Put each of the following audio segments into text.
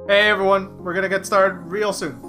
Hey everyone, we're gonna get started real soon.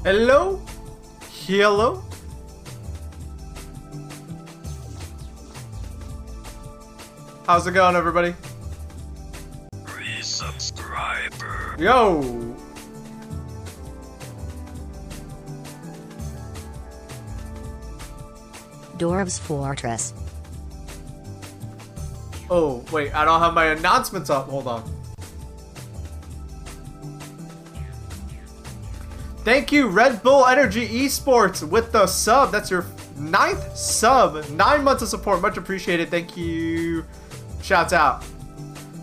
Hello? Hello? How's it going, everybody? Resubscriber. Yo! Dwarf's Fortress. Oh, wait, I don't have my announcements up. Hold on. Thank you, Red Bull Energy Esports, with the sub. That's your 9th sub. 9 months of support. Much appreciated. Thank you. Shouts out.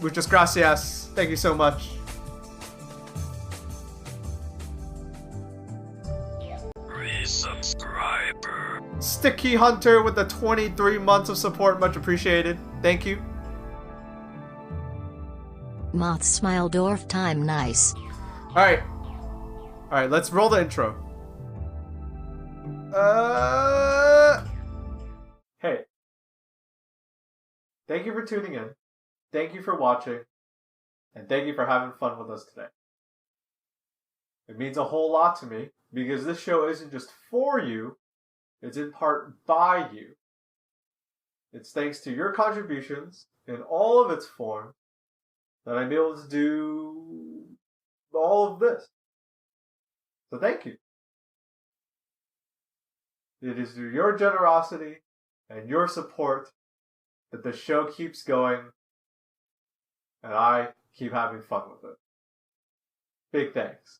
Muchas gracias. Thank you so much. Resubscriber. Sticky Hunter with the 23 months of support. Much appreciated. Thank you. Moth Smile Dwarf Time Nice. Alright. Alright, let's roll the intro. Hey. Thank you for tuning in. Thank you for watching. And thank you for having fun with us today. It means a whole lot to me because this show isn't just for you, it's in part by you. It's thanks to your contributions in all of its form that I'm able to do all of this. So thank you. It is through your generosity and your support that the show keeps going and I keep having fun with it. Big thanks.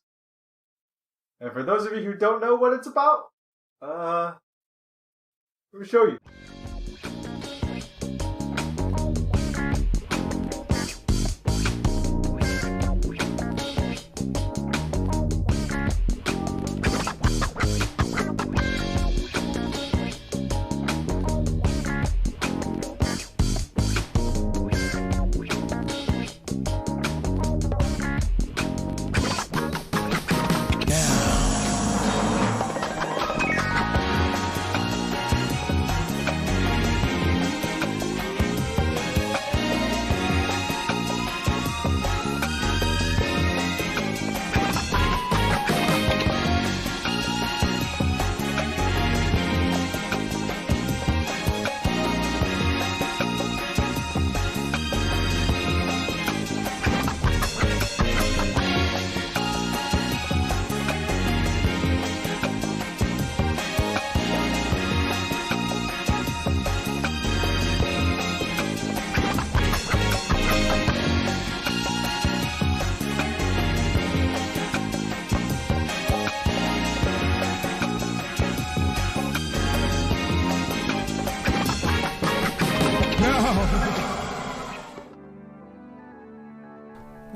And for those of you who don't know what it's about, let me show you.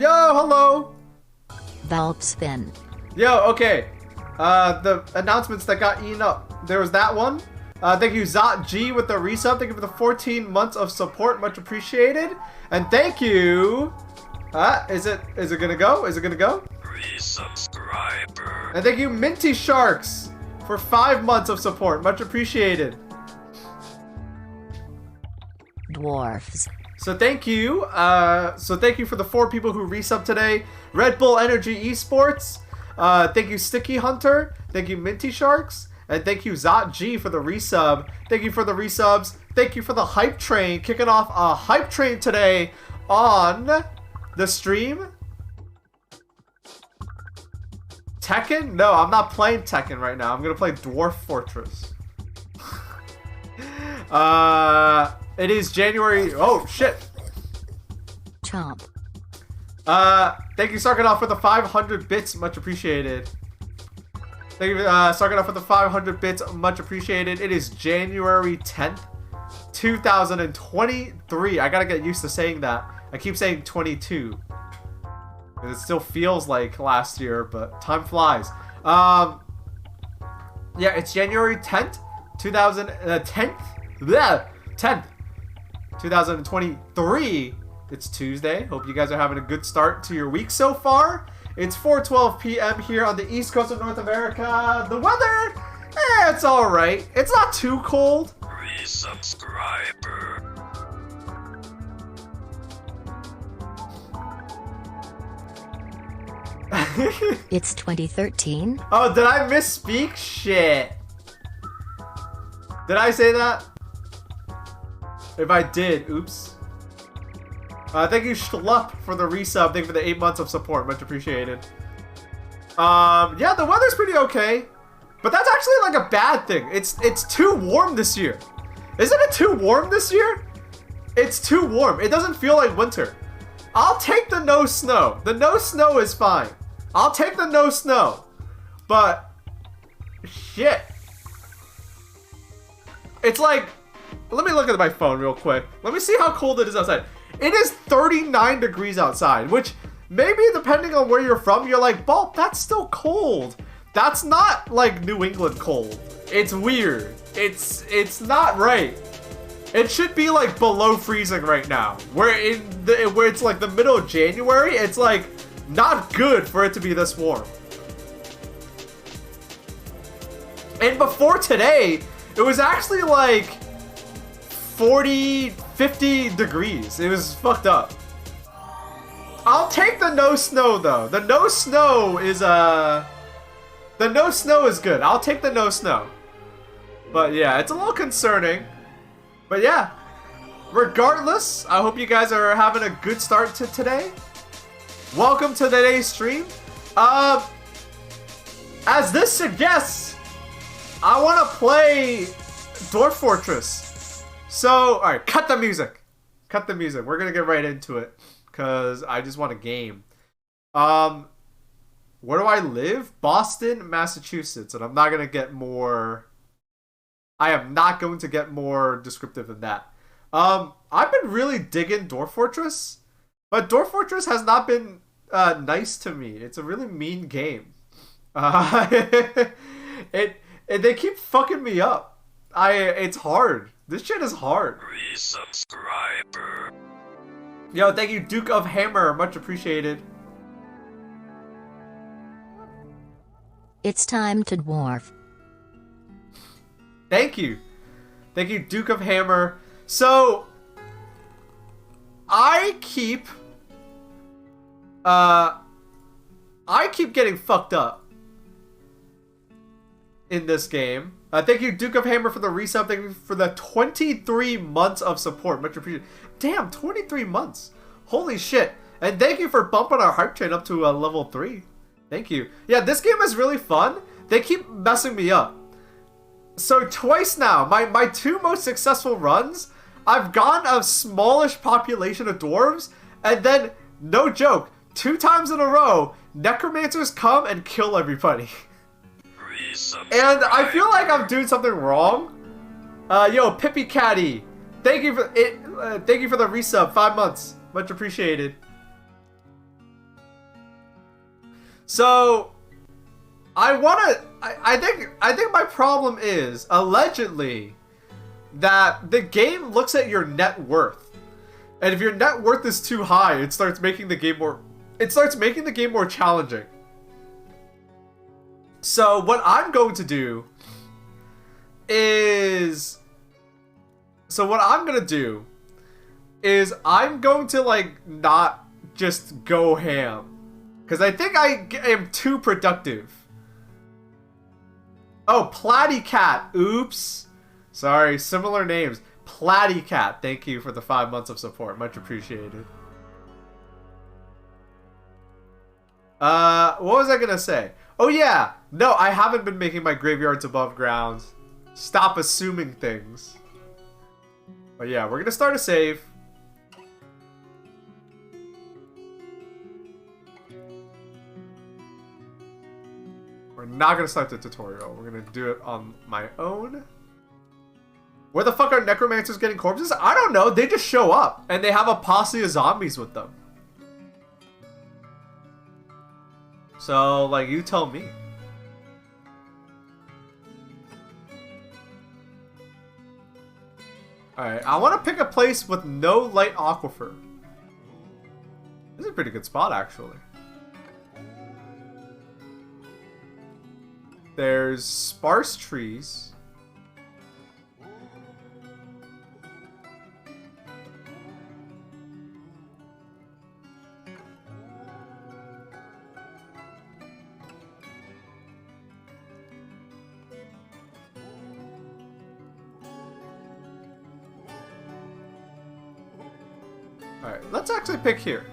Yo, hello! Baaulp Spin. Yo, okay. The announcements that got eaten up. There was that one. Thank you, Zot G with the resub. Thank you for the 14 months of support. Much appreciated. And thank you. Is it gonna go? Is it gonna go? Resubscriber. Subscriber. And thank you, Minty Sharks, for 5 months of support. Much appreciated. Dwarfs. So thank you. Thank you for the 4 people who resubbed today. Red Bull Energy Esports. Thank you, Sticky Hunter. Thank you, Minty Sharks. And thank you, Zot G, for the resub. Thank you for the resubs. Thank you for the hype train. Kicking off a hype train today on the stream. Tekken? No, I'm not playing Tekken right now. I'm gonna play Dwarf Fortress. It is January. Oh shit. Chomp. Thank you, Sarkanoff, for the 500 bits. Much appreciated. Thank you, Sarkanoff, for the 500 bits. Much appreciated. It is January 10th, 2023. I gotta get used to saying that. I keep saying 22. It still feels like last year, but time flies. Yeah, it's January 10th, 2023. It's Tuesday. Hope you guys are having a good start to your week so far. It's 4:12 p.m. here on the East Coast of North America. The weather, it's all right. It's not too cold. Resubscriber. It's 2013. Oh, did I misspeak? Shit. Did I say that? If I did, oops. Thank you, Schlupp, for the resub. Thank you for the 8 months of support. Much appreciated. Yeah, the weather's pretty okay. But that's actually like a bad thing. It's too warm this year. Isn't it too warm this year? It's too warm. It doesn't feel like winter. I'll take the no snow. The no snow is fine. I'll take the no snow. But, shit. It's like, let me look at my phone real quick. Let me see how cold it is outside. It is 39 degrees outside, which maybe depending on where you're from, you're like, Baaulp, that's still cold. That's not like New England cold. It's weird. It's not right. It should be like below freezing right now. Where it's like the middle of January, it's like not good for it to be this warm. And before today, it was actually like 40, 50 degrees. It was fucked up. I'll take the no snow though. The no snow is good. I'll take the no snow. But yeah, it's a little concerning. But yeah, regardless, I hope you guys are having a good start to today. Welcome to today's stream. As this suggests, I want to play Dwarf Fortress. So, alright, cut the music. Cut the music. We're going to get right into it. Because I just want a game. Where do I live? Boston, Massachusetts. And I'm not going to get more... I am not going to get more descriptive than that. I've been really digging Dwarf Fortress. But Dwarf Fortress has not been nice to me. It's a really mean game. They keep fucking me up. It's hard. This shit is hard. Resubscriber. Yo, thank you, Duke of Hammer. Much appreciated. It's time to dwarf. Thank you. Thank you, Duke of Hammer. So, I keep getting fucked up in this game. Thank you, Duke of Hammer, for the resub. Thank you for the 23 months of support. Much appreciated. Damn, 23 months. Holy shit. And thank you for bumping our hype train up to level 3. Thank you. Yeah, this game is really fun. They keep messing me up. So twice now, my 2 most successful runs, I've gotten a smallish population of dwarves, and then, no joke, 2 times in a row, necromancers come and kill everybody. And I feel like I'm doing something wrong. Yo, Pippy Catty, thank you for it. Thank you for the resub, 5 months, much appreciated. So, I think my problem is, allegedly, that the game looks at your net worth. And if your net worth is too high, it starts making the game more challenging. So what I'm going to do is... I'm going to, like, not just go ham. Because I think I am too productive. Oh, Platycat. Oops. Sorry, similar names. Platycat. Thank you for the 5 months of support. Much appreciated. What was I gonna say? Oh yeah. No, I haven't been making my graveyards above ground. Stop assuming things. But yeah, we're gonna start a save. We're not gonna start the tutorial. We're gonna do it on my own. Where the fuck are necromancers getting corpses? I don't know. They just show up. And they have a posse of zombies with them. So, like, you tell me. Alright, I want to pick a place with no light aquifer. This is a pretty good spot, actually. There's sparse trees. Alright, let's actually pick here.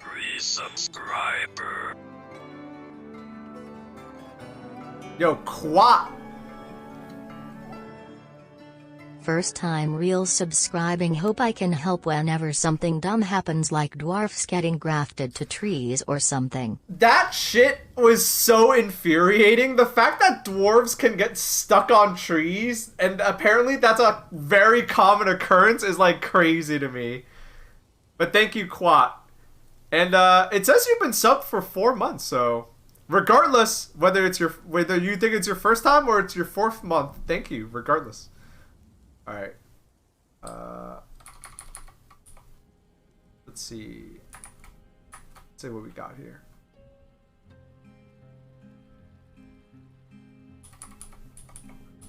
Resubscriber. Yo, Quat! First time real subscribing. Hope I can help whenever something dumb happens like dwarfs getting grafted to trees or something. That shit was so infuriating. The fact that dwarves can get stuck on trees, and apparently that's a very common occurrence, is like crazy to me. But thank you, Quat. And it says you've been subbed for 4 months, so regardless whether you think it's your first time or it's your 4th month, thank you, regardless. Alright. Let's see. Let's see what we got here.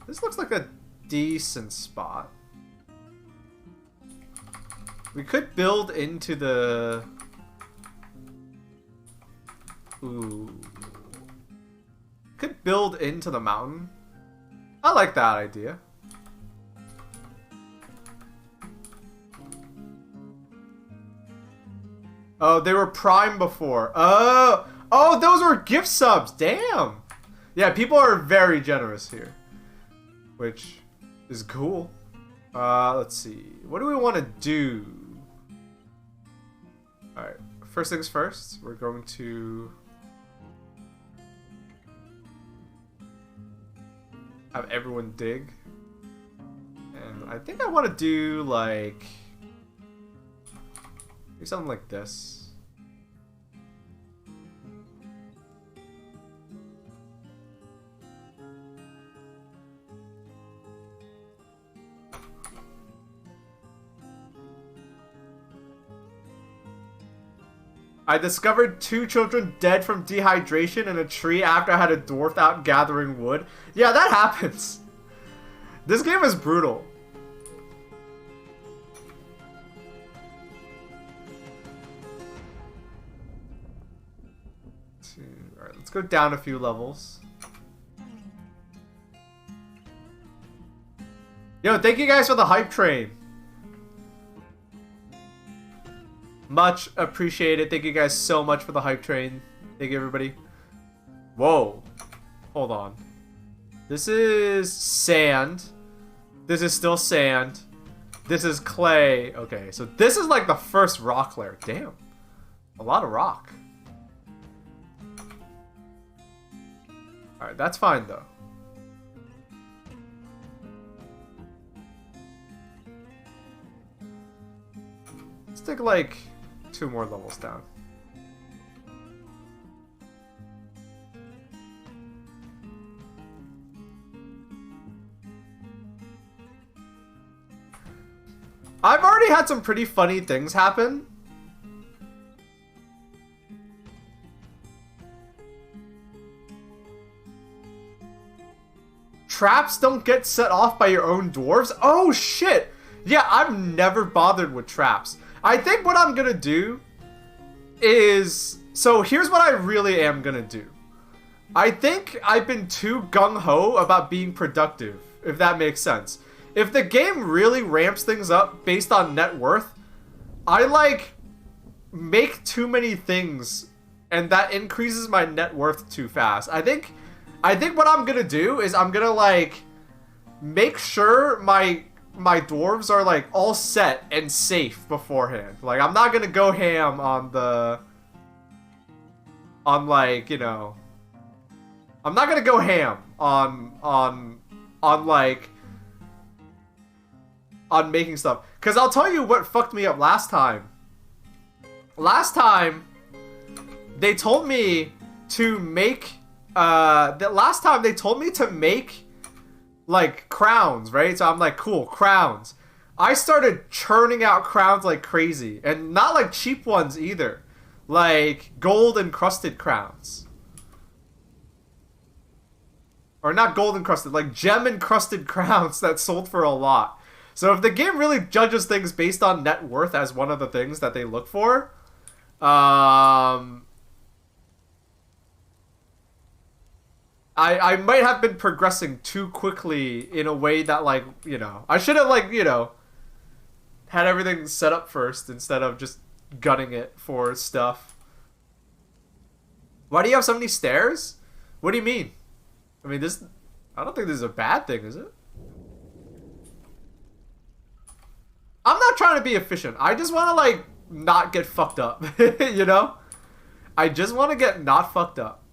This looks like a decent spot. We could build into the... Ooh. Could build into the mountain. I like that idea. Oh, they were Prime before. Oh, those were gift subs. Damn. Yeah, people are very generous here, which is cool. Let's see. What do we want to do? All right. First things first. We're going to have everyone dig, and I think I want to do like. Do something like this. I discovered 2 children dead from dehydration in a tree after I had a dwarf out gathering wood. Yeah, that happens. This game is brutal. Alright, let's go down a few levels. Yo, thank you guys for the hype train. Much appreciated. Thank you guys so much for the hype train. Thank you, everybody. Whoa. Hold on. This is sand. This is still sand. This is clay. Okay, so this is like the first rock layer. Damn. A lot of rock. Alright, that's fine though. Let's take like 2 more levels down. I've already had some pretty funny things happen. traps don't get set off by your own dwarves? Oh shit! Yeah, I've never bothered with traps. I think what I'm gonna do is... So here's what I really am gonna do. I think I've been too gung-ho about being productive, if that makes sense. If the game really ramps things up based on net worth, I like make too many things and that increases my net worth too fast. I think what I'm gonna do is I'm gonna like make sure my dwarves are like all set and safe beforehand. Like I'm not gonna go ham on like, you know, I'm not gonna go ham on making stuff. Cause I'll tell you what fucked me up last time. Last time, they told me to make, like, crowns, right? So I'm like, cool, crowns. I started churning out crowns like crazy. And not like cheap ones either. Like, gold encrusted crowns. Or not gold encrusted, like gem encrusted crowns that sold for a lot. So if the game really judges things based on net worth as one of the things that they look for, I might have been progressing too quickly in a way that, like, you know, I should have, like, you know, had everything set up first instead of just gutting it for stuff. Why do you have so many stairs? What do you mean? I mean, this... I don't think this is a bad thing, is it? I'm not trying to be efficient. I just want to, like, not get fucked up. You know? I just want to get not fucked up.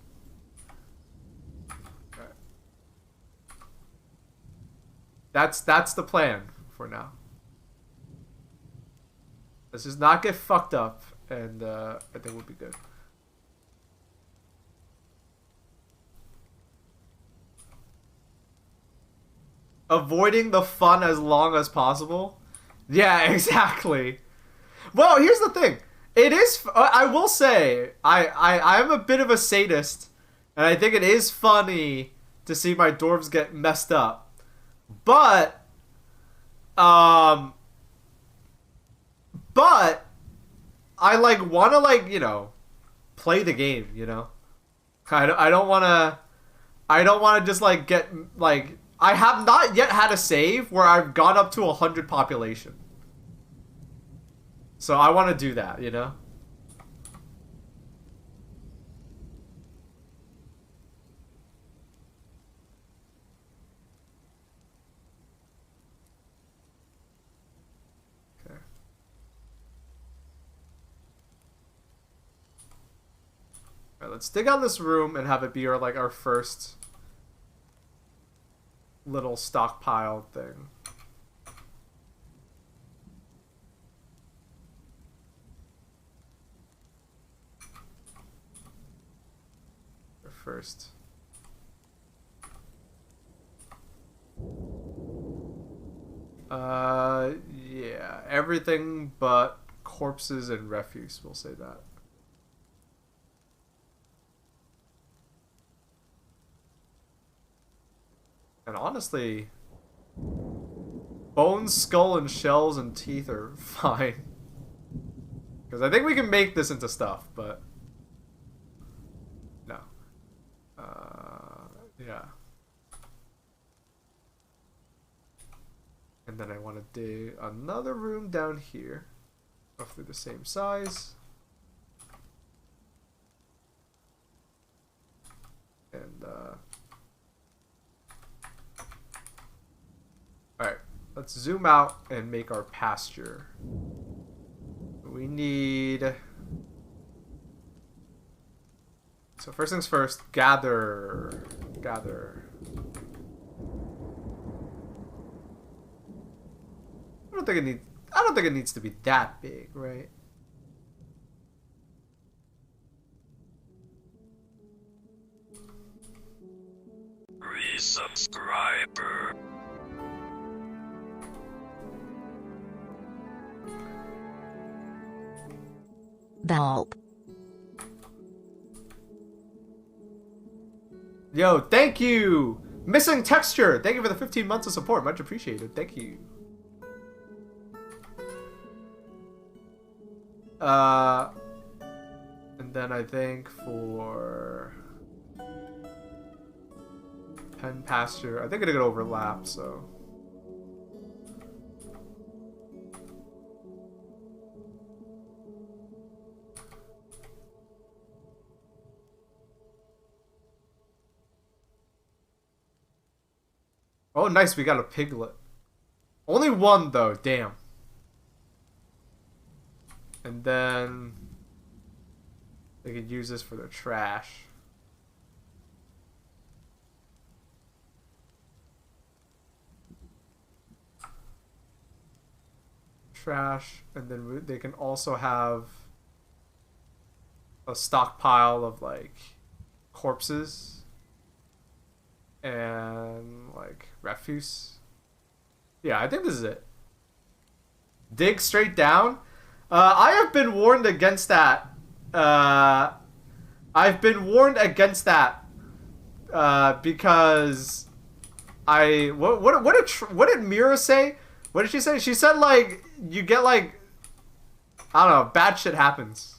Okay. That's the plan for now. Let's just not get fucked up, and I think we'll be good. Avoiding the fun as long as possible. Yeah, exactly. Well, here's the thing. It is... I will say, I'm a bit of a sadist, and I think it is funny to see my dwarves get messed up. But I, like, want to, like, you know, play the game, you know? I don't want to just, like, get, like... I have not yet had a save where I've gone up to 100 population. So I want to do that, you know? Okay. Alright, let's dig out this room and have it be our first little stockpile thing. First. Yeah, everything but corpses and refuse, we'll say that. And honestly, bones, skull, and shells and teeth are fine. Because I think we can make this into stuff, but no. Yeah. And then I want to dig another room down here, roughly the same size. And alright, let's zoom out and make our pasture. We need... So first things first, gather. Gather. I don't think it needs to be that big, right? Resubscriber. Baaulp. Yo, thank you, Missing texture. Thank you for the 15 months of support. Much appreciated. Thank you. And then I think for pen pasture, I think it'll overlap, so. Oh, nice, we got a piglet. Only one, though, damn. And then they could use this for their trash. Trash, and then they can also have a stockpile of, like, corpses. And, like, refuse. Yeah, I think this is it. Dig straight down. I have been warned against that. I've been warned against that. Because what did Mira say? What did she say? She said, like, you get, like, I don't know, bad shit happens.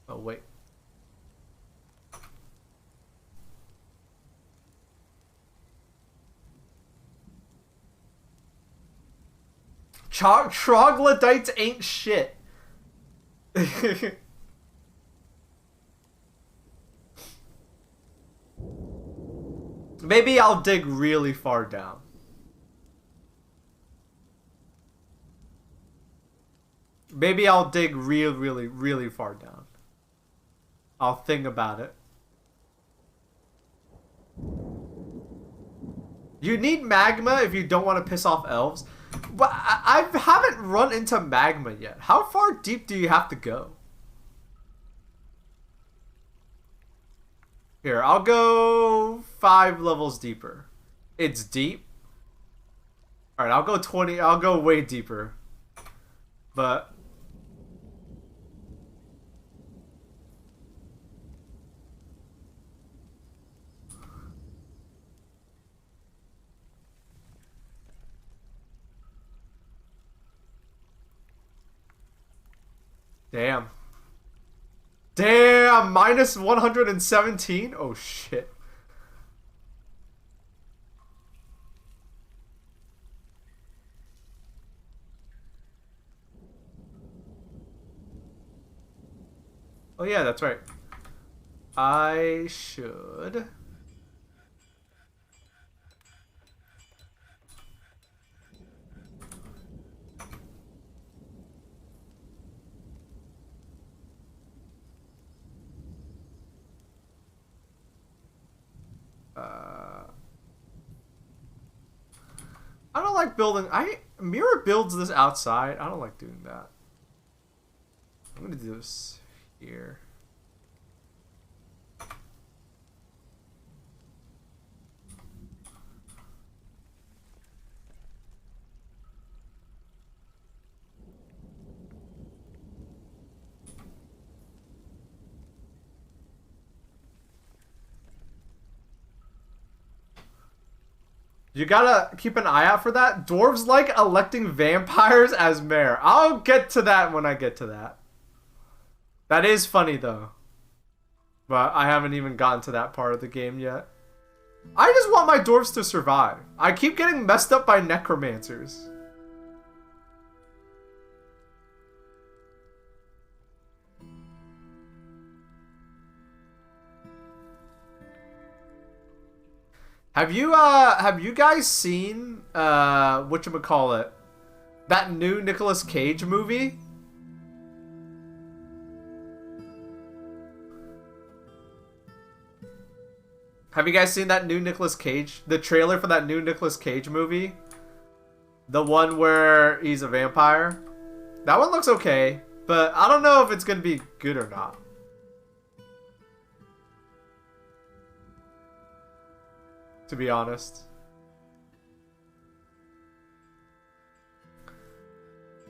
Oh, wait. Troglodytes ain't shit. Maybe I'll dig really far down. Maybe I'll dig really far down. I'll think about it. You need magma if you don't want to piss off elves. But I haven't run into magma yet. How far deep do you have to go? Here, I'll go 5 levels deeper. It's deep. Alright, I'll go 20. I'll go way deeper. But damn. Damn, minus 117? Oh, shit. Oh, yeah, that's right. I should... I don't like building... Mira builds this outside. I don't like doing that. I'm gonna do this here. You gotta keep an eye out for that. Dwarves like electing vampires as mayor. I'll get to that when I get to that. That is funny, though. But I haven't even gotten to that part of the game yet. I just want my dwarves to survive. I keep getting messed up by necromancers. Have you guys seen whatchamacallit? That new Nicolas Cage movie? Have you guys seen that new Nicolas Cage? The trailer for that new Nicolas Cage movie? The one where he's a vampire? That one looks okay, but I don't know if it's gonna be good or not. To be honest.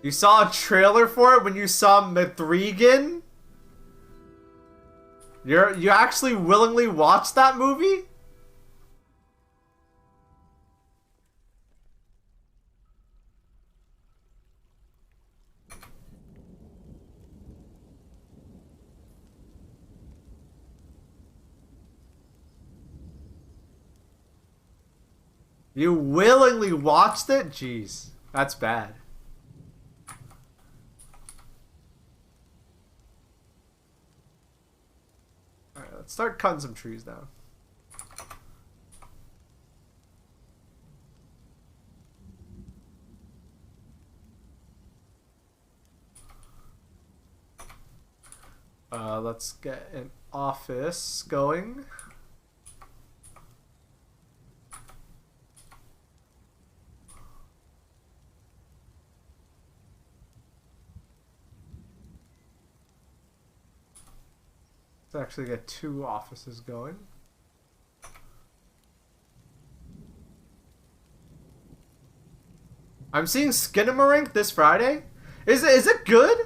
You saw a trailer for it when you saw Madrigan? You actually willingly watched that movie? You willingly watched it? Jeez, that's bad. Alright, let's start cutting some trees down. Let's get an office going. Let's actually get 2 offices going. I'm seeing Skinamarink this Friday. Is it good?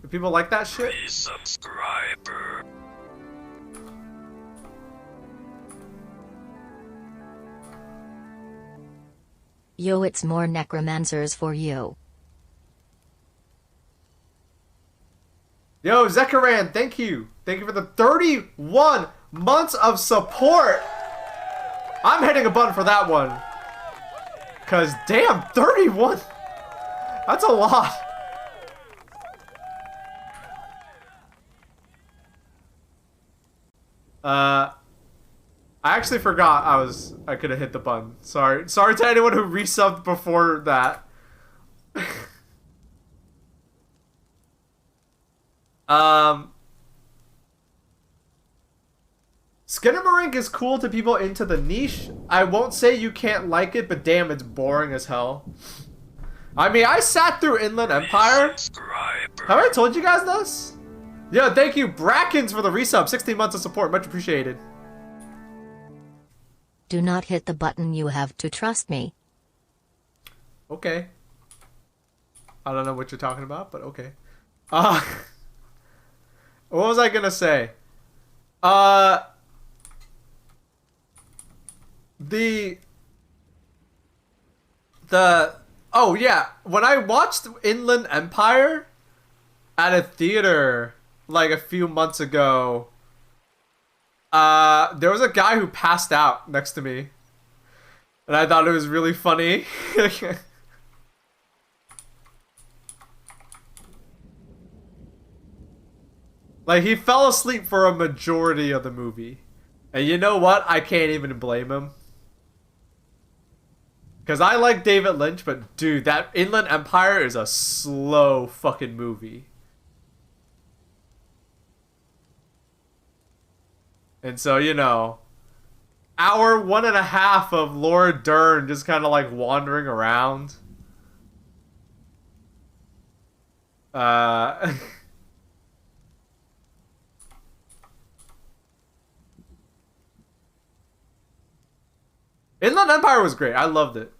Do people like that shit? Subscriber. Yo, it's more Necromancers for you. Yo, Zekaran, thank you. Thank you for the 31 months of support. I'm hitting a button for that one. Cause damn, 31. That's a lot. I actually forgot I could have hit the button. Sorry to anyone who resubbed before that. Skinamarink is cool to people into the niche. I won't say you can't like it, but damn, it's boring as hell. I mean, I sat through Inland Empire. Have I told you guys this? Yeah, thank you, Brackens, for the resub. 16 months of support. Much appreciated. Do not hit the button, you have to trust me. Okay. I don't know what you're talking about, but okay. What was I gonna say? Oh yeah, when I watched Inland Empire at a theater like a few months ago, there was a guy who passed out next to me, and I thought it was really funny. Like, he fell asleep for a majority of the movie. And you know what? I can't even blame him. Because I like David Lynch, but dude, that Inland Empire is a slow fucking movie. And so, you know, hour 1.5 of Laura Dern just kind of like wandering around. Inland Empire was great. I loved it.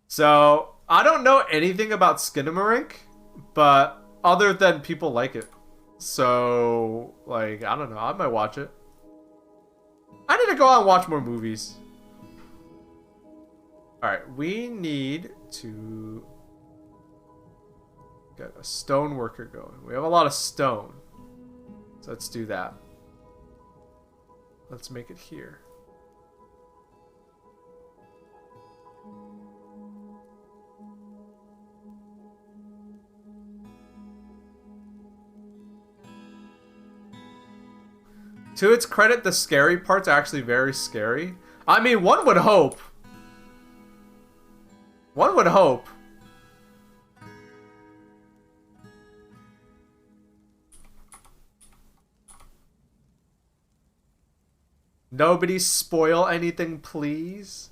So, I don't know anything about Skinamarink, but other than people like it. So, like, I don't know. I might watch it. I need to go out and watch more movies. Alright, we need to get a stone worker going. We have a lot of stone. So let's do that. Let's make it here. To its credit, the scary parts are actually very scary. I mean, one would hope. One would hope. Nobody spoil anything, please.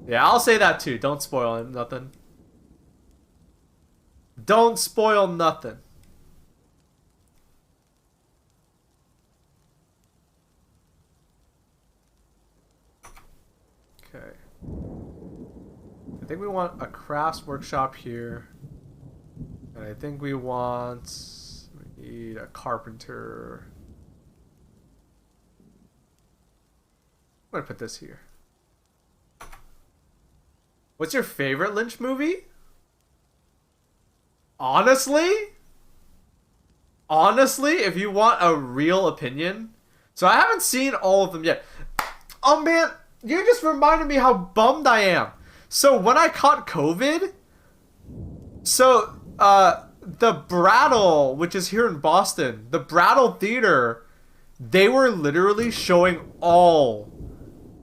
Yeah, I'll say that too. Don't spoil nothing. Don't spoil nothing. Okay. I think we want a crafts workshop here. And I think we need a carpenter. I'm gonna put this here. What's your favorite Lynch movie? Honestly, if you want a real opinion, so I haven't seen all of them yet. Oh man, you just reminded me how bummed I am. So when I caught COVID, so the Brattle, which is here in Boston, the Brattle Theater, they were literally showing all,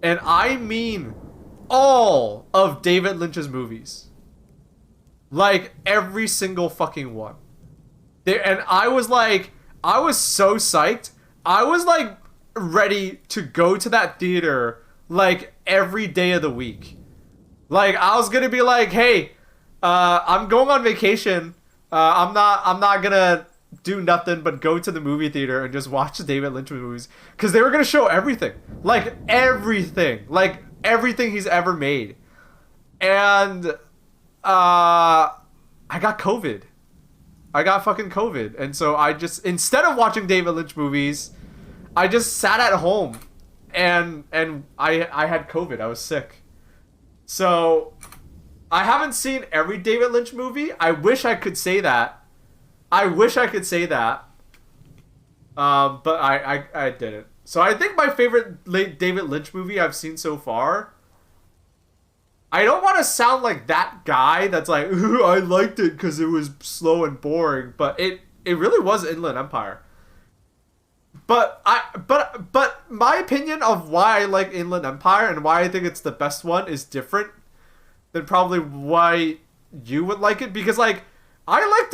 and I mean all, of David Lynch's movies. Like every single fucking one. And I was so psyched. I was like ready to go to that theater like every day of the week. Like I was gonna be like, hey, I'm going on vacation. I'm not gonna do nothing but go to the movie theater and just watch the David Lynch movies, because they were gonna show everything, like everything he's ever made. And I got COVID. I got fucking COVID, and so I just, instead of watching David Lynch movies, I just sat at home, and I had COVID. I was sick. So I haven't seen every David Lynch movie. I wish I could say that. But I didn't. So I think my favorite David Lynch movie I've seen so far, I don't want to sound like that guy that's like, I liked it because it was slow and boring, but it really was Inland Empire. But my opinion of why I like Inland Empire and why I think it's the best one is different than probably why you would like it, because like I liked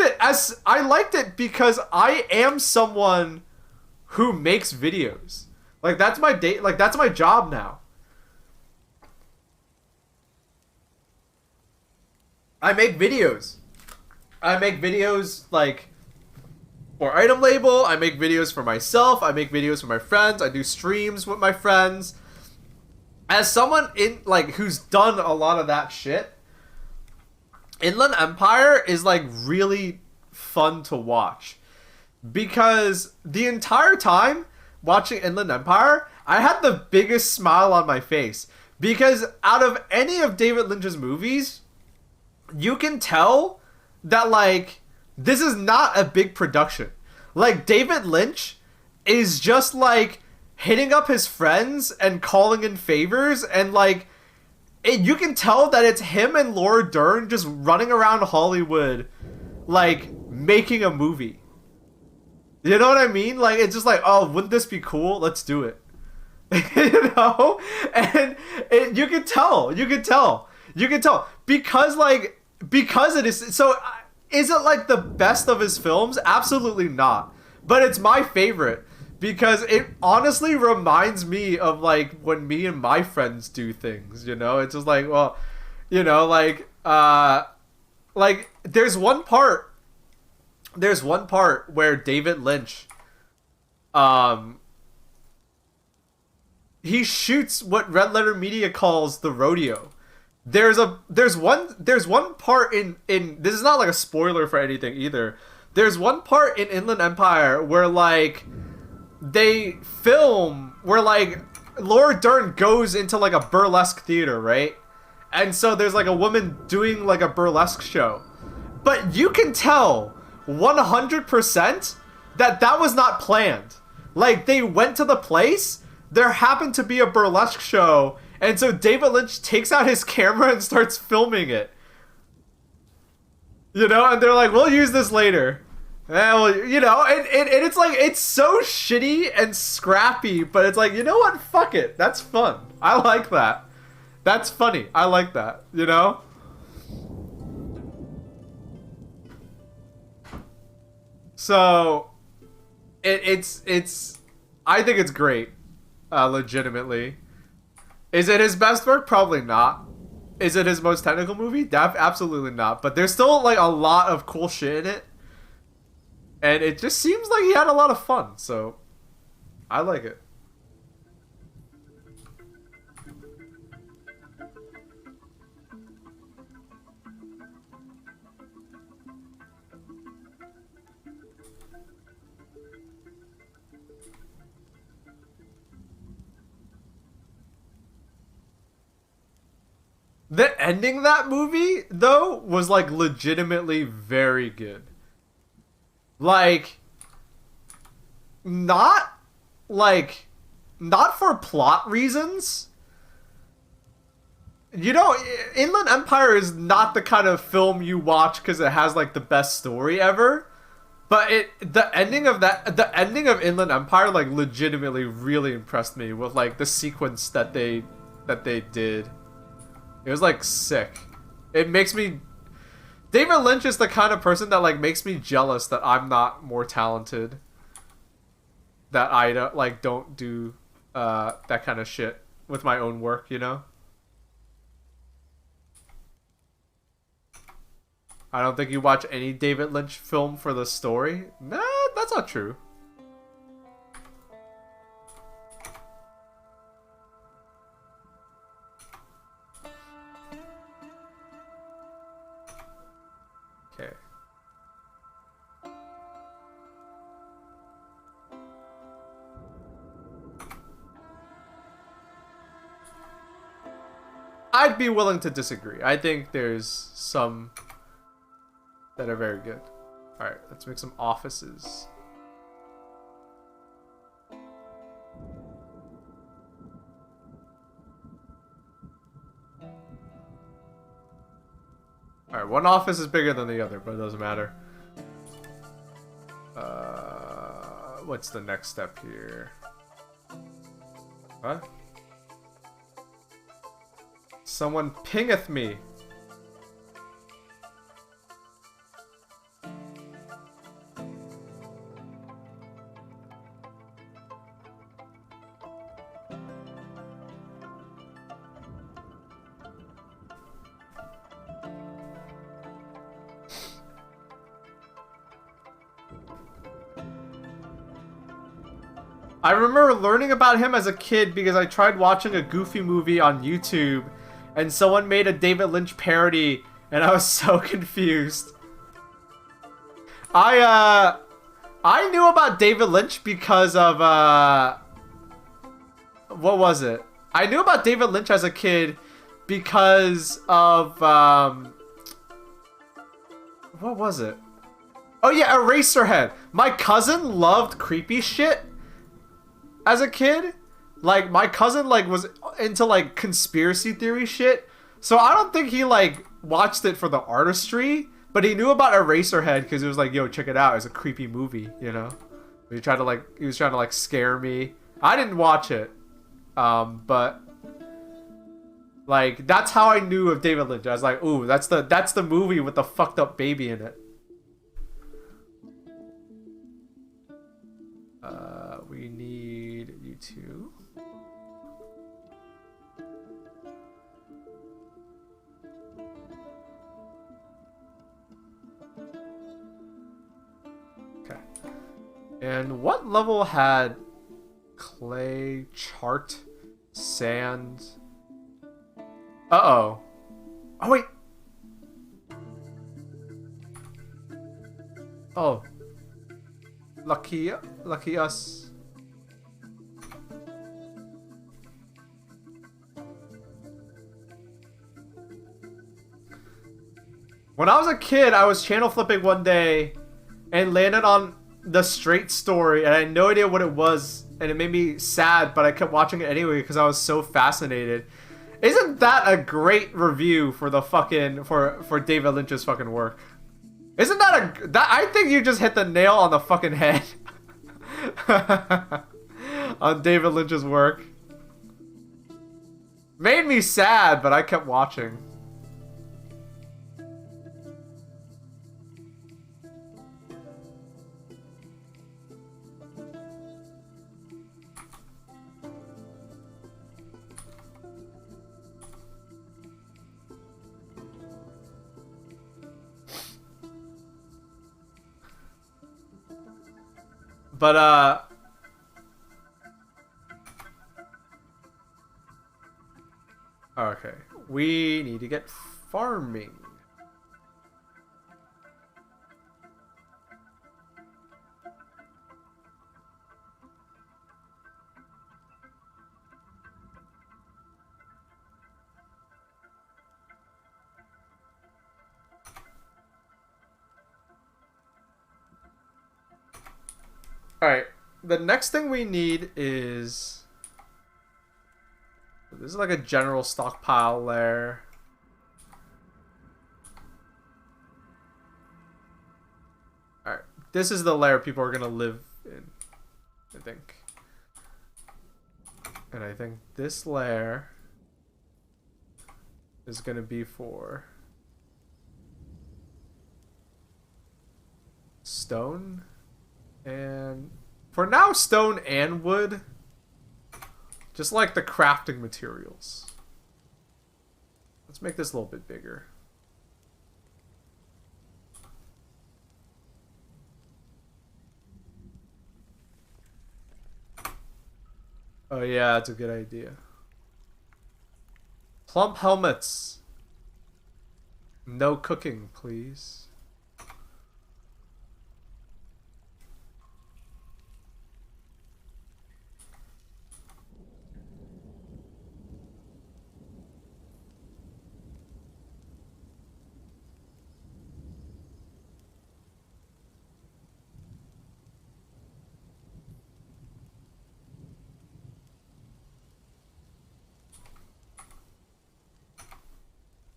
it because I am someone who makes videos. Like that's my that's my job now. I make videos like for Item Label. I make videos for myself. I make videos for my friends. I do streams with my friends. As someone who's done a lot of that shit, Inland Empire is like really fun to watch, because the entire time watching Inland Empire, I had the biggest smile on my face, because out of any of David Lynch's movies, you can tell that like this is not a big production. Like David Lynch is just like hitting up his friends and calling in favors, and like you can tell that it's him and Laura Dern just running around Hollywood like making a movie. You know what I mean? Like it's just like, oh, wouldn't this be cool? Let's do it. You know? And you can tell because it is so. Is it like the best of his films? Absolutely not. But it's my favorite because it honestly reminds me of like when me and my friends do things, you know? It's just like, well, you know, like there's one part where David Lynch he shoots what Red Letter Media calls the rodeo. There's one part in this is not like a spoiler for anything either. There's one part in Inland Empire where like they film where like Laura Dern goes into like a burlesque theater, right? And so there's like a woman doing like a burlesque show. But you can tell 100% that was not planned. Like they went to the place, there happened to be a burlesque show, and so David Lynch takes out his camera and starts filming it. You know, and they're like, we'll use this later. Well, you know, and it's like, it's so shitty and scrappy, but it's like, you know what? Fuck it. That's fun. I like that. That's funny. I like that, you know? So, it's I think it's great, legitimately. Is it his best work? Probably not. Is it his most technical movie? Absolutely not. But there's still like a lot of cool shit in it. And it just seems like he had a lot of fun. So I like it. The ending of that movie, though, was like legitimately very good. Like, not like, not for plot reasons. You know, Inland Empire is not the kind of film you watch because it has like the best story ever. But the ending of Inland Empire like legitimately really impressed me with like the sequence that they did. It was like sick. It makes me David Lynch is the kind of person that like makes me jealous that I'm not more talented. That I don't do that kind of shit with my own work, you know? I don't think you watch any David Lynch film for the story. Nah, that's not true. Okay. I'd be willing to disagree. I think there's some that are very good. Alright, let's make some offices. Alright, one office is bigger than the other, but it doesn't matter. What's the next step here? What? Someone pingeth me. I remember learning about him as a kid because I tried watching a Goofy movie on YouTube and someone made a David Lynch parody and I was so confused. I knew about David Lynch because of what was it? I knew about David Lynch as a kid because of what was it? Oh yeah, Eraserhead. My cousin loved creepy shit as a kid. Like, my cousin like was into like conspiracy theory shit, so I don't think he like watched it for the artistry, but he knew about Eraserhead because it was like, yo, check it out, it's a creepy movie, you know. He was trying to like scare me. I didn't watch it, but like that's how I knew of David Lynch. I was like, ooh, that's the movie with the fucked up baby in it. We need you two. Okay. And what level had clay, chart, sand? Uh-oh. Oh, wait. Oh. Lucky us. When I was a kid, I was channel flipping one day and landed on The Straight Story, and I had no idea what it was, and it made me sad, but I kept watching it anyway because I was so fascinated. Isn't that a great review for the fucking for David Lynch's fucking work? Isn't that I think you just hit the nail on the fucking head on David Lynch's work. Made me sad, but I kept watching. But okay, we need to get farming. Alright, the next thing we need is... This is like a general stockpile lair. Alright, this is the lair people are gonna live in, I think. And I think this lair is gonna be for stone. And for now, stone and wood. Just like the crafting materials. Let's make this a little bit bigger. Oh yeah, that's a good idea. Plump helmets. No cooking, please.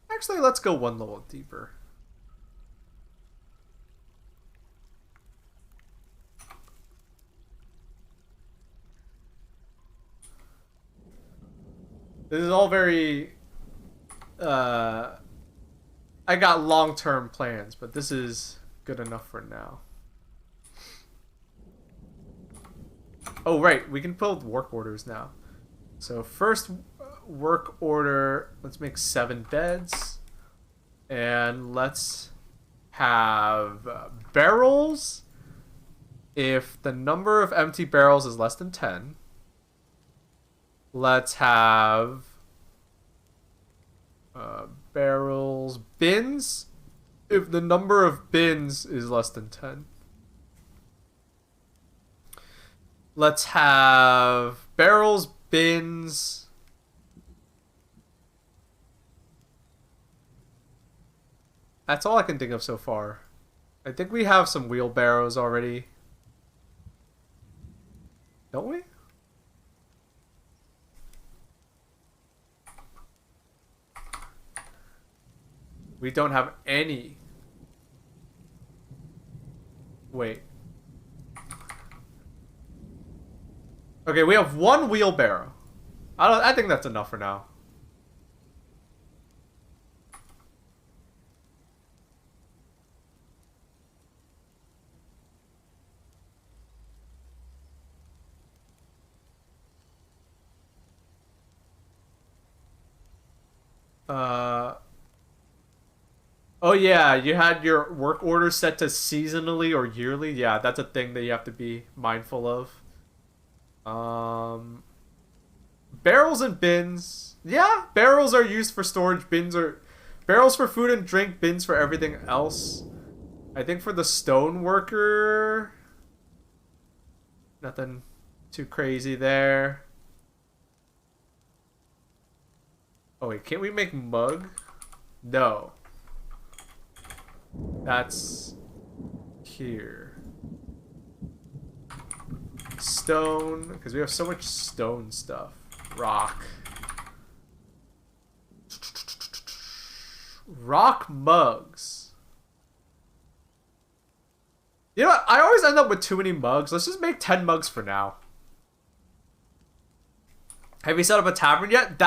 Actually, let's go one level deeper. This is all very... I got long-term plans, but this is good enough for now. Oh, right. We can build work orders now. So first work order, let's make 7 beds. And let's have barrels. If the number of empty barrels is less than 10. Let's have barrels, bins. If the number of bins is less than 10. Let's have barrels, bins. That's all I can think of so far. I think we have some wheelbarrows already. Don't we? We don't have any. Wait. Okay, we have 1 wheelbarrow. I think that's enough for now. Oh yeah, you had your work order set to seasonally or yearly. Yeah, that's a thing that you have to be mindful of. Barrels and bins. Yeah, barrels are used for storage. Bins are... Barrels for food and drink, bins for everything else. I think for the stone worker... Nothing too crazy there. Oh wait, can't we make mug? No. That's here. Stone, because we have so much stone stuff. Rock. Rock mugs. You know what? I always end up with too many mugs. Let's just make 10 mugs for now. Have you set up a tavern yet?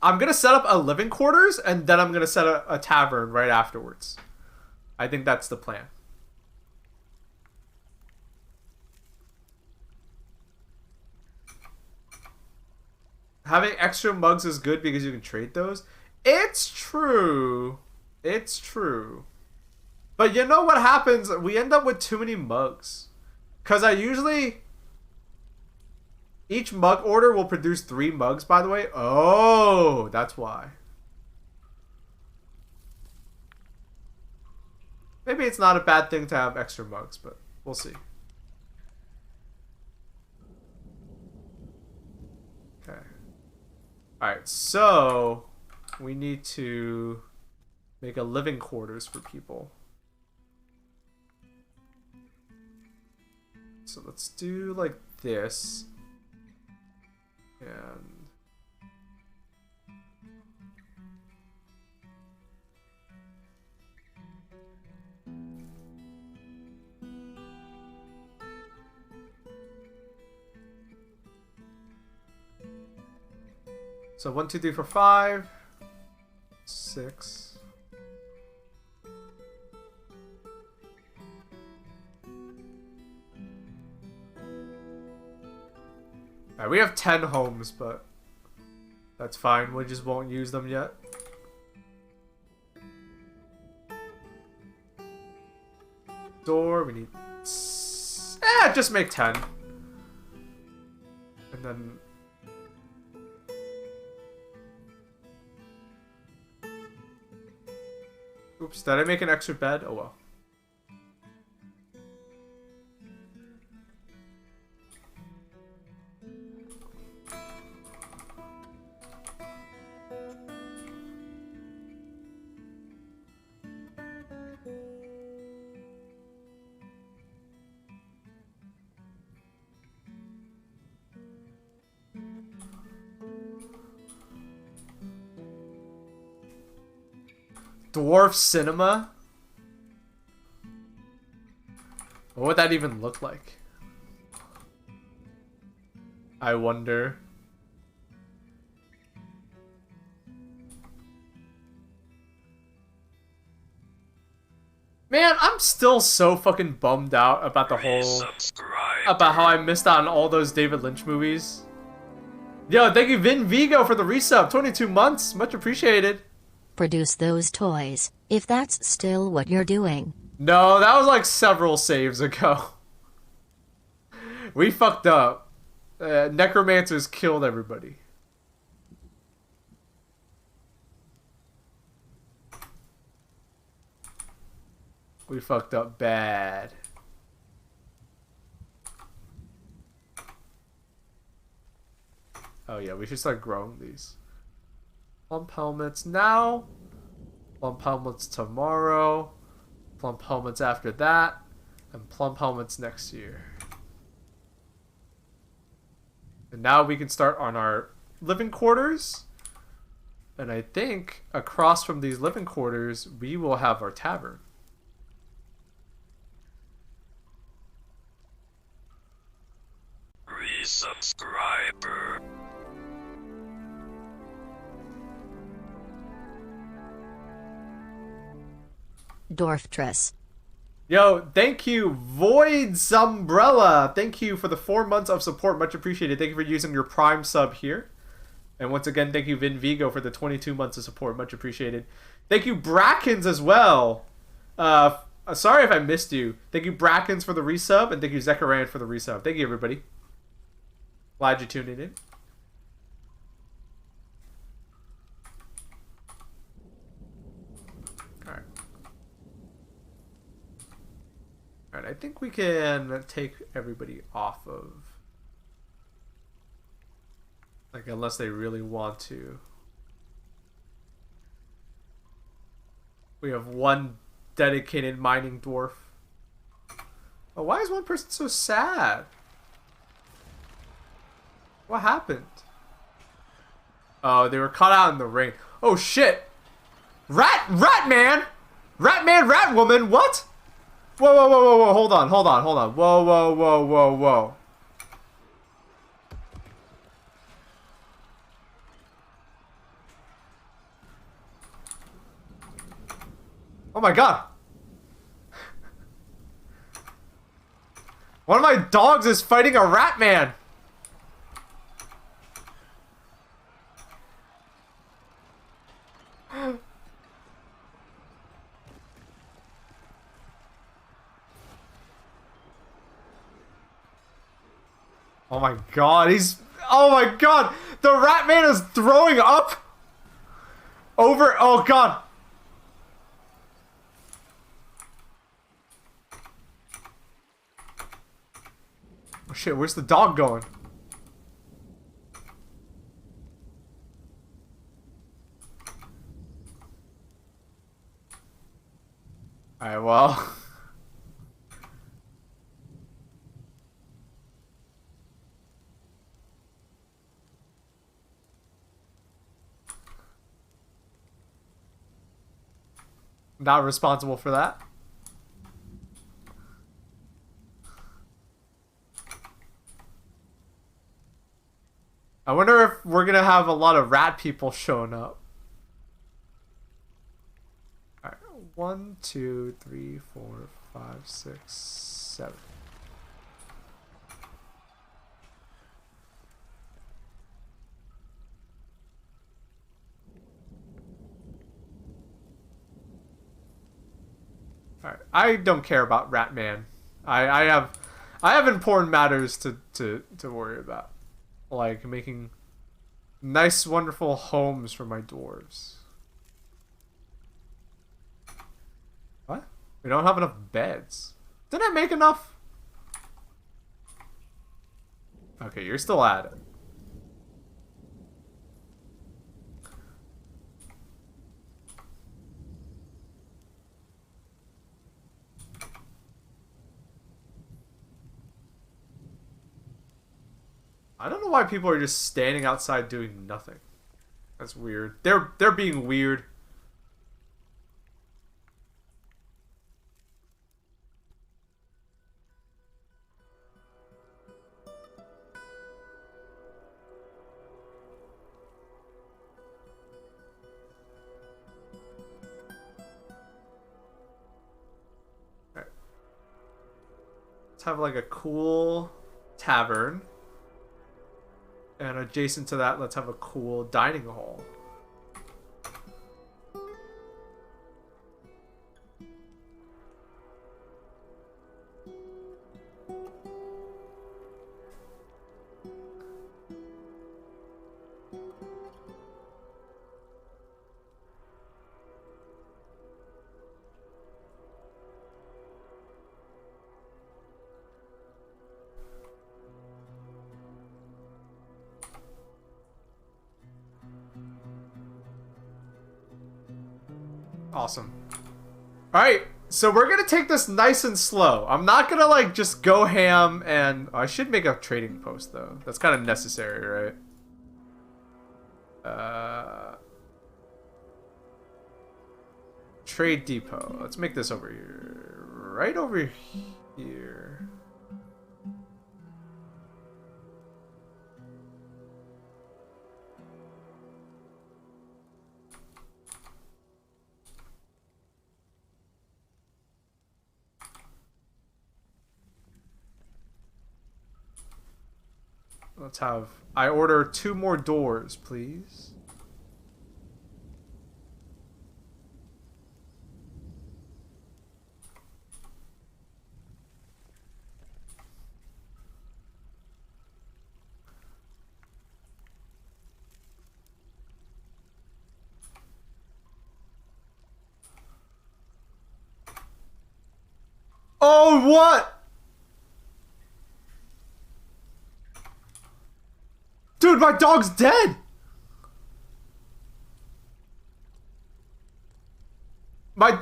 I'm going to set up a living quarters, and then I'm going to set a tavern right afterwards. I think that's the plan. Having extra mugs is good because you can trade those. It's true. It's true. But you know what happens? We end up with too many mugs. Because I usually... Each mug order will produce 3 mugs, by the way. Oh, that's why. Maybe it's not a bad thing to have extra mugs, but we'll see. Okay. Alright, so we need to make a living quarters for people. So let's do like this. And so 1, 2, 3, 4, 5, 6. Alright, we have 10 homes, but that's fine. We just won't use them yet. Door, we need... just make 10. And then... Oops, did I make an extra bed? Oh well. Dwarf cinema? What would that even look like? I wonder. Man, I'm still so fucking bummed out about the whole... About how I missed out on all those David Lynch movies. Yo, thank you Vin Vigo for the resub. 22 months. Much appreciated. Produce those toys, if that's still what you're doing. No, that was like several saves ago. We fucked up. Necromancers killed everybody. We fucked up bad. Oh yeah, we should start growing these. Plump helmets now. Plump helmets tomorrow. Plump helmets after that. And plump helmets next year. And now we can start on our living quarters. And I think across from these living quarters, we will have our tavern. Resubscriber. Dwarftress. Yo, thank you, Void's Umbrella. Thank you for the 4 months of support. Much appreciated. Thank you for using your Prime sub here. And once again, thank you, Vin Vigo, for the 22 months of support. Much appreciated. Thank you, Brackens, as well. Sorry if I missed you. Thank you, Brackens, for the resub. And thank you, Zechariah, for the resub. Thank you, everybody. Glad you tuned in. Alright, I think we can take everybody off of... Like, unless they really want to. We have one dedicated mining dwarf. Oh, why is one person so sad? What happened? Oh, they were caught out in the rain. Oh, shit! Rat man! Rat man, rat woman, what? Whoa, whoa, whoa, whoa, whoa, hold on. Whoa, whoa, whoa, whoa, whoa. Oh my god. One of my dogs is fighting a rat man. Oh my god, oh my god! The rat man is throwing up! Over, oh god! Oh shit, where's the dog going? Alright, well... Not responsible for that. I wonder if we're gonna have a lot of rat people showing up. Alright, 1, 2, 3, 4, 5, 6, 7. Alright, I don't care about Ratman. I have important matters to worry about. Like making nice, wonderful homes for my dwarves. What? We don't have enough beds. Didn't I make enough? Okay, you're still at it. I don't know why people are just standing outside doing nothing. That's weird. They're being weird. Alright. Let's have like a cool tavern. And adjacent to that, let's have a cool dining hall. Awesome. Alright, so we're gonna take this nice and slow. I'm not gonna like just go ham and... I should make a trading post though. That's kind of necessary, right? Trade depot. Let's make this over here. Right over here. Let's have... I order 2 more doors, please. Oh, what? Dude, my dog's dead!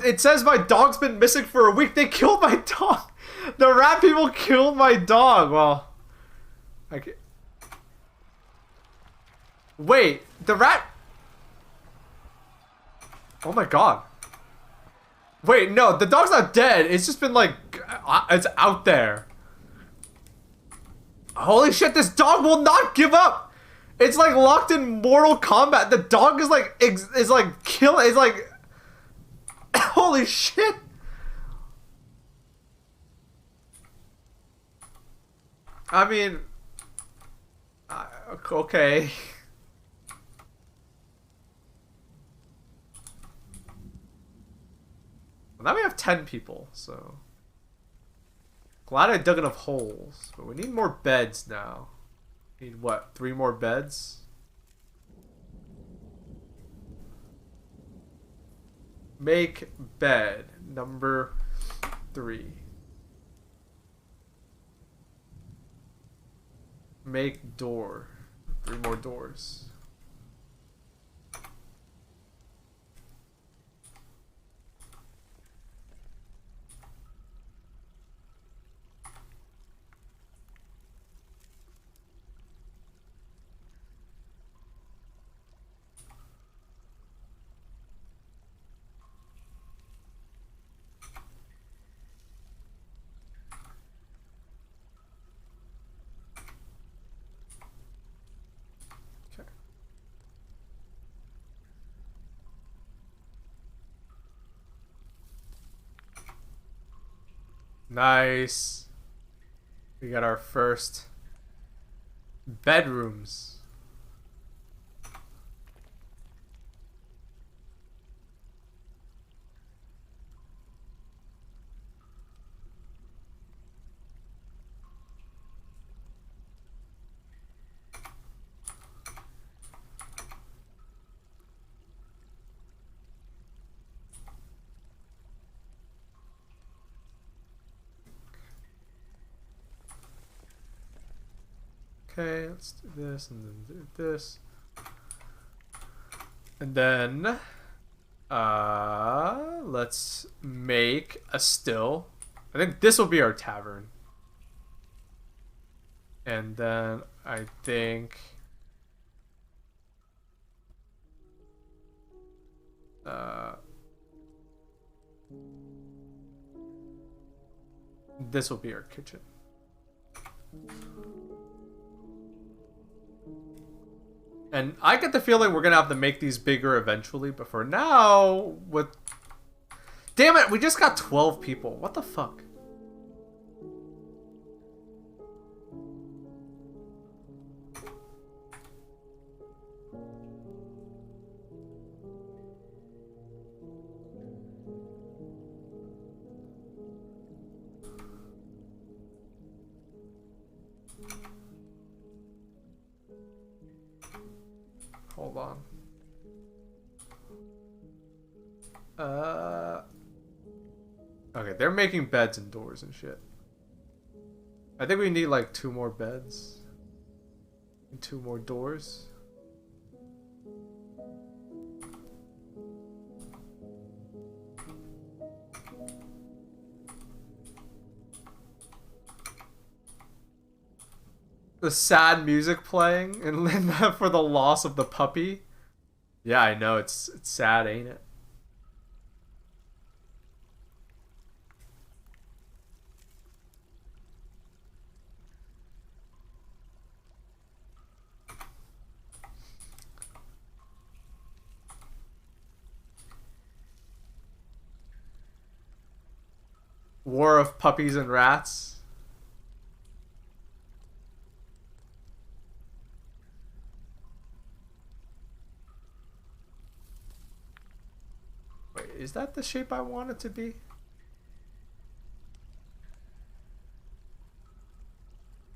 It says my dog's been missing for a week. They killed my dog. The rat people killed my dog. Well, I can't... Wait, the rat... Oh my god. Wait, no, the dog's not dead. It's just been like... It's out there. Holy shit, this dog will not give up! It's like locked in Mortal Kombat. The dog is like... is like holy shit! I mean... okay. Well, now we have 10 people, so... Glad I dug enough holes. But we need more beds now. Need what? 3 more beds? Make bed number 3. Make door. 3 more doors. Nice. We got our first bedrooms. Okay, let's do this and then do this. And then let's make a still. I think this will be our tavern. And then I think this will be our kitchen. And I get the feeling we're gonna have to make these bigger eventually, but for now, with... Damn it, we just got 12 people. What the fuck? Hold on. Okay, they're making beds and doors and shit. I think we need like 2 more beds and 2 more doors. The sad music playing and Linda for the loss of the puppy. Yeah, I know, it's sad, ain't it? War of puppies and rats. Wait, is that the shape I want it to be?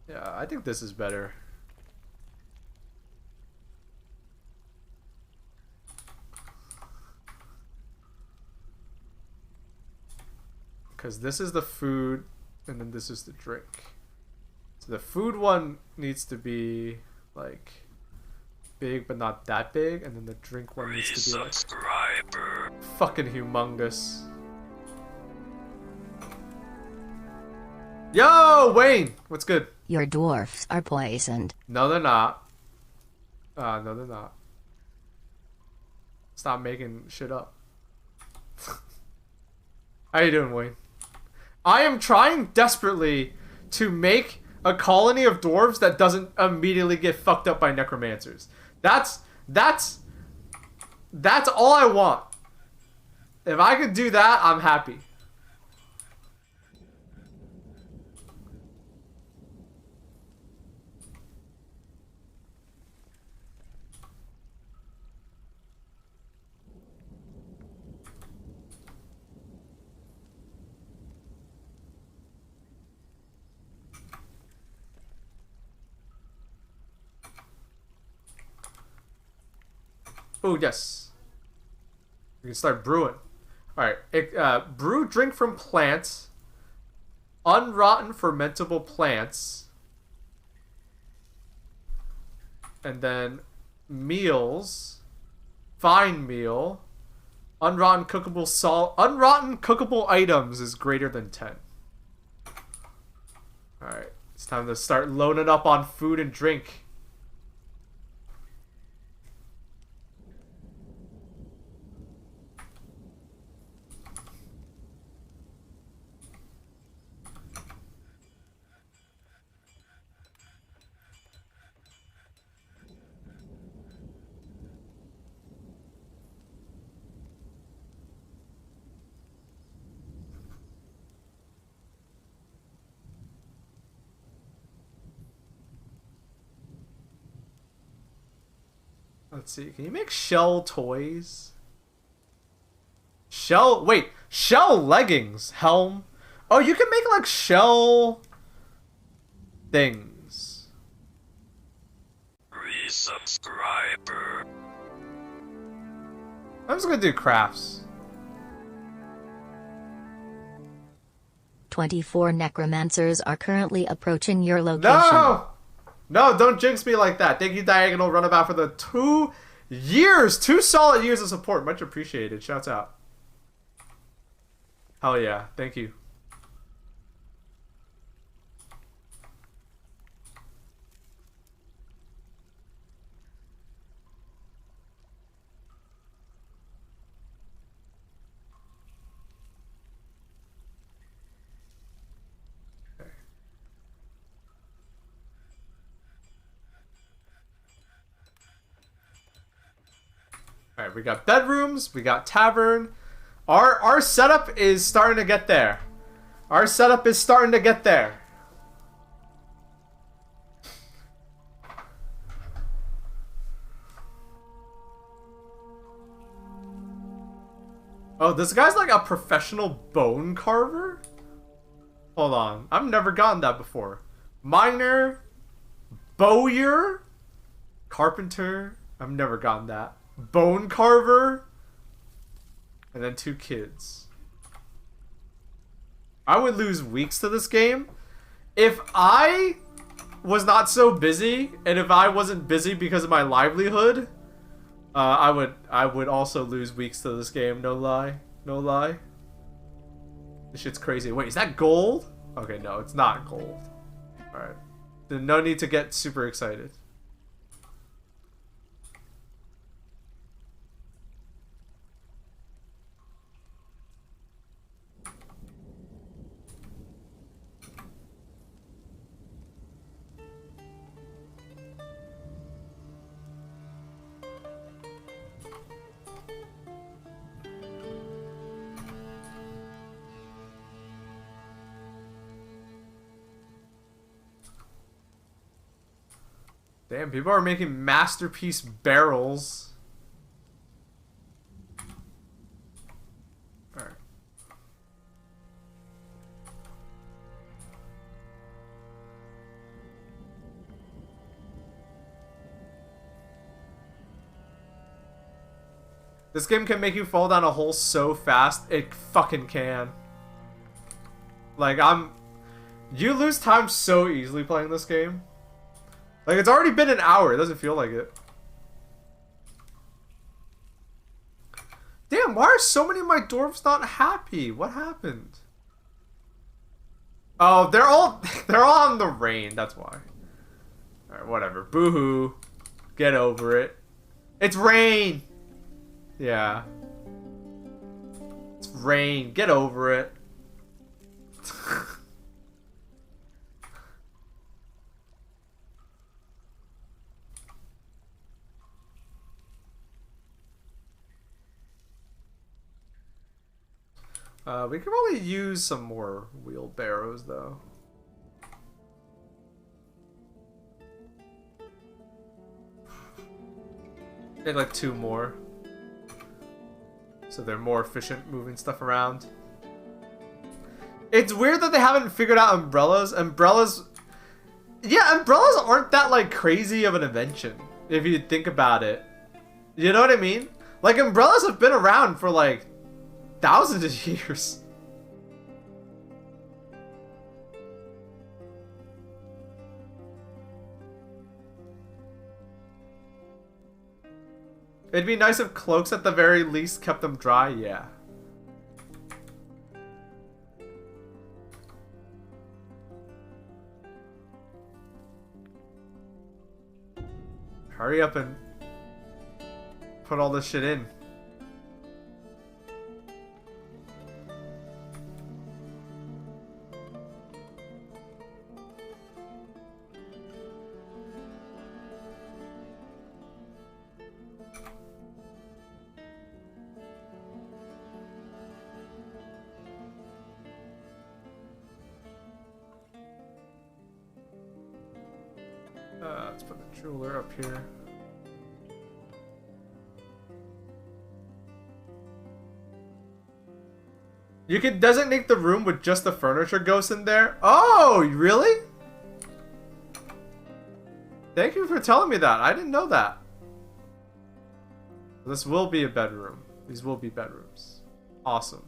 Yeah, I think this is better. Because this is the food, and then this is the drink. So the food one needs to be, like, big, but not that big. And then the drink one needs to be, like, fucking humongous. Yo, Wayne! What's good? Your dwarfs are poisoned. No, they're not. No, they're not. Stop making shit up. How you doing, Wayne? I am trying desperately to make a colony of dwarves that doesn't immediately get fucked up by necromancers. That's all I want. If I could do that, I'm happy. Oh, yes. We can start brewing. Alright. Brew drink from plants. Unrotten fermentable plants. And then meals. Fine meal. Unrotten cookable salt. Unrotten cookable items is greater than 10. Alright. It's time to start loading up on food and drink. Let's see. Can you make shell toys? Shell... Wait. Shell leggings. Helm. Oh, you can make, like, shell... things. Resubscriber. I'm just gonna do crafts. 24 necromancers are currently approaching your location. No! No, don't jinx me like that. Thank you, Diagonal Runabout, for the 2 years, 2 solid years of support. Much appreciated. Shouts out. Hell yeah. Thank you. All right, we got bedrooms, we got tavern. Our setup is starting to get there. Our setup is starting to get there. Oh, this guy's like a professional bone carver? Hold on, I've never gotten that before. Miner, bowyer, carpenter. I've never gotten that. Bone carver, and then 2 kids. I would lose weeks to this game if I was not so busy, and if I wasn't busy because of my livelihood. I would also lose weeks to this game. No lie, no lie. This shit's crazy. Wait, is that gold? Okay, no, it's not gold. All right, then no need to get super excited. Damn, people are making masterpiece barrels. Alright. This game can make you fall down a hole so fast, it fucking can. Like, you lose time so easily playing this game. Like, it's already been an hour. It doesn't feel like it. Damn, why are so many of my dwarves not happy? What happened? Oh, they're all on the rain. That's why. Alright, whatever. Boo-hoo. Get over it. It's rain! Yeah. It's rain. Get over it. We could probably use some more wheelbarrows, though. Make like 2 more. So they're more efficient moving stuff around. It's weird that they haven't figured out umbrellas. Yeah, umbrellas aren't that, like, crazy of an invention, if you think about it. You know what I mean? Like, umbrellas have been around for, like, thousands of years. It'd be nice if cloaks at the very least kept them dry, yeah. Hurry up and put all this shit in. Let's put the jeweler up here. You can designate the room with just the furniture ghosts in there. Oh, really? Thank you for telling me that. I didn't know that. This will be a bedroom. These will be bedrooms. Awesome.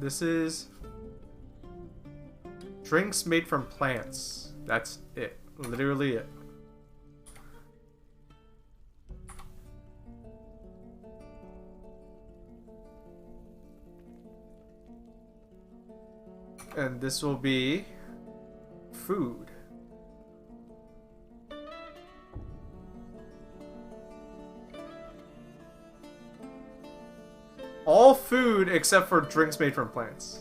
This is drinks made from plants. That's it. Literally it. And this will be food. All food except for drinks made from plants.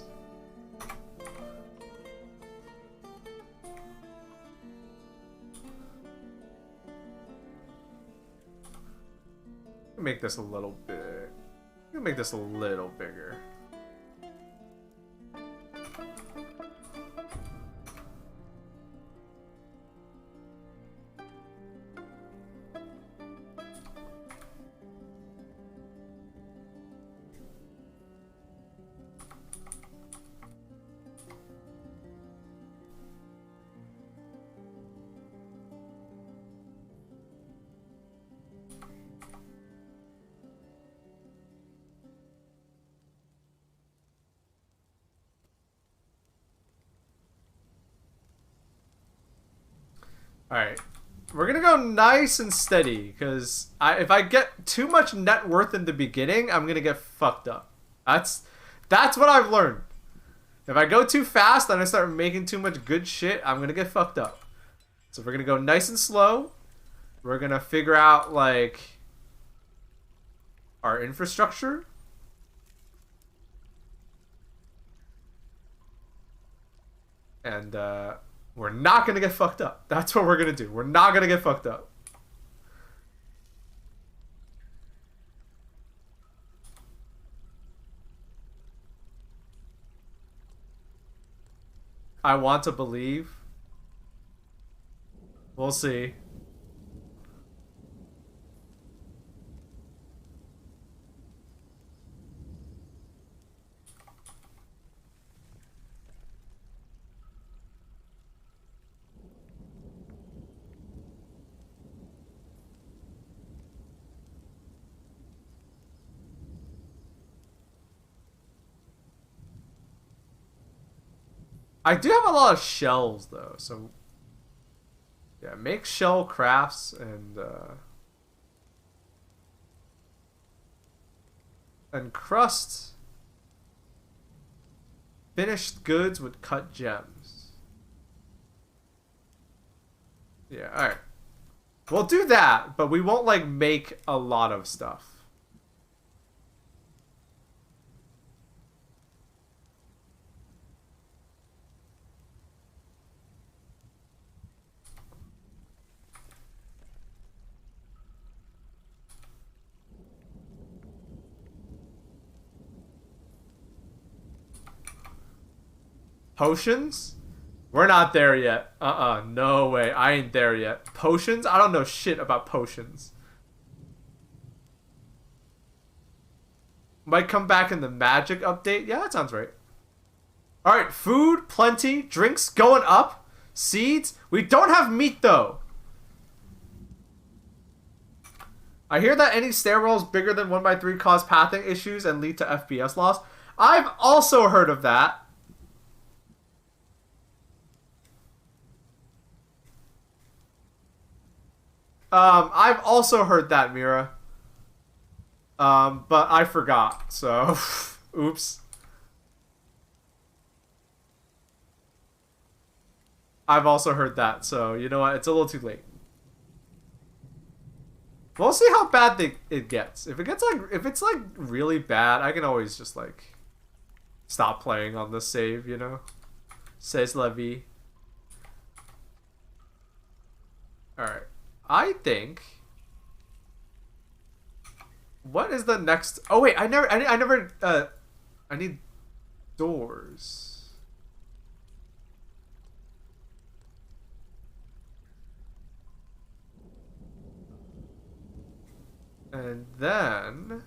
Make this a little big. Make this a little bigger. Alright. We're gonna go nice and steady, because if I get too much net worth in the beginning, I'm gonna get fucked up. That's what I've learned. If I go too fast and I start making too much good shit, I'm gonna get fucked up. So we're gonna go nice and slow. We're gonna figure out, like, our infrastructure. And, we're not gonna get fucked up. That's what we're gonna do. We're not gonna get fucked up. I want to believe. We'll see. I do have a lot of shells, though, so... Yeah, make shell crafts and crust finished goods with cut gems. Yeah, alright. We'll do that, but we won't, like, make a lot of stuff. Potions? We're not there yet. No way. I ain't there yet. Potions? I don't know shit about potions. Might come back in the magic update. Yeah, that sounds right. Alright, food, plenty, drinks going up, seeds. We don't have meat, though. I hear that any stairwells bigger than 1x3 cause pathing issues and lead to FPS loss. I've also heard of that. I've also heard that, Mira. But I forgot, so oops. I've also heard that, so you know what? It's a little too late. We'll see how bad it gets. If it's like really bad, I can always just like stop playing on this save, you know? Says la vie. Alright. I think What is the next? Oh wait, I never. I need doors. And then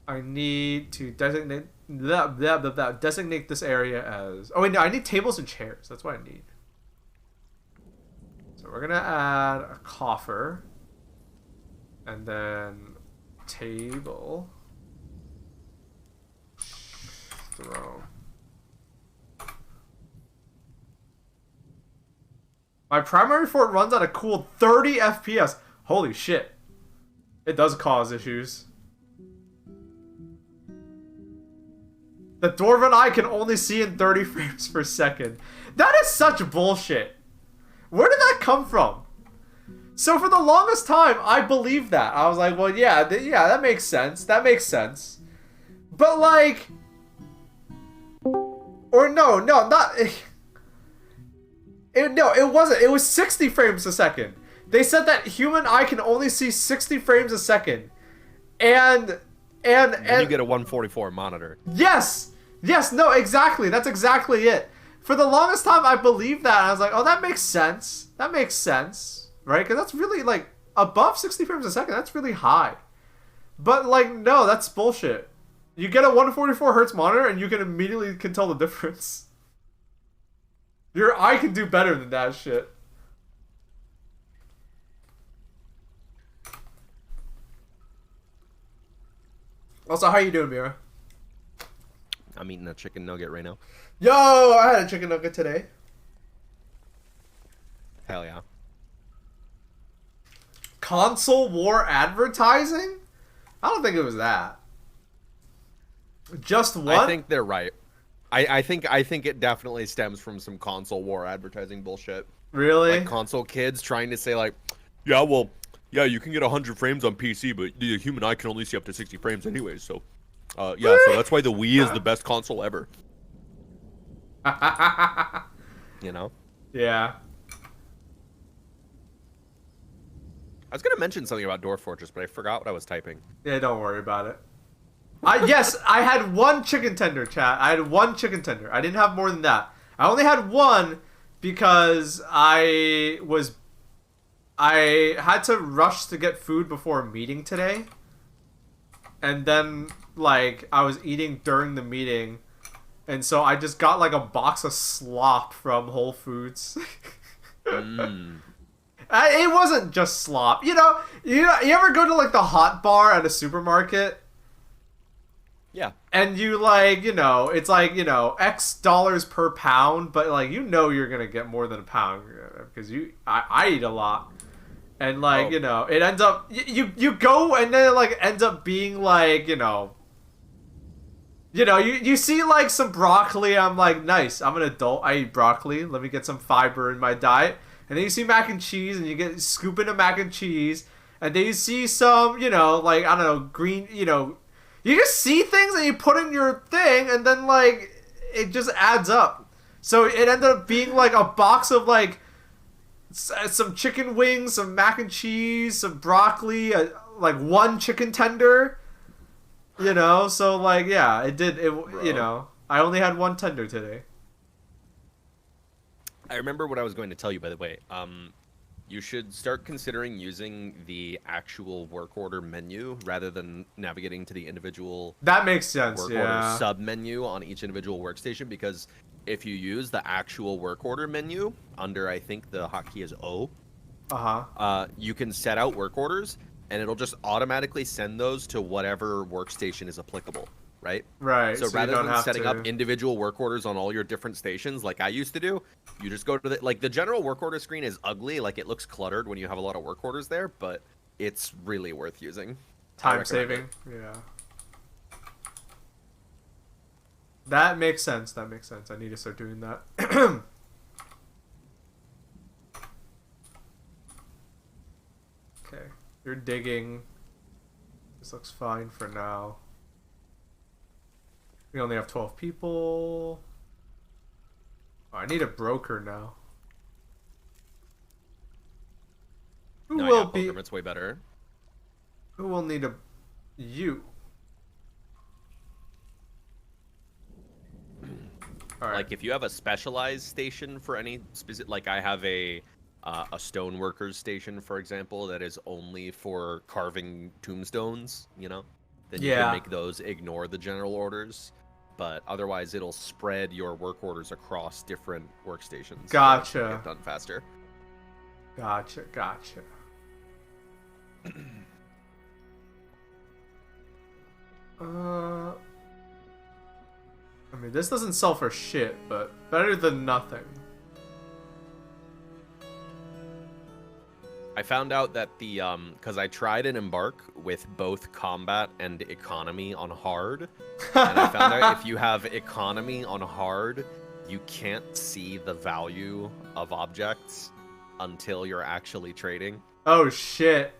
I need to designate designate this area as. Oh wait, no, I need tables and chairs. That's what I need. So we're gonna add a coffer, and then table, throne. My primary fort runs at a cool 30 FPS. Holy shit. It does cause issues. The dwarven eye can only see in 30 frames per second. That is such bullshit. Where did that come from? So for the longest time, I believed that. I was like, well, yeah, that makes sense. That makes sense. But like... Or no, not... it wasn't. It was 60 frames a second. They said that human eye can only see 60 frames a second. And you get a 144 monitor. Yes, no, exactly. That's exactly it. For the longest time, I believed that. I was like, oh, that makes sense. That makes sense, right? Because that's really, like, above 60 frames a second. That's really high. But, like, no, that's bullshit. You get a 144 hertz monitor, and you can tell the difference. Your eye can do better than that shit. Also, how you doing, Mira? I'm eating a chicken nugget right now. Yo, I had a chicken nugget today. Hell yeah. Console war advertising? I don't think it was that. Just what? I think they're right. I think it definitely stems from some console war advertising bullshit. Really? Like console kids trying to say like, yeah, you can get 100 frames on PC, but the human eye can only see up to 60 frames anyways. So, yeah, so that's why the Wii is the best console ever. You know? Yeah. I was gonna mention something about Dwarf Fortress, but I forgot what I was typing. Yeah, don't worry about it. Yes, I had one chicken tender, chat. I had one chicken tender. I didn't have more than that. I only had one because I had to rush to get food before a meeting today. And then, like, I was eating during the meeting. And so I just got, like, a box of slop from Whole Foods. It wasn't just slop. You ever go to, like, the hot bar at a supermarket? Yeah. And you, like, it's like, X dollars per pound, but, like, you're gonna get more than a pound because I eat a lot. And, like, it ends up, you go and then it, like, ends up being, like, you see, like, some broccoli. I'm like, nice, I'm an adult, I eat broccoli, let me get some fiber in my diet. And then you see mac and cheese, and you get scoop into mac and cheese. And then you see some, like, I don't know, green, you just see things and you put in your thing, and then, like, it just adds up. So it ended up being, like, a box of, like, some chicken wings, some mac and cheese, some broccoli, like, one chicken tender. So, like, yeah, it did, I only had one tender today. I remember what I was going to tell you, by the way. You should start considering using the actual work order menu rather than navigating to the individual that makes sense work order sub menu on each individual workstation, because if you use the actual work order menu under, I think the hotkey is O, you can set out work orders and it'll just automatically send those to whatever workstation is applicable. Right? So rather than setting up individual work orders on all your different stations like I used to do, you just go to the general work order screen is ugly, like it looks cluttered when you have a lot of work orders there, but it's really worth using. Time saving. Yeah. That makes sense. I need to start doing that. Okay. You're digging. This looks fine for now. We only have 12 people. Oh, I need a broker now. Who will be? It's way better. Who will need a... You. Alright. Like, if you have a specialized station for any specific... Like, I have a stoneworker's station, for example, that is only for carving tombstones, you know? Then you can make those ignore the general orders. But otherwise, it'll spread your work orders across different workstations. Gotcha. So get done faster. Gotcha. I mean, this doesn't sell for shit, but better than nothing. I found out that the, because I tried an embark with both combat and economy on hard, and I found out if you have economy on hard, you can't see the value of objects until you're actually trading. Oh, shit.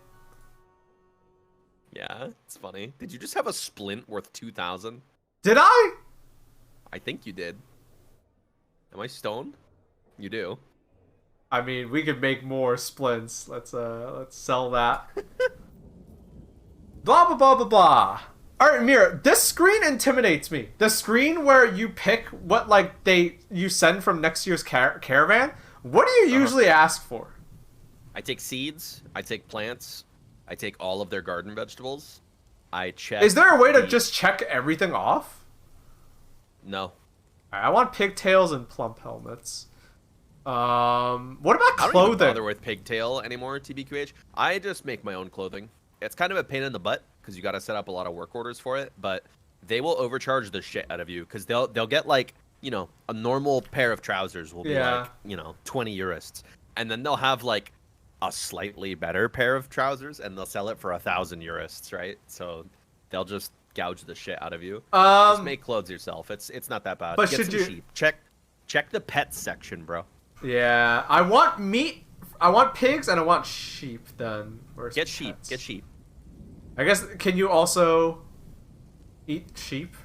Yeah, it's funny. Did you just have a splint worth 2,000? Did I? I think you did. Am I stoned? You do. I mean, we could make more splints. Let's sell that. Blah blah blah blah blah. Alright, Mira, this screen intimidates me. The screen where you pick what you send from next year's caravan. What do you usually ask for? I take seeds, I take plants, I take all of their garden vegetables. I check. Is there a way to just check everything off? No. I want pigtails and plump helmets. What about I don't clothing? even bother with pigtail anymore, TBQH. I just make my own clothing. It's kind of a pain in the butt because you got to set up a lot of work orders for it, but they will overcharge the shit out of you because they'll get like, you know, a normal pair of trousers will be like, you know, 20 Eurists, and then they'll have like a slightly better pair of trousers and they'll sell it for 1,000 Eurists, right? So they'll just gouge the shit out of you. Just make clothes yourself. It's not that bad. But Get should some you sheep. Check the pets section, bro. Yeah, I want meat. I want pigs and I want sheep. Then where's Get pets? sheep. Get sheep. I guess, can you also eat sheep?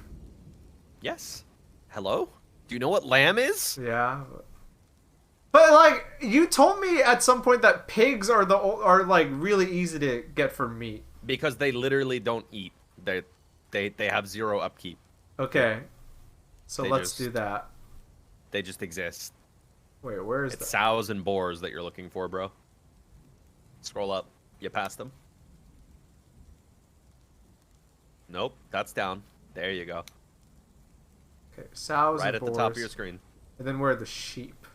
Yes. Hello? Do you know what lamb is? Yeah. But like, you told me at some point that pigs are like really easy to get for meat. Because they literally don't eat. They have zero upkeep. Okay. So let's do that. They just exist. Wait, where is It's that? sows and boars that you're looking for, bro. Scroll up. You passed them. Nope, that's down. There you go. Okay, sows Right and at boars. the top of your screen. And then where are the sheep?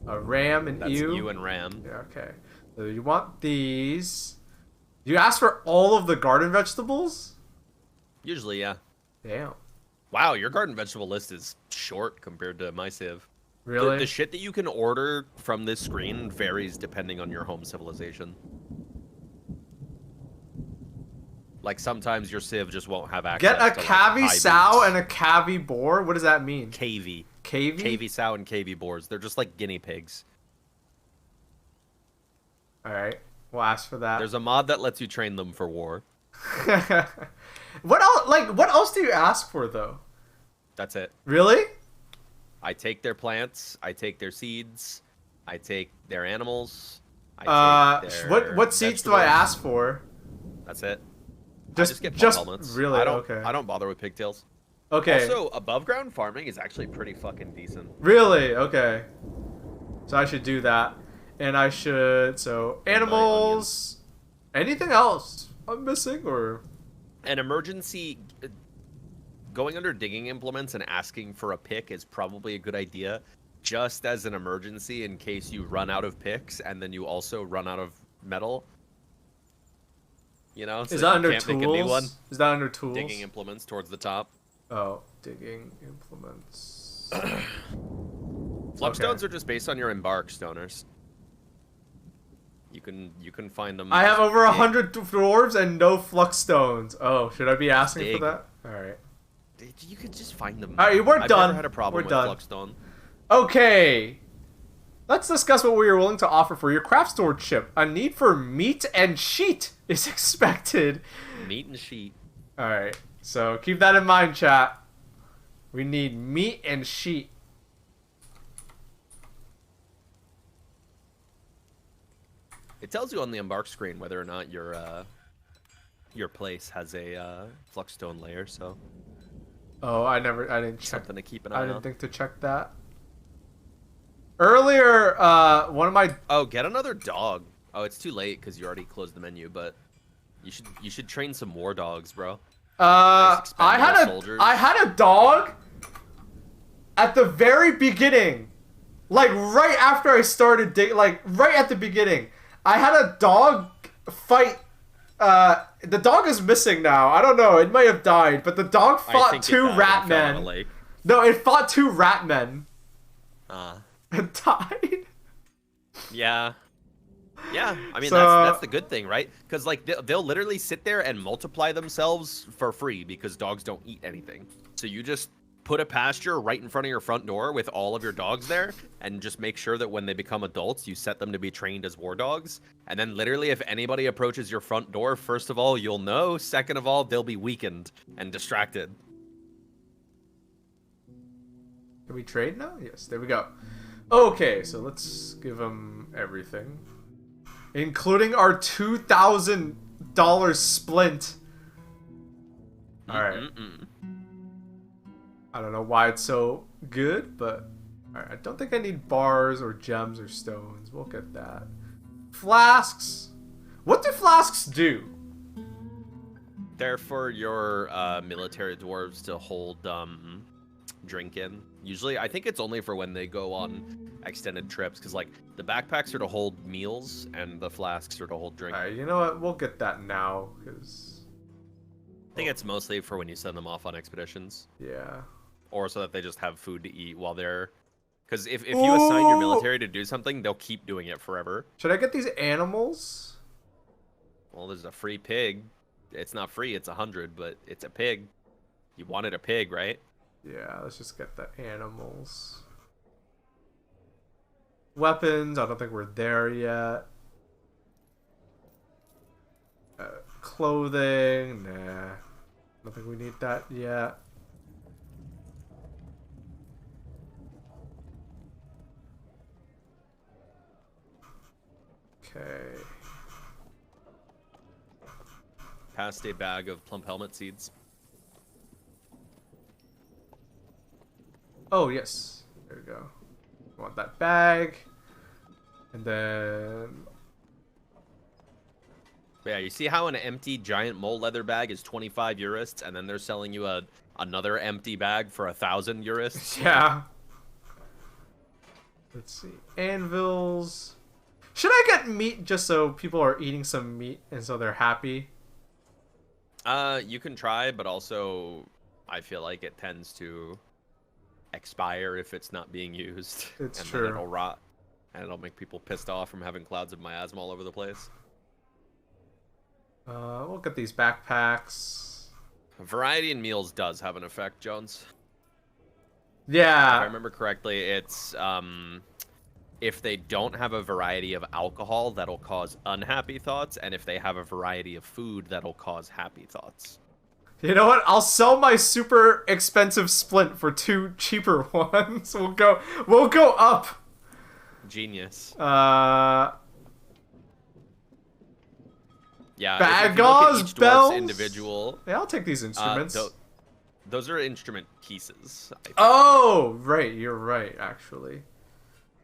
A ram and That's ewe. ewe and ram. Yeah, okay. So you want these. Do you ask for all of the garden vegetables? Usually, yeah. Damn. Wow, your garden vegetable list is short compared to my civ. Really? The shit that you can order from this screen varies depending on your home civilization. Like, sometimes your civ just won't have access Get a to, cavy like, sow hybrids. and a cavy boar? What does that mean? Cavy. Cavy? Cavy sow and cavy boars. They're just like guinea pigs. Alright. We'll ask for that. There's a mod that lets you train them for war. What else? Like, what else do you ask for though? That's it. Really? I take their plants. I take their seeds. I take their animals. I take their what seeds do I vegetables. ask for? That's it. Just get just helmets. really I don't, okay. I don't bother with pigtails. Okay. Also, above ground farming is actually pretty fucking decent. Really? Okay. So I should do that. And I should animals. Anything else I'm missing or An emergency going under digging implements and asking for a pick is probably a good idea, just as an emergency in case you run out of picks and then you also run out of metal. You know, so is that under can't pick a new one. tools? Is that under tools? Digging implements towards the top. Oh, digging implements. Flugstones are just based on your embark, stoners. You can find them. I have over dig. 100 dwarves and no flux stones. Oh, should I be asking dig. for that? All right. You could just find them. All right, we're I've done. never had a problem We're with done. flugstone. Okay. Let's discuss what we are willing to offer for your craft stewardship. A need for meat and sheet is expected. Meat and sheet. All right. So keep that in mind, chat. We need meat and sheet. It tells you on the embark screen whether or not you're Your place has a Fluxstone layer, so Oh, I didn't check. something to keep an eye on. I didn't think to check that. Earlier, one of my... Oh, get another dog. Oh, it's too late because you already closed the menu, but you should train some war dogs, bro. Nice I had a dog at the very beginning. Like, right after I started like, right at the beginning. I had a dog fight... the dog is missing now. I don't know. It might have died, but the dog fought two rat men. No, it fought two rat men. And died. Yeah. Yeah, I mean, that's the good thing, right? Because, like, they'll literally sit there and multiply themselves for free because dogs don't eat anything. So you just put a pasture right in front of your front door with all of your dogs there, and just make sure that when they become adults, you set them to be trained as war dogs. And then literally, if anybody approaches your front door, first of all, you'll know. Second of all, they'll be weakened and distracted. Can we trade now? Yes, there we go. Okay, so let's give them everything. Including our $2,000 splint. Alright. I don't know why it's so good, but... Alright, I don't think I need bars or gems or stones. We'll get that. Flasks. What do flasks do? They're for your military dwarves to hold drink in. Usually, I think it's only for when they go on extended trips, because like the backpacks are to hold meals and the flasks are to hold drink. Alright, you know what? We'll get that now, because... I think it's mostly for when you send them off on expeditions. Yeah. Or so that they just have food to eat while they're... Because if you assign your military to do something, they'll keep doing it forever. Should I get these animals? Well, there's a free pig. It's not free, it's 100, but it's a pig. You wanted a pig, right? Yeah, let's just get the animals. Weapons, I don't think we're there yet. Clothing, nah. I don't think we need that yet. Okay. Passed a bag of plump helmet seeds. Oh, yes. There we go. Want that bag. And then... Yeah, you see how an empty giant mole leather bag is 25 Eurists, and then they're selling you another empty bag for 1,000 Eurists? Yeah. Let's see. Anvils. Should I get meat just so people are eating some meat and so they're happy? You can try, but also I feel like it tends to expire if it's not being used. It's and true. Then it'll rot, and it'll make people pissed off from having clouds of miasma all over the place. We'll get these backpacks. Variety in meals does have an effect, Jones. Yeah. If I remember correctly, it's if they don't have a variety of alcohol, that'll cause unhappy thoughts, and if they have a variety of food, that'll cause happy thoughts. You know what? I'll sell my super expensive splint for 2 cheaper ones. We'll go up. Genius. Yeah. Bad gauze, bells. Individual. Yeah, I'll take these instruments. Those are instrument pieces. Oh, right. You're right, actually.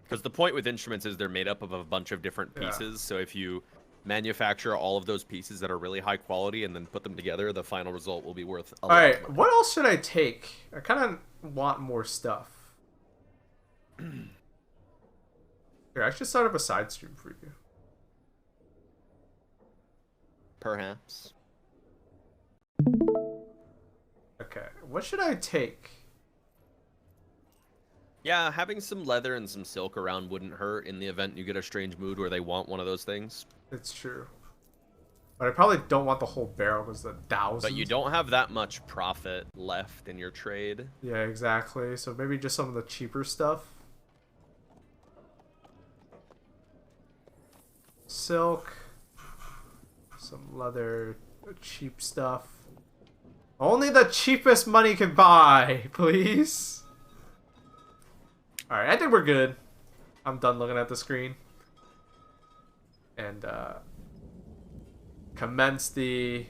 Because the point with instruments is they're made up of a bunch of different pieces. Yeah. So if you manufacture all of those pieces that are really high quality and then put them together, the final result will be worth a lot. All right, what else should I take? I kind of want more stuff. Here, I should start up a side stream for you. Perhaps. Okay, what should I take? Yeah, having some leather and some silk around wouldn't hurt in the event you get a strange mood where they want one of those things. It's true. But I probably don't want the whole barrel because the 1,000. But you don't have that much profit left in your trade. Yeah, exactly. So maybe just some of the cheaper stuff. Silk. Some leather. Cheap stuff. Only the cheapest money can buy, please. Alright, I think we're good. I'm done looking at the screen. And, commence the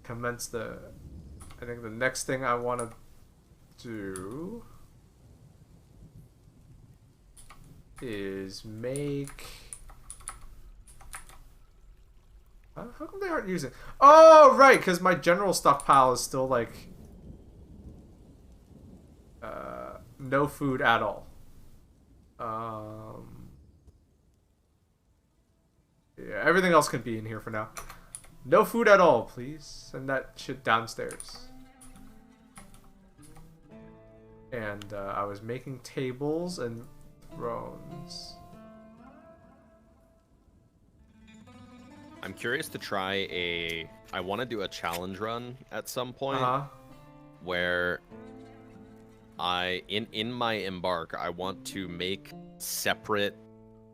commence the... I think the next thing I want to do is make... How come they aren't using... Oh, right, because my general stockpile is still, like... no food at all. Yeah, everything else can be in here for now. No food at all, please. Send that shit downstairs. And I was making tables and thrones. I'm curious to try I want to do a challenge run at some point where in my embark, I want to make separate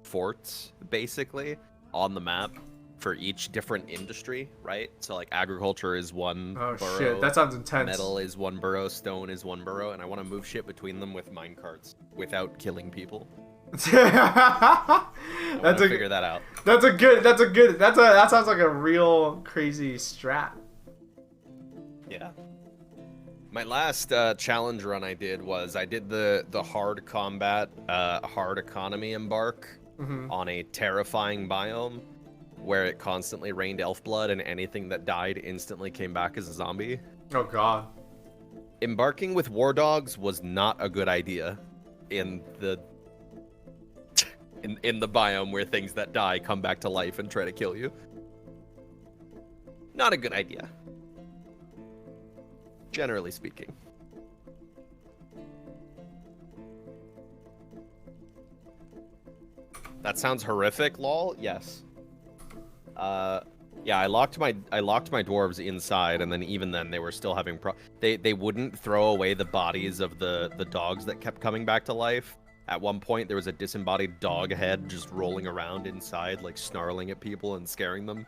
forts, basically, on the map for each different industry, right? So, like, agriculture is one oh, borough. Shit, that sounds intense. Metal is one borough, stone is one borough, and I want to move shit between them with minecarts without killing people. I want to figure that out. That sounds like a real crazy strat. Yeah. My last challenge run I did the hard combat, hard economy embark on a terrifying biome where it constantly rained elf blood and anything that died instantly came back as a zombie. Oh god. Embarking with war dogs was not a good idea in the in the biome where things that die come back to life and try to kill you. Not a good idea. Generally speaking. That sounds horrific, lol. Yes. Yeah, I locked my dwarves inside, and then even then they were still having they wouldn't throw away the bodies of the dogs that kept coming back to life. At one point there was a disembodied dog head just rolling around inside, like snarling at people and scaring them.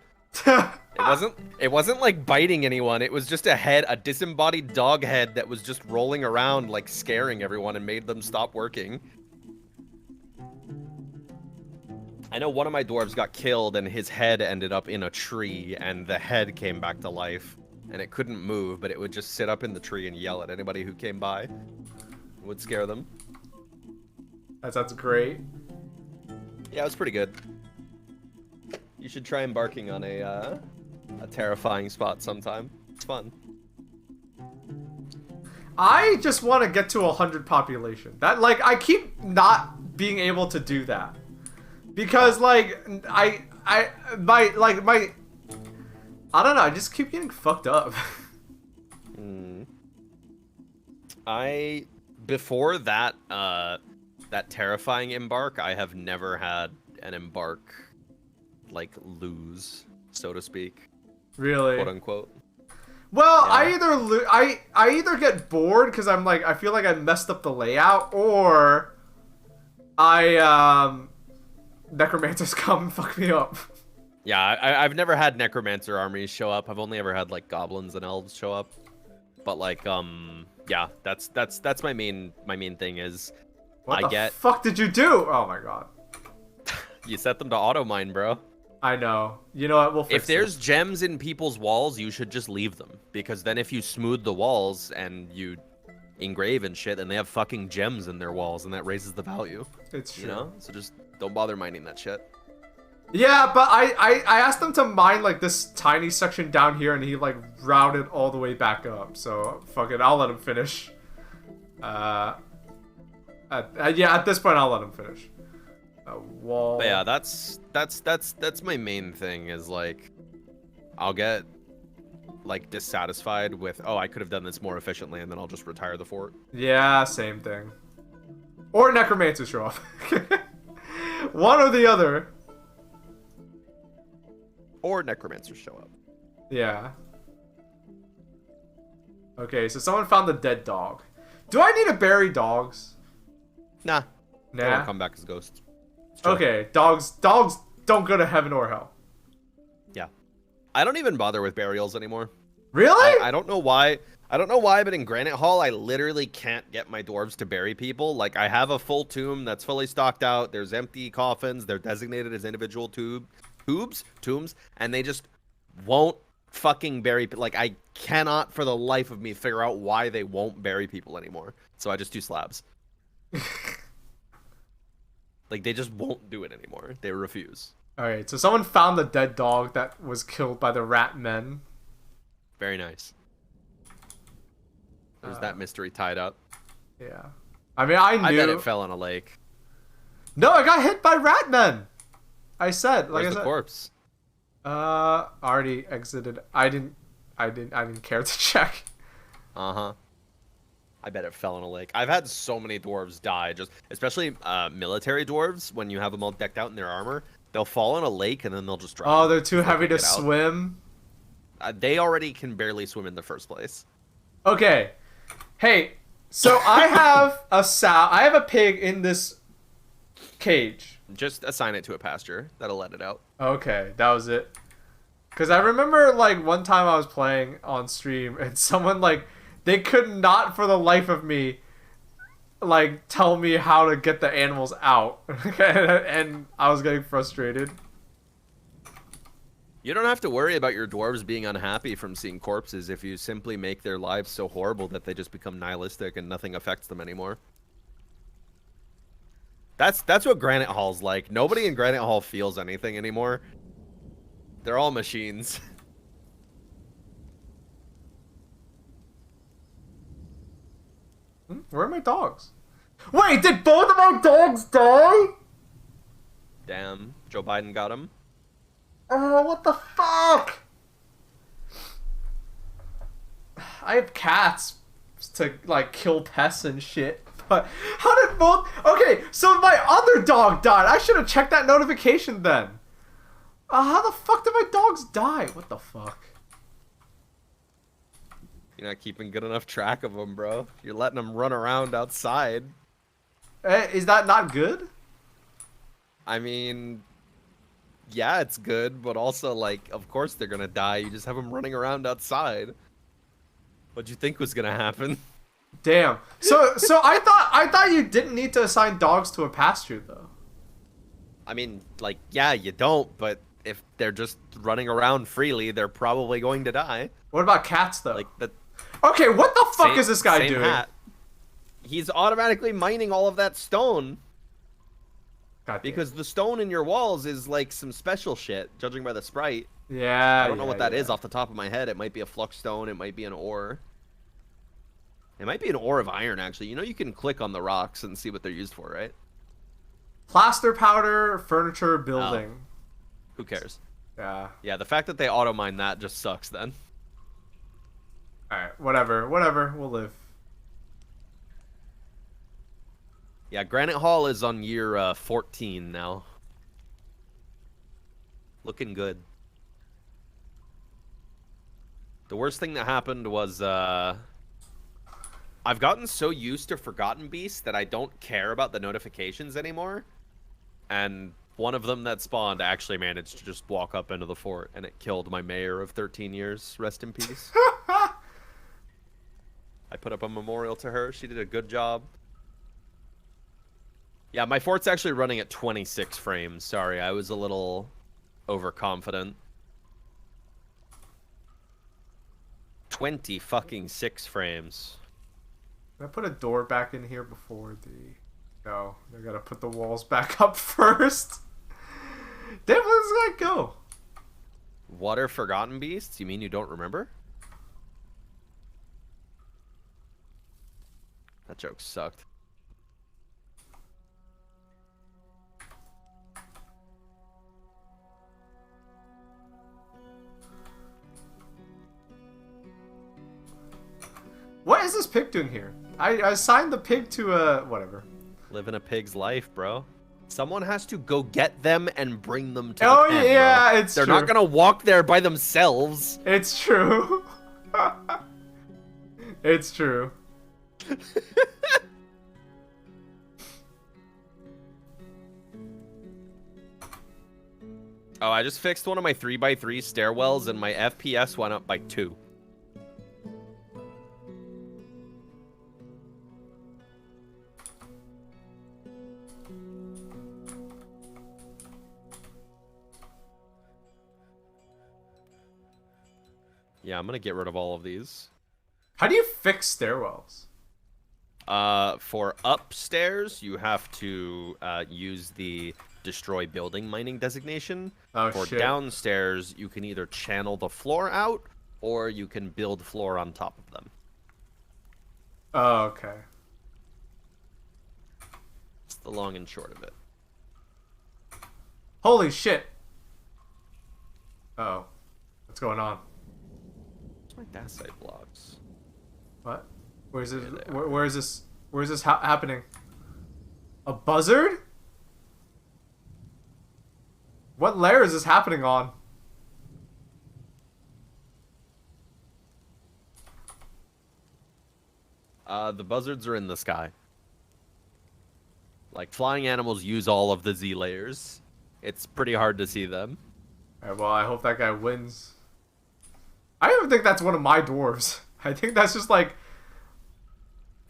It wasn't like biting anyone. It was just a disembodied dog head that was just rolling around, like scaring everyone, and made them stop working. I know one of my dwarves got killed and his head ended up in a tree, and the head came back to life, and it couldn't move, but it would just sit up in the tree and yell at anybody who came by. It would scare them. That sounds great. Yeah, it was pretty good. You should try embarking on a terrifying spot sometime. It's fun. I just want to get to 100 population. That, like, I keep not being able to do that. Because, like, I don't know, I just keep getting fucked up. Before that, that terrifying embark, I have never had an embark, like, lose, so to speak. Really? Quote unquote. Well, Yeah. I either get bored because I'm like, I feel like I messed up the layout, or Necromancers come and fuck me up. Yeah, I've never had Necromancer armies show up. I've only ever had, like, goblins and elves show up. But, like, yeah, that's my main thing is What the fuck did you do? Oh my god. You set them to auto mine, bro. I know. You know what? We'll fix If there's gems in people's walls, you should just leave them, because then if you smooth the walls and you engrave and shit, then they have fucking gems in their walls, and that raises the value. It's true. You know? So just don't bother mining that shit. Yeah, but I asked him to mine, like, this tiny section down here, and he, like, routed all the way back up. So, fuck it, I'll let him finish. Yeah, at this point, I'll let him finish. A wall. But yeah, that's my main thing is, like, I'll get, like, dissatisfied with, oh, I could have done this more efficiently, and then I'll just retire the fort. Yeah, same thing. Or Necromancer show up. One or the other. Or Necromancers show up. Yeah. Okay, so someone found the dead dog. Do I need to bury dogs? Nah. They Nah. won't come back as ghosts. Sure. Okay, dogs don't go to heaven or hell. Yeah. I don't even bother with burials anymore. Really? I don't know why. I don't know why, but in Granite Hall, I literally can't get my dwarves to bury people. Like, I have a full tomb that's fully stocked out. There's empty coffins. They're designated as individual tombs, and they just won't fucking bury. Like, I cannot for the life of me figure out why they won't bury people anymore. So I just do slabs. Like, they just won't do it anymore. They refuse. Alright, so someone found the dead dog that was killed by the rat men. Very nice. There's that mystery tied up. Yeah. I mean, I knew... I bet it fell in a lake. No, I got hit by rat men! I said, like Where's I said... the corpse? Already exited. I didn't care to check. Uh-huh. I bet it fell in a lake. I've had so many dwarves die, just especially military dwarves, when you have them all decked out in their armor. They'll fall in a lake and then they'll just drown. Oh, they're too heavy to swim? They already can barely swim in the first place. Okay. Hey, so I have I have a pig in this cage. Just assign it to a pasture. That'll let it out. Okay, that was it. Because I remember, like, one time I was playing on stream and someone, like, they could not for the life of me, like, tell me how to get the animals out. And I was getting frustrated. You don't have to worry about your dwarves being unhappy from seeing corpses if you simply make their lives so horrible that they just become nihilistic and nothing affects them anymore. That's what Granite Hall's like. Nobody in Granite Hall feels anything anymore. They're all machines. Where are my dogs? Wait, did both of my dogs die? Damn. Joe Biden got him. Oh, what the fuck? I have cats to, like, kill pests and shit. But how did both... Okay, so my other dog died. I should have checked that notification then. How the fuck did my dogs die? What the fuck? You're not keeping good enough track of them, bro. You're letting them run around outside. Is that not good? I mean... Yeah, it's good, but also, like, of course they're gonna die. You just have them running around outside. What'd you think was gonna happen? Damn. So I thought you didn't need to assign dogs to a pasture, though. I mean, like, yeah, you don't, but if they're just running around freely, they're probably going to die. What about cats, though? Like, the Okay, what the fuck is this guy doing? Hat. He's automatically mining all of that stone. Because the stone in your walls is like some special shit, judging by the sprite. Yeah. I don't know what that is off the top of my head. It might be a flux stone. It might be an ore. It might be an ore of iron, actually. You know, you can click on the rocks and see what they're used for, right? Plaster powder, furniture, building. Oh. Who cares? Yeah. Yeah, the fact that they auto mine that just sucks then. Alright, whatever. We'll live. Yeah, Granite Hall is on year 14 now. Looking good. The worst thing that happened was, I've gotten so used to Forgotten Beasts that I don't care about the notifications anymore. And one of them that spawned actually managed to just walk up into the fort, and it killed my mayor of 13 years. Rest in peace. I put up a memorial to her. She did a good job. Yeah, my fort's actually running at 26 frames. Sorry, I was a little overconfident. 20 fucking 6 frames. Did I put a door back in here before the... No, I gotta put the walls back up first. Damn, where does that go? What are Forgotten Beasts? You mean you don't remember? That joke sucked. What is this pig doing here? I assigned the pig to a... whatever. Living a pig's life, bro. Someone has to go get them and bring them to the pen, yeah, bro. It's They're true. not gonna walk there by themselves. It's true. It's true. Oh, I just fixed one of my 3x3 stairwells and my FPS went up by 2. Yeah, I'm gonna get rid of all of these. How do you fix stairwells? For upstairs, you have to use the destroy building mining designation. Oh, for shit. downstairs, you can either channel the floor out, or you can build floor on top of them. Oh, okay. It's the long and short of it. Holy shit. Uh-oh. What's going on? What's my dacite blocks? What? Where's this? There they Where is this? Where is this happening? A buzzard? What layer is this happening on? The buzzards are in the sky. Like, flying animals use all of the Z layers. It's pretty hard to see them. Alright, well, I hope that guy wins. I don't even think that's one of my dwarves. I think that's just like...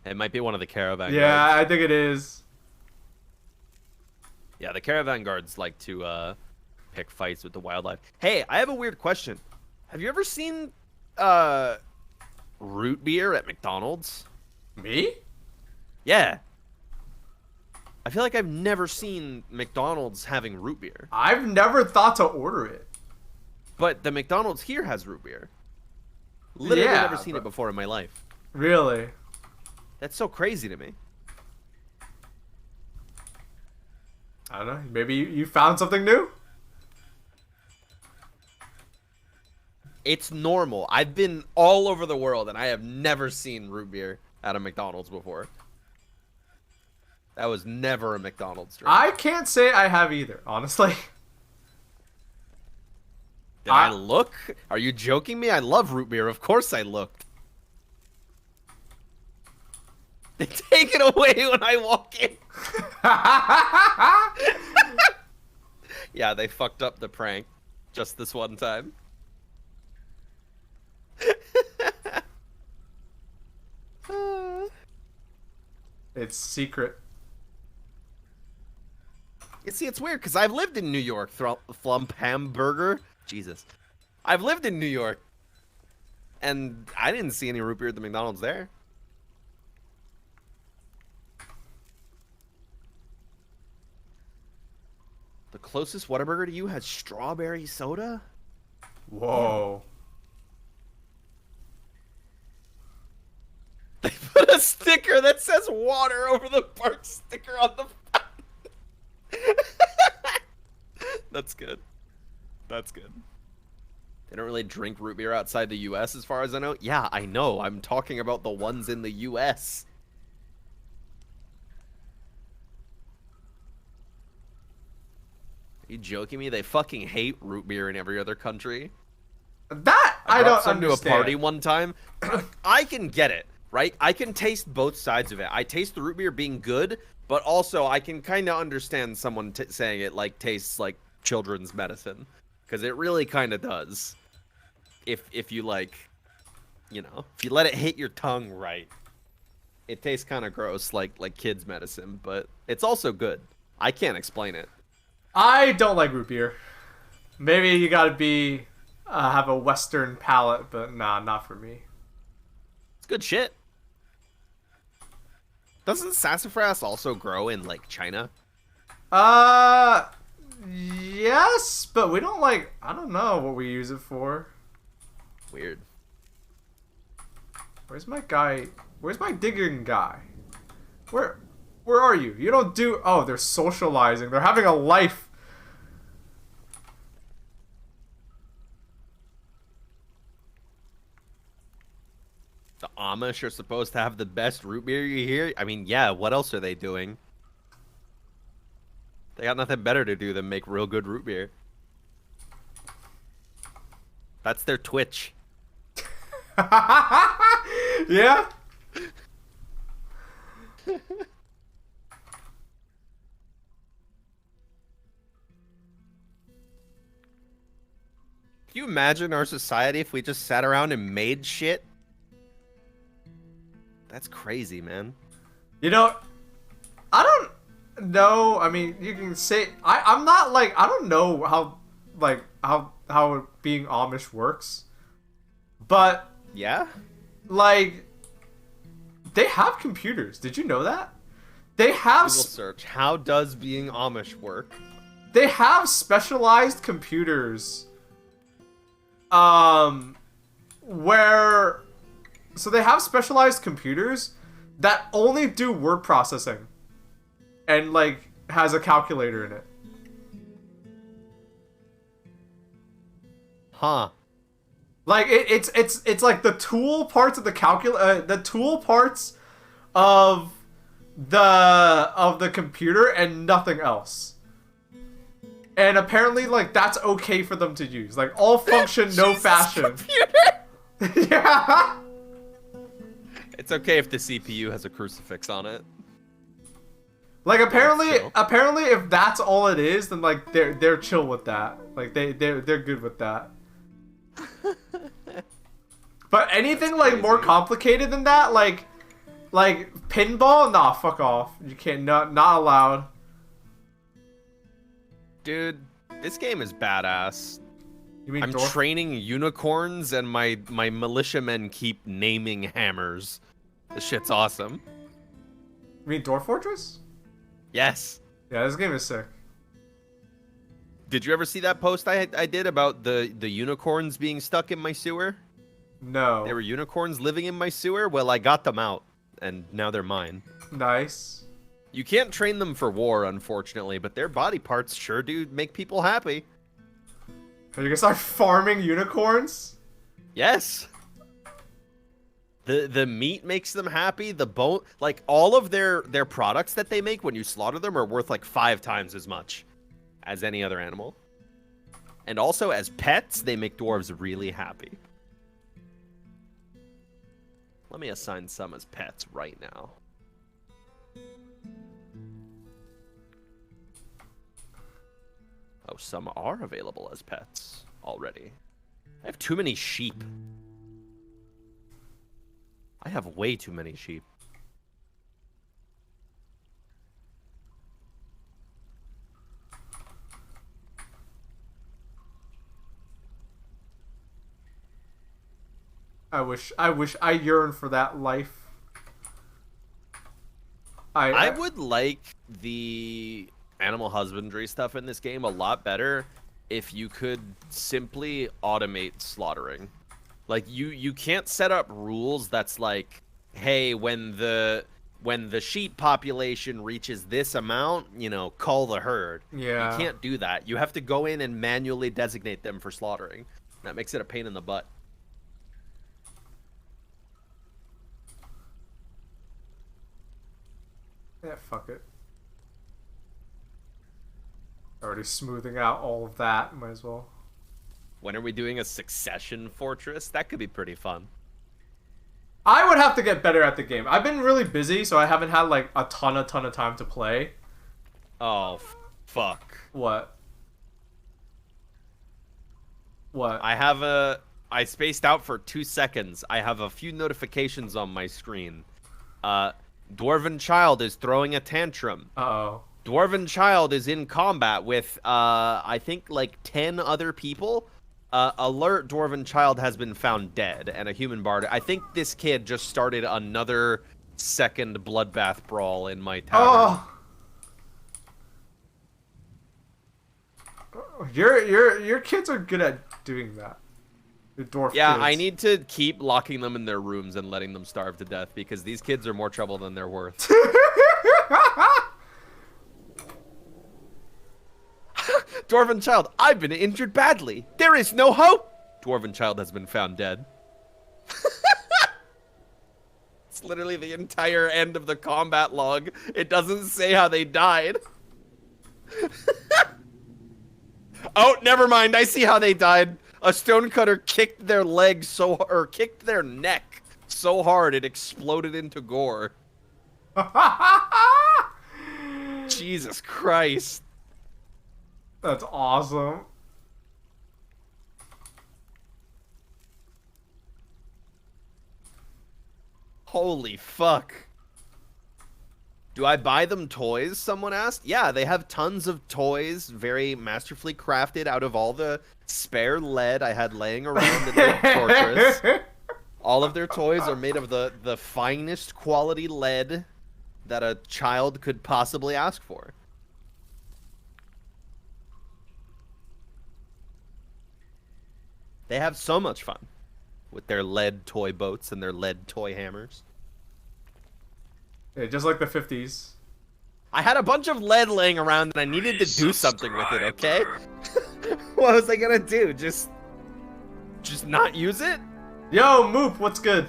It might be one of the caravan Yeah, guards. I think it is. Yeah, the caravan guards like to pick fights with the wildlife. Hey, I have a weird question. Have you ever seen root beer at McDonald's? Me? Yeah. I feel like I've never seen McDonald's having root beer. I've never thought to order it. But the McDonald's here has root beer. Literally Yeah, never seen it before in my life. Really? That's so crazy to me. I don't know. Maybe you found something new? It's normal. I've been all over the world and I have never seen root beer at a McDonald's before. That was never a McDonald's drink. I can't say I have either, honestly. Did I look? Are you joking me? I love root beer. Of course I looked. They take it away when I walk in. Yeah, they fucked up the prank just this one time. It's secret. You see, it's weird because I've lived in New York. Flump Hamburger. Jesus. I've lived in New York. And I didn't see any root beer at the McDonald's there. The closest Whataburger to you has strawberry soda? Whoa. They put a sticker that says water over the park sticker on the fountain. That's good. That's good. They don't really drink root beer outside the US as far as I know. Yeah, I know. I'm talking about the ones in the US. Are you joking me? They fucking hate root beer in every other country. That I brought don't some understand. to a party one time. I can get it, right? I can taste both sides of it. I taste the root beer being good, but also I can kind of understand someone saying it like tastes like children's medicine, because it really kind of does. If you like, you know, if you let it hit your tongue right, it tastes kind of gross, like kids' medicine, but it's also good. I can't explain it. I don't like root beer. Maybe you gotta be have a Western palate, but nah, not for me. It's good shit. Doesn't sassafras also grow in like China? Yes, but we don't like. I don't know what we use it for. Weird. Where's my guy? Where's my digging guy? Where are you? You don't do... Oh, they're socializing. They're having a life. The Amish are supposed to have the best root beer you hear? I mean, yeah, what else are they doing? They got nothing better to do than make real good root beer. That's their Twitch. Yeah? Can you imagine our society if we just sat around and made shit? That's crazy, man. You know, I don't know. I mean, you can say... I'm not like... I don't know how being Amish works. But Yeah? like, they have computers. Did you know that? They have Google search. How does being Amish work? They have specialized computers. Where so they have specialized computers that only do word processing and like has a calculator in it. Huh. Like it's like the tool parts of the tool parts of the computer and nothing else. And apparently like that's okay for them to use. Like all function, no fashion. Yeah. It's okay if the CPU has a crucifix on it. Like apparently if that's all it is, then like they're chill with that. Like they're good with that. But anything like more complicated than that, like pinball, nah, fuck off. You can't, not allowed. Dude, this game is badass. You mean I'm Dwarf? training unicorns and my militiamen keep naming hammers. This shit's awesome. You mean Dwarf Fortress? Yes. Yeah, this game is sick. Did you ever see that post I did about the unicorns being stuck in my sewer? No. There were unicorns living in my sewer? Well, I got them out, and now they're mine. Nice. You can't train them for war, unfortunately, but their body parts sure do make people happy. Are you gonna start farming unicorns? Yes. The meat makes them happy. The bone, like all of their products that they make when you slaughter them are worth like 5 times as much as any other animal. And also as pets, they make dwarves really happy. Let me assign some as pets right now. Oh, some are available as pets already. I have too many sheep. I have way too many sheep. I yearn for that life. I would like the animal husbandry stuff in this game a lot better if you could simply automate slaughtering. Like you can't set up rules that's like, hey, when the sheep population reaches this amount, you know, call the herd. Yeah. You can't do that. You have to go in and manually designate them for slaughtering. That makes it a pain in the butt. Yeah, fuck it. Already smoothing out all of that, might as well. When are we doing a succession fortress? That could be pretty fun. I would have to get better at the game. I've been really busy, so I haven't had like a ton of time to play. Oh, fuck. What? What? I spaced out for 2 seconds. I have a few notifications on my screen. Dwarven Child is throwing a tantrum. Uh-oh. Dwarven Child is in combat with, I think, like 10 other people. Alert, Dwarven Child has been found dead, and a human bard. I think this kid just started another second bloodbath brawl in my tower. Oh. Your kids are good at doing that. Your dwarf Yeah, kids. I need to keep locking them in their rooms and letting them starve to death because these kids are more trouble than they're worth. Dwarven Child, I've been injured badly. There is no hope. Dwarven Child has been found dead. It's literally the entire end of the combat log. It doesn't say how they died. Oh, never mind. I see how they died. A stonecutter kicked their leg kicked their neck so hard it exploded into gore. Jesus Christ. That's awesome. Holy fuck. Do I buy them toys? Someone asked. Yeah, they have tons of toys, very masterfully crafted out of all the spare lead I had laying around in the fortress. All of their toys are made of the finest quality lead that a child could possibly ask for. They have so much fun with their lead toy boats and their lead toy hammers. Yeah, just like the 50s. I had a bunch of lead laying around and I needed to do something with it, okay? What was I gonna do? Just not use it? Yo, Moop, what's good?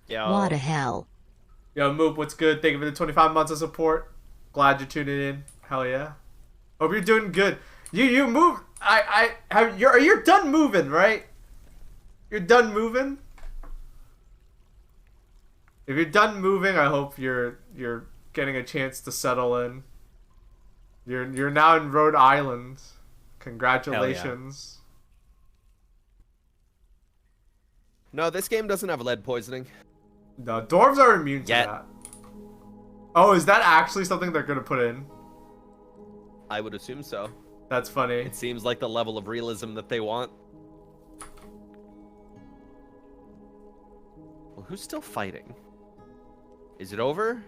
Yo. What the hell? Yo, Moop, what's good? Thank you for the 25 months of support. Glad you're tuning in. Hell yeah. Hope you're doing good. You move. You're done moving, right? You're done moving? If you're done moving, I hope you're getting a chance to settle in. You're now in Rhode Island. Congratulations. No, this game doesn't have lead poisoning. No, dwarves are immune to that. Oh, is that actually something they're gonna put in? I would assume so. That's funny. It seems like the level of realism that they want. Well, who's still fighting? Is it over?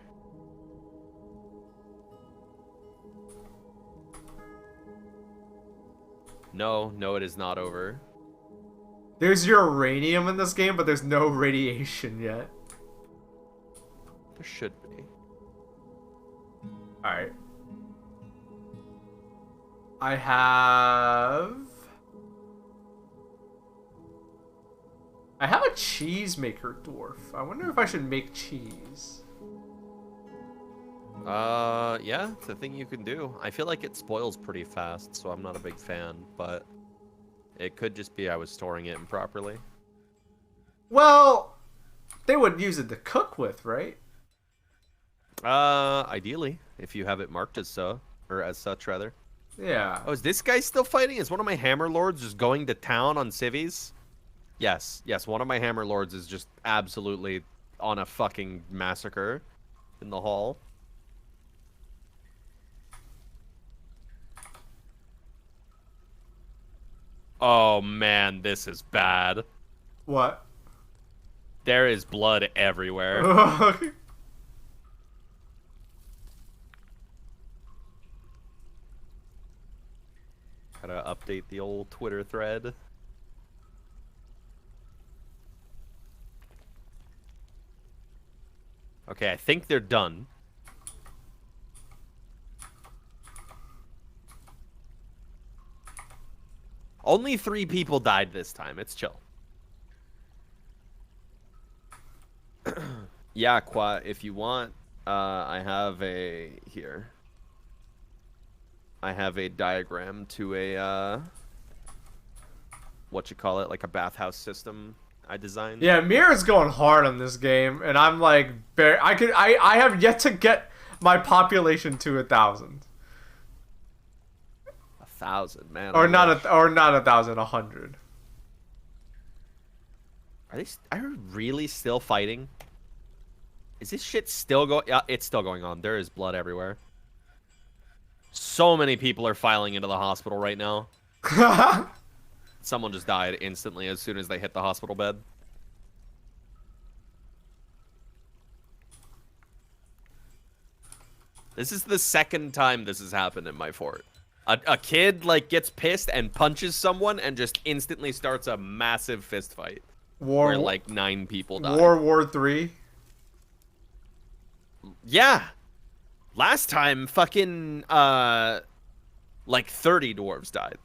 No, it is not over. There's uranium in this game, but there's no radiation yet. There should be. Alright. I have a cheese maker dwarf. I wonder if I should make cheese. Yeah, it's a thing you can do. I feel like it spoils pretty fast, so I'm not a big fan, but it could just be I was storing it improperly. Well, they would use it to cook with, right? Ideally, if you have it marked as so, or as such, rather. Yeah. Oh, is this guy still fighting? Is one of my hammer lords just going to town on civvies? Yes, one of my hammer lords is just absolutely on a fucking massacre in the hall. Oh man, this is bad. What? There is blood everywhere. Gotta update the old Twitter thread. Okay, I think they're done. Only 3 people died this time. It's chill. Yeah, Qua, if you want, I have a... Here. I have a diagram to a, what you call it, like a bathhouse system I designed. Yeah, Mira's going hard on this game, and I'm like, I have yet to get my population to 1,000. 1,000, man. Or not 1,000, 100. Are they really still fighting? Is this shit still going? Yeah, it's still going on. There is blood everywhere. So many people are filing into the hospital right now. Someone just died instantly as soon as they hit the hospital bed. This is the second time this has happened in my fort. A kid, like, gets pissed and punches someone and just instantly starts a massive fist fight. Where, like, 9 people die. War 3? Yeah. Last time, fucking, like 30 dwarves died.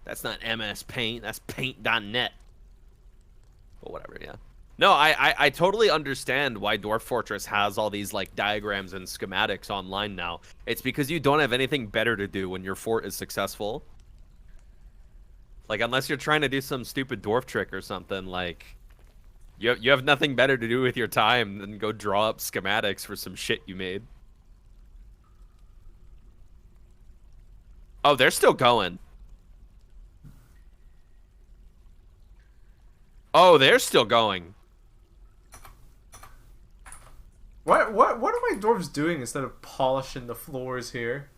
That's not MS Paint, that's paint.net. But whatever, yeah. No, I totally understand why Dwarf Fortress has all these, like, diagrams and schematics online now. It's because you don't have anything better to do when your fort is successful. Like, unless you're trying to do some stupid dwarf trick or something, like, you have nothing better to do with your time than go draw up schematics for some shit you made. Oh, they're still going. Oh, they're still going. What are my dwarves doing instead of polishing the floors here?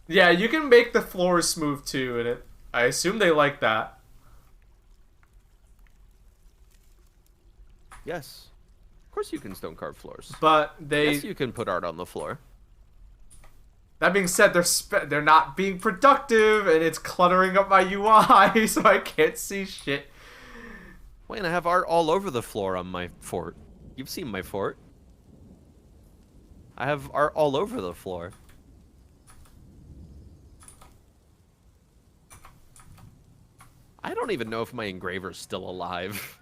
Yeah, you can make the floors smooth too, and I assume they like that. Yes. Of course you can stone carve floors. But Yes, you can put art on the floor. That being said, they're not being productive, and it's cluttering up my UI, so I can't see shit. Wait, I have art all over the floor on my fort. You've seen my fort. I have art all over the floor. I don't even know if my engraver's still alive.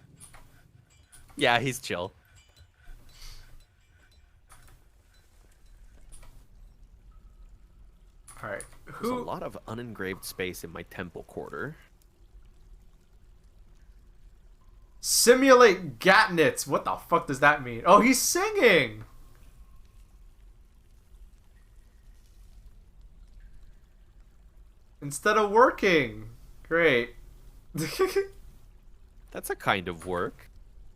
Yeah, he's chill. Alright. There's a lot of unengraved space in my temple quarter. Simulate Gatnitz. What the fuck does that mean? Oh, he's singing! Instead of working. Great. That's a kind of work.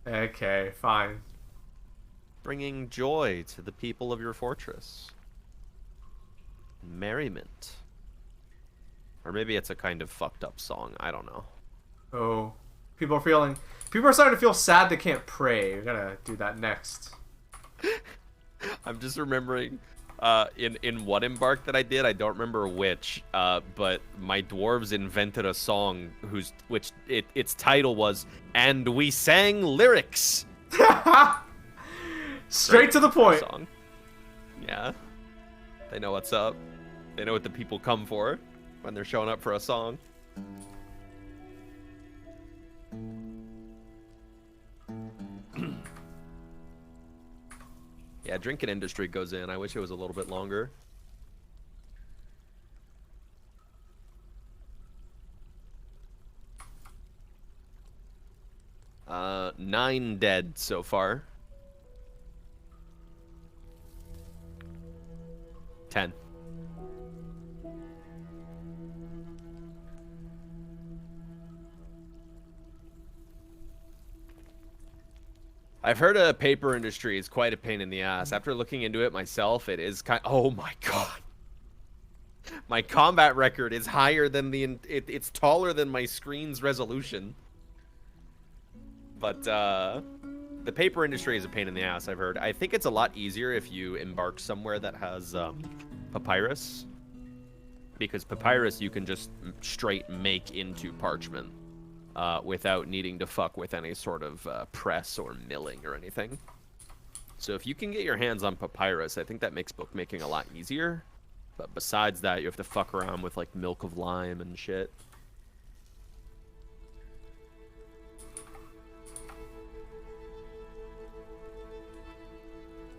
Okay, fine. Bringing joy to the people of your fortress. Merriment. Or maybe it's a kind of fucked up song. I don't know. Oh. People are starting to feel sad they can't pray. We're gonna do that next. I'm just remembering in one embark that I did, I don't remember which, but my dwarves invented a song which its title was "And We Sang Lyrics." Straight to the point. Song. Yeah. They know what's up. They know what the people come for when they're showing up for a song. Yeah, drinking industry goes in. I wish it was a little bit longer. Uh, 9 dead so far. 10. I've heard a paper industry is quite a pain in the ass. After looking into it myself, it is kind. Oh my god, my combat record is higher than it's taller than my screen's resolution. But the paper industry is a pain in the ass. I've heard. I think it's a lot easier if you embark somewhere that has papyrus, because papyrus you can just straight make into parchment. Without needing to fuck with any sort of press or milling or anything. So if you can get your hands on papyrus, I think that makes bookmaking a lot easier. But besides that, you have to fuck around with like milk of lime and shit.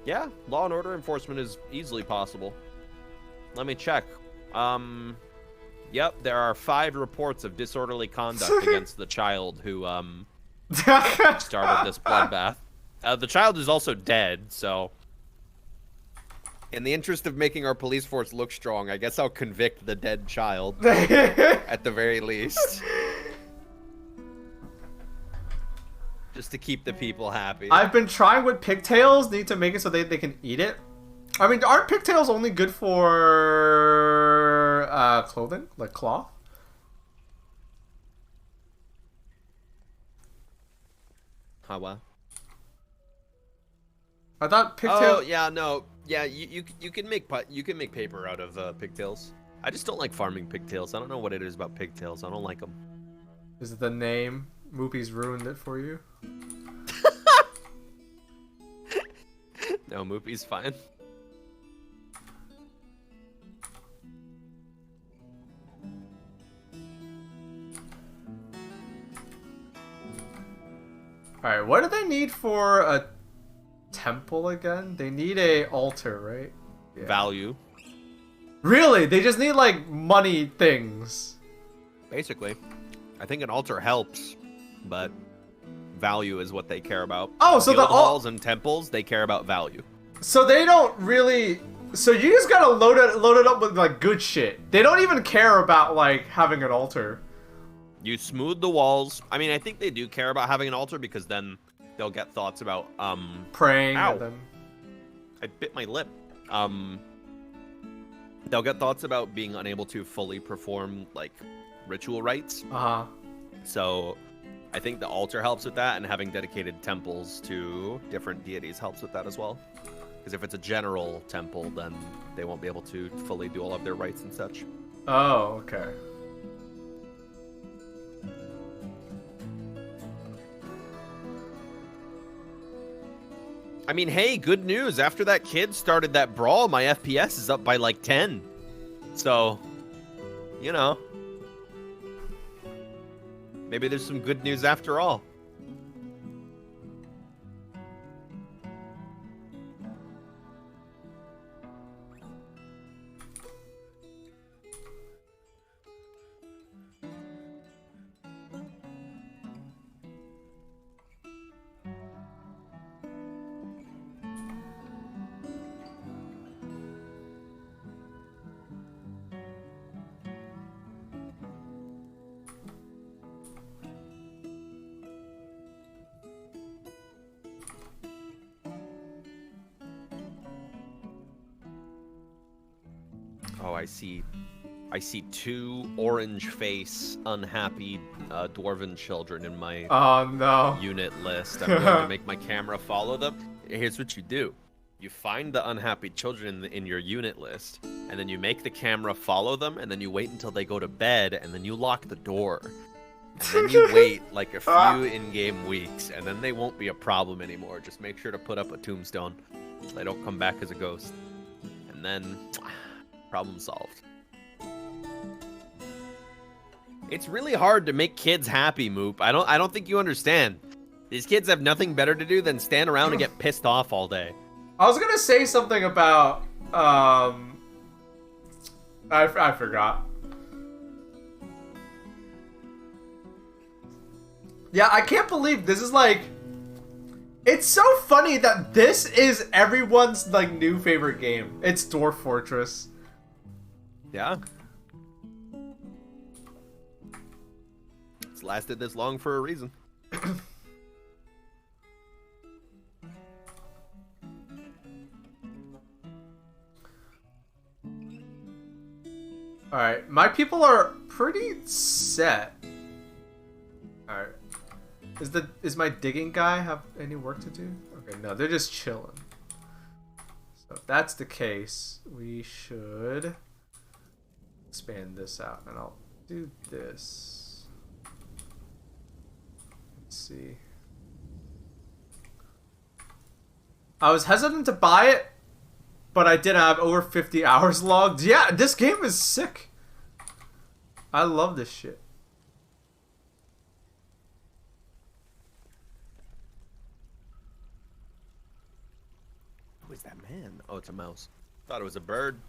Yeah, law and order enforcement is easily possible. Let me check. Yep, there are 5 reports of disorderly conduct against the child who started this bloodbath. The child is also dead, so in the interest of making our police force look strong, I guess I'll convict the dead child at the very least. Just to keep the people happy. I've been trying with pigtails. Need to make it so they can eat it. I mean, aren't pigtails only good for clothing, like cloth? How well? I thought pigtails. Oh yeah, no, yeah. You can make paper out of pigtails. I just don't like farming pigtails. I don't know what it is about pigtails. I don't like them. Is it the name? Moopy's ruined it for you. No, Moopy's fine. Alright, what do they need for a temple again? They need a altar, right? Yeah. Value. Really? They just need, like, money things. Basically. I think an altar helps, but value is what they care about. Oh, so the halls and temples, they care about value. So they don't really... So you just gotta load it up with, like, good shit. They don't even care about, like, having an altar. You smooth the walls. I mean, I think they do care about having an altar because then they'll get thoughts about praying ow, at them. I bit my lip. They'll get thoughts about being unable to fully perform like ritual rites. So I think the altar helps with that, and having dedicated temples to different deities helps with that as well. Because if it's a general temple, then they won't be able to fully do all of their rites and such. Oh, okay. I mean, hey, good news. After that kid started that brawl, my FPS is up by like 10. So, you know. Maybe there's some good news after all. Oh, I see 2 orange face, unhappy dwarven children in my unit list. I'm going to make my camera follow them. Here's what you do. You find the unhappy children in your unit list, and then you make the camera follow them, and then you wait until they go to bed, and then you lock the door. And then you wait like a few in-game weeks, and then they won't be a problem anymore. Just make sure to put up a tombstone so they don't come back as a ghost. And then, problem solved. It's really hard to make kids happy, Moop. I don't think you understand. These kids have nothing better to do than stand around and get pissed off all day. I was gonna say something about I forgot. Yeah, I can't believe this is like. It's so funny that this is everyone's like new favorite game. It's Dwarf Fortress. Yeah. It's lasted this long for a reason. Alright, my people are pretty set. Alright. Is my digging guy have any work to do? Okay, no, they're just chilling. So if that's the case, we should expand this out, and I'll do this. Let's see. I was hesitant to buy it, but I did have over 50 hours logged. Yeah, this game is sick. I love this shit. Who is that man? Oh, it's a mouse. Thought it was a bird.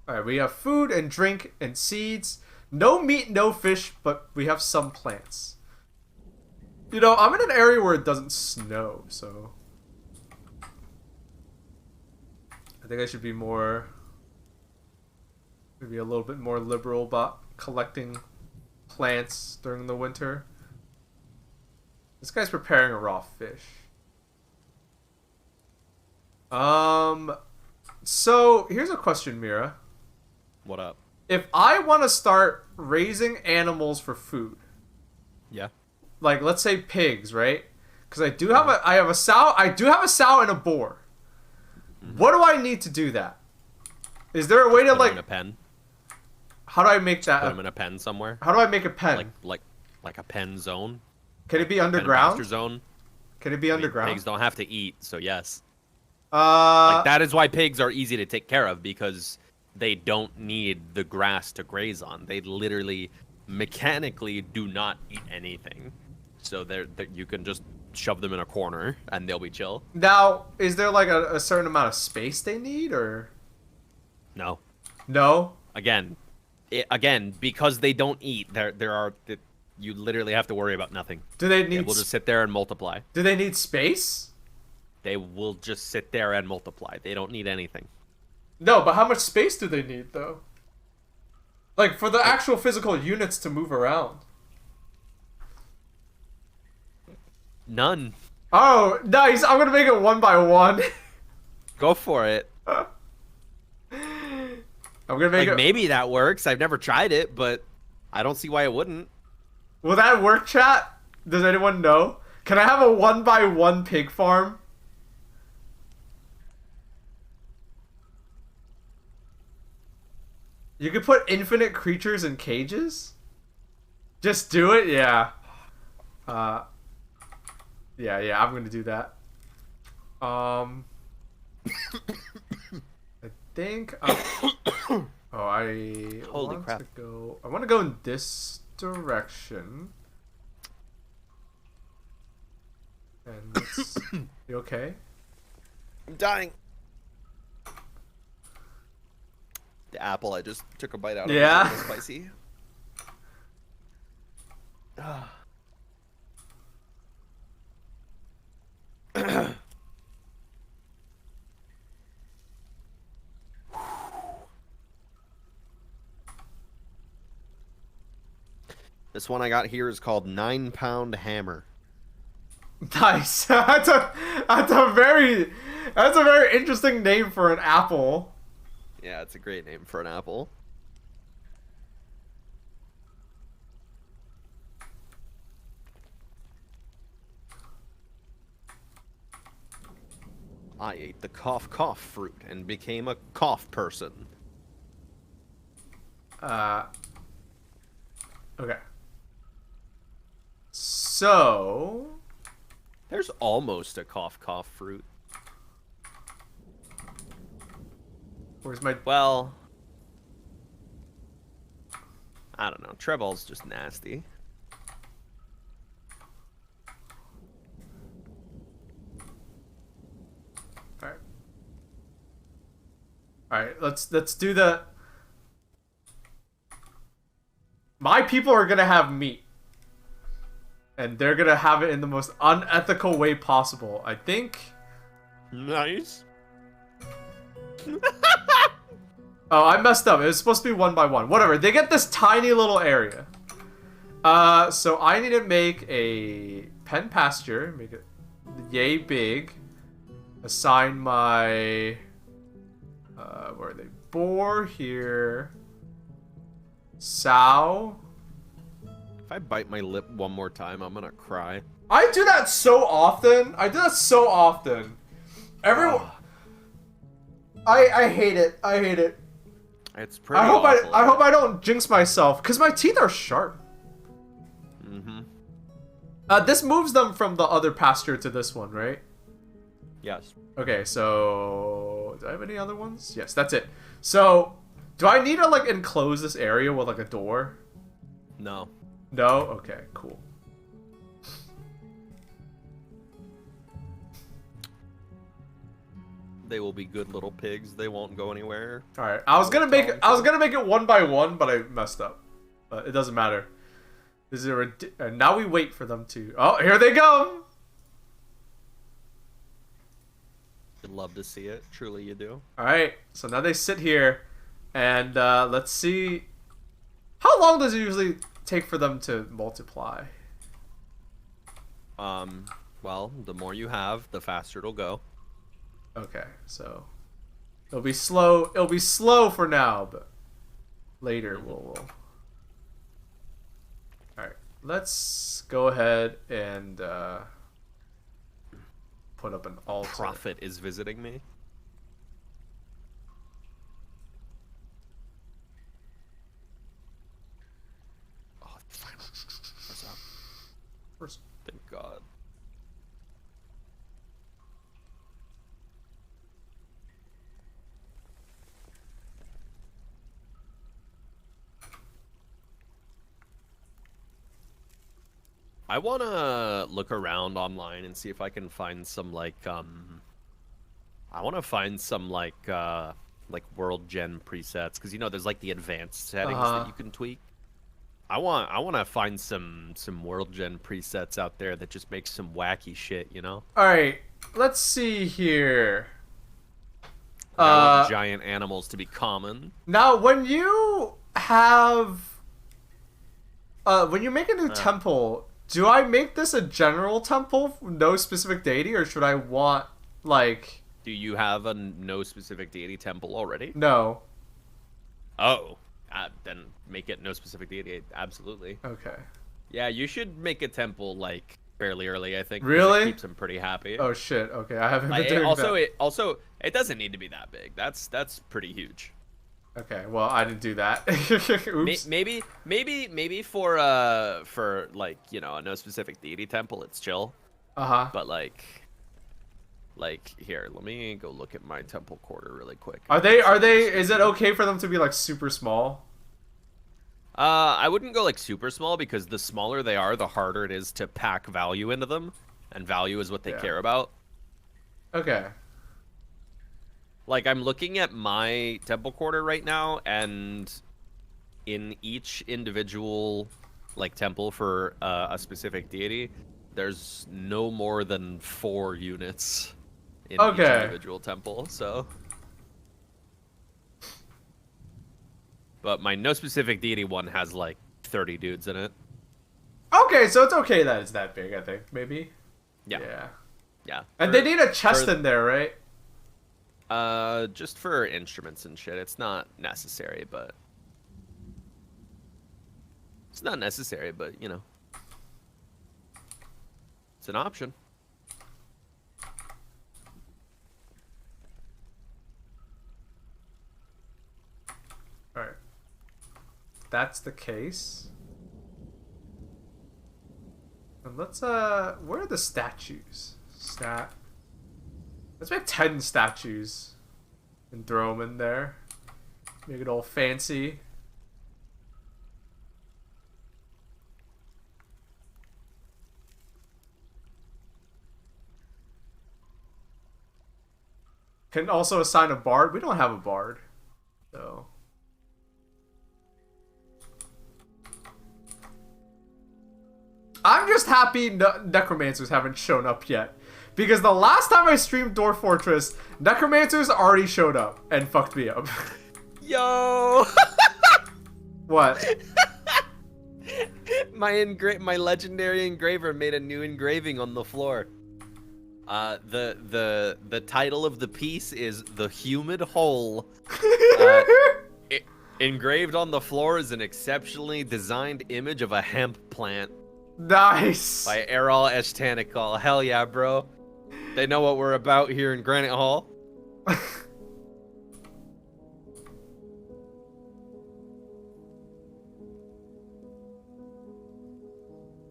Alright, we have food and drink and seeds. No meat, no fish, but we have some plants. You know, I'm in an area where it doesn't snow, so I think I should be more, maybe a little bit more liberal about collecting plants during the winter. This guy's preparing a raw fish. So here's a question, Mira. What up? If I want to start raising animals for food, Yeah. like let's say pigs, right? Because I do have a sow. I do have a sow and a boar. Mm-hmm. What do I need to do that? Is there a way to put like them in a pen? How do I make that? Put them in a pen somewhere. How do I make a pen? Like a pen zone. Can it be underground? Pen zone. Can it be underground? Pigs don't have to eat, so yes. Like that is why pigs are easy to take care of, because they don't need the grass to graze on. They literally, mechanically, do not eat anything. So you can just shove them in a corner and they'll be chill. Now, is there like a certain amount of space they need, or? No. No? Again, because they don't eat, you literally have to worry about nothing. Do they need? They will just sit there and multiply. Do they need space? They will just sit there and multiply. They don't need anything. No, but how much space do they need, though? Like, for the actual physical units to move around. None. Oh, nice. I'm gonna make it 1 by 1. Go for it. I'm gonna make it... Maybe that works. I've never tried it, but I don't see why it wouldn't. Will that work, chat? Does anyone know? Can I have a 1 by 1 pig farm? You could put infinite creatures in cages? Just do it? Yeah. Yeah, I'm gonna do that. I think... oh, I Holy want crap. to go... I want to go in this direction. And let's... You okay? I'm dying. The apple I just took a bite out of. Yeah. Was spicy. This one I got here is called 9-pound hammer. Nice. That's a very interesting name for an apple. Yeah, it's a great name for an apple. I ate the cough fruit and became a cough person. Okay. So... There's almost a cough fruit. Where's my... Well... I don't know. Treball's just nasty. Alright. Alright, let's do the... My people are gonna have meat. And they're gonna have it in the most unethical way possible. I think... Nice. Oh, I messed up. It was supposed to be 1 by 1. Whatever. They get this tiny little area. So I need to make a pen pasture. Make it yay big. Assign my... where are they? Boar here. Sow. If I bite my lip one more time, I'm gonna cry. I do that so often. Everyone... I hate it. I hate it. It's pretty I hope awful. I hope I don't jinx myself, because my teeth are sharp. Mm-hmm. This moves them from the other pasture to this one, right? Yes. Okay, so... Do I have any other ones? Yes, that's it. So, do I need to, like, enclose this area with, like, a door? No. No? Okay, cool. They will be good little pigs. They won't go anywhere. Alright, I was gonna make it 1 by 1, but I messed up. But it doesn't matter. This is and now we wait for them to... Oh, here they go! You'd love to see it. Truly you do. Alright, so now they sit here, and let's see... How long does it usually take for them to multiply? Well, the more you have, the faster it'll go. Okay, so... It'll be slow for now, but... Later we'll... Alright, let's go ahead and, put up an altar. Prophet is visiting me. Oh, finally. What's up? Thank God. I want to look around online and see if I can find some, like, I want to find some, like world gen presets, because, you know, there's, like, the advanced settings that you can tweak. I want to find some world gen presets out there that just make some wacky shit, you know? Alright, let's see here. I want giant animals to be common. Now, when you have... when you make a new temple, do I make this a general temple, no specific deity, or should I want, like... Do you have a no specific deity temple already? No. Oh. Then make it no specific deity, absolutely. Okay. Yeah, you should make a temple, like, fairly early, I think. Really? It keeps them pretty happy. Oh, shit. Okay, I haven't been doing that. It doesn't need to be that big. That's pretty huge. Okay, well, I didn't do that. Oops. Maybe for like, you know, a no specific deity temple, it's chill. Uh-huh. But like here, let me go look at my temple quarter really quick. Are they is it okay for them to be like super small? I wouldn't go like super small, because the smaller they are, the harder it is to pack value into them, and value is what they care about. Okay. Like, I'm looking at my temple quarter right now, and in each individual, like, temple for a specific deity, there's no more than 4 units in each individual temple, so... But my no specific deity one has, like, 30 dudes in it. Okay, so it's okay that it's that big, I think, maybe? Yeah. Yeah. And they need a chest in there, right? Just for instruments and shit. It's not necessary, but... It's not necessary, but, you know. It's an option. Alright. That's the case. And let's, where are the statues? Let's make 10 statues and throw them in there. Make it all fancy. Can also assign a bard. We don't have a bard, so. I'm just happy Necromancers haven't shown up yet. Because the last time I streamed Dwarf Fortress, Necromancers already showed up and fucked me up. Yo! What? My legendary engraver made a new engraving on the floor. The title of the piece is "The Humid Hole." Engraved on the floor is an exceptionally designed image of a hemp plant. Nice. By Errol Eshtanikal. Hell yeah, bro. They know what we're about here in Granite Hall.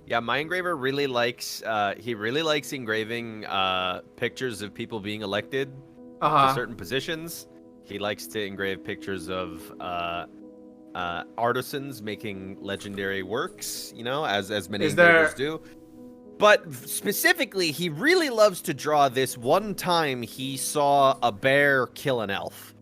Yeah, my engraver really likes, he really likes engraving pictures of people being elected to certain positions. He likes to engrave pictures of artisans making legendary works, you know, as many engravers do. But specifically, he really loves to draw this one time he saw a bear kill an elf.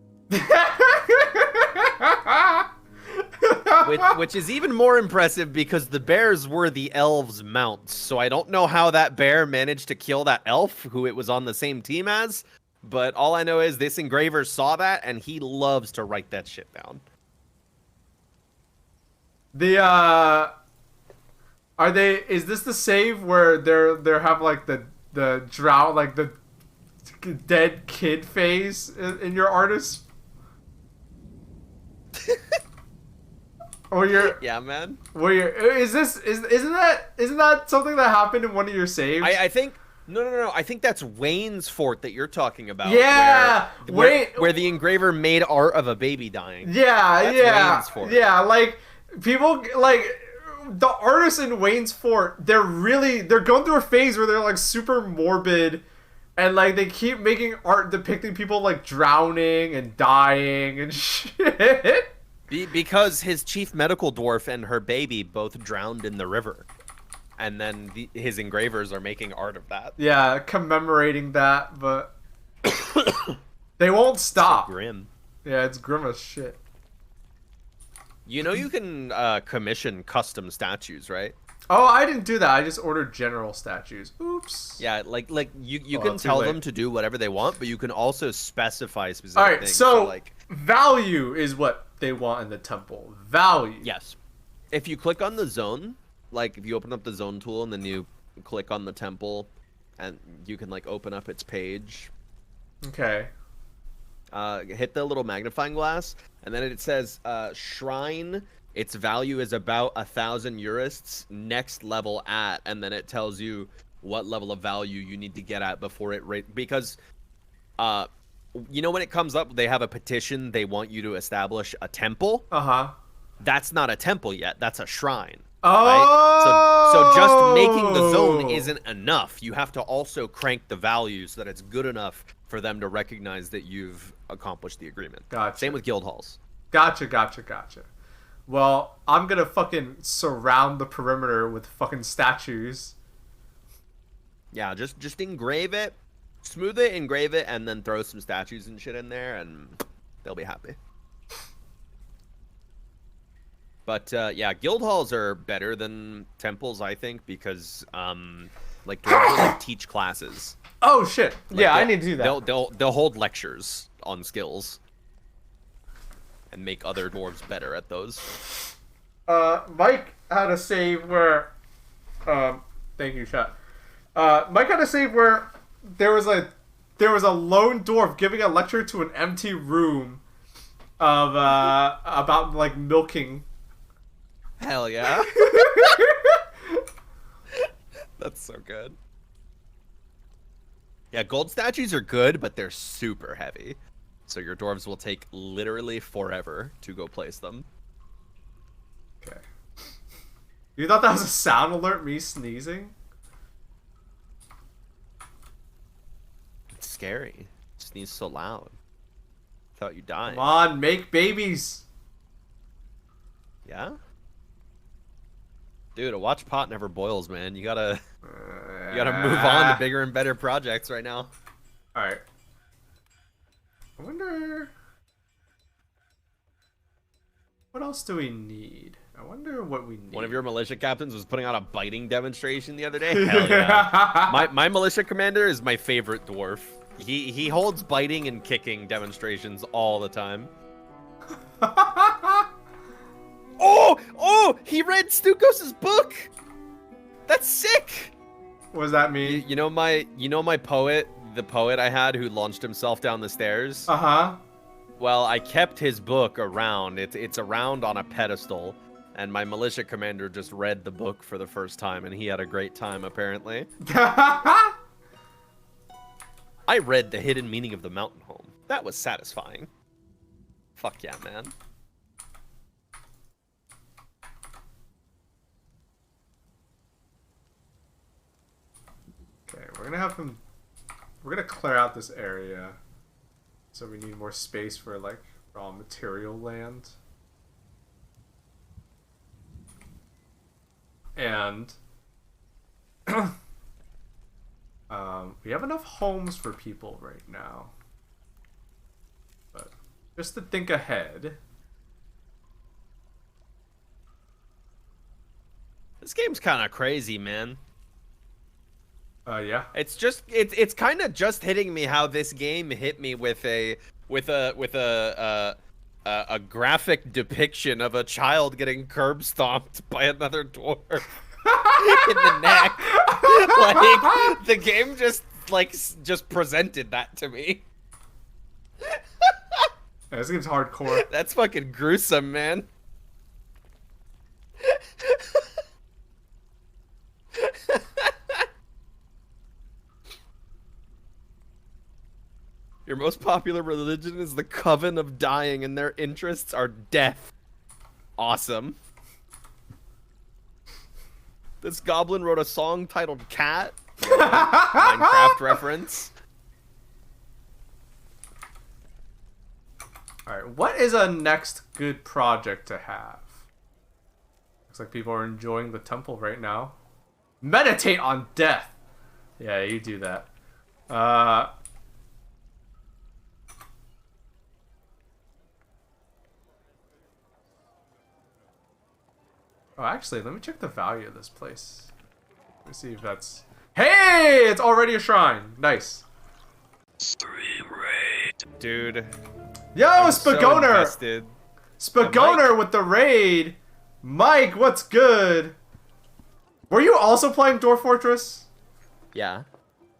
Which is even more impressive because the bears were the elves' mounts. So I don't know how that bear managed to kill that elf who it was on the same team as. But all I know is this engraver saw that and he loves to write that shit down. Is this the save where they have like the drought, like the dead kid phase in your artist? Or yeah, man. Isn't that something that happened in one of your saves? I think no. I think that's Wayne's fort that you're talking about. Yeah, where the engraver made art of a baby dying. Yeah, that's yeah, Wayne's fort. Yeah. Like people like the artists in Wayne's fort. They're going through a phase where they're like super morbid. And, like, they keep making art depicting people, like, drowning and dying and shit. Because his chief medical dwarf and her baby both drowned in the river. And then his engravers are making art of that. Yeah, commemorating that, but they won't stop. So grim. Yeah, it's grim as shit. You know you can commission custom statues, right? Oh, I didn't do that. I just ordered general statues. Oops. Yeah, like you can tell them to do whatever they want, but you can also specify specific All right, things. so like value is what they want in the temple. Value. Yes. If you click on the zone, like if you open up the zone tool and then you click on the temple, and you can like open up its page. Okay. Hit the little magnifying glass, and then it says shrine. Its value is about 1,000 eurists. Next level at, and then it tells you what level of value you need to get at before it because, you know when it comes up, they have a petition. They want you to establish a temple. That's not a temple yet. That's a shrine. Oh. Right? So just making the zone isn't enough. You have to also crank the value so that it's good enough for them to recognize that you've accomplished the agreement. Gotcha. Same with guild halls. Gotcha. Well, I'm gonna fucking surround the perimeter with fucking statues. Yeah, just engrave it, smooth it, engrave it, and then throw some statues and shit in there, and they'll be happy. But yeah, guild halls are better than temples, I think, because like dwarves will, like, teach classes. Oh shit! Like, yeah, I need to do that. They'll hold lectures on skills and make other dwarves better at those. Mike had a save where, thank you, chat. Mike had a save where there was a lone dwarf giving a lecture to an empty room of about like milking. Hell yeah. That's so good. Yeah, gold statues are good, but they're super heavy. So your dwarves will take literally forever to go place them. Okay. You thought that was a sound alert, me sneezing? It's scary. Sneeze so loud. Thought you died. Come on, make babies. Yeah? Dude, a watch pot never boils, man. You gotta move on to bigger and better projects right now. Alright. I wonder... what else do we need? I wonder what we need. One of your militia captains was putting out a biting demonstration the other day. Hell yeah. My militia commander is my favorite dwarf. He holds biting and kicking demonstrations all the time. Oh! He read Stukos' book! That's sick! What does that mean? You know my poet, the poet I had who launched himself down the stairs? Uh-huh. Well, I kept his book around. It's around on a pedestal, and my militia commander just read the book for the first time, and he had a great time, apparently. I read The Hidden Meaning of the Mountain Home. That was satisfying. Fuck yeah, man. Okay, we're gonna clear out this area. So we need more space for, like, raw material land. And we have enough homes for people right now. But just to think ahead. This game's kind of crazy, man. Yeah. It's kind of just hitting me how this game hit me with a graphic depiction of a child getting curb stomped by another dwarf in the neck. Like the game just presented that to me. Yeah, this game's hardcore. That's fucking gruesome, man. Your most popular religion is the Coven of Dying, and their interests are death. Awesome. This goblin wrote a song titled Cat. Minecraft reference. Alright, what is a next good project to have? Looks like people are enjoying the temple right now. Meditate on death! Yeah, you do that. Oh, actually, let me check the value of this place. Let's see if that's... Hey! It's already a shrine. Nice. Dude. Yo, Spagoner! So Spagoner with the raid! Mike, what's good? Were you also playing Dwarf Fortress? Yeah.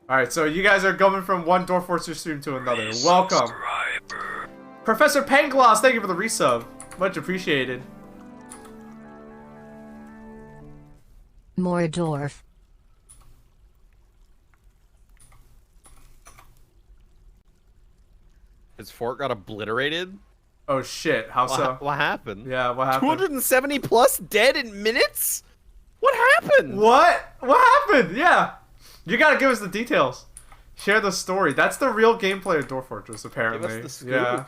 Alright, so you guys are going from one Dwarf Fortress stream to another. Welcome. Professor Pangloss, thank you for the resub. Much appreciated. More Dwarf. His fort got obliterated? Oh shit, how so? What happened? Yeah, what happened? 270 plus dead in minutes? What happened? What? What happened? Yeah. You gotta give us the details. Share the story. That's the real gameplay of Dwarf Fortress, apparently. Give us the scoop. Yeah.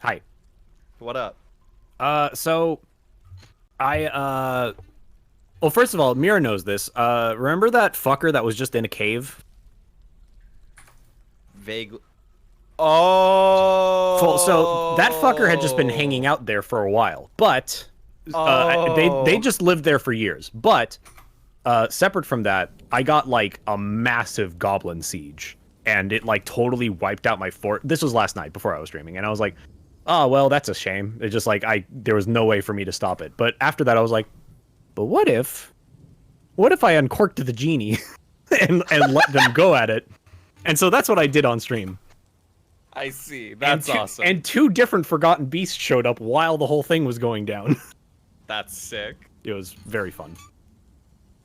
Hi. What up? So well, first of all, Mira knows this. Remember that fucker that was just in a cave? Vaguely. Oh. So that fucker had just been hanging out there for a while, but they just lived there for years. But separate from that, I got like a massive goblin siege, and it like totally wiped out my fort. This was last night before I was streaming, and I was like, oh well, that's a shame. It just like there was no way for me to stop it. But after that, I was like, but what if I uncorked the genie and let them go at it? And so that's what I did on stream. I see. That's awesome. And two different Forgotten Beasts showed up while the whole thing was going down. That's sick. It was very fun.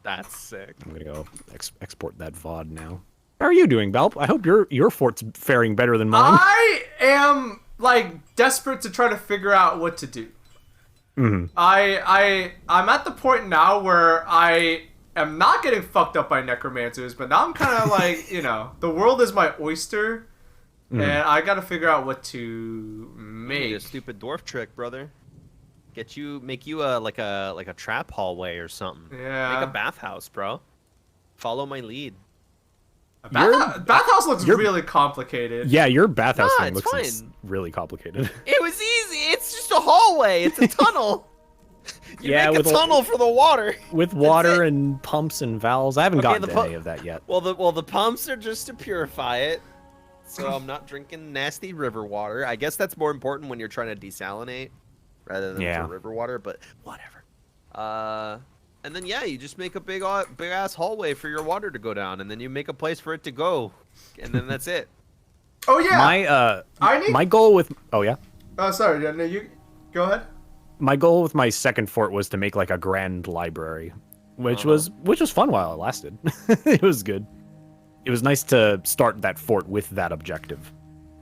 That's sick. I'm gonna go export that VOD now. How are you doing, Baaulp? I hope your fort's faring better than mine. I am like desperate to try to figure out what to do. Mm-hmm. I'm at the point now where I am not getting fucked up by necromancers, but now I'm kind of like, you know, the world is my oyster, and I got to figure out what to make. A stupid dwarf trick, brother. Make you like a trap hallway or something. Yeah. Make a bathhouse, bro. Follow my lead. Bathhouse looks really complicated. Yeah, your bathhouse thing it's looks fine. really complicated. It was easy. It's just a hallway. It's a tunnel. You make a tunnel for the water. With water and pumps and valves. I haven't gotten to any of that yet. Well, the pumps are just to purify it. So I'm not drinking nasty river water. I guess that's more important when you're trying to desalinate rather than for river water, but whatever. And then you just make a big ass hallway for your water to go down, and then you make a place for it to go, and then that's it. Oh yeah. My goal with sorry, no, you go ahead. My goal with my second fort was to make like a grand library, which was fun while it lasted. It was good. It was nice to start that fort with that objective.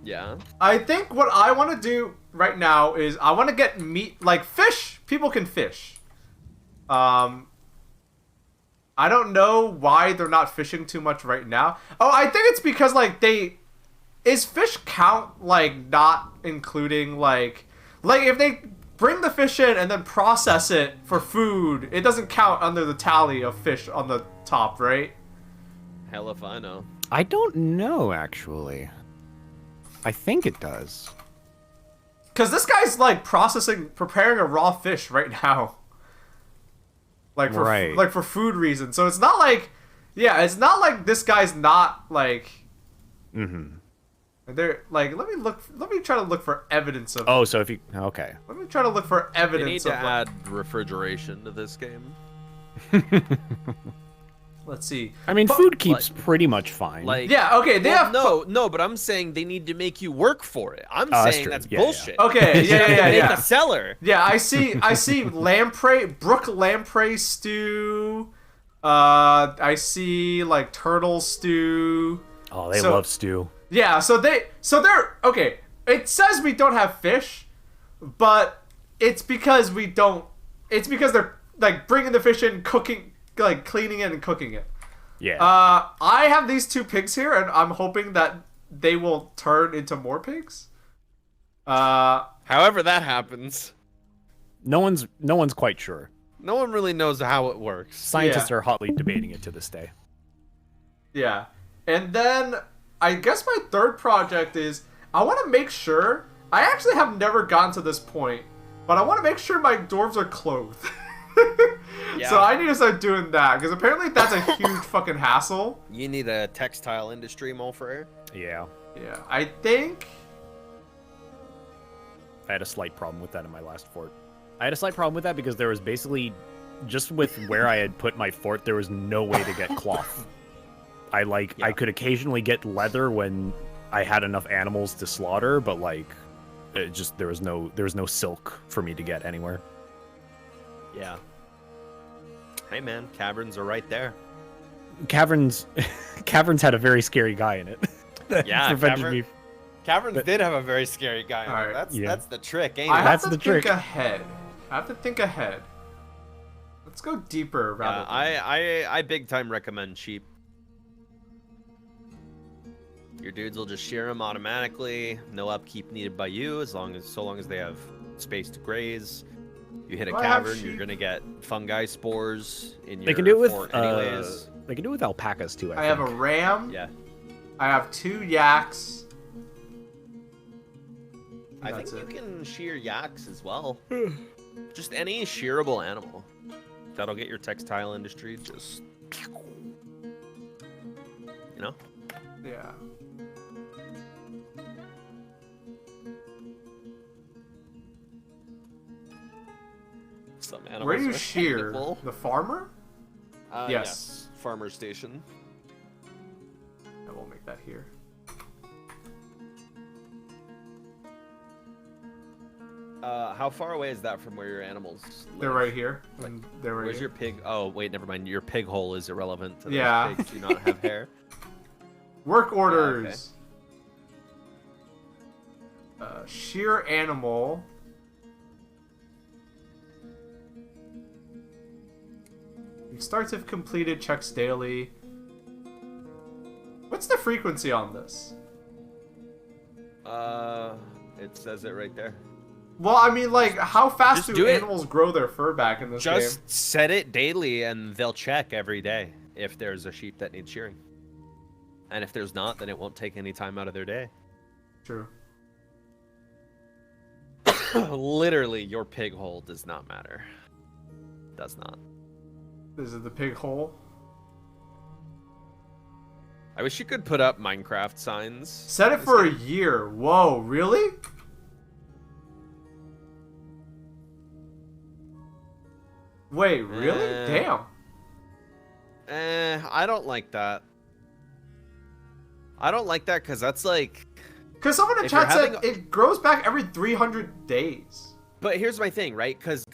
Yeah. I think what I want to do right now is I want to get meat, like fish. People can fish. I don't know why they're not fishing too much right now. Oh, I think it's because like is fish count like not including like if they bring the fish in and then process it for food, it doesn't count under the tally of fish on the top, right? Hell if I know. I don't know, actually. I think it does. Because this guy's like preparing a raw fish right now. Like for food reasons. So it's not like, it's not like this guy's not like. They're like, let me try to look for evidence of. Oh, so if you let me try to look for evidence. They need to add refrigeration to this game. Let's see. I mean, food keeps pretty much fine. Like, okay. They have no, but I'm saying they need to make you work for it. I'm saying that's bullshit. Yeah. Okay, yeah. Make a cellar. Yeah, I see lamprey, brook lamprey stew. I see like turtle stew. Oh, they love stew. Yeah, so they're okay. It says we don't have fish, but it's because we don't. It's because they're like bringing the fish in, cooking. Like cleaning it and cooking it. Yeah. I have these two pigs here, and I'm hoping that they will turn into more pigs. However that happens, no one's quite sure. No one really knows how it works. Scientists are hotly debating it to this day. Yeah, And then I guess my third project is I want to make sure. I actually have never gotten to this point, but I want to make sure my dwarves are clothed. Yeah. So I need to start doing that because apparently that's a huge fucking hassle. You need a textile industry, Molfrere. Yeah. Yeah, I think I had a slight problem with that in my last fort. I had a slight problem with that because there was basically, just with where I had put my fort, there was no way to get cloth. I could occasionally get leather when I had enough animals to slaughter, but like, it just there was no silk for me to get anywhere. Yeah. Hey man, caverns are right there. Caverns had a very scary guy in it. Yeah, Caverns did have a very scary guy in it. Right. That's the trick, ain't it? I have to think ahead. I have to think ahead. Let's go deeper. Rather I big time recommend sheep. Your dudes will just shear them automatically. No upkeep needed by you, so long as they have space to graze. You hit a cavern, you're gonna get fungi spores in your fort anyways. They can do it with alpacas too. I have a ram. Yeah. I have 2 yaks. I think you can shear yaks as well. Just any shearable animal. That'll get your textile industry just... You know? Yeah. Some animals Where do you are shear? edible. The farmer? Yes. Farmer station. I won't make that here. How far away is that from where your animals live? They're right here. They're right Where's here. your pig? Oh, wait, never mind. Your pig hole is irrelevant. To Yeah. Pigs do not have hair. Work orders. Shear animal. Starts if completed, checks daily. What's the frequency on this? It says it right there. Well, I mean, like, how fast Just do do it. animals grow their fur back in this game? Just set it daily, and they'll check every day if there's a sheep that needs shearing. And if there's not, then it won't take any time out of their day. True. Literally, your pig hole does not matter. Does not. Is it the pig hole? I wish you could put up Minecraft signs. Set it for a year. Whoa, really? Wait, really? Damn. I don't like that. I don't like that because that's like... Because someone in if chat you're said it grows back every 300 days. But here's my thing, right? Because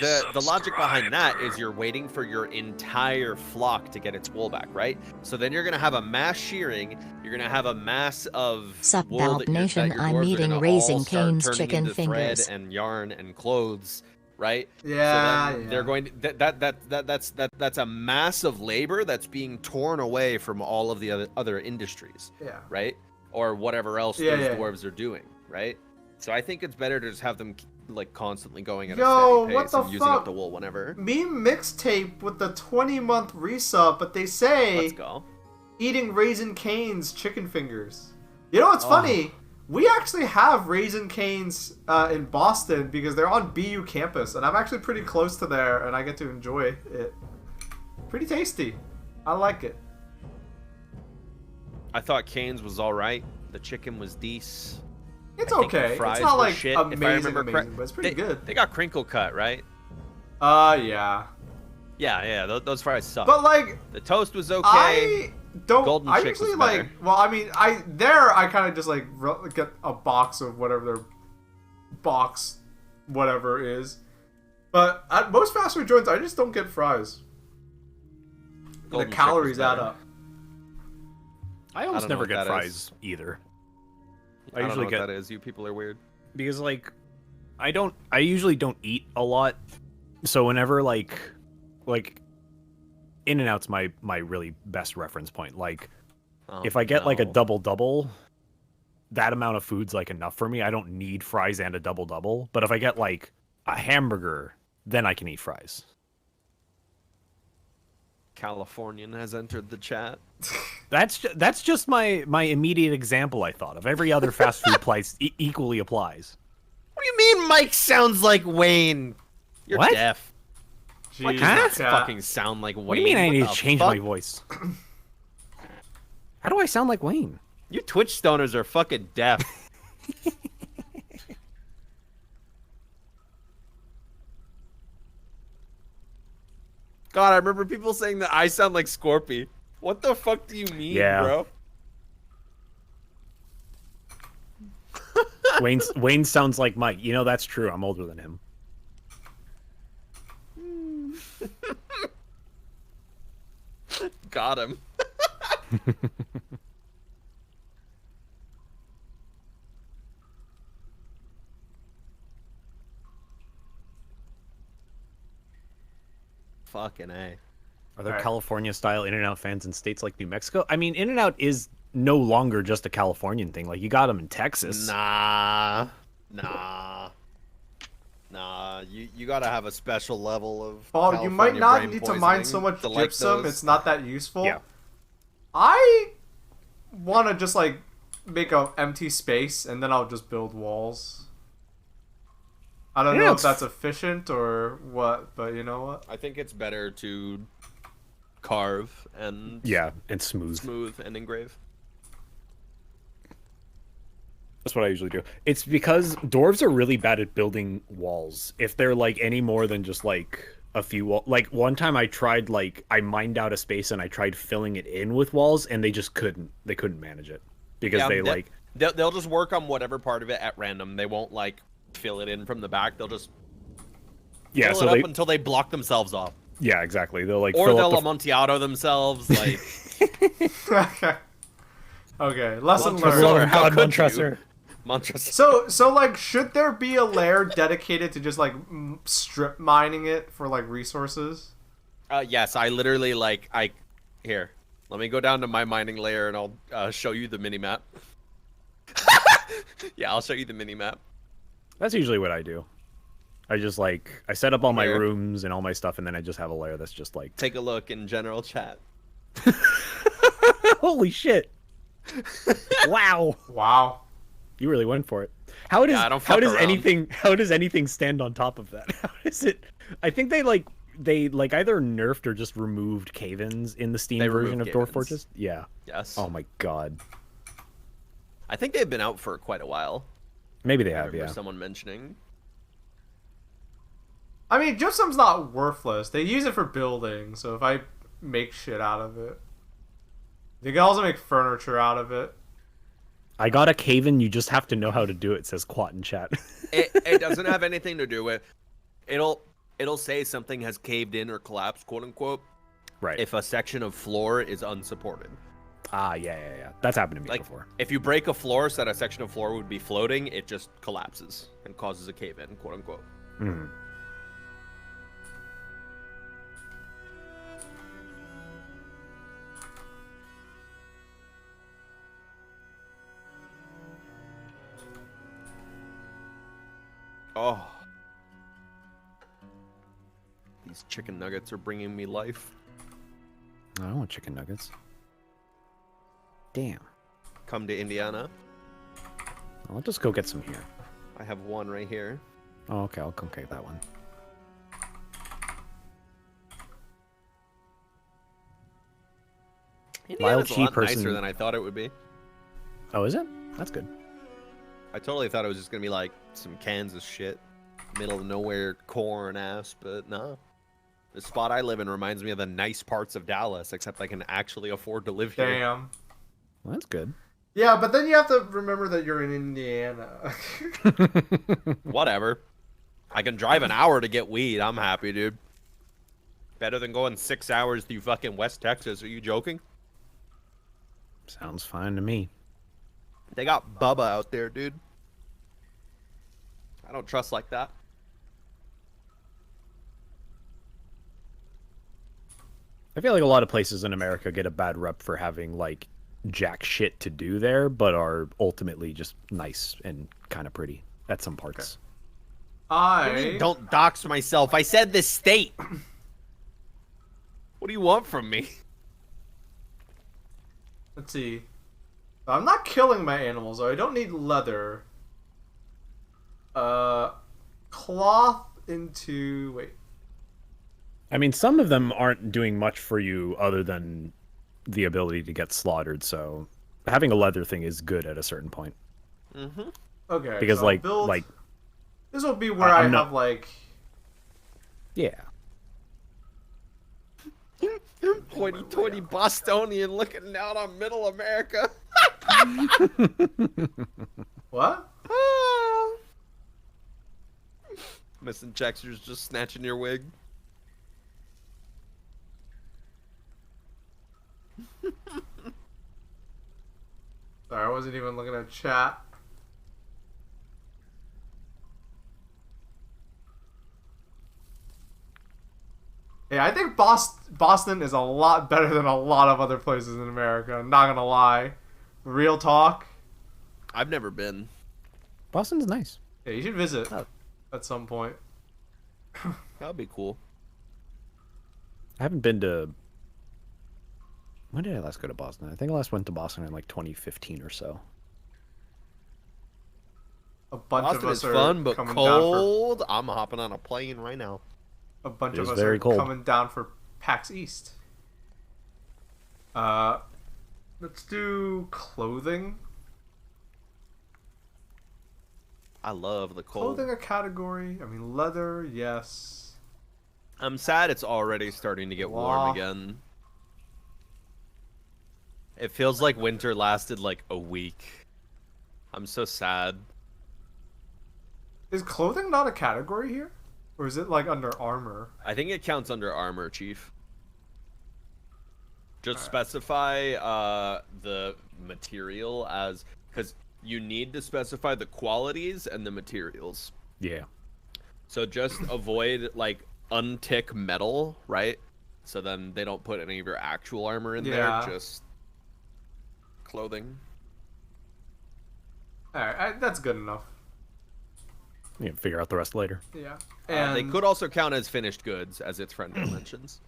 the logic behind that is you're waiting for your entire flock to get its wool back, right? So then you're going to have a mass shearing. You're going to have a mass of Sup, wool Baaulp that Nation, your I'm dwarves are eating gonna Raising all start Cane's turning chicken into fingers. thread and yarn and clothes, right? Yeah, so then they're going to, that's a massive labor that's being torn away from all of the other industries, Yeah. right? Or whatever else those dwarves are doing, right? So I think it's better to just have them like constantly going at a steady pace what the and using up fuck? the wool whenever. Meme mixtape with the 20-month resub, but they say Let's go. eating Raisin Cane's chicken fingers. You know what's funny? We actually have Raisin Cane's in Boston because they're on BU campus, and I'm actually pretty close to there, and I get to enjoy it. Pretty tasty. I like it. I thought Cane's was all right. The chicken was decent. It's I think the okay. It's fries not were like shit, if I amazing, remember but it's pretty good. They got crinkle cut, right? Yeah. Yeah. Those fries suck. But like, the toast was okay. I don't. Golden I Chick was usually better. like. Well, I mean, I kind of just like get a box of whatever their box, whatever is. But at most fast food joints, I just don't get fries. Golden The Chick calories was add better. up. I almost don't know never what get that fries is. either. I don't know what that is. You people are weird. Because like I usually don't eat a lot, so whenever like In and Out's my really best reference point. Like if I get like a double, that amount of food's like enough for me. I don't need fries and a double, but if I get like a hamburger, then I can eat fries. Californian has entered the chat. That's just my immediate example. I thought of every other fast food place equally applies. What do you mean Mike sounds like Wayne? You're What? deaf. Mike does not fucking sound like Wayne. What do you mean I need to change my voice? How do I sound like Wayne? You Twitch stoners are fucking deaf. God, I remember people saying that I sound like Scorpy. What the fuck do you mean, bro? Wayne sounds like Mike. You know, that's true. I'm older than him. Got him. Fucking A. Are there California-style In-N-Out fans in states like New Mexico? I mean, In-N-Out is no longer just a Californian thing. Like, you got them in Texas. Nah. You gotta have a special level of. Baaulp, you might not need to mine so much gypsum. It's not that useful. Yeah. I want to just like make a empty space and then I'll just build walls. I don't know if that's efficient or what, but you know what? I think it's better to carve and and smooth and engrave. That's what I usually do. It's because dwarves are really bad at building walls. If they're like any more than just like a few like one time I tried I mined out a space and I tried filling it in with walls and they just couldn't manage it because they'll just work on whatever part of it at random. They won't like fill it in from the back. They'll just fill it up until they block themselves off. Yeah, exactly. They'll they'll Amontillado themselves like. Okay, lesson learned. How could Montressor. So like, should there be a layer dedicated to just like strip mining it for like resources? Yes, I literally here. Let me go down to my mining layer and I'll show you the mini map. Yeah, I'll show you the mini map. That's usually what I do. I just I set up all my rooms and all my stuff, and then I just have a layer that's just like. Take a look in general chat. Holy shit! Wow. Wow. You really went for it. How does anything stand on top of that? How is it? I think they either nerfed or just removed cave-ins in the Steam version of Dwarf Fortress. Yeah. Yes. Oh my god. I think they've been out for quite a while. Maybe they have. Yeah. Someone mentioning. I mean, gypsum's not worthless. They use it for building, so if I make shit out of it, they can also make furniture out of it. I got a cave-in. You just have to know how to do it. Says Quat in chat. It doesn't have anything to do with. It'll say something has caved in or collapsed, quote unquote. Right. If a section of floor is unsupported. Ah, yeah. That's happened to me before. If you break a floor so that a section of floor would be floating, it just collapses and causes a cave-in, quote unquote. Mm. Oh. These chicken nuggets are bringing me life. I don't want chicken nuggets. Damn. Come to Indiana. I'll just go get some here. I have one right here. Oh, okay. I'll come get that one. Indiana's a lot nicer than I thought it would be. Oh, is it? That's good. I totally thought it was just gonna be like some Kansas shit, middle of nowhere corn ass, but no. The spot I live in reminds me of the nice parts of Dallas, except I can actually afford to live here. Damn. Well, that's good. Yeah, but then you have to remember that you're in Indiana. Whatever. I can drive an hour to get weed. I'm happy, dude. Better than going 6 hours through fucking West Texas. Are you joking? Sounds fine to me. They got Bubba out there, dude. I don't trust like that. I feel like a lot of places in America get a bad rep for having like jack shit to do there, but are ultimately just nice and kind of pretty at some parts. Okay. Don't dox myself. I said this state. What do you want from me? Let's see. I'm not killing my animals, though. I don't need leather. Cloth into... Wait. I mean, some of them aren't doing much for you other than the ability to get slaughtered, so having a leather thing is good at a certain point. Mm-hmm. Okay, because so like this will be where I have like... Yeah. Hoity-toity Bostonian looking down on Middle America. What? Missing Chexer's just snatching your wig. Sorry, I wasn't even looking at chat. Yeah, I think Boston is a lot better than a lot of other places in America. I'm not gonna lie. Real talk. I've never been. Boston's nice. Yeah, you should visit at some point. That'd be cool. I haven't been to... When did I last go to Boston? I think I last went to Boston in like 2015 or so. A bunch Boston of us is are fun, but coming cold. I'm hopping on a plane right now. A bunch It of is us very are cold. coming down for PAX East. Let's do clothing. I love the cold. Clothing a category. I mean, leather, yes. I'm sad it's already starting to get warm again. It feels like winter lasted like a week. I'm so sad. Is clothing not a category here? Or is it like under armor? I think it counts under armor, Chief. Just specify the material as... Because you need to specify the qualities and the materials. Yeah. So just avoid, like, untick metal, right? So then they don't put any of your actual armor in there, just clothing. Alright, that's good enough. You can figure out the rest later. Yeah. They could also count as finished goods, as its friend mentions.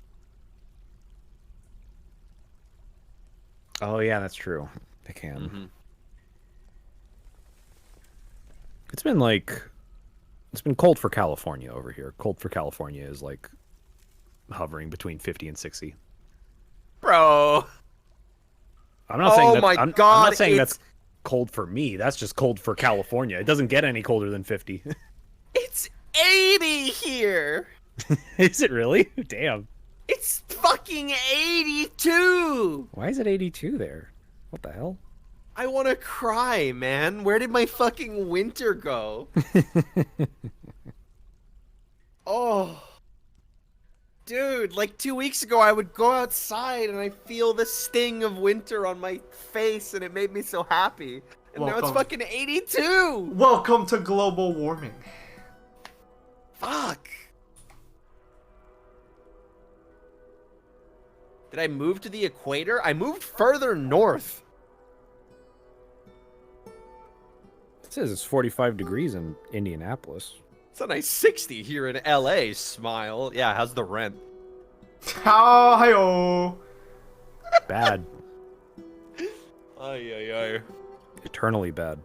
Oh, yeah, that's true. They can. Mm-hmm. It's been like... It's been cold for California over here. Cold for California is like hovering between 50 and 60. Bro! I'm not saying my I'm God, not saying that's cold for me. That's just cold for California. It doesn't get any colder than 50. It's 80 here! Is it really? Damn. It's fucking 82! Why is it 82 there? What the hell? I want to cry, man. Where did my fucking winter go? Oh. Dude, like 2 weeks ago I would go outside and I feel the sting of winter on my face and it made me so happy. And now it's fucking 82! Welcome to global warming. Fuck. Did I move to the equator? I moved further north. It says it's 45 degrees in Indianapolis. It's a nice 60 here in LA, smile. Yeah, how's the rent? Oh, hi-oh. Bad. Ay. Eternally bad.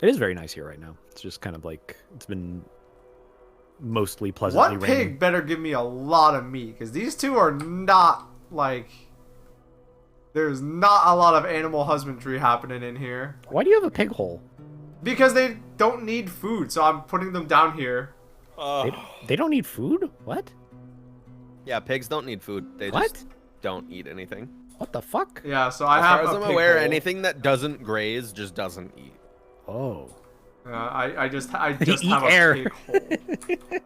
It is very nice here right now. It's just kind of like, it's been mostly pleasantly One raining. pig better give me a lot of meat, because these two are not, like... There's not a lot of animal husbandry happening in here. Why do you have a pig hole? Because they don't need food, so I'm putting them down here. They don't need food? What? Yeah, pigs don't need food. They just don't eat anything. What the fuck? Yeah, so I have As far as a I'm pig aware, hole. anything that doesn't graze just doesn't eat. Oh. I just Eat have air. a pig hole.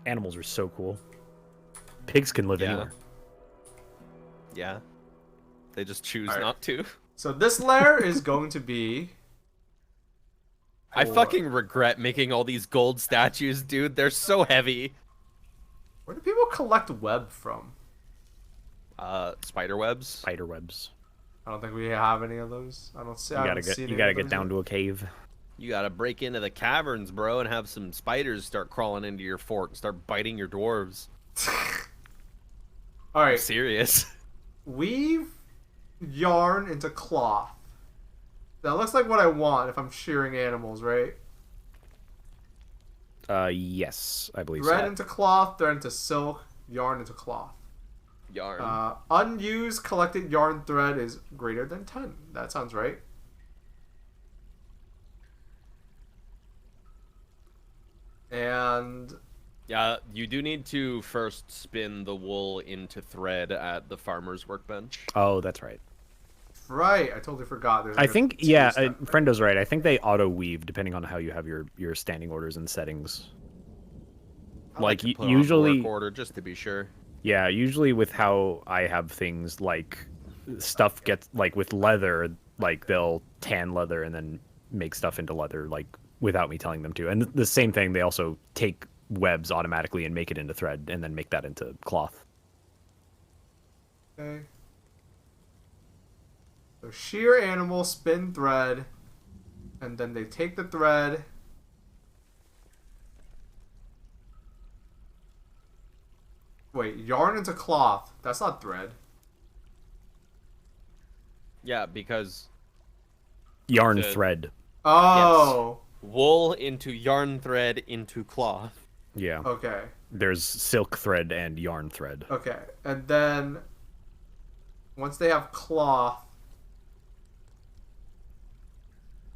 Animals are so cool. Pigs can live anywhere. Yeah. They just choose All right. not to. So this lair is going to be... I fucking regret making all these gold statues, dude. They're so heavy. Where do people collect web from? Spider webs. Spider webs. I don't think we have any of those. I don't see. You gotta get down to a cave. You gotta break into the caverns, bro, and have some spiders start crawling into your fort and start biting your dwarves. All right. I'm serious. Weave yarn into cloth. That looks like what I want if I'm shearing animals, right? Yes, I believe Thread so. into cloth, thread into silk, yarn into cloth. Yarn. Unused collected yarn thread is greater than 10. That sounds right. And Yeah, you do need to first spin the wool into thread at the farmer's workbench. Oh, that's right. right, I totally forgot. There's I like think, a yeah, two-step. Friendo's right. I think they auto-weave depending on how you have your standing orders and settings. I like to put on the usually, work order just to be sure. yeah, usually with how I have things, like, stuff gets, like, with leather, like, they'll tan leather and then make stuff into leather, like, without me telling them to. And the same thing, they also take webs automatically and make it into thread and then make that into cloth. Okay. So shear animal, spin thread, and then they take the thread. Wait, yarn into cloth. That's not thread. Yeah, because Yarn The- thread. Oh. wool into yarn thread into cloth. Yeah. Okay. There's silk thread and yarn thread. Okay. And then once they have cloth.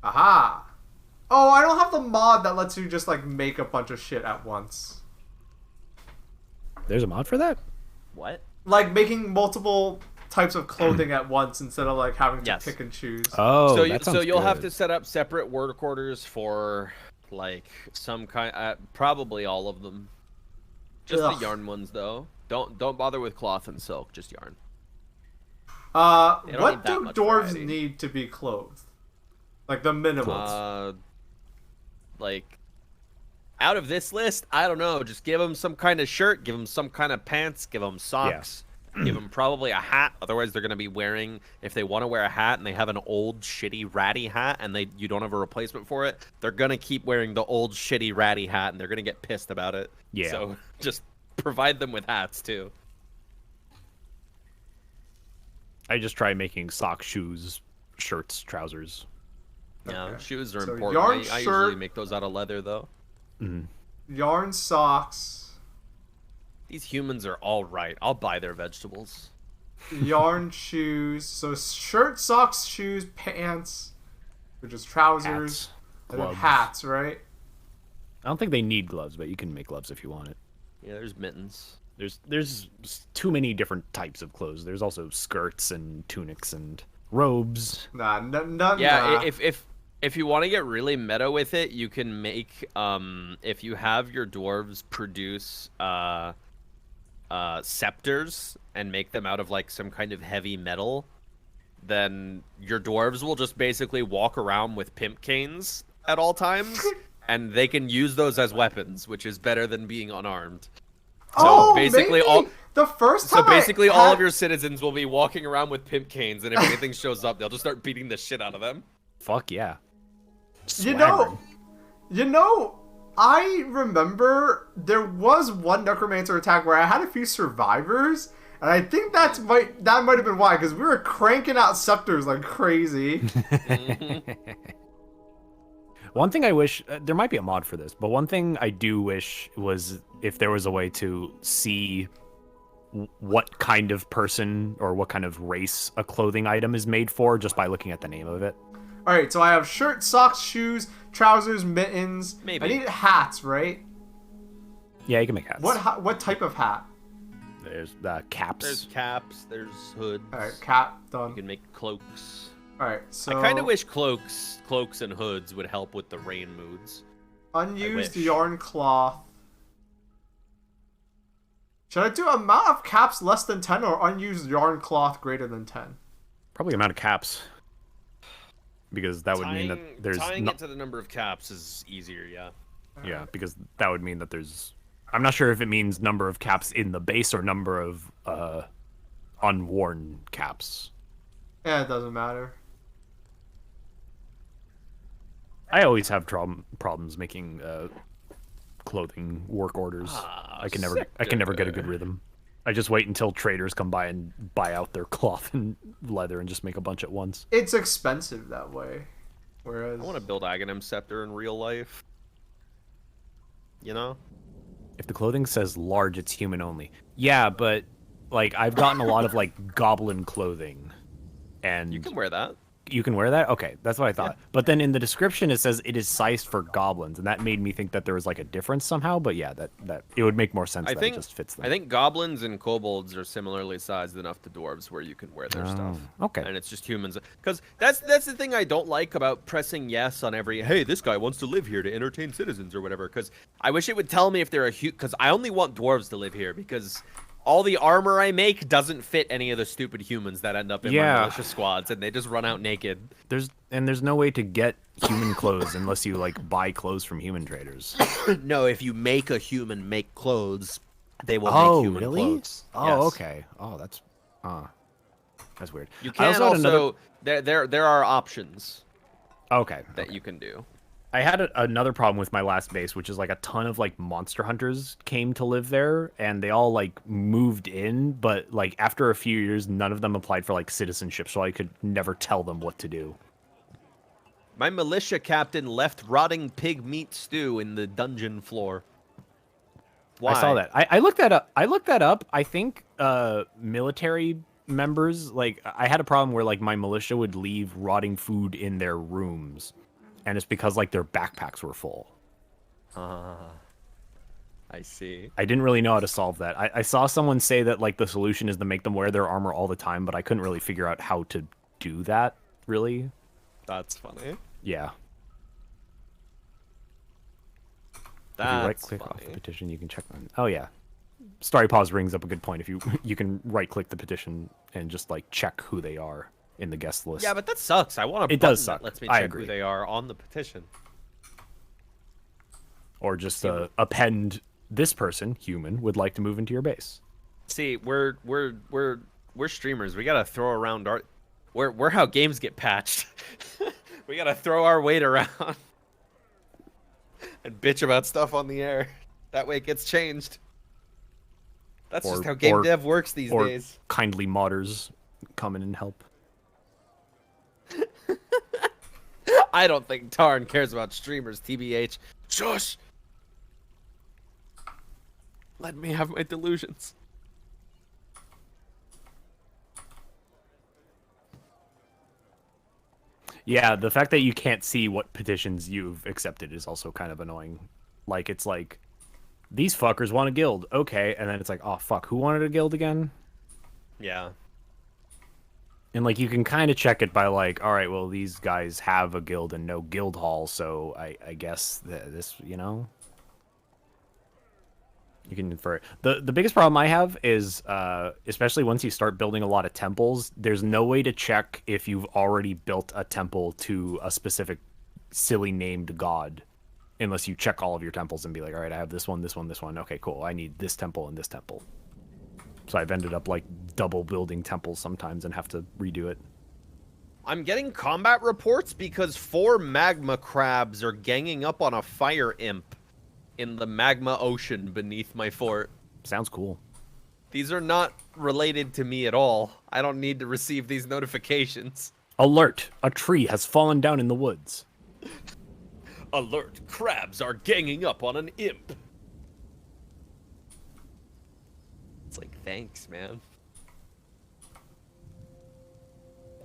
Aha. Oh, I don't have the mod that lets you just like make a bunch of shit at once. There's a mod for that? What? Like making multiple types of clothing at once instead of like having to Yes. pick and choose. Oh, so that so sounds you'll have good. to set up separate work orders for like some kind, probably all of them. Just Ugh. the yarn ones though. Don't bother with cloth and silk, just yarn. They don't What need that do much dwarves variety. need to be clothed? Like the minimums. Like out of this list, I don't know. Just give them some kind of shirt, give them some kind of pants, give them socks, give them probably a hat. Otherwise, they're gonna be wearing, if they want to wear a hat and they have an old shitty ratty hat and you don't have a replacement for it, they're gonna keep wearing the old shitty ratty hat and they're gonna get pissed about it. Yeah. So just provide them with hats too. I just try making socks, shoes, shirts, trousers. Yeah, Okay. shoes are So important. yarn I usually shirt- make those out of leather though. Yarn socks, These humans are all right. I'll buy their vegetables. yarn shoes. So shirt, socks, shoes, pants, which is trousers, Hats, and then gloves. hats, right? I don't think they need gloves, but you can make gloves if you want it. Yeah, there's mittens. There's too many different types of clothes. There's also skirts and tunics and robes. Nah, Yeah, nah. if you want to get really meta with it, you can make if you have your dwarves produce scepters and make them out of like some kind of heavy metal, then your dwarves will just basically walk around with pimp canes at all times, and they can use those as weapons, which is better than being unarmed. So basically maybe the first So time basically, I all had- of your citizens will be walking around with pimp canes, and if anything shows up, they'll just start beating the shit out of them. Fuck yeah. You know, I remember there was one Necromancer attack where I had a few survivors, and I think that might have been why, because we were cranking out scepters like crazy. One thing I wish there might be a mod for this, but one thing I do wish was if there was a way to see what kind of person or what kind of race a clothing item is made for just by looking at the name of it. All right, so I have shirt, socks, shoes, trousers, mittens. Maybe. I need hats, right? Yeah, you can make hats. What type of hat? There's caps. There's caps, there's hoods. All right, cap done. You can make cloaks. All right, so I kind of wish cloaks and hoods would help with the rain moods. unused wish. yarn cloth. Should I do amount of caps less than 10 or unused yarn cloth greater than 10? Probably amount of caps. Because that would mean that there's tying it to the number of caps is easier, yeah. yeah, because that would mean that there's I'm not sure if it means number of caps in the base or number of unworn caps. Yeah, it doesn't matter. I always have problems making clothing work orders. I can never get a good rhythm. I just wait until traders come by and buy out their cloth and leather and just make a bunch at once. It's expensive that way. Whereas I want to build Aghanim Scepter in real life. You know? If the clothing says large, it's human only. Yeah, but like I've gotten a lot of like goblin clothing, and You can wear that. You can wear that? Okay, that's what I thought. Yeah. But then in the description it says it is sized for goblins, and that made me think that there was like a difference somehow. But yeah, that it would make more sense that it just fits them. I think goblins and kobolds are similarly sized enough to dwarves where you can wear their stuff. Okay. And it's just humans. Because that's the thing I don't like about pressing yes on every, hey, this guy wants to live here to entertain citizens or whatever. Because I wish it would tell me if they're because I only want dwarves to live here because all the armor I make doesn't fit any of the stupid humans that end up in my militia squads, and they just run out naked. There's no way to get human clothes unless you like buy clothes from human traders. No, if you make a human make clothes, they will make human clothes. Oh, yes. okay. Oh, that's weird. You can also there are options. Okay. That you can do. I had another problem with my last base, which is like a ton of like monster hunters came to live there, and they all like moved in, but like after a few years, none of them applied for like citizenship, so I could never tell them what to do. My militia captain left rotting pig meat stew in the dungeon floor. Why? I saw that. I looked that up. I think military members, like I had a problem where like my militia would leave rotting food in their rooms. And it's because, like, their backpacks were full. I see. I didn't really know how to solve that. I saw someone say that, like, the solution is to make them wear their armor all the time, but I couldn't really figure out how to do that, really. That's funny. Yeah. That's if you right-click off the petition, you can check on... Oh, yeah. Starry Paws brings up a good point. If you can right-click the petition and just, like, check who they are in the guest list. Yeah, but that sucks. I want a button that lets me check who they are on the petition. Or just append this person, human, would like to move into your base. See, we're streamers. We gotta throw around our we're how games get patched. We gotta throw our weight around and bitch about stuff on the air. That way it gets changed. That's just how game dev works these days. Kindly modders come in and help. I don't think Tarn cares about streamers, TBH. Shush! Let me have my delusions. Yeah, the fact that you can't see what petitions you've accepted is also kind of annoying. Like, it's like, these fuckers want a guild. Okay, and then it's like, oh, fuck, who wanted a guild again? Yeah. And, like, you can kind of check it by, like, all right, well, these guys have a guild and no guild hall, so I guess this, you know? You can infer it. The biggest problem I have is, especially once you start building a lot of temples, there's no way to check if you've already built a temple to a specific silly named god. Unless you check all of your temples and be like, all right, I have this one, this one, this one. Okay, cool. I need this temple and this temple. So I've ended up, like, double building temples sometimes and have to redo it. I'm getting combat reports because 4 magma crabs are ganging up on a fire imp in the magma ocean beneath my fort. Sounds cool. These are not related to me at all. I don't need to receive these notifications. Alert! A tree has fallen down in the woods. Alert! Crabs are ganging up on an imp. It's like, thanks, man.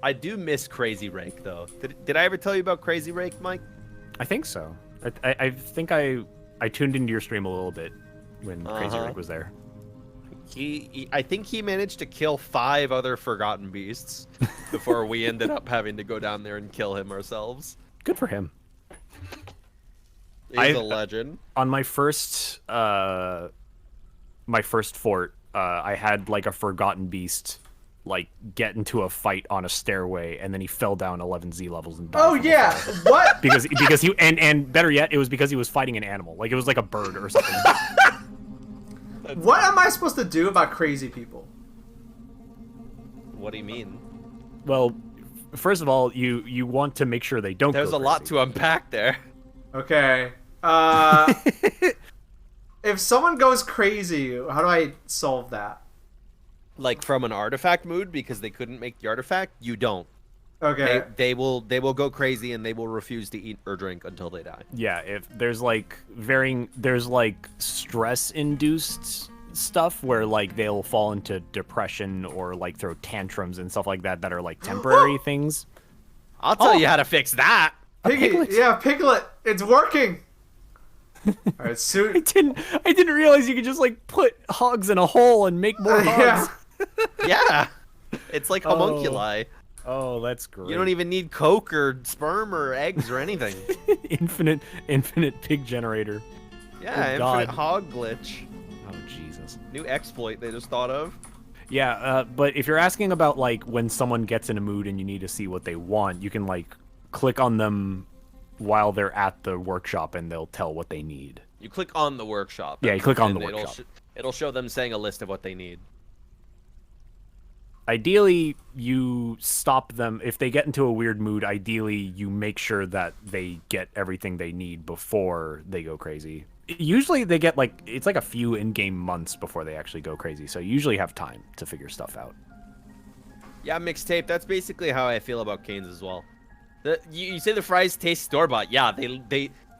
I do miss Crazy Rake, though. Did I ever tell you about Crazy Rake, Mike? I think so. I think I tuned into your stream a little bit when Crazy Rake was there. I think he managed to kill 5 other Forgotten Beasts before we ended up having to go down there and kill him ourselves. Good for him. He's a legend. On my first fort, I had like a Forgotten Beast like get into a fight on a stairway, and then he fell down 11 Z levels and died. Oh yeah, what? because he and better yet, it was because he was fighting an animal. Like it was like a bird or something. What am I supposed to do about crazy people? What do you mean? Well, first of all, you want to make sure they don't. There's a lot to unpack there. Okay. If someone goes crazy, how do I solve that? Like from an artifact mood because they couldn't make the artifact, you don't. Okay. They will go crazy and they will refuse to eat or drink until they die. Yeah, if there's like stress induced stuff where like they'll fall into depression or like throw tantrums and stuff like that are like temporary things. I'll tell you how to fix that. Piglet. Yeah, Piglet. It's working. All right, soon. I didn't realize you could just like put hogs in a hole and make more hogs. Yeah. It's like homunculi. Oh, that's great. You don't even need coke or sperm or eggs or anything. infinite pig generator. Yeah, infinite hog glitch. Oh, Jesus. New exploit they just thought of. Yeah, but if you're asking about like when someone gets in a mood and you need to see what they want, you can like click on them while they're at the workshop and they'll tell what they need. You click on the workshop. Yeah, you click on the workshop. It'll show them saying a list of what they need. Ideally, you stop them. If they get into a weird mood, ideally, you make sure that they get everything they need before they go crazy. Usually, they get like, it's like a few in-game months before they actually go crazy, so you usually have time to figure stuff out. Yeah, Mixtape, that's basically how I feel about Canes as well. You say the fries taste store-bought. Yeah,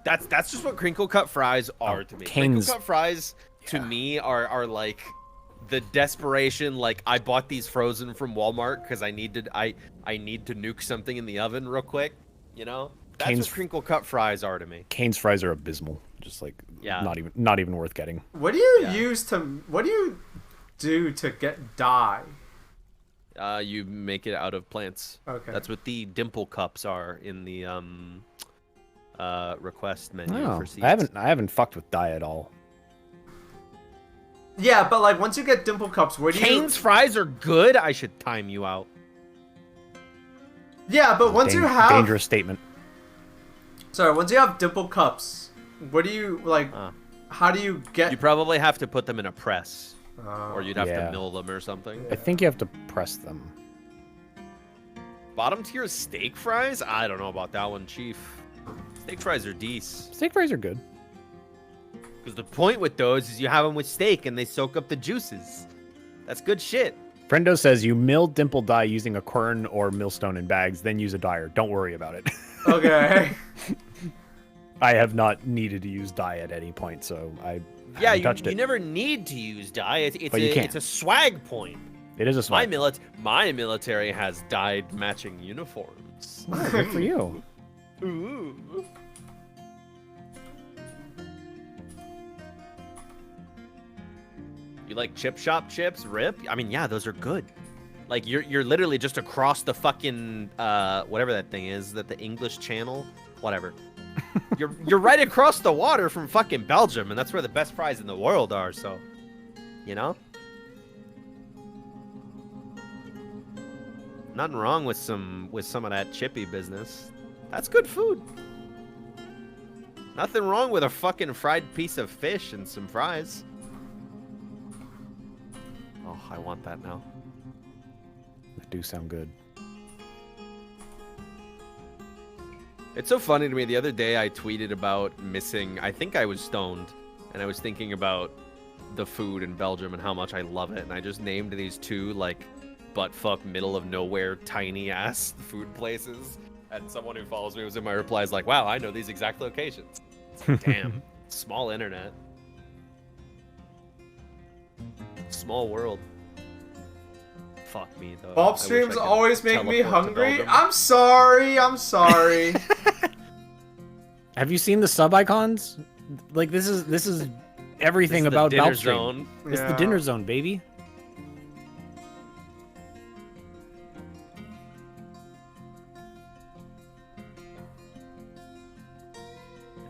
that's just what crinkle cut fries are to me. Canes, crinkle cut fries to me are like the desperation, like I bought these frozen from Walmart because I need to nuke something in the oven real quick, you know? That's what crinkle cut fries are to me. Cane's fries are abysmal. Just like not even worth getting. What do you what do you do to get dye? You make it out of plants. Okay. That's what the dimple cups are in the request menu for seeds. I haven't fucked with dye at all. Yeah, but like once you get dimple cups, where do Cane's fries are good. I should time you out. Yeah, but once you have dangerous statement. Sorry, once you have dimple cups, what do you like? How do you get? You probably have to put them in a press, or you'd have to mill them or something. I think you have to press them. Bottom tier steak fries? I don't know about that one, Chief. Steak fries are decent. Steak fries are good. Because the point with those is you have them with steak and they soak up the juices. That's good shit. Friendo says you mill dimple dye using a quern or millstone in bags, then use a dyer. Don't worry about it. Okay. I have not needed to use dye at any point, so I haven't touched it. You never need to use dye. It's a swag point. It is a swag. My military has dyed matching uniforms. Oh, good for you. Ooh. You like chip shop chips? Rip? I mean, yeah, those are good. Like you're literally just across the fucking whatever that thing is, that the English Channel, whatever. You're right across the water from fucking Belgium, and that's where the best fries in the world are. So, you know, nothing wrong with some of that chippy business. That's good food. Nothing wrong with a fucking fried piece of fish and some fries. Oh, I want that now. That do sound good. It's so funny to me. The other day I tweeted about missing, I think I was stoned, and I was thinking about the food in Belgium and how much I love it. And I just named these two, like, buttfuck, middle of nowhere, tiny ass food places. And someone who follows me was in my replies like, wow, I know these exact locations. Like, damn. Small internet. Small world. Fuck me, though. Baaulp streams always make me hungry. I'm sorry. Have you seen the sub icons? Like this is everything about Baaulp stream. It's the dinner zone, baby.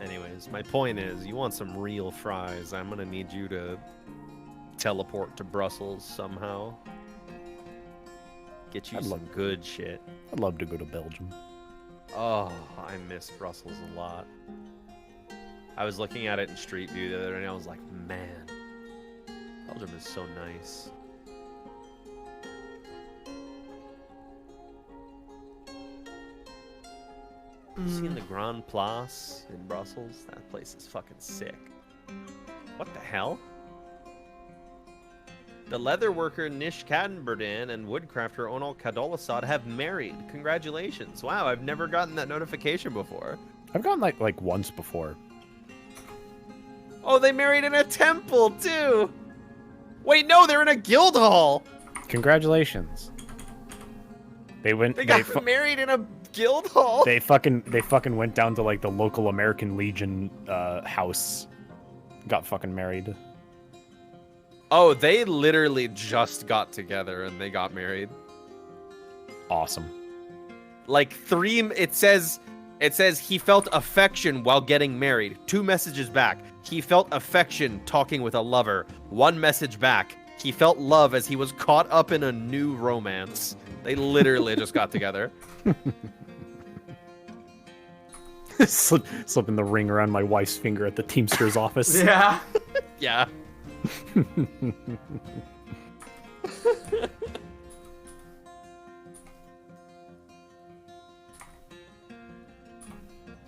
Anyways, my point is, you want some real fries, I'm gonna need you to teleport to Brussels somehow. Get you some good shit. I'd love to go to Belgium. Oh, I miss Brussels a lot. I was looking at it in Street View the other day and I was like, man, Belgium is so nice. Seen the Grand Place in Brussels? That place is fucking sick. What the hell? The leather worker Nish Kadenberdin and woodcrafter Onal Kadolasad have married. Congratulations. Wow, I've never gotten that notification before. I've gotten like once before. Oh, they married in a temple, too! Wait, no, they're in a guild hall! Congratulations. They got married in a guild hall? They fucking went down to like the local American Legion house. Got fucking married. Oh, they literally just got together and they got married. Awesome. Like it says he felt affection while getting married. 2 messages back. He felt affection talking with a lover. 1 message back. He felt love as he was caught up in a new romance. They literally just got together. Slipping the ring around my wife's finger at the Teamster's office. Yeah. Yeah.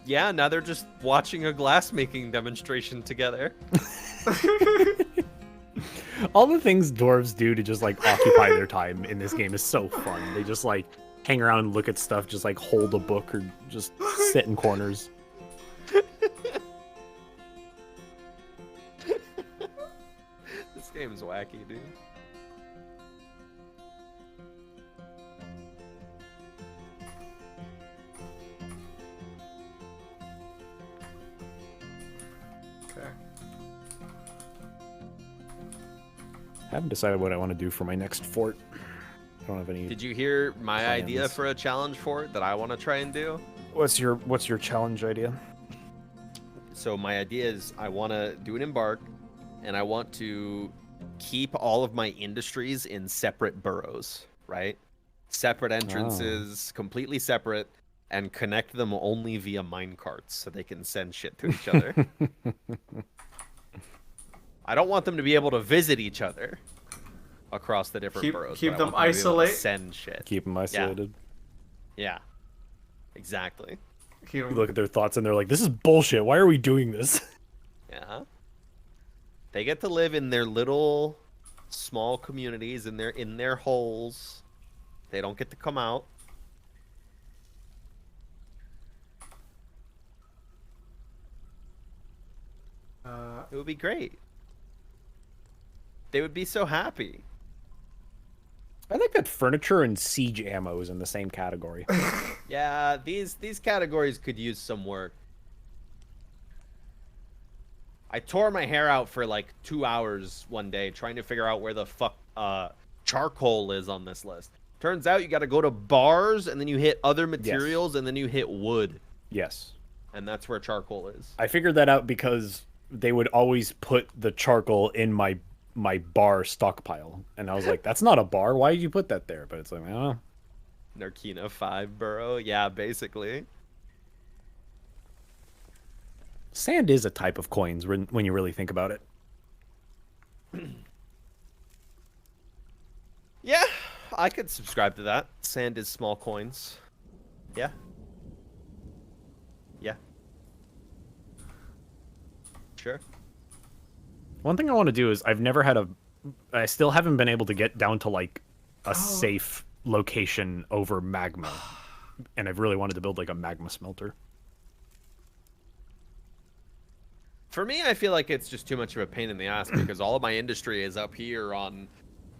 Yeah, now they're just watching a glassmaking demonstration together. All the things dwarves do to just like occupy their time in this game is so fun. They just like hang around and look at stuff, just like hold a book or just sit in corners. This game's wacky, dude. Okay. I haven't decided what I want to do for my next fort. I don't have any. Did you hear my plans. idea for a challenge fort that I want to try and do? What's your challenge idea? So my idea is I want to do an embark, and I want to keep all of my industries in separate boroughs, right? Separate entrances, completely separate, and connect them only via minecarts so they can send shit to each other. I don't want them to be able to visit each other across the different boroughs. Keep but I them want to be able to isolated. send shit. Keep them isolated. Yeah. Exactly. You look at their thoughts and they're like, "This is bullshit. Why are we doing this?" Yeah. They get to live in their little small communities in their holes. They don't get to come out. It would be great. They would be so happy. I think that furniture and siege ammo is in the same category. Yeah, these categories could use some work. I tore my hair out for like 2 hours one day trying to figure out where the fuck charcoal is on this list. Turns out you got to go to bars and then you hit other materials and then you hit wood. Yes. And that's where charcoal is. I figured that out because they would always put the charcoal in my bar stockpile. And I was like, that's not a bar. Why did you put that there? But it's like, oh. Narkina 5 burrow. Yeah, basically. Sand is a type of coins when you really think about it. Yeah, I could subscribe to that. Sand is small coins. Yeah. Yeah. Sure. One thing I want to do is I still haven't been able to get down to like a safe location over magma. And I've really wanted to build like a magma smelter. For me, I feel like it's just too much of a pain in the ass because all of my industry is up here on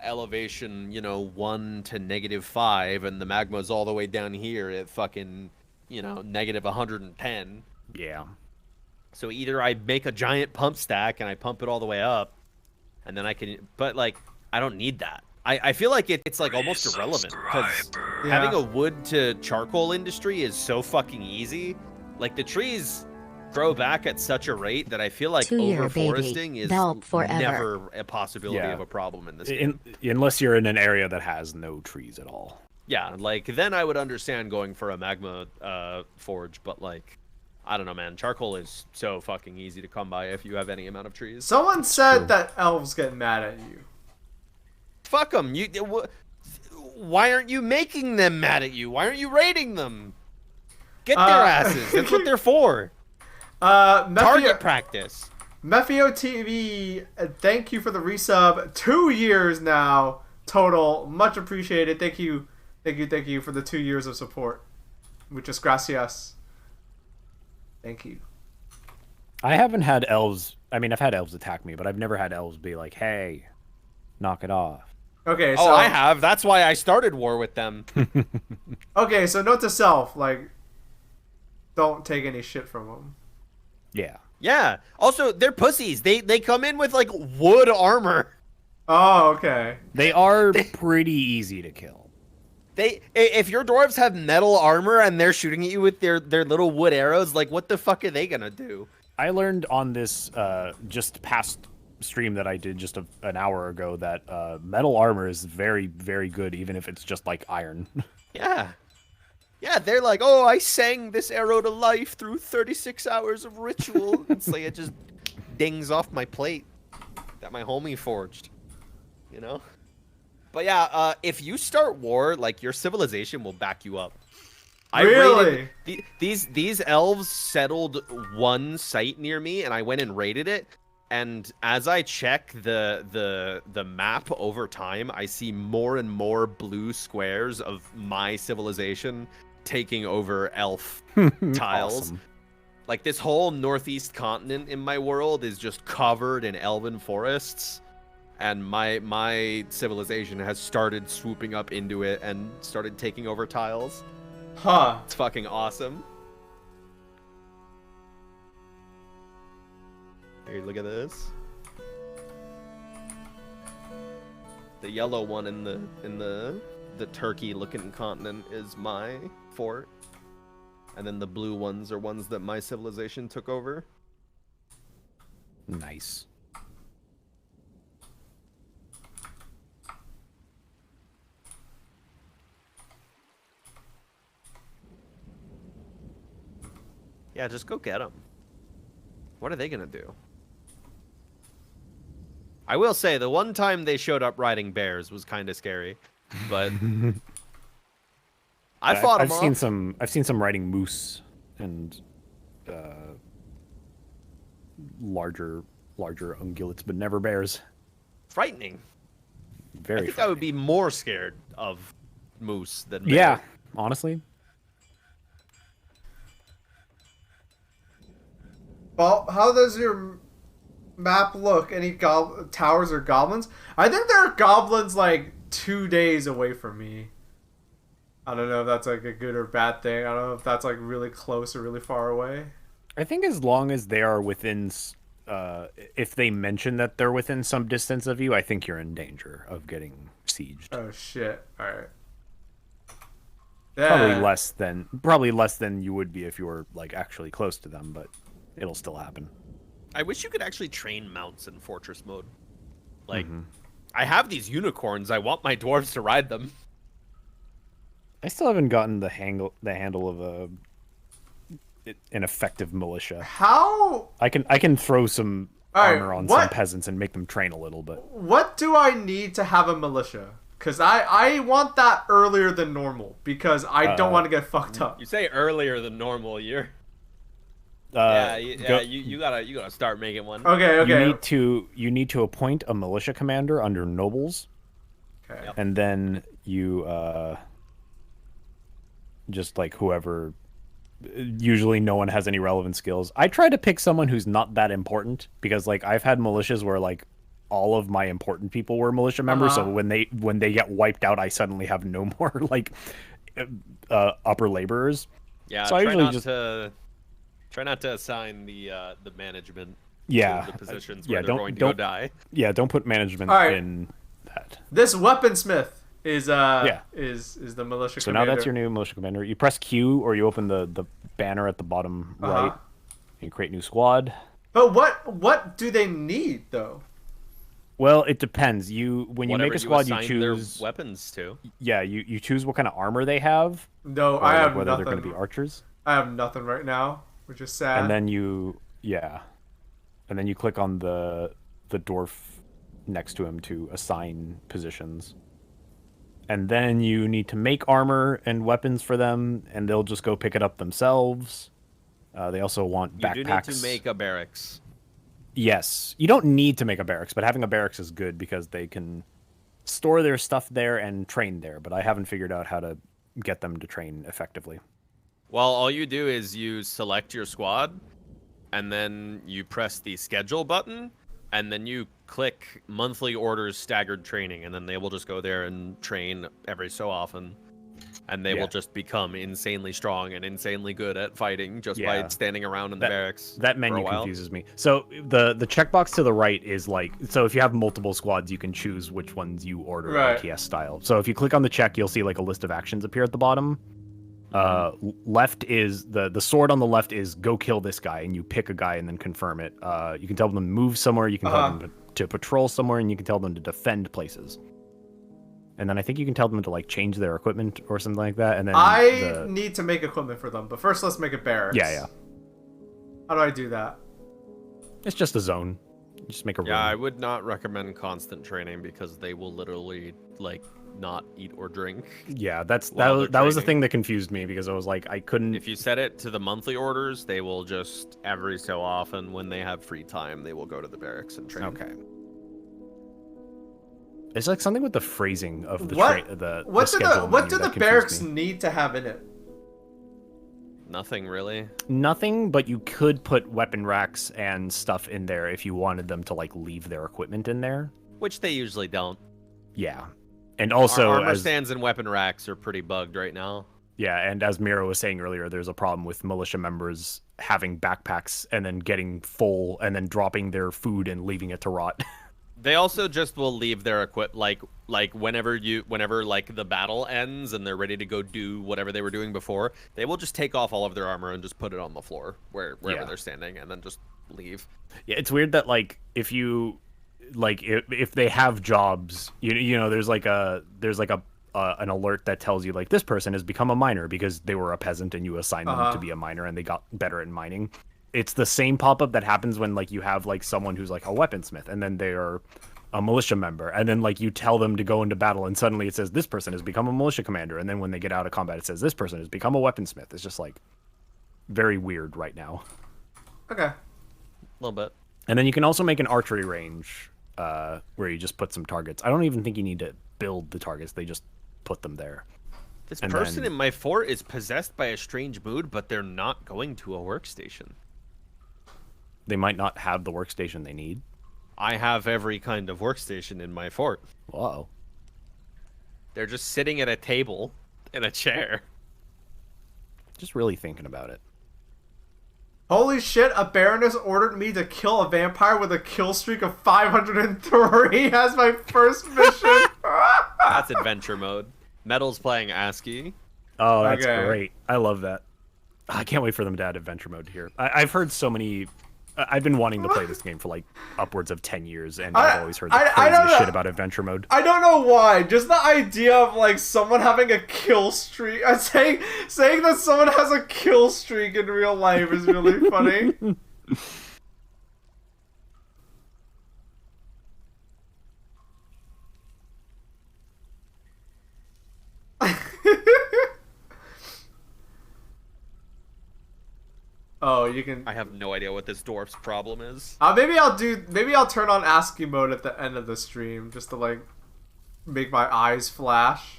elevation, 1 to -5, and the magma's all the way down here at fucking, -110. Yeah. So either I make a giant pump stack and I pump it all the way up, and then I can, but like, I don't need that. I feel like it's like almost irrelevant because having a wood to charcoal industry is so fucking easy. Like the trees grow back at such a rate that I feel like overforesting is never a possibility of a problem in this game. Unless you're in an area that has no trees at all. Yeah, like then I would understand going for a magma forge, but like, I don't know, man. Charcoal is so fucking easy to come by if you have any amount of trees. Someone said that elves get mad at you. Fuck them. Why aren't you making them mad at you? Why aren't you raiding them? Get their asses. That's what they're for. Target practice. Mephio TV, thank you for the resub. 2 years now total. Much appreciated. Thank you for the 2 years of support. Muchas gracias. Thank you. I haven't had elves. I mean, I've had elves attack me, but I've never had elves be like, "Hey, knock it off." Okay, so... Oh, I have. That's why I started war with them. Okay, so note to self, like, don't take any shit from them. Yeah. Yeah. Also, they're pussies. They come in with, like, wood armor. Oh, okay. They are pretty easy to kill. If your dwarves have metal armor and they're shooting at you with their little wood arrows, like, what the fuck are they gonna do? I learned on this just past stream that I did just an hour ago that metal armor is very, very good, even if it's just like iron. Yeah. Yeah, they're like, oh, I sang this arrow to life through 36 hours of ritual. It's like it just dings off my plate that my homie forged, you know? But yeah, if you start war, like, your civilization will back you up. Really? These elves settled one site near me, and I went and raided it. And as I check the map over time, I see more and more blue squares of my civilization taking over elf tiles. Awesome. Like, this whole northeast continent in my world is just covered in elven forests. And my civilization has started swooping up into it and started taking over tiles. Huh. It's fucking awesome. Here, look at this. The yellow one in the turkey-looking continent is my fort, and then the blue ones are ones that my civilization took over. Nice. Yeah, just go get them. What are they gonna do? I will say, the one time they showed up riding bears was kind of scary, but I fought them off. I've seen some riding moose and larger ungulates, but never bears. Frightening. Very. I think I would be more scared of moose than bear. Yeah, honestly. Well, how does your map look? Any towers or goblins? I think there are goblins like 2 days away from me. I don't know if that's like a good or bad thing. I don't know if that's like really close or really far away. I think as long as they are within, if they mention that they're within some distance of you, I think you're in danger of getting sieged. Oh shit! All right. Probably less than you would be if you were like actually close to them, but it'll still happen. I wish you could actually train mounts in fortress mode. Like, I have these unicorns. I want my dwarves to ride them. I still haven't gotten the handle of an effective militia. How? I can throw some armor on some peasants and make them train a little bit. What do I need to have a militia? Because I want that earlier than normal, because I don't want to get fucked up. You say earlier than normal, you gotta start making one. Okay. You need to appoint a militia commander under nobles. Okay. Yep. And then you just like whoever. Usually no one has any relevant skills. I try to pick someone who's not that important, because like I've had militias where like all of my important people were militia members, so when they get wiped out, I suddenly have no more like upper laborers. Yeah, so try not to assign the management to the positions where they're going to go die. Yeah, don't put management in that. This weaponsmith is the militia commander. So now that's your new militia commander. You press Q or you open the banner at the bottom right. You create new squad. But what do they need though? Well, it depends. When you make a squad, you choose their weapons to. Yeah, you choose what kind of armor they have. No, I have whether nothing. They're going to be archers. I have nothing right now, which is sad. And then you click on the dwarf next to him to assign positions. And then you need to make armor and weapons for them, and they'll just go pick it up themselves. They also want backpacks. You do need to make a barracks. Yes. You don't need to make a barracks, but having a barracks is good because they can store their stuff there and train there, but I haven't figured out how to get them to train effectively. Well, all you do is you select your squad, and then you press the schedule button, and then you click monthly orders staggered training, and then they will just go there and train every so often. And they will just become insanely strong and insanely good at fighting just by standing around in the barracks. That menu confuses me. So the checkbox to the right is like, so if you have multiple squads, you can choose which ones you order RTS style. So if you click on the check, you'll see like a list of actions appear at the bottom. Left is the sword on the left is go kill this guy, and you pick a guy and then confirm it. You can tell them to move somewhere, you can tell them to patrol somewhere, and you can tell them to defend places. And then I think you can tell them to like change their equipment or something like that. And then I need to make equipment for them, but first let's make a barracks. Yeah. How do I do that? It's just a zone. You just make a room. Yeah, I would not recommend constant training because they will literally like not eat or drink. Yeah, that was the thing that confused me because I was like, I couldn't. If you set it to the monthly orders, they will just every so often when they have free time, they will go to the barracks and train. Okay. It's like something with the phrasing of the what do the barracks need to have in it? Nothing really. Nothing, but you could put weapon racks and stuff in there if you wanted them to like leave their equipment in there, which they usually don't. Yeah, and also our armor stands and weapon racks are pretty bugged right now. Yeah, and as Miro was saying earlier, there's a problem with militia members having backpacks and then getting full and then dropping their food and leaving it to rot. They also just will leave their like whenever like the battle ends and they're ready to go do whatever they were doing before, they will just take off all of their armor and just put it on the floor wherever they're standing and then just leave. Yeah, it's weird that like if you like if they have jobs, you know, there's like an alert that tells you like this person has become a miner because they were a peasant and you assign them to be a miner and they got better at mining. It's the same pop-up that happens when like you have like someone who's like a weaponsmith and then they are a militia member and then like you tell them to go into battle and suddenly it says this person has become a militia commander, and then when they get out of combat it says this person has become a weaponsmith. It's just like very weird right now. Okay. A little bit. And then you can also make an archery range where you just put some targets. I don't even think you need to build the targets, they just put them there. This person in my fort is possessed by a strange mood, but they're not going to a workstation. They might not have the workstation they need. I have every kind of workstation in my fort. Whoa. They're just sitting at a table in a chair. Just really thinking about it. Holy shit, a baroness ordered me to kill a vampire with a kill streak of 503 as my first mission. That's adventure mode. Metal's playing ASCII. Oh, that's great. I love that. I can't wait for them to add adventure mode here. I've heard so many... I've been wanting to play this game for like upwards of 10 years, and I've always heard the craziest shit about adventure mode. I don't know why. Just the idea of like someone having a kill streak, saying that someone has a kill streak in real life is really funny. Oh, you can... I have no idea what this dwarf's problem is. Maybe I'll turn on ASCII mode at the end of the stream just to like make my eyes flash.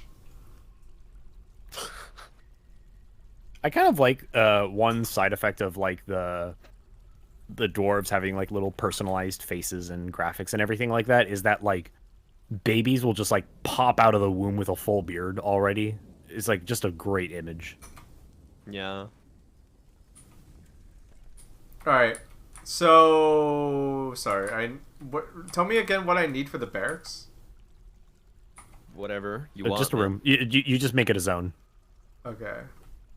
I kind of like one side effect of like the dwarves having like little personalized faces and graphics and everything like that is that like babies will just like pop out of the womb with a full beard already. It's like just a great image. Yeah. Alright, so... Sorry, tell me again what I need for the barracks? Whatever you want. Just a room. You just make it a zone. Okay.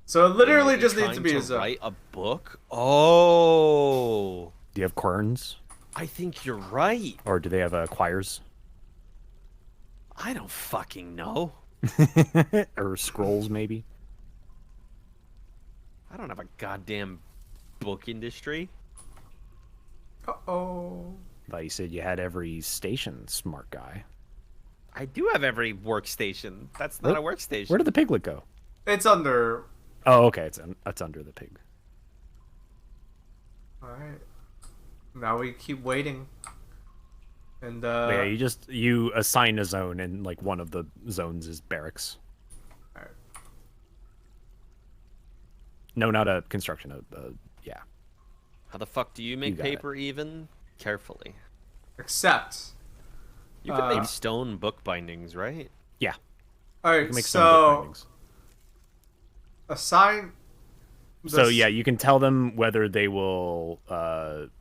So it literally just needs to be a zone. Write a book? Oh! Do you have querns? I think you're right. Or do they have choirs? I don't fucking know. Or scrolls, maybe? I don't have a goddamn... book industry. Uh-oh. Thought you said you had every station, smart guy. I do have every workstation. That's not a workstation. Where did the piglet go? It's under. Oh, okay. It's under the pig. All right. Now we keep waiting. And yeah, you assign a zone, and like one of the zones is barracks. All right. No, not a construction. Yeah. How the fuck do you make paper even? Carefully. Except. You can make stone book bindings, right? Yeah. All right. So. Assign. So yeah, you can tell them whether they will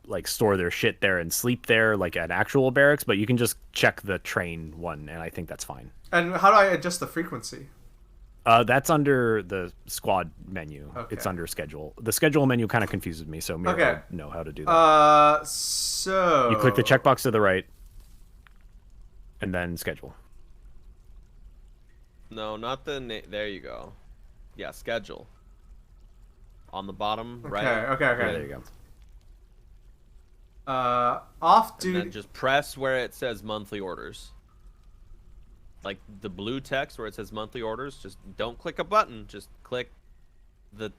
like store their shit there and sleep there like at actual barracks, but you can just check the train one, and I think that's fine. And how do I adjust the frequency? That's under the squad menu. Okay. It's under schedule. The schedule menu kind of confuses me, so maybe I know how to do that. So you click the checkbox to the right, and then schedule. No, not the there you go. Yeah, schedule. On the bottom, right? Okay. Yeah, there you go. Off duty. And then just press where it says monthly orders. Like the blue text where it says monthly orders. Just don't click a button. Just click the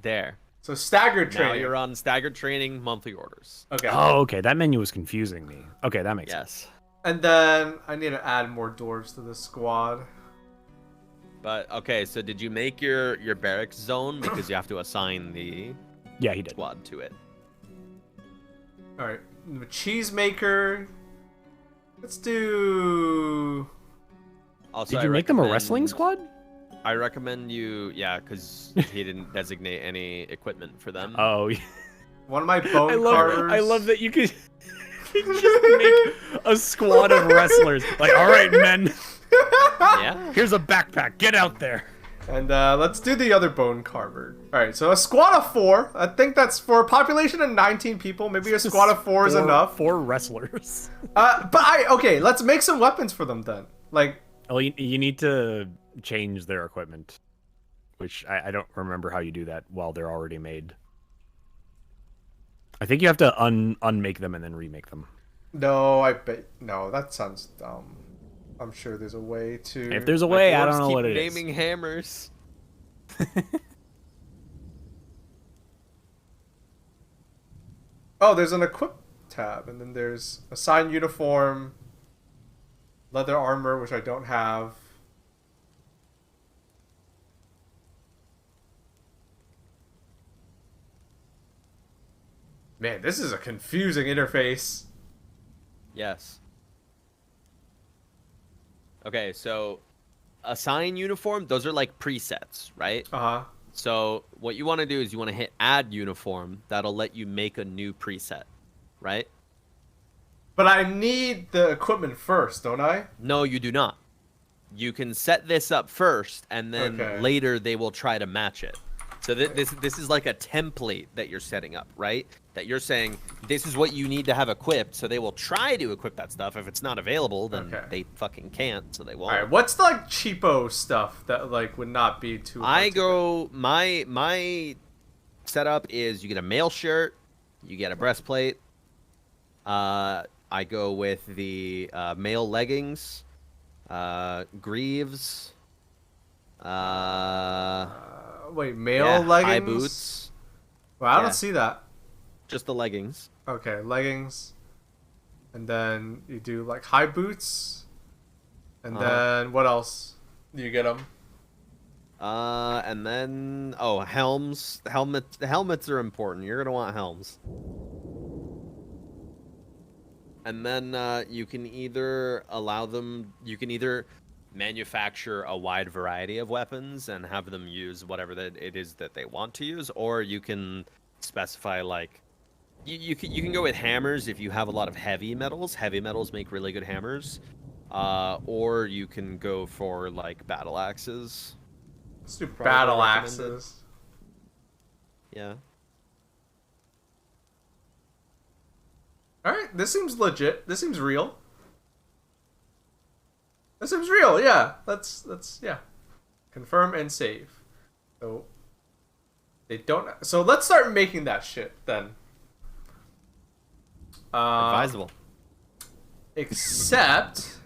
there. So staggered training. Now you're on staggered training, monthly orders. Okay. Oh, okay. That menu was confusing me. Okay, that makes sense. And then I need to add more dwarves to the squad. But okay, so did you make your barracks zone because you have to assign the he did squad to it? All right, the cheesemaker. Let's do. Also, did you make them a wrestling squad? I recommend you, because he didn't designate any equipment for them. Oh, one of my bone carvers. I love that you could just make a squad of wrestlers. Like, all right, men. Yeah. Here's a backpack. Get out there. And let's do the other bone carver. All right, so a squad of 4. I think that's for a population of 19 people. Maybe a squad of 4 is enough. 4 wrestlers. Okay, let's make some weapons for them then. Like, oh, you need to change their equipment, which I don't remember how you do that while they're already made. I think you have to unmake them and then remake them. No, no, that sounds dumb. I'm sure there's a way to. If there's a way, I don't know what it is. Naming hammers. Oh, there's an equip tab, and then there's assign uniform, leather armor, which I don't have. Man, this is a confusing interface. Yes. Okay, so assign uniform, those are like presets, right? Uh-huh. So what you want to do is you want to hit add uniform. That'll let you make a new preset, right? But I need the equipment first, don't I? No, you do not. You can set this up first, and then later they will try to match it. So this is like a template that you're setting up, right? That you're saying, this is what you need to have equipped, so they will try to equip that stuff. If it's not available, then they fucking can't, so they won't. Alright, what's the, like, cheapo stuff that, like, would not be too hard my setup is you get a mail shirt, you get a breastplate. I go with the mail leggings, greaves, wait, mail leggings? high boots. Well, I don't see that. Just the leggings. Okay, leggings. And then you do, like, high boots. And then what else do you get them? And then helms. Helmets are important. You're gonna want helms. And then you can either manufacture a wide variety of weapons and have them use whatever it is that they want to use, or you can specify, like, you can go with hammers if you have a lot of heavy metals. Heavy metals make really good hammers. Or you can go for, like, battle axes. Let's do battle axes. Yeah. Alright, this seems legit. This seems real. This seems real, yeah. Let's confirm and save. So they don't. So let's start making that shit then. Advisable. Except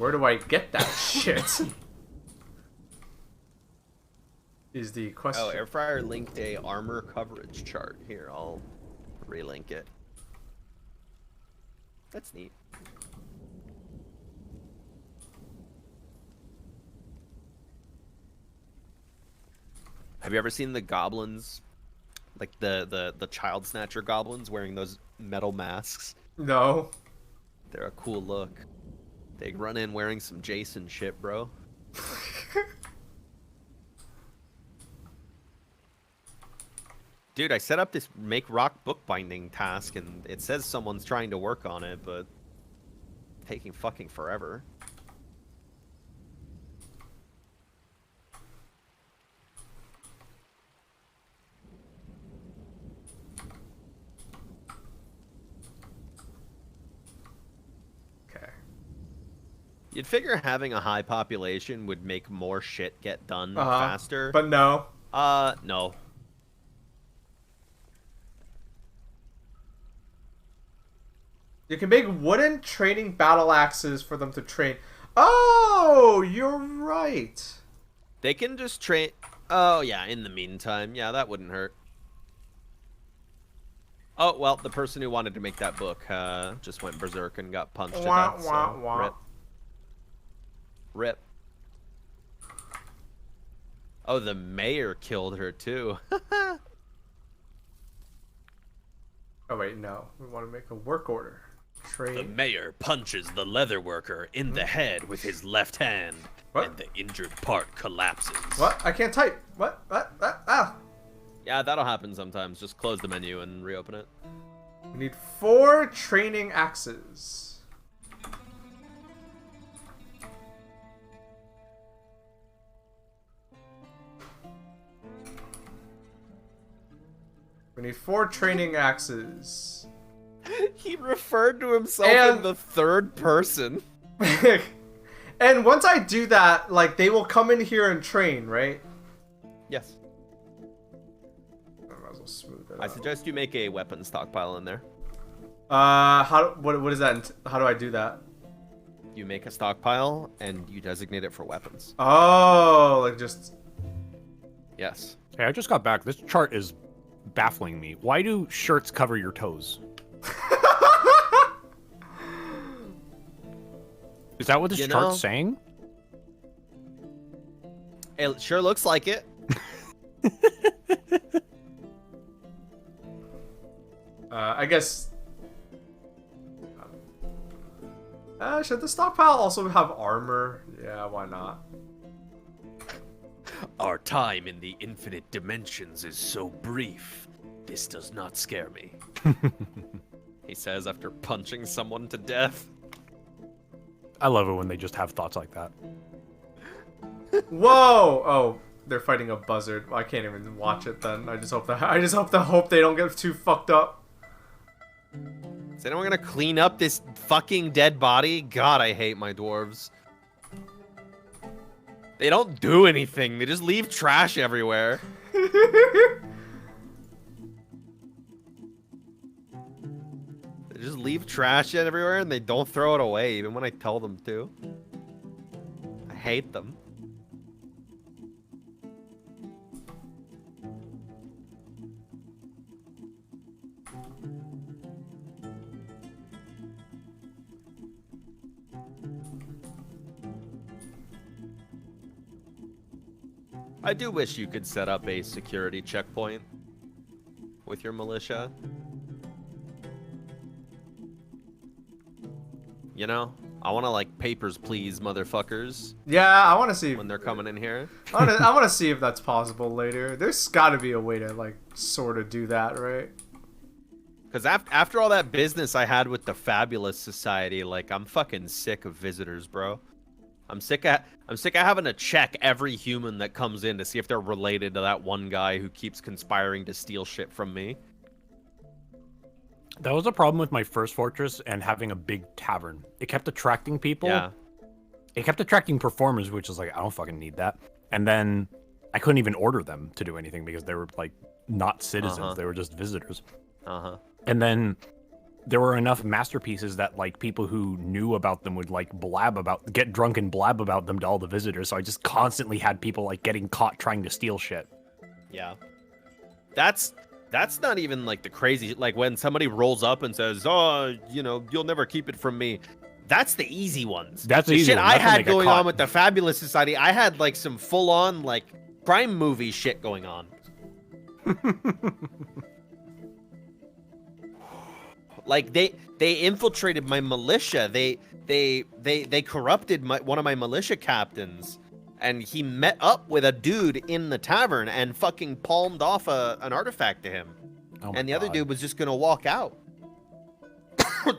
Where do I get that shit? Is the question. Oh, Airfryer linked a armor coverage chart. Here, I'll relink it. That's neat. Have you ever seen the goblins, like the child snatcher goblins wearing those metal masks? No. They're a cool look. They run in wearing some Jason shit, bro. Dude, I set up this make rock bookbinding task, and it says someone's trying to work on it, but it's taking fucking forever. You'd figure having a high population would make more shit get done faster. But no. No. You can make wooden training battle axes for them to train. Oh, you're right. They can just train... Oh, yeah, in the meantime. Yeah, that wouldn't hurt. Oh, well, the person who wanted to make that book just went berserk and got punched to death, so rip. Rip. Oh, the mayor killed her too. Oh wait, no. We want to make a work order. The mayor punches the leather worker in the head with his left hand, and the injured part collapses. What? I can't type. What? Ah. Yeah, that'll happen sometimes. Just close the menu and reopen it. We need 4 training axes. We need 4 training axes. He referred to himself in the third person. And once I do that, like, they will come in here and train, right? Yes. I might as well smooth it I out. suggest you make a weapon stockpile in there. What is that? How do I do that? You make a stockpile and you designate it for weapons. Oh, like just... Yes. Hey, I just got back. This chart is baffling me. Why do shirts cover your toes? Is that what this chart's saying? It sure looks like it. I guess... should the stockpile also have armor? Yeah, why not? Our time in the infinite dimensions is so brief. This does not scare me. He says after punching someone to death. I love it when they just have thoughts like that. Whoa! Oh, they're fighting a buzzard. Well, I can't even watch it then. I just hope they don't get too fucked up. Is anyone gonna clean up this fucking dead body? God, I hate my dwarves. They don't do anything. They just leave trash everywhere. They just leave trash everywhere and they don't throw it away, even when I tell them to. I hate them. I do wish you could set up a security checkpoint with your militia. You know? I want to, like, papers, please, motherfuckers. Yeah, I want to see... when they're coming in here. I want to see if that's possible later. There's got to be a way to, like, sort of do that, right? Because after all that business I had with the Fabulous Society, like, I'm fucking sick of visitors, bro. I'm sick of having to check every human that comes in to see if they're related to that one guy who keeps conspiring to steal shit from me. That was a problem with my first fortress and having a big tavern. It kept attracting people. Yeah. It kept attracting performers, which is like, I don't fucking need that. And then I couldn't even order them to do anything because they were like not citizens. They were just visitors. And then there were enough masterpieces that like people who knew about them would like get drunk and blab about them to all the visitors. So I just constantly had people like getting caught trying to steal shit. Yeah. That's not even like the crazy, like when somebody rolls up and says, "Oh, you know, you'll never keep it from me." That's the easy ones. That's the easy shit one. I That's when had they get going caught. on with the Fabulous Society. I had like some full-on like crime movie shit going on. Like they infiltrated my militia. They corrupted one of my militia captains, and he met up with a dude in the tavern and fucking palmed off an artifact to him. Oh and the God. other dude was just gonna walk out.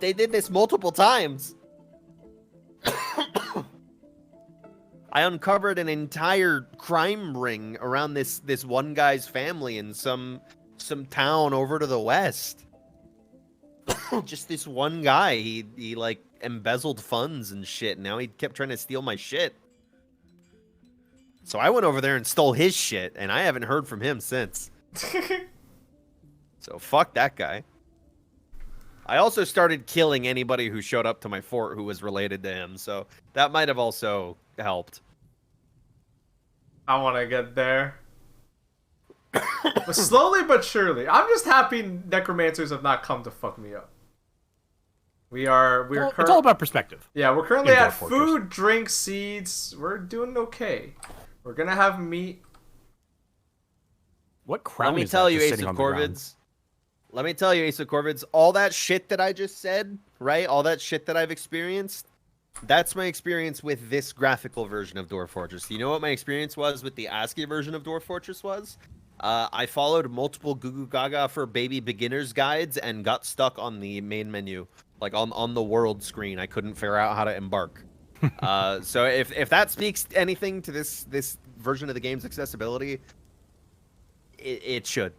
They did this multiple times. I uncovered an entire crime ring around this one guy's family in some town over to the west. Just this one guy, he like embezzled funds and shit. Now he kept trying to steal my shit. So I went over there and stole his shit, and I haven't heard from him since. So fuck that guy. I also started killing anybody who showed up to my fort who was related to him, so that might have also helped. I want to get there. But slowly but surely. I'm just happy necromancers have not come to fuck me up. It's all about perspective. Yeah, we're currently In at Dwarf Fortress. food, drink, seeds. We're doing okay. We're gonna have meat. What crown Let me is tell that you, just Ace sitting of on the ground? Corvids. Let me tell you, Ace of Corvids, all that shit that I just said, right? All that shit that I've experienced, that's my experience with this graphical version of Dwarf Fortress. You know what my experience was with the ASCII version of Dwarf Fortress was? I followed multiple Goo Goo Gaga for baby beginners guides and got stuck on the main menu, like on the world screen. I couldn't figure out how to embark. So if that speaks anything to this version of the game's accessibility, it should,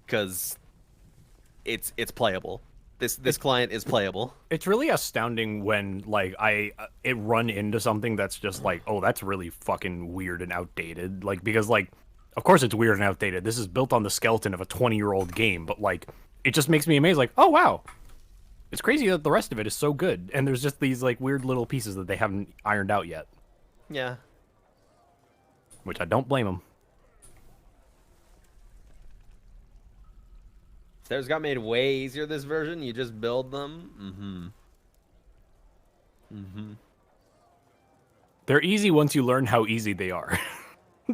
because it's playable. This client is playable. It's really astounding when like it run into something that's just like, oh, that's really fucking weird and outdated. Like, because like, of course it's weird and outdated. This is built on the skeleton of a 20-year-old game, but like, it just makes me amazed. Like, oh wow, it's crazy that the rest of it is so good, and there's just these like weird little pieces that they haven't ironed out yet. Yeah. Which I don't blame them. Stairs got made way easier this version. You just build them. They're easy once you learn how easy they are.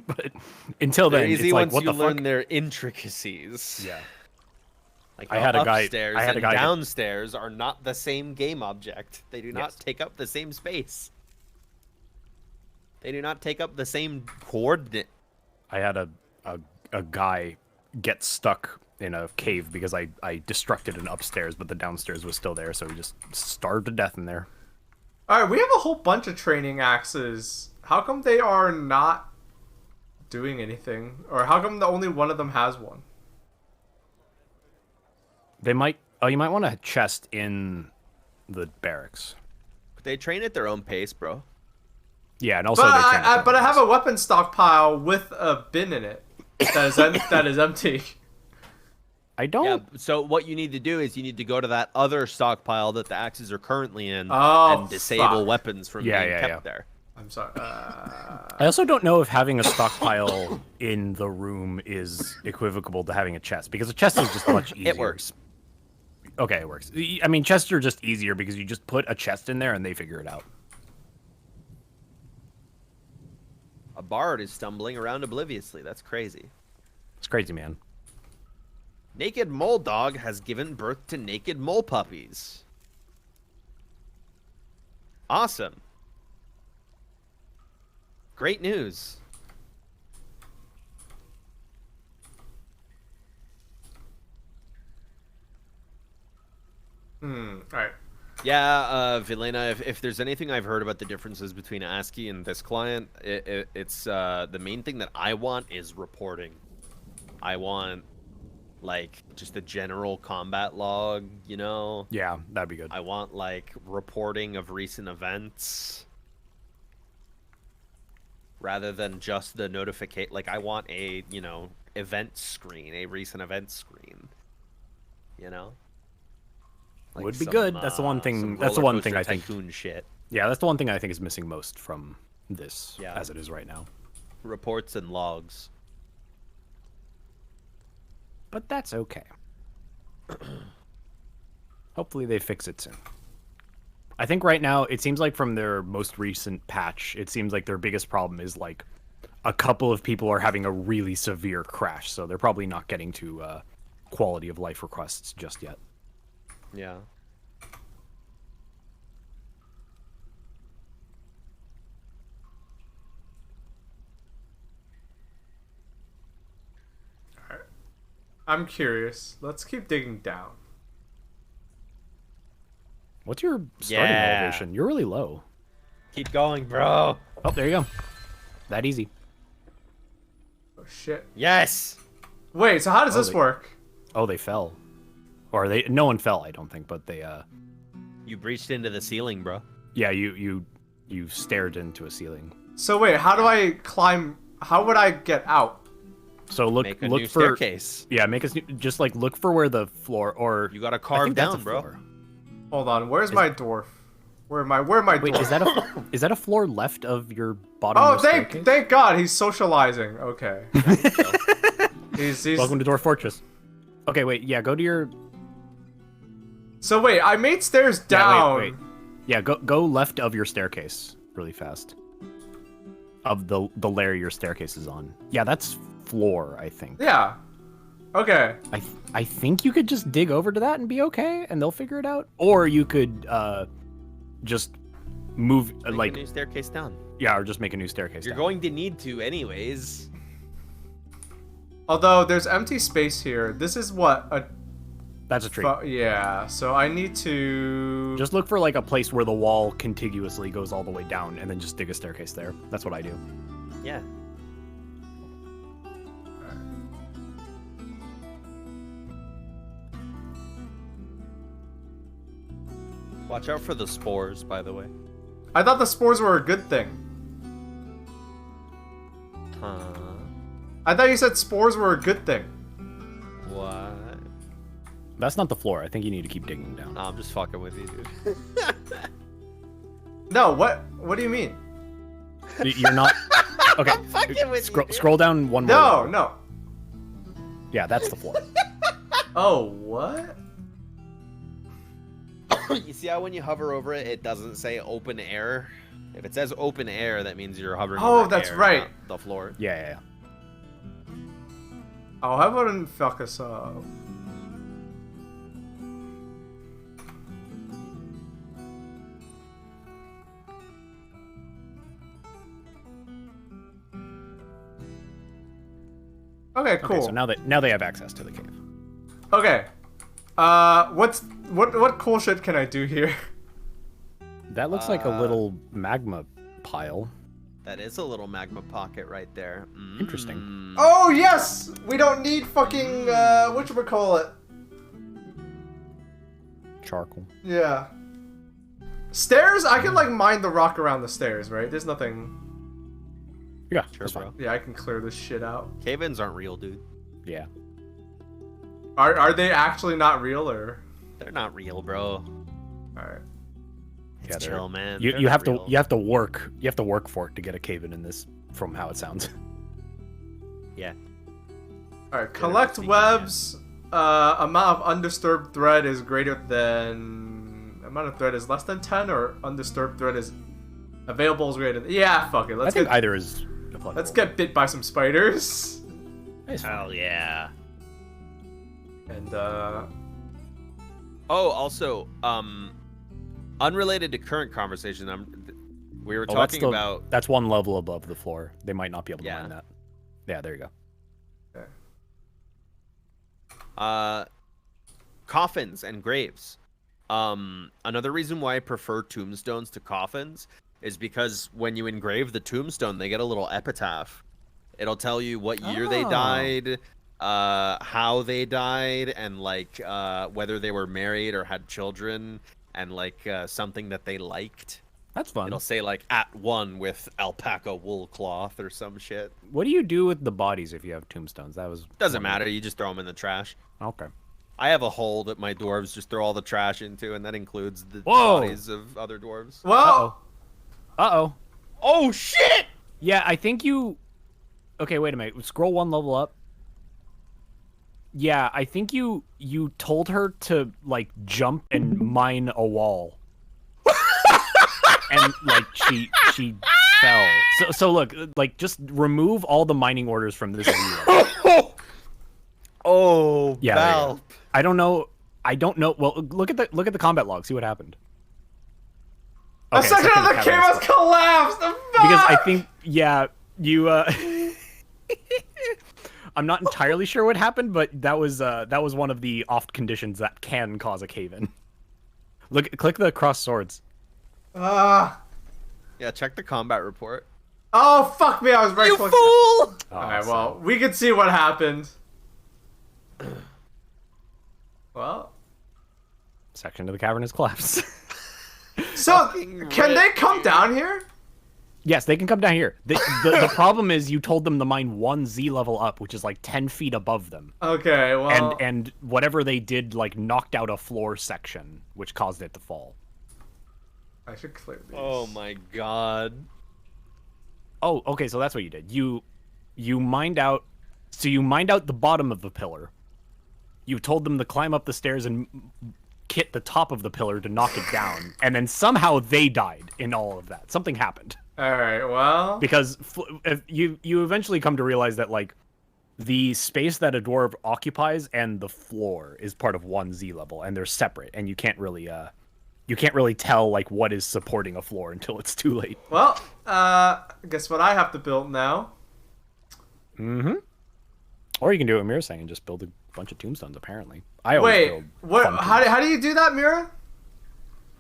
But until They're then, easy it's like, once what you the learn fuck? their intricacies. Yeah. Like I had a guy- upstairs I had a and guy that- downstairs are not the same game object. They do not Yes. take up the same space. They do not take up the same coordinate. I had a guy get stuck in a cave because I destructed an upstairs, but the downstairs was still there, so he just starved to death in there. Alright, we have a whole bunch of training axes. How come they are not doing anything? Or how come only one of them has one? They might. Oh, you might want a chest in the barracks. But they train at their own pace, bro. Yeah, and also But they train at I their have own a weapon stockpile with a bin in it that is empty. pace. I don't. Yeah, so what you need to do is you need to go to that other stockpile that the axes are currently in Oh, and disable fuck. weapons from being kept there. I'm sorry. I also don't know if having a stockpile in the room is equivocal to having a chest, because a chest is just much easier. It works. Okay, it works. I mean, chests are just easier because you just put a chest in there and they figure it out. A bard is stumbling around obliviously. That's crazy. It's crazy, man. Naked Mole Dog has given birth to naked mole puppies. Awesome. Great news. Alright. Yeah, Vilena, if there's anything I've heard about the differences between ASCII and this client, it's the main thing that I want is reporting. I want, like, just a general combat log, you know? Yeah, that'd be good. I want, like, reporting of recent events. Rather than just the notification. Like, I want a, you know, event screen, a recent event screen. You know? Like would be good. That's the one thing. That's the one thing I think. Tycoon shit. Yeah, that's the one thing I think is missing most from this Yeah. as it is right now. Reports and logs. But that's okay. Hopefully they fix it soon. I think right now it seems like from their most recent patch, it seems like their biggest problem is like a couple of people are having a really severe crash, so they're probably not getting to quality of life requests just yet. Yeah. Alright. I'm curious. Let's keep digging down. What's your starting elevation? You're really low. Keep going, bro. Oh, there you go. That easy. Oh shit. Yes. Wait, so how does this work? Oh, they fell. Or they no one fell, I don't think, but they You breached into the ceiling, bro. yeah, you stared into a ceiling. So wait, how do I climb? How would I get out? So look Make a look new for staircase. Yeah, make us just like look for where the floor or You gotta I carve think that's down, a bro. floor. Hold on, where's my dwarf? Where my Wait, dwarf? is that a floor left of your bottom? Oh, thank God, he's socializing. Okay. he's Welcome to Dwarf Fortress. Okay, wait, yeah, go to your So wait, I made stairs down. wait. Yeah, go left of your staircase really fast. Of the layer your staircase is on. Yeah, that's floor, I think. Yeah. Okay. I think you could just dig over to that and be okay, and they'll figure it out. Or you could just move Make like a new staircase down. yeah, or just make a new staircase. You're down. going to need to anyways. Although there's empty space here. This is what a That's a tree. yeah. So I need to Just look for like a place where the wall contiguously goes all the way down, and then just dig a staircase there. That's what I do. Yeah. Watch out for the spores, by the way. I thought the spores were a good thing. Huh? I thought you said spores were a good thing. What? That's not the floor. I think you need to keep digging down. No, I'm just fucking with you, dude. No, what do you mean? You're not. Okay. fucking with you, dude. Scroll down one more. No, level. no. Yeah, that's the floor. Oh, what? You see how when you hover over it, it doesn't say open air? If it says open air, that means you're hovering Oh, over that's air, right. not the floor. Yeah. Oh, how about I fuck us up? Okay, cool. Okay, so now they have access to the cave. Okay. What cool shit can I do here? That looks like a little magma pile. That is a little magma pocket right there. Interesting. Oh yes! We don't need fucking whatchamacallit. Charcoal. Yeah. Stairs? I can like mine the rock around the stairs, right? There's nothing. Yeah, Sure, that's bro. fine. Yeah, I can clear this shit out. Cave-ins aren't real, dude. Yeah. Are they actually not real or? They're not real, bro. Alright. Yeah, It's they're- chill, man. You They're you not have to real. you have to work for it to get a cave in this from how it sounds. Yeah. Alright, collect speaking, webs. Amount of undisturbed thread is greater than. Amount of thread is less than 10, or undisturbed thread is available is greater than. Yeah, fuck it. I think either is applicable. Let's get bit by some spiders. It's fine. Hell yeah. And Oh, also, unrelated to current conversation, we were Oh, that's talking about that's one level above the floor. They might not be able to Yeah. mine that. Yeah, there you go. coffins and graves. Another reason why I prefer tombstones to coffins is because when you engrave the tombstone, they get a little epitaph. It'll tell you what year they Oh. died, how they died, and like whether they were married or had children, and like something that they liked. That's fun. It'll say like at one with alpaca wool cloth or some shit. What do you do with the bodies if you have tombstones? That was Doesn't matter. You just throw them in the trash. Okay. I have a hole that my dwarves just throw all the trash into, and that includes the bodies of other dwarves. Well. Uh-oh. Oh, shit! Yeah, I think you... Okay, wait a minute. Scroll one level up. Yeah, I think you told her to, like, jump and mine a wall. And, like, she fell. So look, like, just remove all the mining orders from this view. Oh, yeah, Baaulp. I don't know. Well, look at the combat log. See what happened. Okay, a second of the cameras collapsed. Because I think, yeah, you. I'm not entirely sure what happened, but that was one of the oft conditions that can cause a cave-in. Click the cross swords. Yeah, check the combat report. Oh, fuck me, I was very close. You fool! Alright, well, we can see what happened. Well. Section of the cavern has collapsed. So, can they come down here? Yes, they can come down here. The problem is you told them to mine 1 Z level up, which is like 10 feet above them. Okay, well... And whatever they did, like, knocked out a floor section, which caused it to fall. I should clear these. Oh my god. Oh, okay, so that's what you did. You mined out... So you mined out the bottom of the pillar. You told them to climb up the stairs and hit the top of the pillar to knock it down. And then somehow they died in all of that. Something happened. Alright, well... Because you eventually come to realize that, like, the space that a dwarf occupies and the floor is part of 1 Z level, and they're separate, and you can't really tell, like, what is supporting a floor until it's too late. Well, guess what I have to build now? Mm-hmm. Or you can do what Mira's saying and just build a bunch of tombstones, apparently. I always build what? How do you do that, Mira?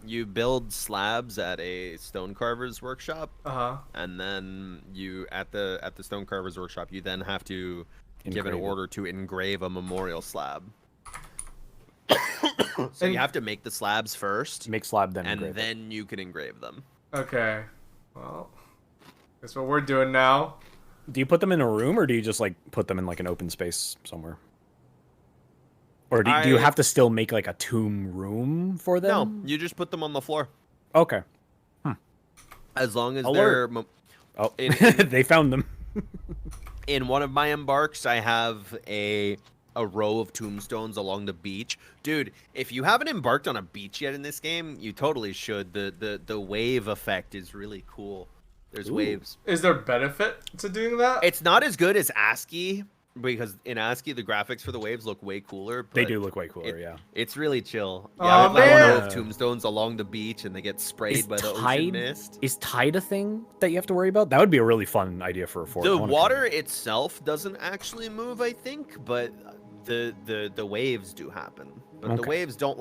You build slabs at a stone carver's workshop, uh-huh, and then you at the stone carver's workshop, you then have to give an order to engrave a memorial slab. So you have to make the slabs first. Make slab, then and engrave then you can engrave them. Okay. Well, that's what we're doing now. Do you put them in a room, or do you just, like, put them in, like, an open space somewhere? Or do you have to still make, like, a tomb room for them? No, you just put them on the floor. Okay. As long as they're... Oh, they found them. In one of my embarks, I have a row of tombstones along the beach. Dude, if you haven't embarked on a beach yet in this game, you totally should. The wave effect is really cool. There's waves. Is there benefit to doing that? It's not as good as ASCII, because in ASCII the graphics for the waves look way cooler. They do look way cooler, yeah. It's really chill. Oh, yeah, I man. have a row of tombstones along the beach, and they get sprayed by the ocean mist. Is tide a thing that you have to worry about? That would be a really fun idea for a fort. The water itself doesn't actually move, I think, but the waves do happen. But the waves don't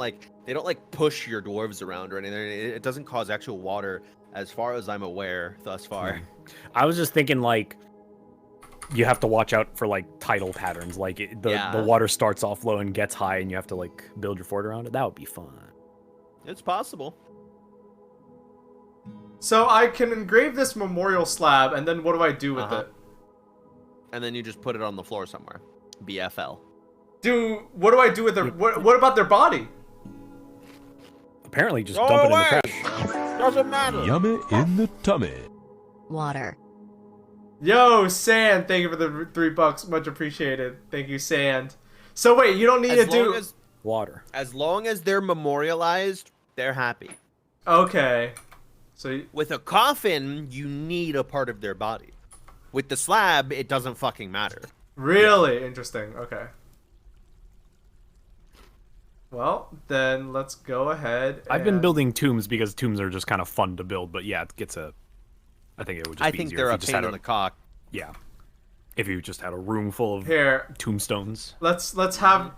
push your dwarves around or anything. It doesn't cause actual water, as far as I'm aware thus far. I was just thinking, like, you have to watch out for, like, tidal patterns. Like, the water starts off low and gets high, and you have to, like, build your fort around it. That would be fun. It's possible. So I can engrave this memorial slab, and then what do I do with it? And then you just put it on the floor somewhere. BFL. What do I do with their... What about their body? Apparently just dump it in the trash. Doesn't matter. Yummy in the tummy. Water. Yo, Sand, thank you for the $3. Much appreciated. Thank you, Sand. So wait, you don't need to do... Water. As long as they're memorialized, they're happy. Okay. So with a coffin, you need a part of their body. With the slab, it doesn't fucking matter. Really? Interesting. Okay. Well, then let's go ahead. I've been building tombs because tombs are just kind of fun to build, but yeah, it gets a... I think it would just be easier they're if a you pain in the cock. Yeah. If you just had a room full of tombstones. Let's have...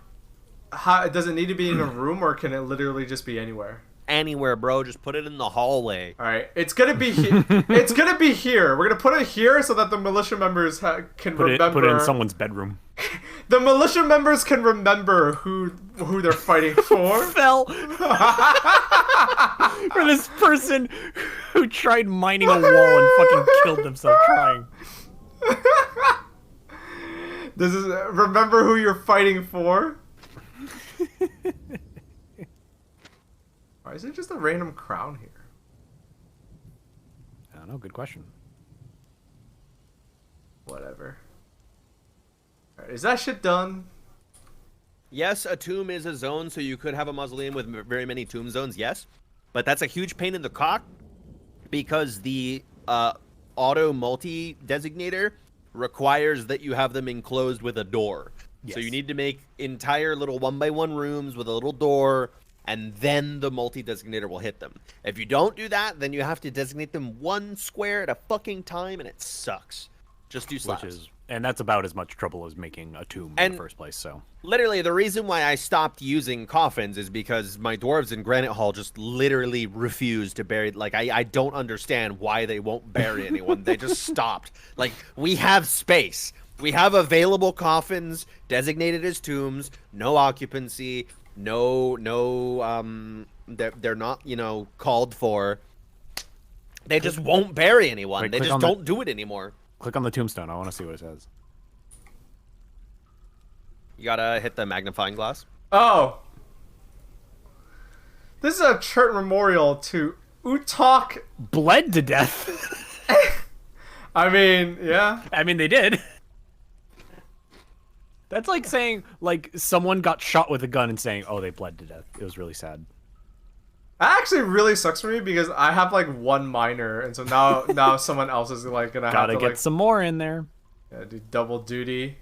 does it need to be in a room, or can it literally just be anywhere? Anywhere, bro. Just put it in the hallway. All right, it's gonna be it's gonna be here. We're gonna put it here so that the militia members can remember. Put it in someone's bedroom. The militia members can remember who they're fighting for. For this person who tried mining a wall and fucking killed themselves trying. This is remember who you're fighting for. Why is it just a random crown here? I don't know. Good question. Whatever. All right, is that shit done? Yes, a tomb is a zone, so you could have a mausoleum with very many tomb zones, yes. But that's a huge pain in the cock because the auto multi-designator requires that you have them enclosed with a door. Yes. So you need to make entire little 1x1 rooms with a little door, and then the multi-designator will hit them. If you don't do that, then you have to designate them one square at a fucking time, and it sucks. Just do slabs. And that's about as much trouble as making a tomb in the first place, so. Literally, the reason why I stopped using coffins is because my dwarves in Granite Hall just literally refuse to bury... Like, I don't understand why they won't bury anyone. They just stopped. Like, we have space. We have available coffins designated as tombs, no occupancy, they're not, you know, called for. They just won't bury anyone. Wait, they just don't do it anymore. Click on the tombstone. I want to see what it says. You gotta hit the magnifying glass. Oh. This is a church memorial to Utok. Bled to death. I mean, yeah. I mean, they did. That's like saying, like, someone got shot with a gun and saying, oh, they bled to death. It was really sad. That actually really sucks for me because I have like one minor, and so now someone else is like gonna have to get like, some more in there. Yeah, do double duty.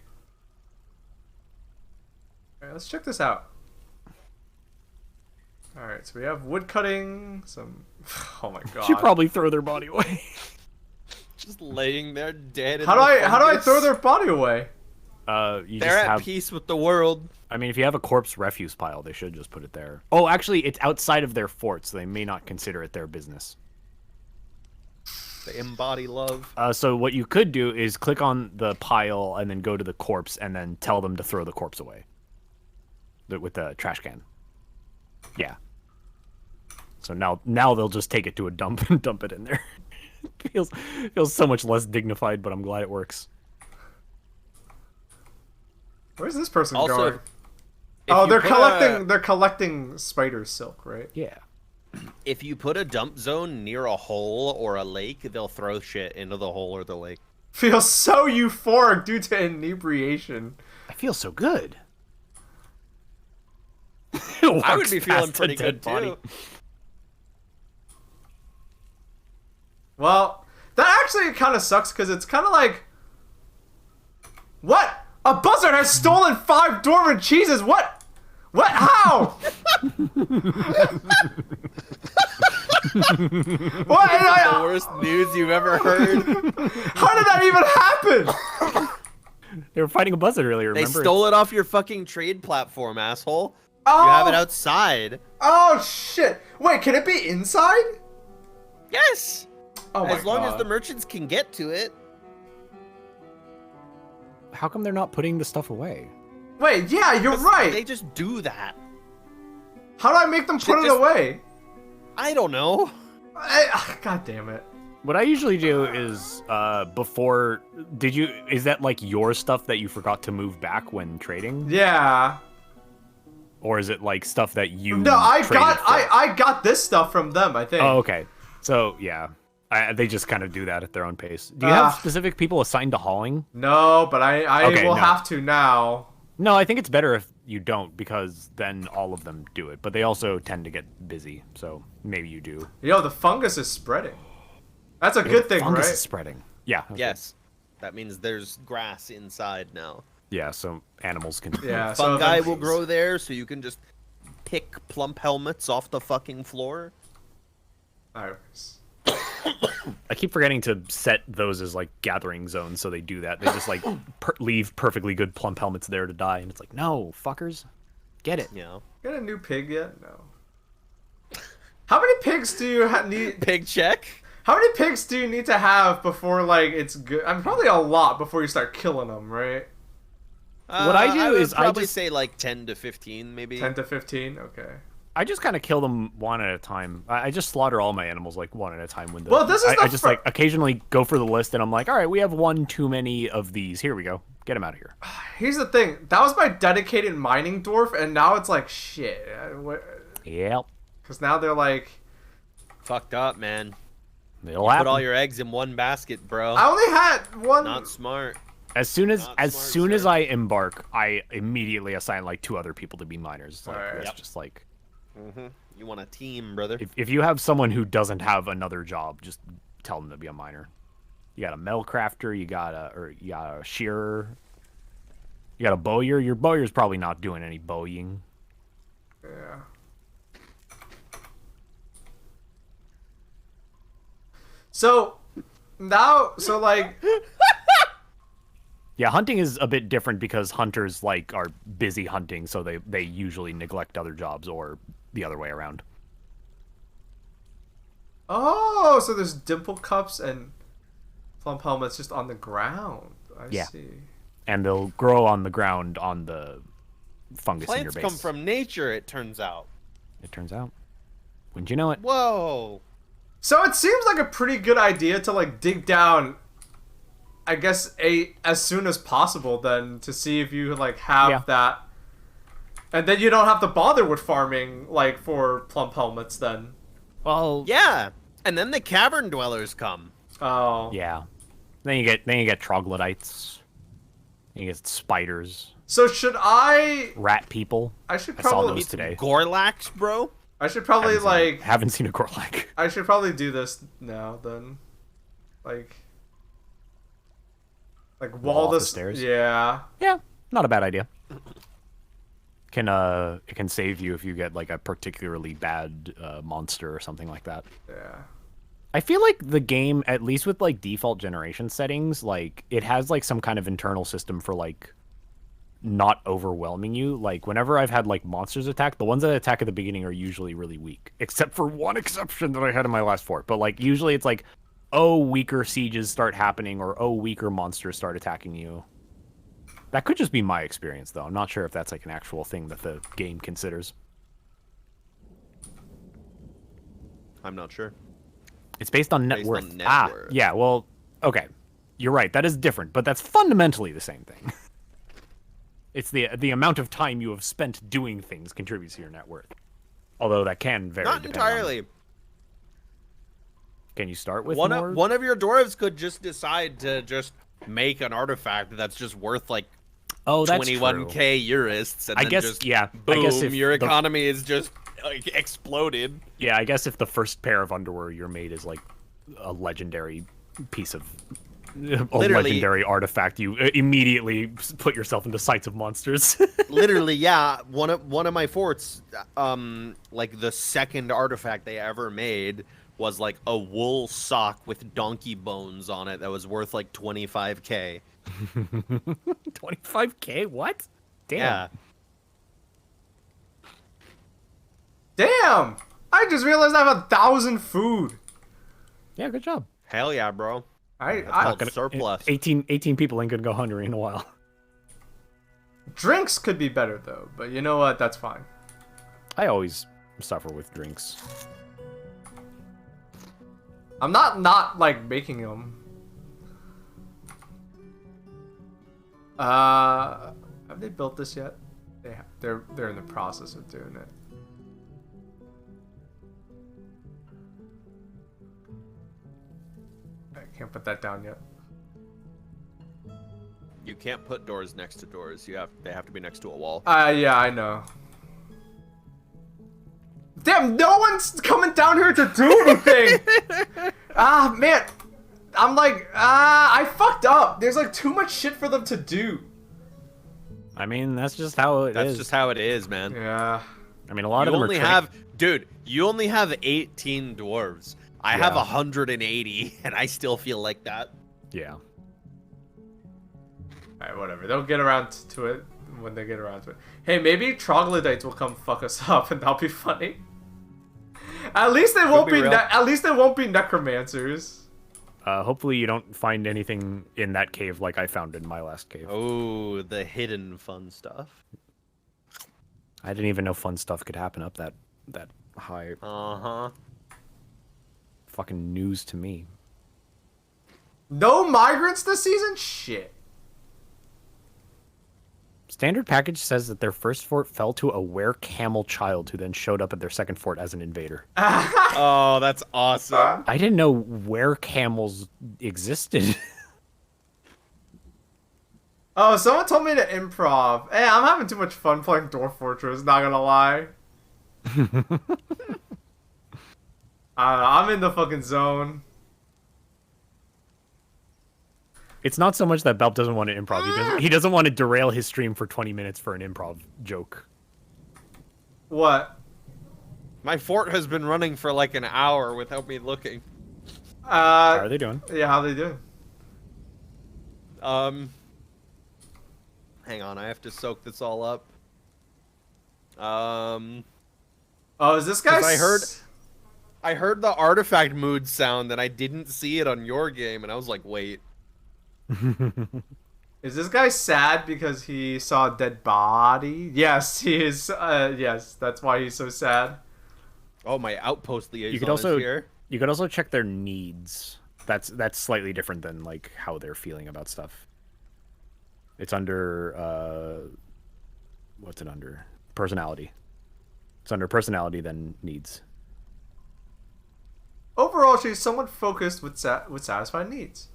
Alright, let's check this out. Alright, so we have wood cutting, some oh my god. Should probably throw their body away. Just laying there dead. How do I throw their body away? They're at peace with the world. I mean, if you have a corpse refuse pile, they should just put it there. Oh, actually, it's outside of their fort, so they may not consider it their business. They embody love. So what you could do is click on the pile and then go to the corpse and then tell them to throw the corpse away. With the trash can. Yeah. So now they'll just take it to a dump and dump it in there. Feels so much less dignified, but I'm glad it works. Where's this person also, going? Oh, they're collecting spider silk, right? Yeah. If you put a dump zone near a hole or a lake, they'll throw shit into the hole or the lake. Feels so euphoric due to inebriation. I feel so good. I would be feeling pretty good too. Well, that actually kind of sucks because it's kind of like, what? A buzzard has stolen 5 dwarven cheeses. What? What? How? What? The worst news you've ever heard. How did that even happen? They were fighting a buzzard earlier, remember? They stole it off your fucking trade platform, asshole. Oh. You have it outside. Oh, shit. Wait, can it be inside? Yes. Oh my As long God. as the merchants can get to it. How come they're not putting the stuff away? Wait, yeah, you're right. They just do that. How do I make them put it away? I don't know. God damn it. What I usually do is, is that like your stuff that you forgot to move back when trading? Yeah. Or is it like stuff that you No, I got this stuff from them, I think. Oh, okay. So, yeah. They just kind of do that at their own pace. Do you have specific people assigned to hauling? No, but I will have to now. No, I think it's better if you don't, because then all of them do it. But they also tend to get busy, so maybe you do. Yo, the fungus is spreading. That's a good thing, right? Fungus is spreading. Yeah. Yes. That means there's grass inside now. Yeah, so animals can... Yeah, fungi will grow there, so you can just pick plump helmets off the fucking floor. Nice. I keep forgetting to set those as like gathering zones, so they do that. They just like leave perfectly good plump helmets there to die, and it's like, no, fuckers, get it. Yeah. Got a new pig yet? No. How many pigs do you need? Pig check. How many pigs do you need to have before like it's good? I mean, probably a lot before you start killing them, right? What I do is probably say like 10 to 15, maybe. 10 to 15, okay. I just kind of kill them one at a time. I just slaughter all my animals like one at a time. When Well, this is I just like occasionally go for the list, and I'm like, all right, we have one too many of these. Here we go. Get them out of here. Here's the thing. That was my dedicated mining dwarf, and now it's like shit. Yep. Because now they're like fucked up, man. It'll Put happen. all your eggs in one basket, bro. I only had one. Not smart. As soon as I embark, I immediately assign like 2 other people to be miners. Like, Alright. it's just like, You want a team, brother. if you have someone who doesn't have another job, just tell them to be a miner. You got a metal crafter, you got a shearer, you got a bowyer. Your bowyer's probably not doing any bowing. Yeah. So like Yeah, hunting is a bit different because hunters like are busy hunting, so they usually neglect other jobs or the other way around. oh, so there's dimple cups and plum helmets just on the ground. I Yeah. see. And they'll grow on the ground on the fungus in your Plants base. come from nature, it turns out. It turns out. Wouldn't you know it? Whoa. So it seems like a pretty good idea to like dig down, I guess, as soon as possible then to see if you like have that, and then you don't have to bother with farming like for plum helmets then. Well, Yeah. And then the cavern dwellers come. Oh. yeah. Then you get troglodytes. You get spiders, So should I? rat people. I should I saw probably. those today. Gorlax, bro. I should probably Haven't seen a Gorlak. I should probably do this now then, like wall off the this. stairs? Yeah. Yeah, not a bad idea. It can save you if you get like a particularly bad monster or something like that. Yeah. I feel like the game, at least with like default generation settings, like it has like some kind of internal system for like not overwhelming you. Like whenever I've had like monsters attack, the ones that attack at the beginning are usually really weak, except for one exception that I had in my last fort. But like usually it's like, oh, weaker sieges start happening, or oh, weaker monsters start attacking you. That could just be my experience, though. I'm not sure if that's like an actual thing that the game considers. I'm not sure. It's based on net Based worth. on net worth. Yeah, well, okay. You're right. That is different, but that's fundamentally the same thing. It's the amount of time you have spent doing things contributes to your net worth. Although that can vary. Not depending on- entirely. Can you start with One more? of your dwarves could just decide to just make an artifact that's just worth like Oh, that's 21k Eurists, and I then guess just yeah. boom, I guess if your the- economy is just like exploded. Yeah, I guess if the first pair of underwear you're made is like a legendary piece of a Literally- legendary artifact, you immediately put yourself into sights of monsters. Literally, yeah. One of my forts, like the second artifact they ever made was like a wool sock with donkey bones on it that was worth like 25k. 25k? What? Damn. Yeah. Damn! I just realized I have 1,000 food. Yeah, good job. Hell yeah, bro. I Called surplus. 18 people ain't gonna go hungry in a while. drinks could be better though, but you know what? That's fine. I always suffer with drinks. I'm not like making them. Have they built this yet? They have. They're in the process of doing it. I can't put that down yet. You can't put doors next to doors. They have to be next to a wall. Yeah, I know. Damn, no one's coming down here to do anything. Man, I'm like, I fucked up. There's like too much shit for them to do. I mean, that's just how it is. That's just how it is, man. Yeah. I mean, a lot of You them only are have, dude. You only have 18 dwarves. I have Yeah. 180, and I still feel like that. Yeah. Alright, whatever. They'll get around to it when they get around to it. Hey, maybe troglodytes will come fuck us up, and that'll be funny. At least they won't be be. real. At least they won't be necromancers. Hopefully you don't find anything in that cave like I found in my last cave. Oh, the hidden fun stuff. I didn't even know fun stuff could happen up that that high. Uh-huh. Fucking news to me. No migrants this season? Shit. Standard package says that their first fort fell to a were-camel child who then showed up at their second fort as an invader. Oh, that's awesome. I didn't know were-camels existed. Oh, someone told me to improv. Hey, I'm having too much fun playing Dwarf Fortress, not gonna lie. I don't know, I'm in the fucking zone. It's not so much that Baaulp doesn't want to improv. He doesn't want to derail his stream for 20 minutes for an improv joke. What? My fort has been running for like an hour without me looking. How are they doing? Yeah, how they doing? Hang on, I have to soak this all up. Oh, is this guy? I heard the artifact mood sound and I didn't see it on your game, and I was like, wait. Is this guy sad because he saw a dead body? Yes, he is. Yes, that's why he's so sad. Oh, my outpost liaison You could also is here. You could also check their needs. That's slightly different than like how they're feeling about stuff. It's under what's it under? Personality. It's under personality then needs. Overall, she's somewhat focused with satisfied needs.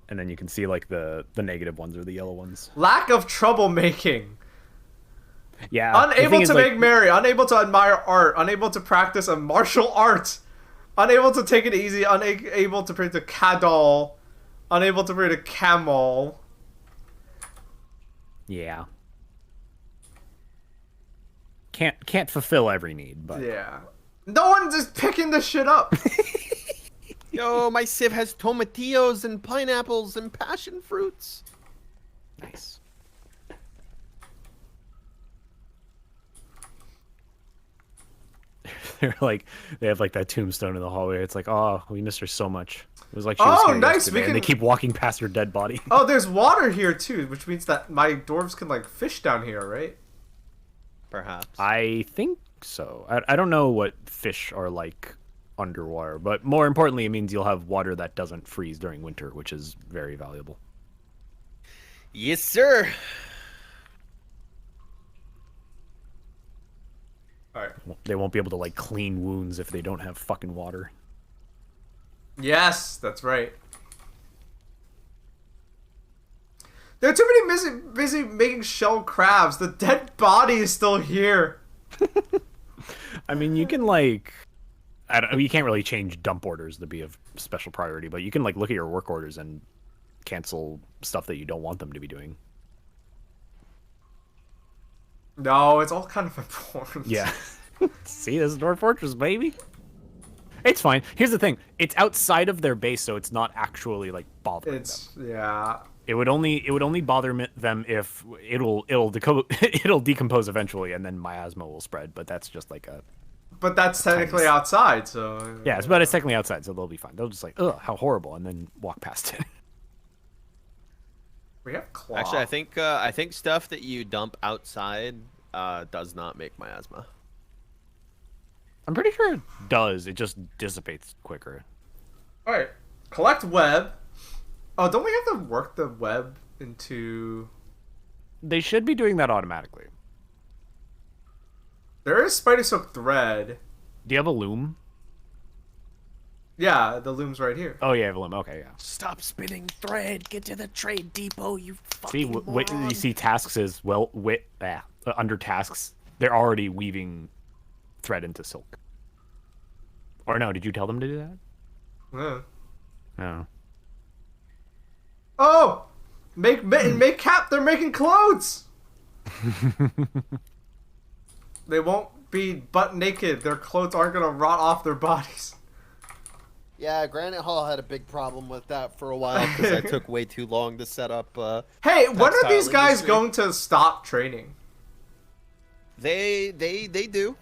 And then you can see like the negative ones or the yellow ones. Lack of troublemaking. Yeah. Unable to make merry, unable to admire art, unable to practice a martial art, unable to take it easy, unable to predict a cadol, unable to predict a camel. Yeah. Can't fulfill every need, but yeah. No one's just picking this shit up. Yo, my sieve has tomatillos and pineapples and passion fruits. Nice. They're like, they have like that tombstone in the hallway. It's like, oh, we missed her so much. It was like she was here nice. yesterday, and they keep walking past her dead body. Oh, there's water here too, which means that my dwarves can like fish down here, right? Perhaps. I think so. I don't know what fish are like underwater, but more importantly, it means you'll have water that doesn't freeze during winter, which is very valuable. Yes, sir. Alright. They won't be able to like clean wounds if they don't have fucking water. Yes, that's right. There are too many busy making shell crabs. The dead body is still here. I mean, you can like, you can't really change dump orders to be of special priority, but you can like look at your work orders and cancel stuff that you don't want them to be doing. No, it's all kind of important. Yeah. See, this is Dwarf Fortress, baby. It's fine. Here's the thing: it's outside of their base, so it's not actually like bothering them. Yeah. It would only bother them if it'll decompose eventually, and then miasma will spread. But that's just like a. But that's technically outside, so. Yeah, but it's technically outside, so they'll be fine. They'll just like, ugh, how horrible, and then walk past it. We have claw. Actually, I think stuff that you dump outside does not make miasma. I'm pretty sure it does. It just dissipates quicker. All right, collect web. Oh, don't we have to work the web into? They should be doing that automatically. There is spider silk thread. Do you have a loom? Yeah, the loom's right here. Oh yeah, I have a loom. Okay, yeah. Stop spinning thread. Get to the trade depot, you See, fucking moron. you see tasks is under tasks. They're already weaving thread into silk. Or no, did you tell them to do that? Yeah. No. Oh, make cap. They're making clothes. They won't be butt naked. Their clothes aren't gonna rot off their bodies. Yeah, Granite Hall had a big problem with that for a while because I took way too long to set up. Hey, when are these textile guys industry. going to stop training? They do.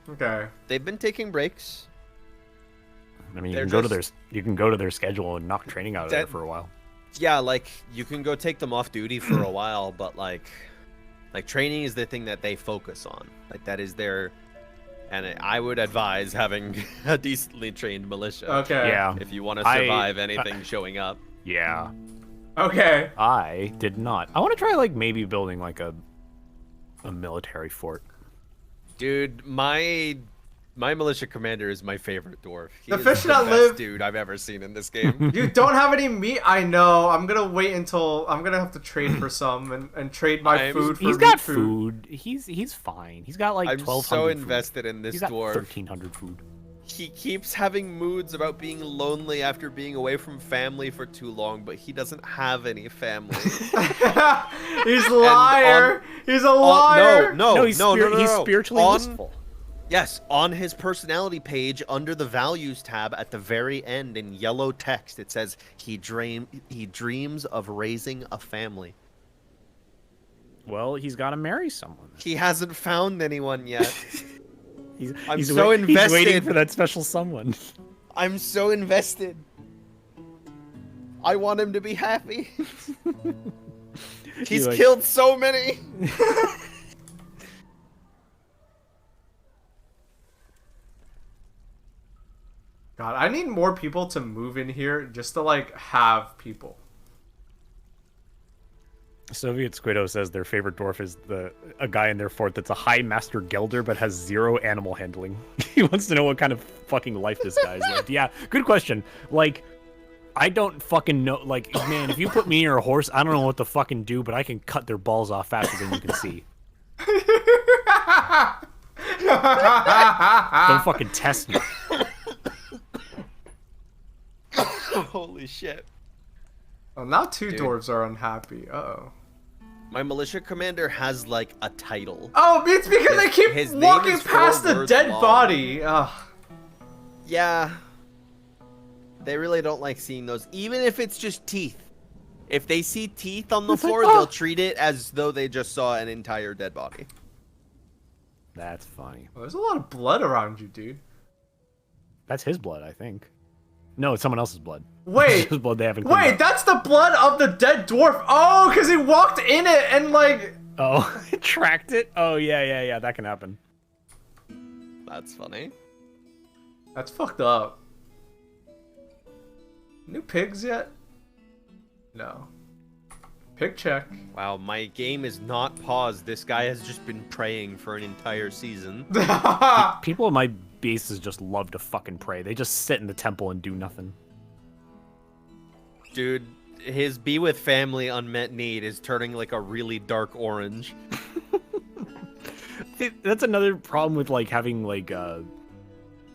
Okay. They've been taking breaks. I mean, you They're can go to their schedule and knock training out of there for a while. Yeah, like you can go take them off duty for a while, but like training is the thing that they focus on. Like that is their And I would advise having a decently trained militia. Okay. Yeah. If you want to survive anything showing up. Yeah. Okay. I did not. I want to try like maybe building like a military fort. Dude, my militia commander is my favorite dwarf. He The is fish the that best live- dude I've ever seen in this game. You don't have any meat? I know. I'm gonna wait until I'm gonna have to trade for some and trade my food for He's got meat food. He's fine. He's got like I'm 1,200 so food. invested in this He's got dwarf. 1,300 food. He keeps having moods about being lonely after being away from family for too long, but he doesn't have any family. He's a liar. He's a liar. No, he's no. spiritually blissful. Yes, on his personality page, under the values tab at the very end in yellow text, it says he dreams of raising a family. Well, he's got to marry someone. He hasn't found anyone yet. I'm He's so invested. He's waiting for that special someone. I'm so invested. I want him to be happy. He's killed so many. God, I need more people to move in here just to like have people. Soviet Squiddo says their favorite dwarf is a guy in their fort that's a high master gelder but has 0 animal handling. He wants to know what kind of fucking life this guy's lived. Yeah, good question. Like, I don't fucking know. Like, man, if you put me near a horse, I don't know what to fucking do, but I can cut their balls off faster than you can see. Don't fucking test me. Holy shit. Oh, now two Dude. dwarves are unhappy. Uh-oh. My militia commander has, like, a title. Oh, it's because they keep his name walking is 4 past the words dead long. body. Ugh. Yeah. They really don't like seeing those, even if it's just teeth. If they see teeth on the floor, they'll treat it as though they just saw an entire dead body. That's funny. Well, there's a lot of blood around you, dude. That's his blood, I think. No, it's someone else's blood. Wait, His blood they haven't cleaned wait, up. that's the blood of the dead dwarf. Oh, because he walked in it and like... Oh, it tracked it? Oh, yeah, that can happen. That's funny. That's fucked up. New pigs yet? No. Pig check. Wow, my game is not paused. This guy has just been praying for an entire season. People in my bases just love to fucking pray. They just sit in the temple and do nothing. Dude, his be with family unmet need is turning like a really dark orange. That's another problem with like having like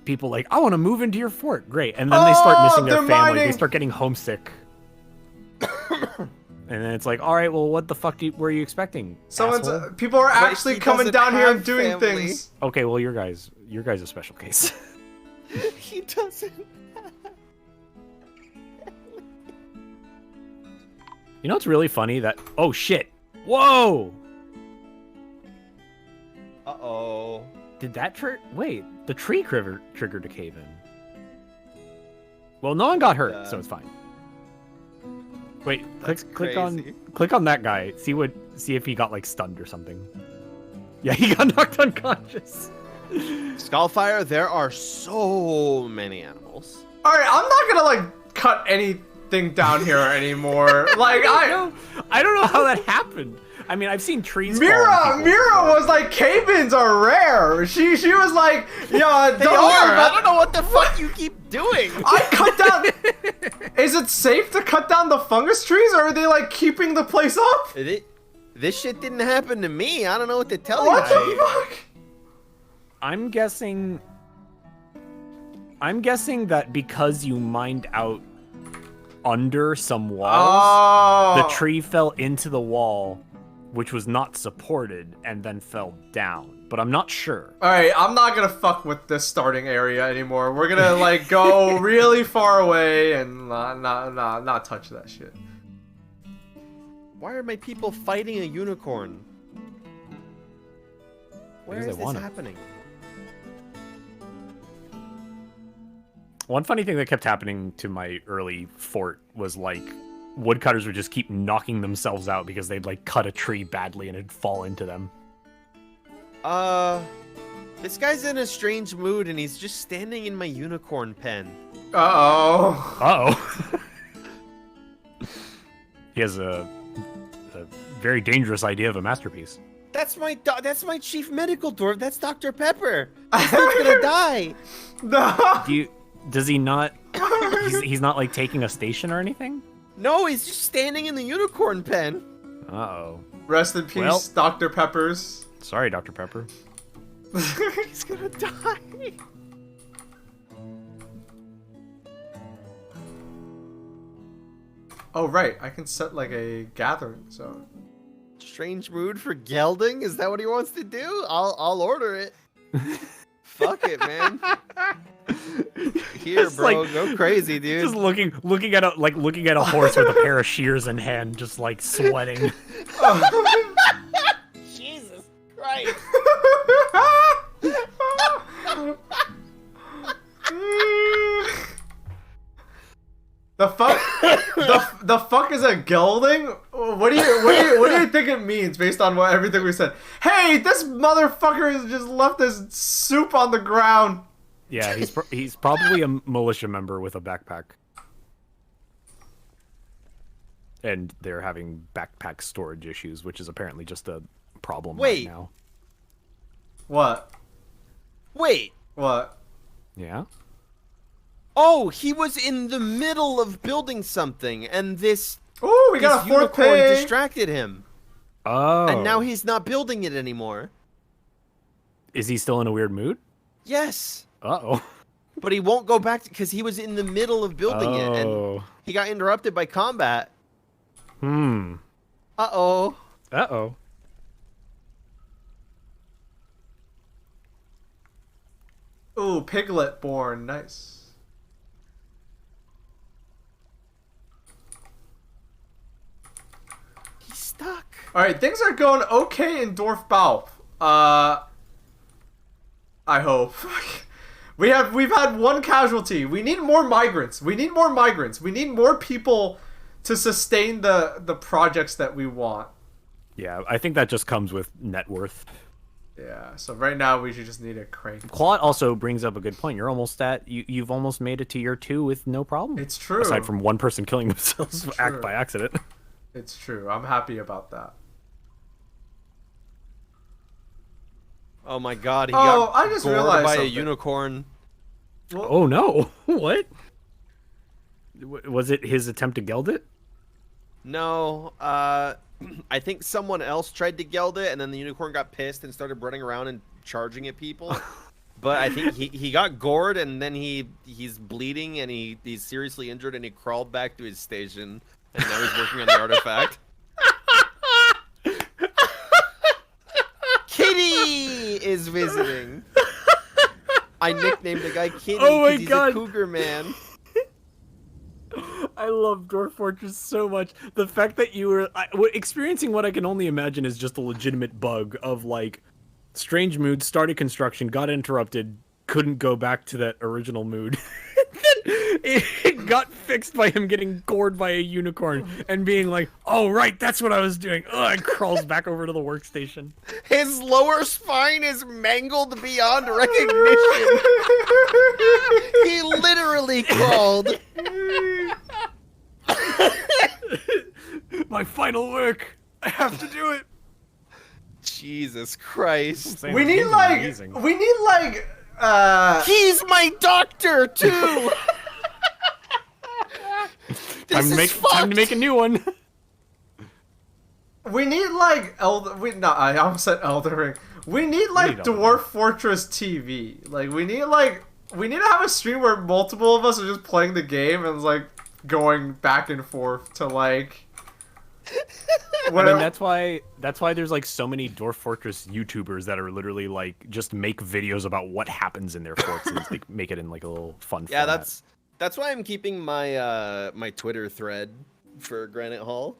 people like, I want to move into your fort. Great. And then they start missing their they're family. mining. They start getting homesick. And then it's like, all right, well, what the fuck were you expecting? asshole? People are But actually he coming doesn't down here and have doing family. things. Okay, well, your guys a special case. He doesn't. You know what's really funny? That oh shit, whoa! Uh-oh. Did that wait? The tree triggered a cave in. Well, no one got hurt, so it's fine. Wait, click on that guy. See if he got like stunned or something. Yeah, he got knocked unconscious. Skullfire, there are so many animals. All right, I'm not gonna like cut anything down here anymore. Like I don't know how that happened. I mean, I've seen trees. Mira fall on was like, cave-ins are rare. She was like, yeah, They are. I don't know what the fuck you keep doing. I cut down. Is it safe to cut down the fungus trees, or are they like keeping the place up? This shit didn't happen to me. I don't know what to tell What you. the fuck? I'm guessing that because you mined out under some walls, the tree fell into the wall, which was not supported, and then fell down. But I'm not sure. All right, I'm not gonna fuck with this starting area anymore. We're gonna like go really far away and not touch that shit. Why are my people fighting a unicorn? Where Because is they this want it. happening? One funny thing that kept happening to my early fort was like woodcutters would just keep knocking themselves out because they'd like cut a tree badly and it'd fall into them. This guy's in a strange mood, and he's just standing in my unicorn pen. Uh-oh. Uh-oh. He has a very dangerous idea of a masterpiece. That's my chief medical dwarf. That's Dr. Pepper. This thing's gonna die. No. Does he not? He's not like taking a station or anything. No, he's just standing in the unicorn pen. Uh-oh. Rest in peace, Dr. Peppers. Sorry, Dr. Pepper. He's gonna die. Oh right, I can set like a gathering zone. Strange mood for gelding? Is that what he wants to do? I'll order it. Fuck it, man. Here, bro, like, go crazy, dude. Just looking at a horse with a pair of shears in hand, just like sweating. Jesus Christ. The fuck? the fuck is a gelding? What do you think it means based on everything we said? Hey, this motherfucker has just left his soup on the ground. Yeah, he's probably a militia member with a backpack. And they're having backpack storage issues, which is apparently just a problem right now. What? Wait. What? Yeah? Oh, he was in the middle of building something, and this we got a fourth unicorn pig. distracted him. Oh. And now he's not building it anymore. Is he still in a weird mood? Yes. Uh-oh. But he won't go back because he was in the middle of building it, and he got interrupted by combat. Uh-oh. Uh-oh. Ooh, piglet born. Nice. He's stuck. Alright, things are going okay in Dwarf Baaulp. I hope. We've had one casualty. We need more migrants. We need more people to sustain the projects that we want. Yeah, I think that just comes with net worth. Yeah, so right now we should just need a crank. Claude also brings up a good point. You're almost you've almost made it to year 2 with no problem. It's true. Aside from one person killing themselves by accident. It's true. I'm happy about that. Oh my god, he got I just gored realized by something. a unicorn. Well, oh no. What? Was it his attempt to geld it? No, I think someone else tried to geld it, and then the unicorn got pissed and started running around and charging at people. But I think he got gored, and then he's bleeding, and he's seriously injured, and he crawled back to his station, and now he's working on the artifact. Kitty is visiting. I nicknamed the guy Kitty because he's a cougar man. I love Dwarf Fortress so much. The fact that you were experiencing what I can only imagine is just a legitimate bug of like strange mood, started construction, got interrupted, couldn't go back to that original mood. It got fixed by him getting gored by a unicorn and being like, oh right, that's what I was doing. Ugh, and crawls back over to the workstation. His lower spine is mangled beyond recognition. He literally crawled. My final work. I have to do it. Jesus Christ. we need like He's my doctor too. Time to make a new one. we need like I almost said Elden Ring. We need like Dwarf Fortress TV. Like we need to have a stream where multiple of us are just playing the game and like going back and forth to like I mean, that's why there's like so many Dwarf Fortress YouTubers that are literally like just make videos about what happens in their forts and like, make it in like a little fun format. That's why I'm keeping my my Twitter thread for Granite Hall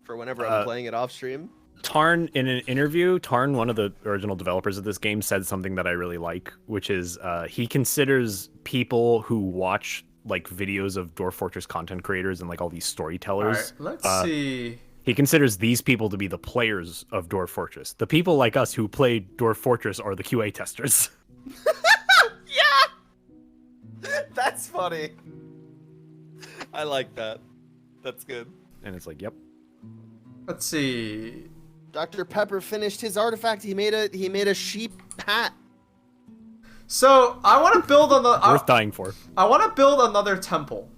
for whenever I'm playing it off stream. Tarn, in an interview, one of the original developers of this game, said something that I really like, which is he considers people who watch like videos of Dwarf Fortress content creators and like all these storytellers. All right, let's see. He considers these people to be the players of Dwarf Fortress. The people like us who play Dwarf Fortress are the QA testers. Yeah! That's funny. I like that. That's good. And it's like, yep. Let's see. Dr. Pepper finished his artifact. He made a sheep hat. So I want to build on the worth dying for. I want to build another temple.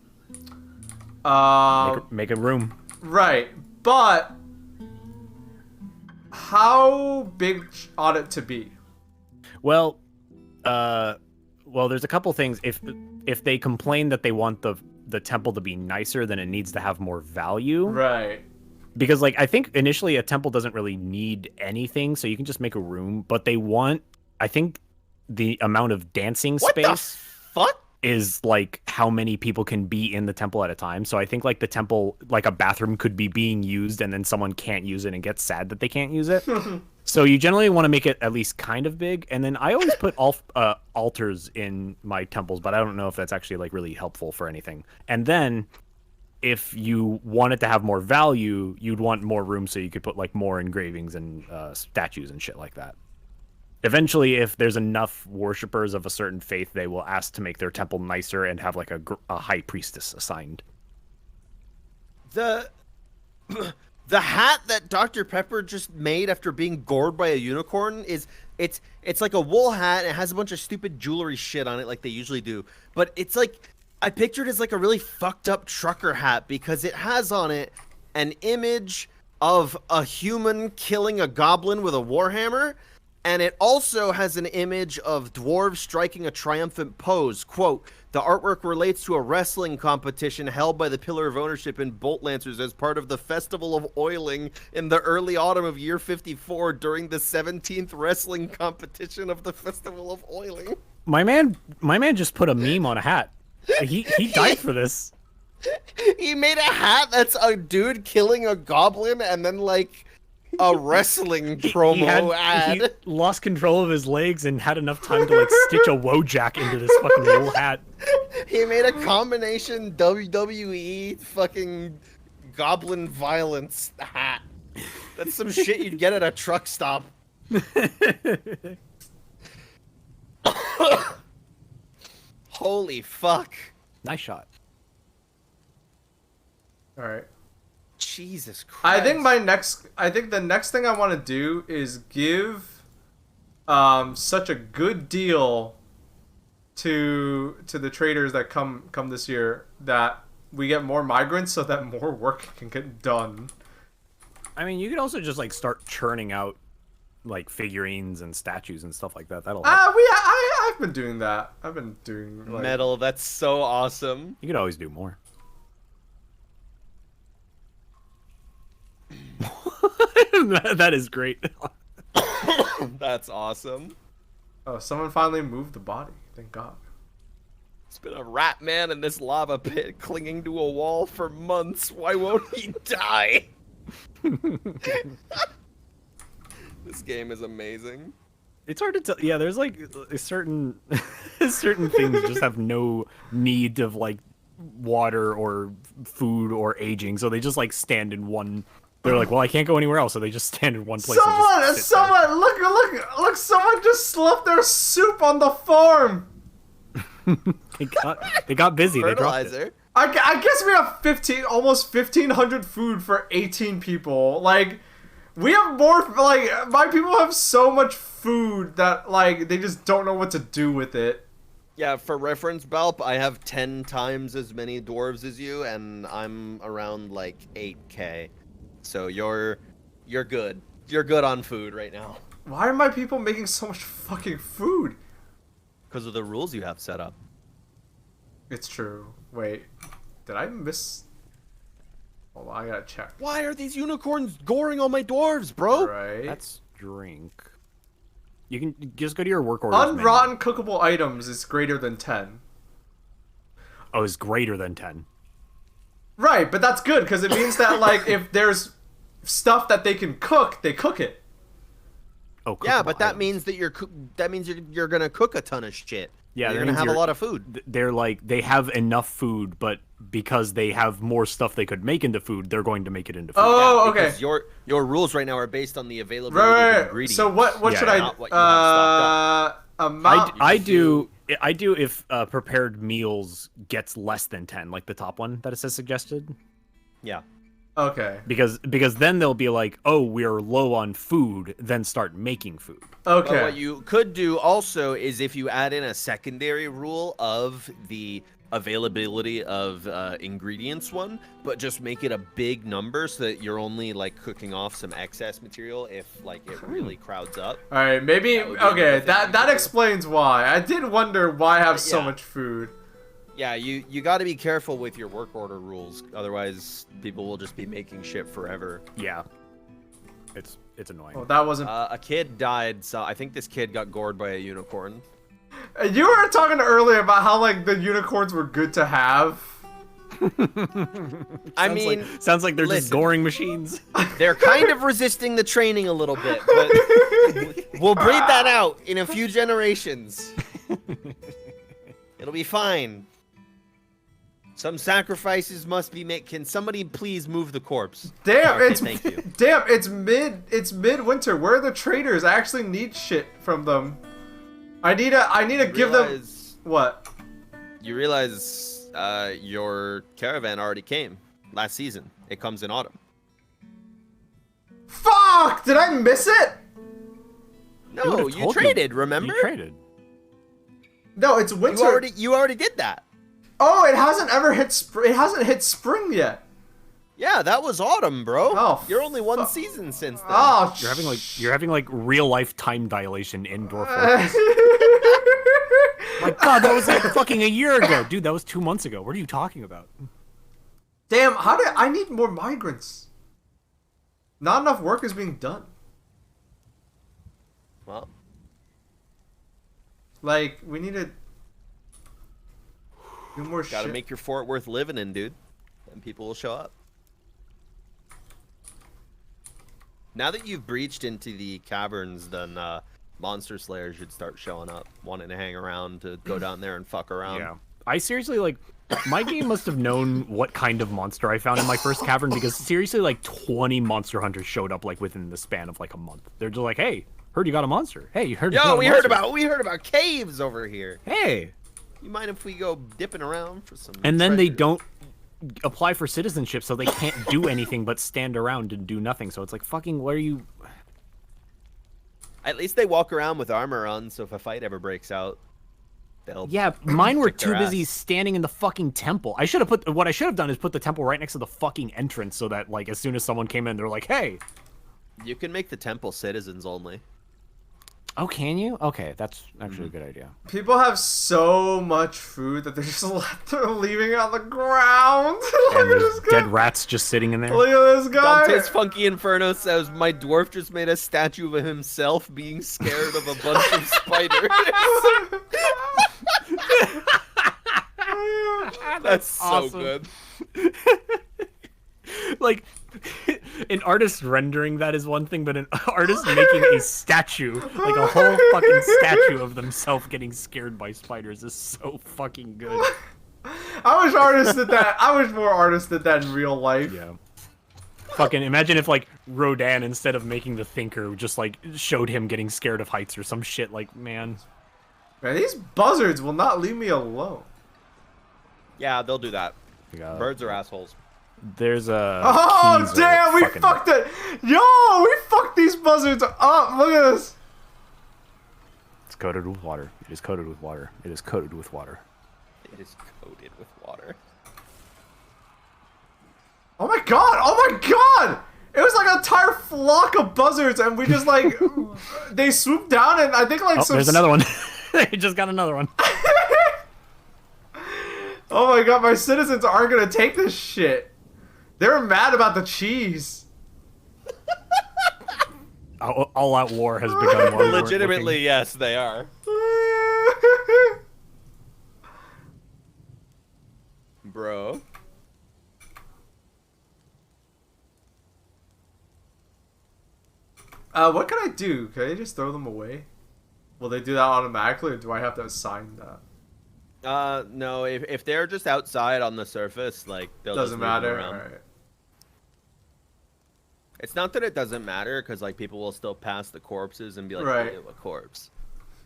Make a room. Right, but how big ought it to be? Well, there's a couple things. If they complain that they want the temple to be nicer, then it needs to have more value. Right. Because like I think initially a temple doesn't really need anything, so you can just make a room. But they want, I think, the amount of dancing space. What the fuck? Is like how many people can be in the temple at a time. So I think like the temple, like a bathroom could be being used and then someone can't use it and gets sad that they can't use it. So you generally want to make it at least kind of big. And then I always put altars in my temples, but I don't know if that's actually like really helpful for anything. And then if you want it to have more value, you'd want more room so you could put like more engravings and statues and shit like that. Eventually, if there's enough worshippers of a certain faith, they will ask to make their temple nicer and have like a high priestess assigned. The hat that Dr. Pepper just made after being gored by a unicorn it's like a wool hat. And it has a bunch of stupid jewelry shit on it like they usually do. But it's like, I pictured it as like a really fucked up trucker hat because it has on it an image of a human killing a goblin with a warhammer. And it also has an image of dwarves striking a triumphant pose. Quote, the artwork relates to a wrestling competition held by the Pillar of Ownership in Bolt Lancers as part of the Festival of Oiling in the early autumn of year 54 during the 17th wrestling competition of the Festival of Oiling. My man just put a meme on a hat. He died for this. He made a hat that's a dude killing a goblin and then like a wrestling promo ad. He lost control of his legs and had enough time to like stitch a Wojak into this fucking wool hat. He made a combination WWE fucking goblin violence hat. That's some shit you'd get at a truck stop. Holy fuck. Nice shot. All right. Jesus Christ. I think the next thing I want to do is give such a good deal to the traders that come this year that we get more migrants so that more work can get done. I mean, you could also just like start churning out like figurines and statues and stuff like that. That'll help. I've been doing that. I've been doing like... metal. That's so awesome. You could always do more. That is great. That's awesome. Oh, someone finally moved the body. Thank God. It's been a rat man in this lava pit clinging to a wall for months. Why won't he die? This game is amazing. It's hard to tell. Yeah, there's like certain things just have no need of like water or food or aging, so they just like stand in one. They're like, well, I can't go anywhere else, so they just stand in one place. Someone, look! Someone just left their soup on the farm. they got busy. Fertilizer. They dropped it. I guess we have almost 1,500 food for 18 people. Like, we have more. Like, my people have so much food that like they just don't know what to do with it. Yeah, for reference, Baaulp, I have 10 times as many dwarves as you, and I'm around like 8K. So you're good. You're good on food right now. Why are my people making so much fucking food? Because of the rules you have set up. It's true. Wait, did I miss? Hold on, I gotta check. Why are these unicorns goring all my dwarves, bro? Right. That's drink. You can just go to your work orders. Unrotten cookable items is greater than 10. Oh, it's greater than 10. Right, but that's good because it means that like if there's stuff that they can cook, they cook it. Oh, yeah, but that means that you're gonna cook a ton of shit. Yeah, you're gonna have a lot of food. They're like they have enough food, but because they have more stuff they could make into food, they're going to make it into food. Oh, Yeah, okay. because your rules right now are based on the availability of ingredients. So what should not what you have stocked amount? I do if prepared meals gets less than 10, like the top one that it says suggested. Yeah. Okay. Because then they'll be like, oh, we're low on food, then start making food. Okay. But what you could do also is if you add in a secondary rule of the availability of ingredients one, but just make it a big number so that you're only like cooking off some excess material if like it really crowds up. All right, maybe okay. That explains why. I did wonder why I have so much food. Yeah, you got to be careful with your work order rules, otherwise people will just be making shit forever. Yeah, it's annoying. Oh, that wasn't. A kid died, so I think this kid got gored by a unicorn. You were talking earlier about how like the unicorns were good to have. Sounds like they're just goring machines. They're kind of resisting the training a little bit, but we'll breed that out in a few generations. It'll be fine. Some sacrifices must be made. Can somebody please move the corpse? Damn, Okay, it's thank you. damn, it's midwinter. Where are the traders? I actually need shit from them. I need to give them what? You realize your caravan already came last season. It comes in autumn. Fuck! Did I miss it? No, you traded. Remember? You traded. No, it's winter. You already did that. Oh, it hasn't ever hit spring. It hasn't hit spring yet. Yeah, that was autumn, bro. Oh, you're only one season since then. Oh, you're having like real life time dilation in Dwarf. My God, that was like fucking a year ago, dude. That was 2 months ago. What are you talking about? Damn, I need more migrants? Not enough work is being done. Well, like we need to do more shit. gotta make your fort worth living in, dude. And people will show up. Now that you've breached into the caverns, then monster slayers should start showing up, wanting to hang around, to go down there and fuck around. Yeah. I seriously, like, my game must have known what kind of monster I found in my first cavern, because seriously, like, 20 monster hunters showed up, like, within the span of, like, a month. They're just like, hey, heard you got a monster. Hey, you heard you got a monster. we heard about caves over here. Hey. You mind if we go dipping around for some And then they treasure? don't apply for citizenship, so they can't do anything but stand around and do nothing. So it's like, fucking, what are you... At least they walk around with armor on, so if a fight ever breaks out, they'll... Yeah, mine were kick their too busy ass. standing in the fucking temple. What I should have done is put the temple right next to the fucking entrance, so that, like, as soon as someone came in, they're like, hey. You can make the temple citizens only. Oh, can you? Okay, that's actually a good idea. People have so much food that they're just they're leaving it on the ground. And there's dead rats just sitting in there. Look at this guy. Dante's Funky Inferno says, my dwarf just made a statue of himself being scared of a bunch of spiders. That's so awesome. good. Like, an artist rendering that is one thing, but an artist making a statue, like a whole fucking statue of themselves getting scared by spiders, is so fucking good. I wish artists did that. I wish more artists did that in real life. Yeah. Fucking imagine if, like, Rodin, instead of making the thinker, just, like, showed him getting scared of heights or some shit. Like, man. Man, these buzzards will not leave me alone. Yeah, they'll do that. Yeah. Birds are assholes. There's a... Oh, damn, we fucked it. Yo, we fucked these buzzards up. Look at this. It's coated with water. It is coated with water. It is coated with water. It is coated with water. Oh my god! Oh my god! It was like an entire flock of buzzards, and we just like they swooped down, and I think like there's another one. They just got another one. Oh my god! My citizens aren't gonna take this shit. They're mad about the cheese. All-out war has begun. Legitimately, yes, they are. Bro. What can I do? Can I just throw them away? Will they do that automatically, or do I have to assign that? No. If they're just outside on the surface, like they'll Doesn't just move them matter. around. All right. It's not that it doesn't matter, because like people will still pass the corpses and be like, Right. "Ew, a corpse."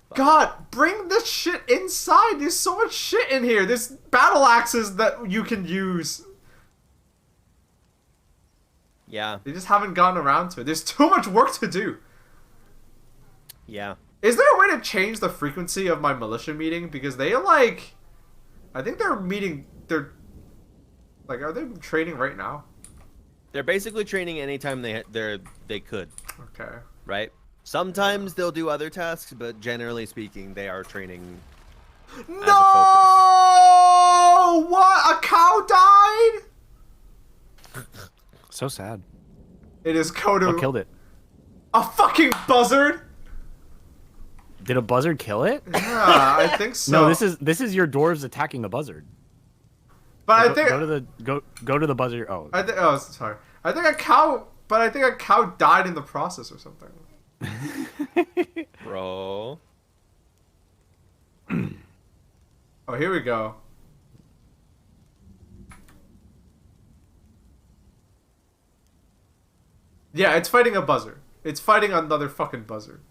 But... God, bring this shit inside. There's so much shit in here. There's battle axes that you can use. Yeah. They just haven't gotten around to it. There's too much work to do. Yeah. Is there a way to change the frequency of my militia meeting? Because they like... I think they're meeting... They're... Like, are they training right now? They're basically training anytime they could. Okay. Right? Sometimes they'll do other tasks, but generally speaking, they are training No! as a focus. What? A cow died? So sad. It is Kodo. What killed it? A fucking buzzard? Did a buzzard kill it? Yeah, I think so. No, this is your dwarves attacking the buzzard. But I Go, think... go to the buzzard. Oh. Oh, sorry. I think a cow... But I think a cow died in the process or something. Bro. Oh, here we go. Yeah, it's fighting a buzzard. It's fighting another fucking buzzard.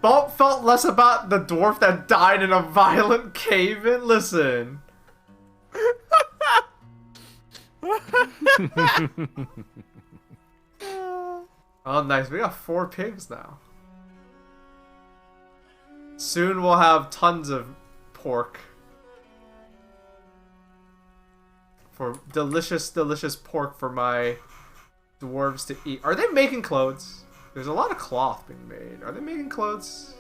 Baaulp felt less about the dwarf that died in a violent cave-in. Listen. Oh, nice. We got 4 pigs now. Soon we'll have tons of pork. For delicious, delicious pork for my dwarves to eat. Are they making clothes? There's a lot of cloth being made. Are they making clothes?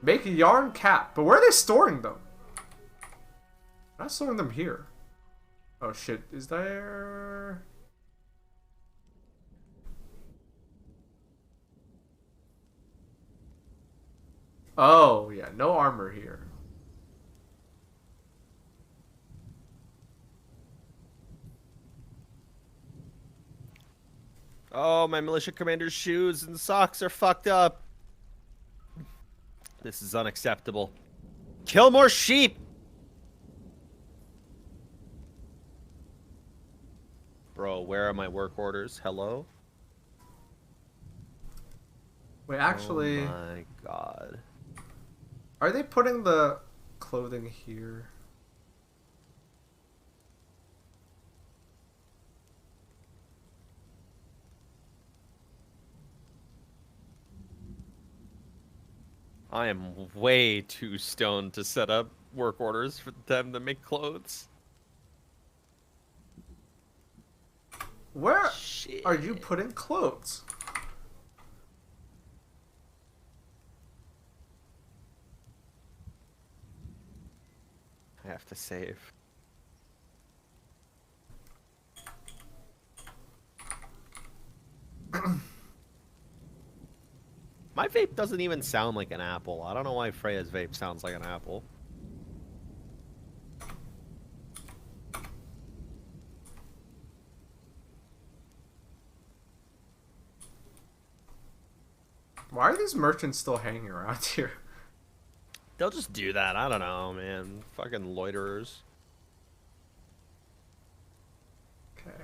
Make a yarn cap. But where are they storing them? I'm not storing them here. Oh shit, is there... Oh, yeah, no armor here. Oh, my militia commander's shoes and socks are fucked up. This is unacceptable. Kill more sheep! Bro, where are my work orders? Hello? Wait, actually... Oh my god. Are they putting the clothing here? I am way too stoned to set up work orders for them to make clothes. Where Shit. are you putting clothes? I have to save. My vape doesn't even sound like an apple. I don't know why Freya's vape sounds like an apple. Why are these merchants still hanging around here? They'll just do that. I don't know, man. Fucking loiterers. Okay.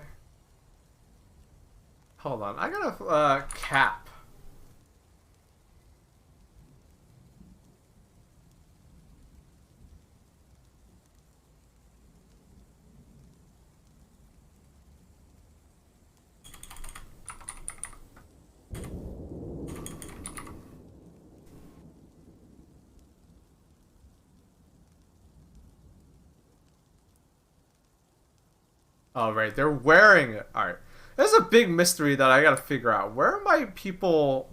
Hold on. I got a cap. Oh, right. They're wearing it. Alright. There's a big mystery that I gotta figure out. Where are my people?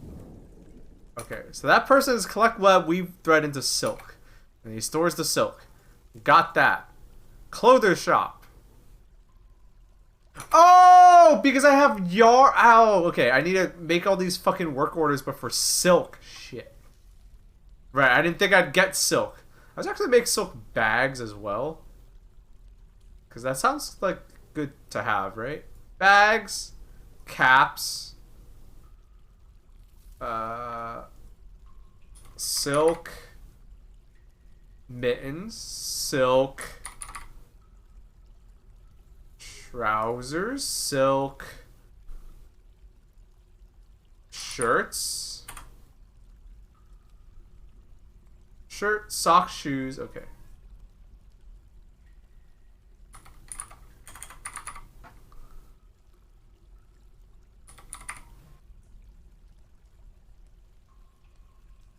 Okay, so that person is collect web, weave thread into silk. And he stores the silk. Got that. Clother shop. Oh, because I have yarn. Oh, okay. I need to make all these fucking work orders, but for silk. Shit. Right, I didn't think I'd get silk. I was actually make silk bags as well. Because that sounds like good to have, right? Bags, caps, silk, mittens, silk, trousers, silk, shirts, socks, shoes, okay.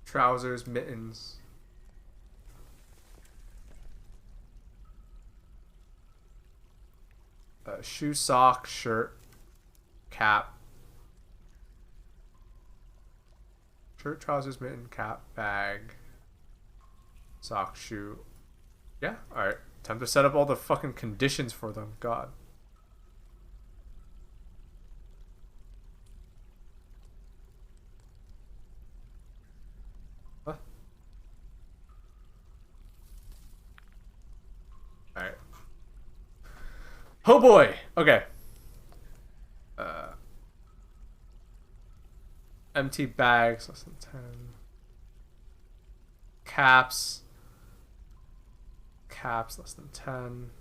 Trousers, mittens. Shoe, sock, shirt, cap. Shirt, trousers, mitten, cap, bag, sock, shoe. Yeah, alright. Time to set up all the fucking conditions for them. God. Alright. Oh boy! Okay. Empty bags, less than 10. Caps. Caps, less than 10.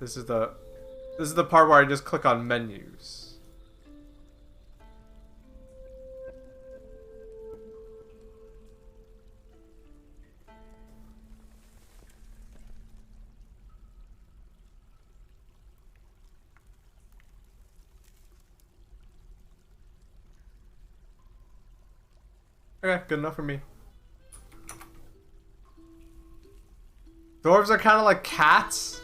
This is the part where I just click on menus. Okay, good enough for me. Dwarves are kind of like cats.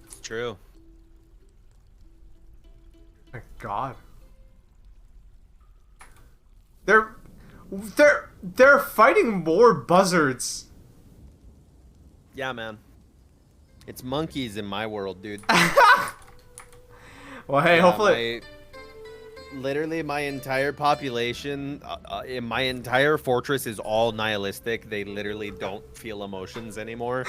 It's true. My God. They're fighting more buzzards. Yeah, man. It's monkeys in my world, dude. Well, hey, hopefully... Literally, my entire population, in my entire fortress is all nihilistic. They literally don't feel emotions anymore.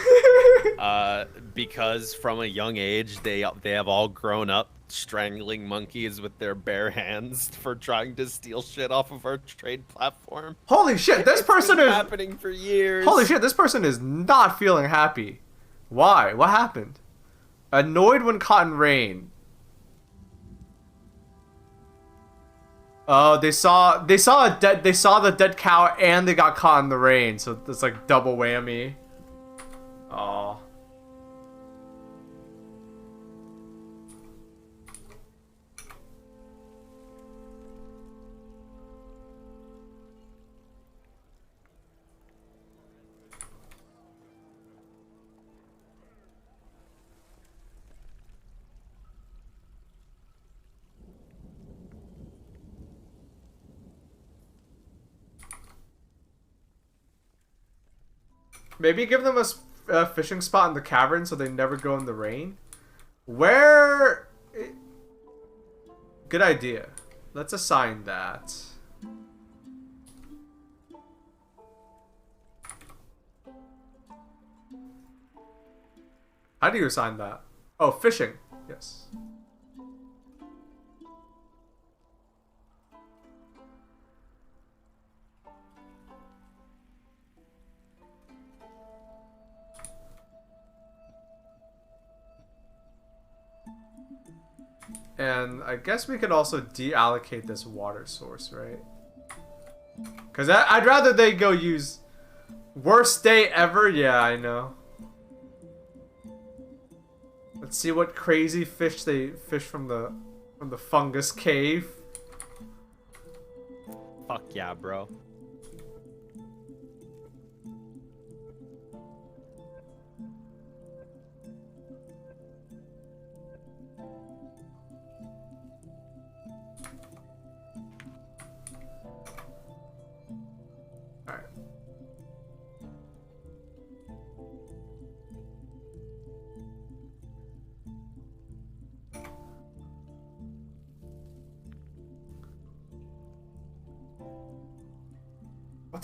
Because from a young age, they have all grown up strangling monkeys with their bare hands for trying to steal shit off of our trade platform. Holy shit, this person is... happening for years. Holy shit, this person is not feeling happy. Why? What happened? Annoyed when caught in rain. Oh, they saw the dead cow and they got caught in the rain, so it's like double whammy. Oh. Maybe give them a fishing spot in the cavern so they never go in the rain. Where? Good idea. Let's assign that. How do you assign that? Oh, fishing. Yes. And I guess we could also deallocate this water source, right? Because I'd rather they go use... Worst day ever? Yeah, I know. Let's see what crazy fish they fish from the fungus cave. Fuck yeah, bro.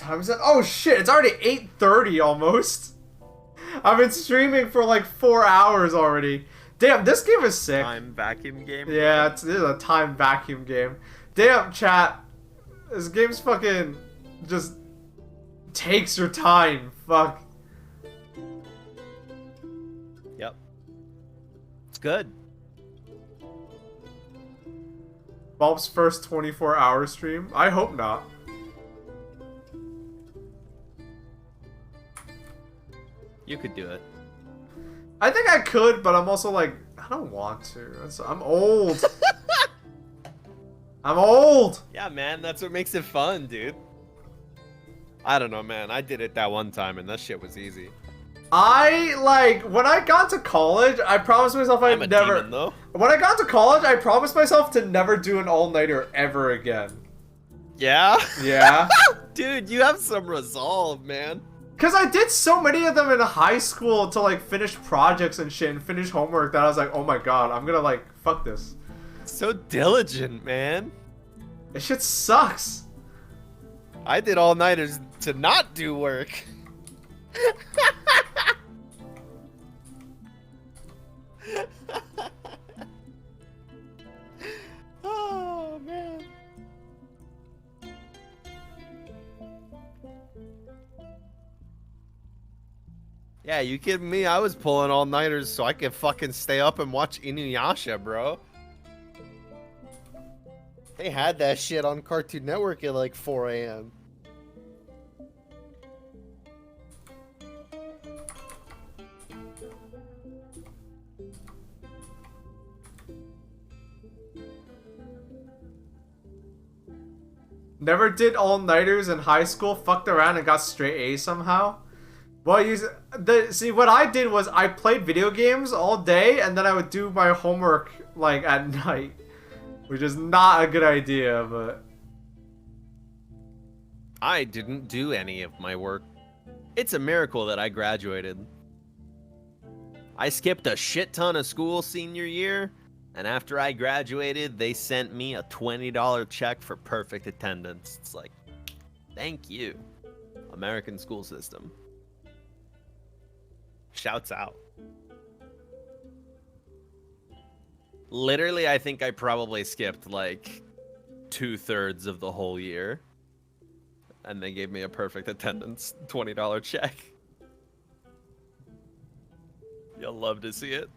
time is it? Oh shit, it's already 8:30 almost. I've been streaming for like 4 hours already. Damn, this game is sick. Time vacuum game? Yeah, this is a time vacuum game. Damn, chat. This game's fucking just takes your time. Fuck. Yep. It's good. Baaulp's first 24-hour stream? I hope not. You could do it. I think I could, but I'm also like, I don't want to. I'm old. I'm old. Yeah, man, that's what makes it fun, dude. I don't know, man. I did it that one time, and that shit was easy. When I got to college, I promised myself I'd never... demon, though. When I got to college, I promised myself to never do an all-nighter ever again. Yeah? Yeah. Dude, you have some resolve, man. Because I did so many of them in high school to, like, finish projects and shit and finish homework that I was like, oh my god, I'm gonna, like, fuck this. So diligent, man. This shit sucks. I did all-nighters to not do work. Oh, man. Yeah, you kidding me? I was pulling all-nighters so I could fucking stay up and watch Inuyasha, bro. They had that shit on Cartoon Network at like 4 a.m. Never did all-nighters in high school, fucked around and got straight A's somehow. Well, see, what I did was I played video games all day and then I would do my homework, like, at night. Which is not a good idea, but... I didn't do any of my work. It's a miracle that I graduated. I skipped a shit ton of school senior year, and after I graduated, they sent me a $20 check for perfect attendance. It's like, thank you, American school system. Shouts out. Literally, I think I probably skipped like 2/3 of the whole year. And they gave me a perfect attendance $20 check. You'll love to see it.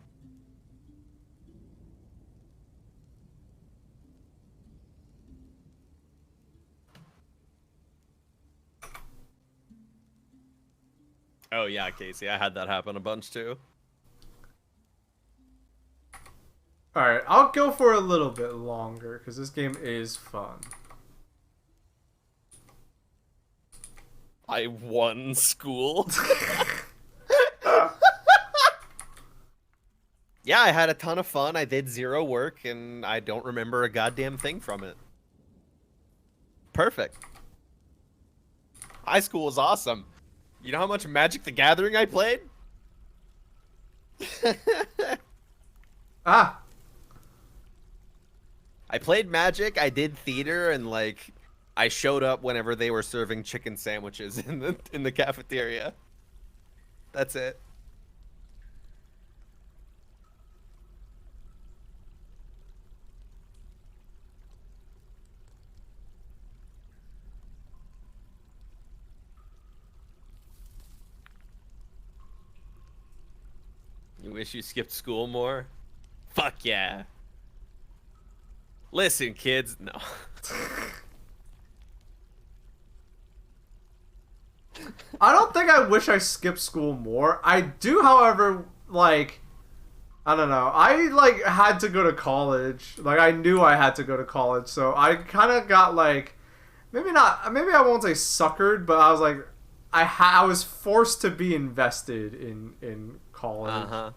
Oh yeah, Casey, I had that happen a bunch too. Alright, I'll go for a little bit longer, because this game is fun. I won school. Yeah, I had a ton of fun. I did 0 work, and I don't remember a goddamn thing from it. Perfect. High school was awesome. You know how much Magic the Gathering I played? Ah! I played Magic, I did theater, and like I showed up whenever they were serving chicken sandwiches in the cafeteria. That's it. You wish you skipped school more? Fuck yeah. Listen, kids, no. I don't think I wish I skipped school more. I do, however, like, I don't know. I, like, had to go to college. Like, I knew I had to go to college, so I kind of got, like, maybe I won't say suckered, but I was like, I was forced to be invested in college. Uh-huh.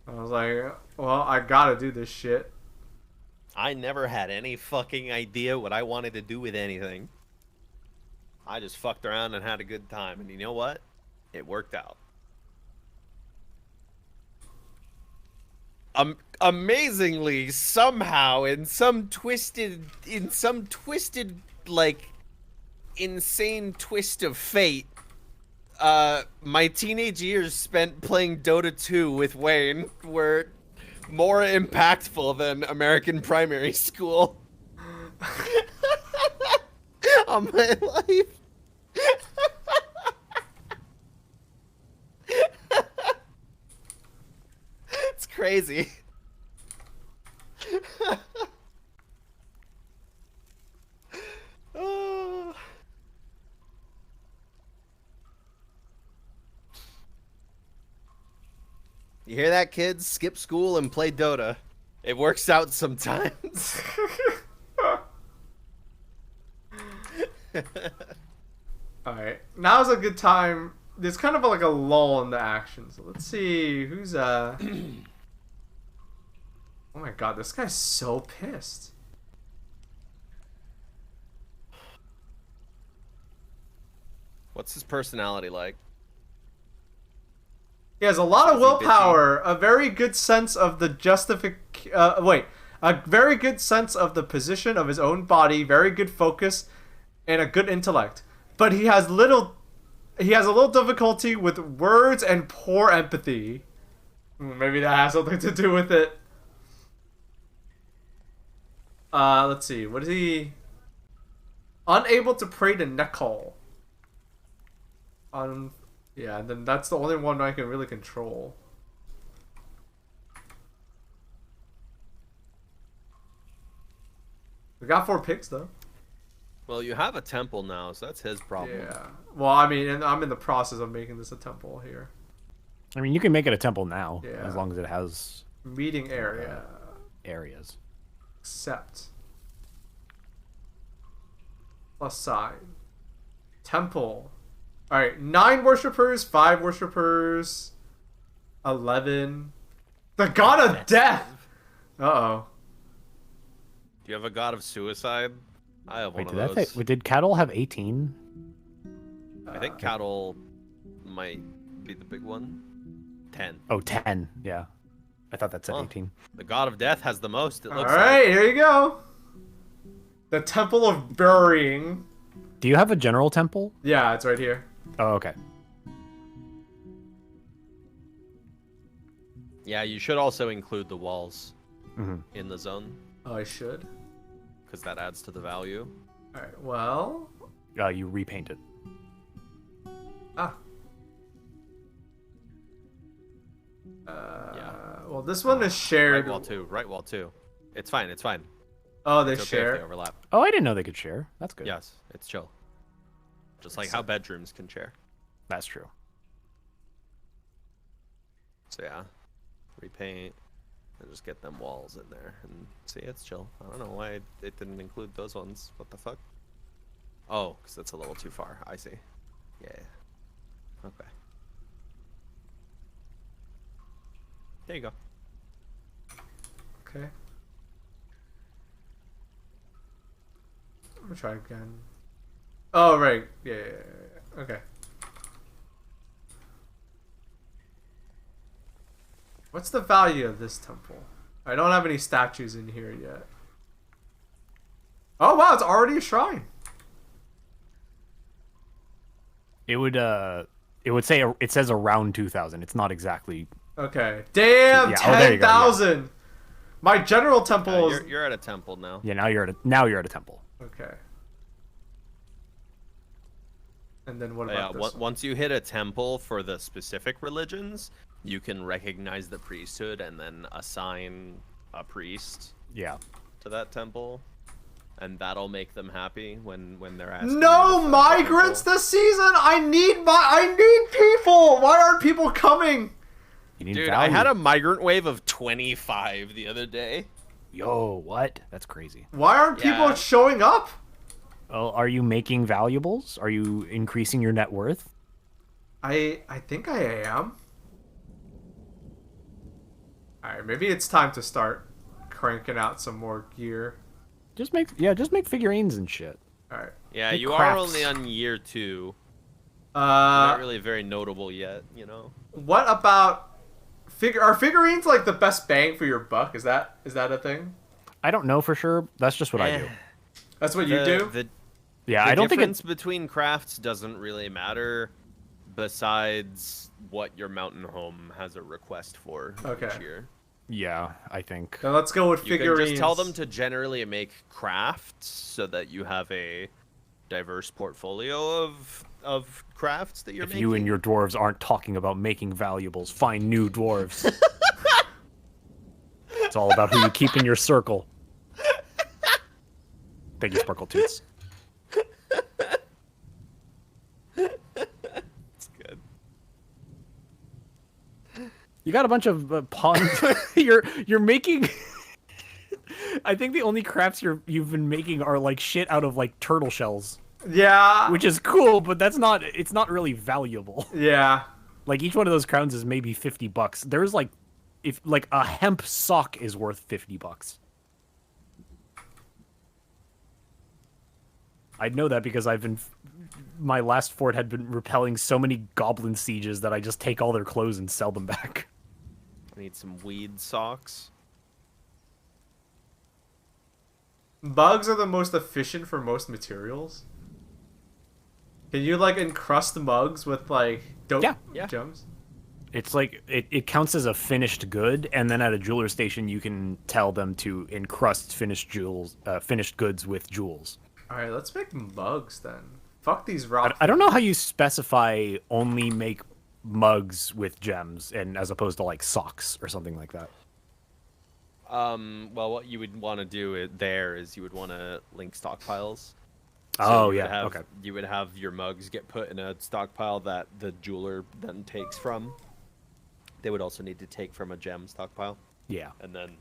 I was like, well, I gotta do this shit. I never had any fucking idea what I wanted to do with anything. I just fucked around and had a good time, and you know what? It worked out. Amazingly, somehow, in some twisted, like, insane twist of fate, my teenage years spent playing Dota 2 with Wayne were more impactful than American primary school on my life. It's crazy. Oh. You hear that, kids? Skip school and play Dota. It works out sometimes. Alright, now's a good time. There's kind of like a lull in the action. So let's see who's Oh my god, this guy's so pissed. What's his personality like? He has a lot of willpower, a very good sense of the a very good sense of the position of his own body, very good focus, and a good intellect. But he has a little difficulty with words and poor empathy. Maybe that has something to do with it. Let's see. What is he? Unable to pray to Nekal. Yeah, and then that's the only one I can really control. We got 4 picks though. Well, you have a temple now, so that's his problem. Yeah. Well, I mean, and I'm in the process of making this a temple here. I mean, you can make it a temple now, Yeah. as long as it has Meeting area. areas. Accept. Plus side. Temple. Alright, 9 worshippers, 5 worshippers, 11. The god of death! Uh-oh. Do you have a god of suicide? I have Wait, one of those. did Cattle have 18? I think cattle might be the big one. 10. Oh, 10. Yeah. I thought that said 18. The god of death has the most, it looks Alright, like. here you go. The Temple of Burying. Do you have a general temple? Yeah, it's right here. Oh, okay. Yeah, you should also include the walls in the zone, Oh, I should. because that adds to the value. Alright, well... You repaint it. Ah. Yeah. Well, this one is shared. Right wall too. It's fine, it's fine. Oh, they It's okay if share. they overlap. Oh, I didn't know they could share. That's good. Yes, it's chill. Just like how bedrooms can share. That's true. So yeah, repaint and just get them walls in there and see, it's chill. I don't know why it didn't include those ones. What the fuck? Oh, because that's a little too far. I see. Yeah. Okay. There you go. Okay. I'm gonna try again. Oh, right. Yeah. Okay. What's the value of this temple? I don't have any statues in here yet. Oh, wow. It's already a shrine. It would say it says around 2,000. It's not exactly. Okay. Damn, Yeah, oh, there you go, 10,000. My general temple is... You're at a temple now. Yeah, now you're at a temple. Okay. And then what Yeah, about this one? once you hit a temple for the specific religions, you can recognize the priesthood and then assign a priest Yeah. to that temple, and that'll make them happy when they're asking. No you to migrants temple. this season. I need people. Why aren't people coming? You need Dude, value. I had a migrant wave of 25 the other day. Yo, what? That's crazy. Why aren't people Yeah. showing up? Oh, are you making valuables? Are you increasing your net worth? I think I am. All right, maybe it's time to start cranking out some more gear. Just make figurines and shit. All right. Yeah, Make you crafts. are only on year 2. Not Uh, really very notable yet, you know. what about are figurines like the best bang for your buck? Is that a thing? I don't know for sure. That's just what I do. That's what you do? Yeah, the I don't think difference between crafts doesn't really matter, besides what your mountain home has a request for each year. Yeah, I think. Now let's go with figurines. You can just tell them to generally make crafts so that you have a diverse portfolio of crafts that you're making. If you and your dwarves aren't talking about making valuables, find new dwarves. It's all about who you keep in your circle. Thank you, Sparkle Toots. It's good. You got a bunch of ponds. You're making. I think the only crafts you've been making are like shit out of like turtle shells. Yeah. Which is cool, but it's not really valuable. Yeah. Like each one of those crowns is maybe $50. There's like, if like a hemp sock is worth $50. I know that because my last fort had been repelling so many goblin sieges that I just take all their clothes and sell them back. I need some weed socks. Bugs are the most efficient for most materials. Can you like encrust mugs with like dope gems? It's like it counts as a finished good, and then at a jeweler station you can tell them to encrust finished goods with jewels. All right, let's make mugs then. Fuck these rock. I don't know how you specify only make mugs with gems, and as opposed to like socks or something like that. Well, what you would want to do is you would want to link stockpiles. So okay. You would have your mugs get put in a stockpile that the jeweler then takes from. They would also need to take from a gem stockpile. Yeah. And then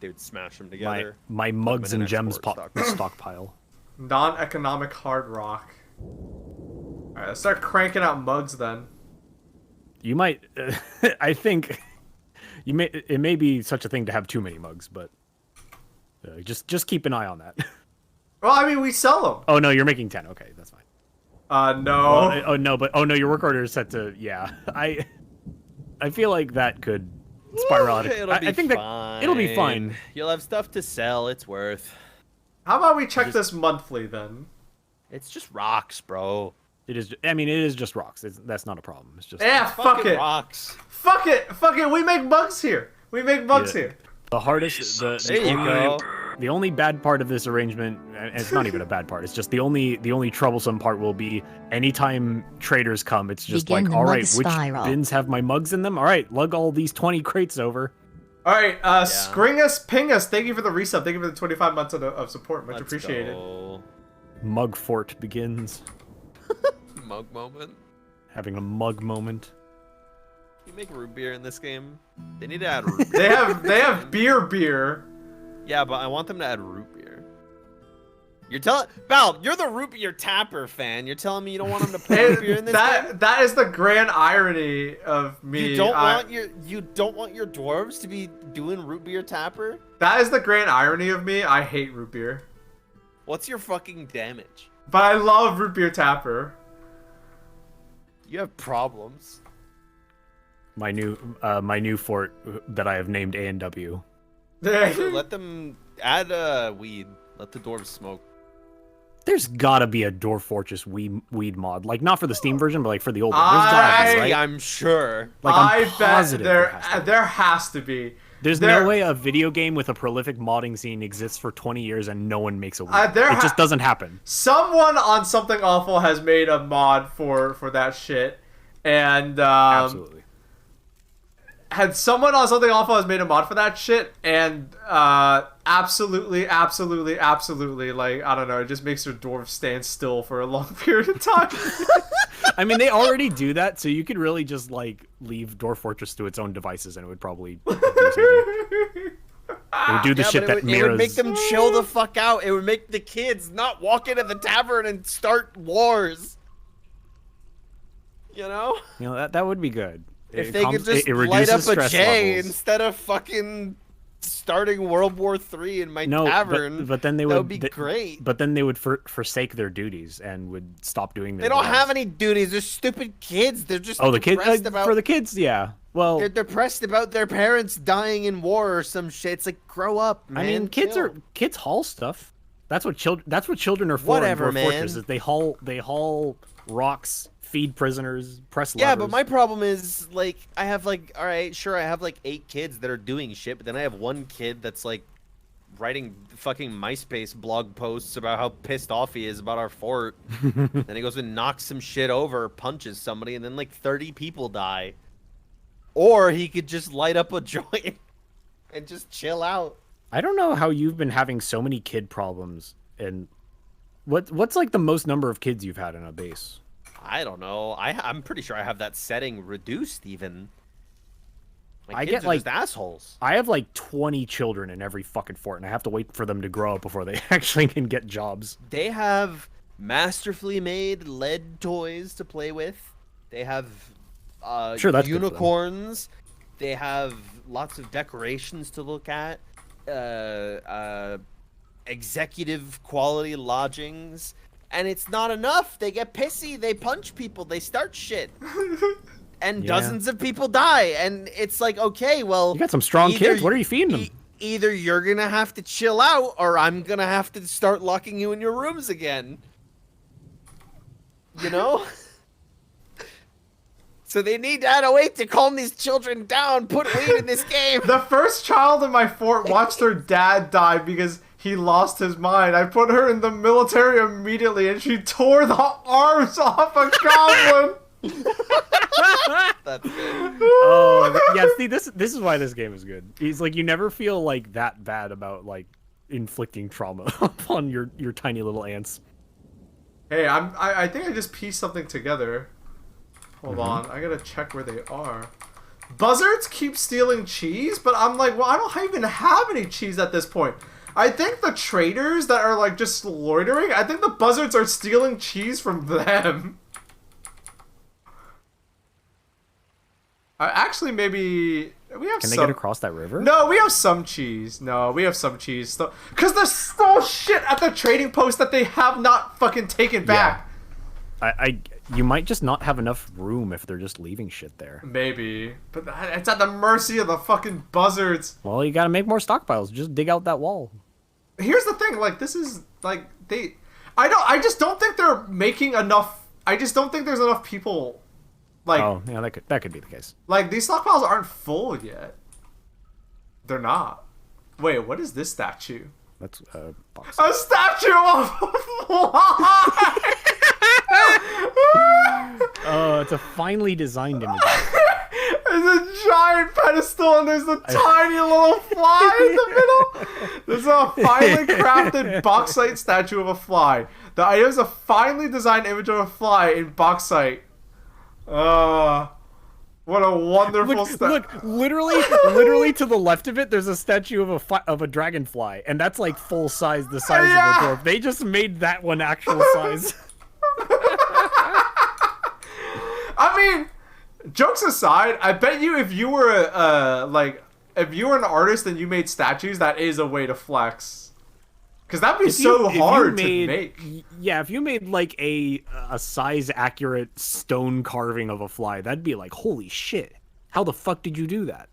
they would smash them together. My mugs and gems stockpile. Non-economic hard rock. All right, let's start cranking out mugs then. You might. I think. It may be such a thing to have too many mugs, but just keep an eye on that. Well, I mean, we sell them. Oh no, you're making 10. Okay, that's fine. No. Well, your work order is set to I feel like that could spiral out. I think that it'll be fine. You'll have stuff to sell. It's worth. How about we check this monthly then? It's just rocks, bro. It is. I mean, it is just rocks. That's not a problem. It's just fuck it. Rocks. Fuck it. We make mugs here. here. The hardest. The only bad part of this arrangement, and it's not even a bad part. It's just the only troublesome part will be anytime traders come. It's just Begin like, all right, which bins have my mugs in them? All right, lug all these 20 crates over. All right, Scringus, Pingus, thank you for the resub. Thank you for the 25 months of support. Much appreciated. Mug fort begins. Mug moment. Having a mug moment. Can you make root beer in this game? They need to add root beer. they have beer. Yeah, but I want them to add root beer. You're telling Baaulp, you're the root beer tapper fan. You're telling me you don't want them to put root beer in this game? That is the grand irony of me. You don't want your dwarves to be doing root beer tapper? That is the grand irony of me. I hate root beer. What's your fucking damage? But I love root beer tapper. You have problems. My new fort that I have named A&W. Let them add weed. Let the dwarves smoke. There's gotta be a Dwarf Fortress weed mod, like not for the Steam version, but like for the old one. There's gotta be, right? I'm sure. Like I'm positive there has to be. There's no way a video game with a prolific modding scene exists for 20 years and no one makes a weed. It just doesn't happen. Someone on Something Awful has made a mod for that shit, and absolutely. Had someone on Something Awful has made a mod for that shit, and absolutely, like, I don't know, it just makes your dwarves stand still for a long period of time. I mean, they already do that, so you could really just, like, leave Dwarf Fortress to its own devices, and it would probably do something. It would do the shit that mirrors... It would make them chill the fuck out. It would make the kids not walk into the tavern and start wars. You know? You know, that would be good. If they could just light up a J instead of fucking starting World War III in my tavern, but then that would be great. But then they would forsake their duties and would stop doing their They don't have any duties. They're stupid kids. They're just the kids for the kids, yeah. Well, they're depressed about their parents dying in war or some shit. It's like, grow up, man. I mean, kids haul stuff. That's what children are for. Whatever, in Dwarf man. Fortress, is they haul rocks, feed prisoners, press levers. Yeah, but my problem is, like, I have, like, all right, sure, I have, like, 8 kids that are doing shit, but then I have 1 kid that's, like, writing fucking MySpace blog posts about how pissed off he is about our fort. Then he goes and knocks some shit over, punches somebody, and then, like, 30 people die. Or he could just light up a joint and just chill out. I don't know how you've been having so many kid problems, and what's like the most number of kids you've had in a base? I don't know. I'm pretty sure I have that setting reduced even. My I kids get are like just assholes. I have like 20 children in every fucking fort, and I have to wait for them to grow up before they actually can get jobs. They have masterfully made lead toys to play with. They have Sure, that's unicorns. They have lots of decorations to look at. Executive quality lodgings, and it's not enough. They get pissy, they punch people, they start shit, and dozens of people die. And it's like, okay, well, You got some strong kids. What are you feeding them? Either you're gonna have to chill out, or I'm gonna have to start locking you in your rooms again. You know? So they need to add a way to calm these children down, put weed in this game. The first child in my fort watched her dad die because he lost his mind. I put her in the military immediately, and she tore the arms off a goblin. That's good. Oh, yeah. See, this is why this game is good. It's like you never feel like that bad about like inflicting trauma upon your tiny little ants. Hey, I think I just pieced something together. Hold on, I gotta check where they are. Buzzards keep stealing cheese, but I'm like, well, I don't even have any cheese at this point. I think the traders that are like just loitering, I think the buzzards are stealing cheese from them. Actually, maybe we have Can some... they get across that river? No, we have some cheese. No, we have some cheese. Because there's still shit at the trading post that they have not fucking taken back. You might just not have enough room if they're just leaving shit there. Maybe. But it's at the mercy of the fucking buzzards. Well, you gotta make more stockpiles. Just dig out that wall. Here's the thing, like, this is, like, I just don't think they're making enough, I just don't think there's enough people, like... Oh, yeah, that could be the case. Like, these stockpiles aren't full yet. They're not. Wait, what is this statue? That's box. A statue of a fly! Oh, it's a finely designed image. There's a giant pedestal and there's a tiny little fly in the middle. There's a finely crafted bauxite statue of a fly. The item is a finely designed image of a fly in bauxite. What a wonderful statue. Look, literally to the left of it, there's a statue of a dragonfly, and that's like full size, the size of the dwarf. They just made that one actual size. I mean, jokes aside, I bet you if you were if you were an artist and you made statues, that is a way to flex. Because that'd be so hard to make. Yeah, if you made like a size accurate stone carving of a fly, that'd be like, holy shit, how the fuck did you do that?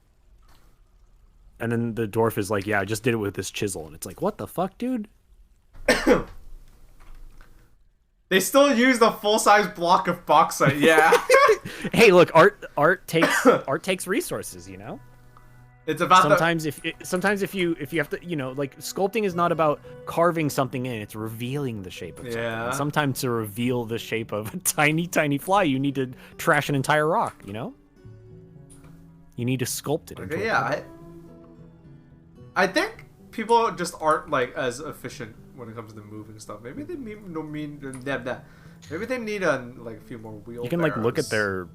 And then the dwarf is like, yeah, I just did it with this chisel, and it's like, what the fuck, dude? They still use the full-size block of bauxite, yeah. Hey, look, art takes resources, you know? It's about sometimes if you have to, you know, like, sculpting is not about carving something in, it's revealing the shape of something. Yeah. And sometimes to reveal the shape of a tiny fly, you need to trash an entire rock, you know? You need to sculpt it. Okay, yeah, I think people just aren't like as efficient when it comes to moving stuff. Maybe they maybe they need a few more wheelbarrows. You can like look at the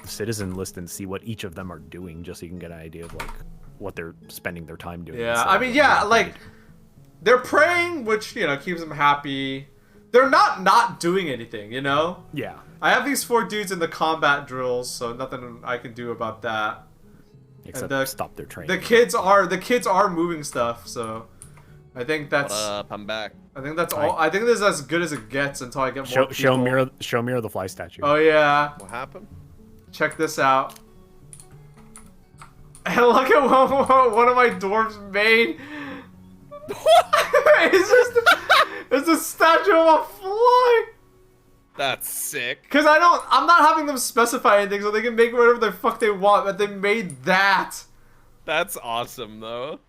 citizen list and see what each of them are doing, just so you can get an idea of like what they're spending their time doing. Yeah, I mean, yeah, like they're praying, which, you know, keeps them happy. They're not doing anything, you know. Yeah. I have these 4 dudes in the combat drills, so nothing I can do about that. Except stop their training. The kids are moving stuff, so I think that's. What up? I'm back. I think that's all. I think this is as good as it gets until I get more people. Show Mira the fly statue. Oh yeah. What happened? Check this out. And look at what one of my dwarves made. It's just It's a statue of a fly. That's sick. Because I'm not having them specify anything so they can make whatever the fuck they want, but they made that. That's awesome, though.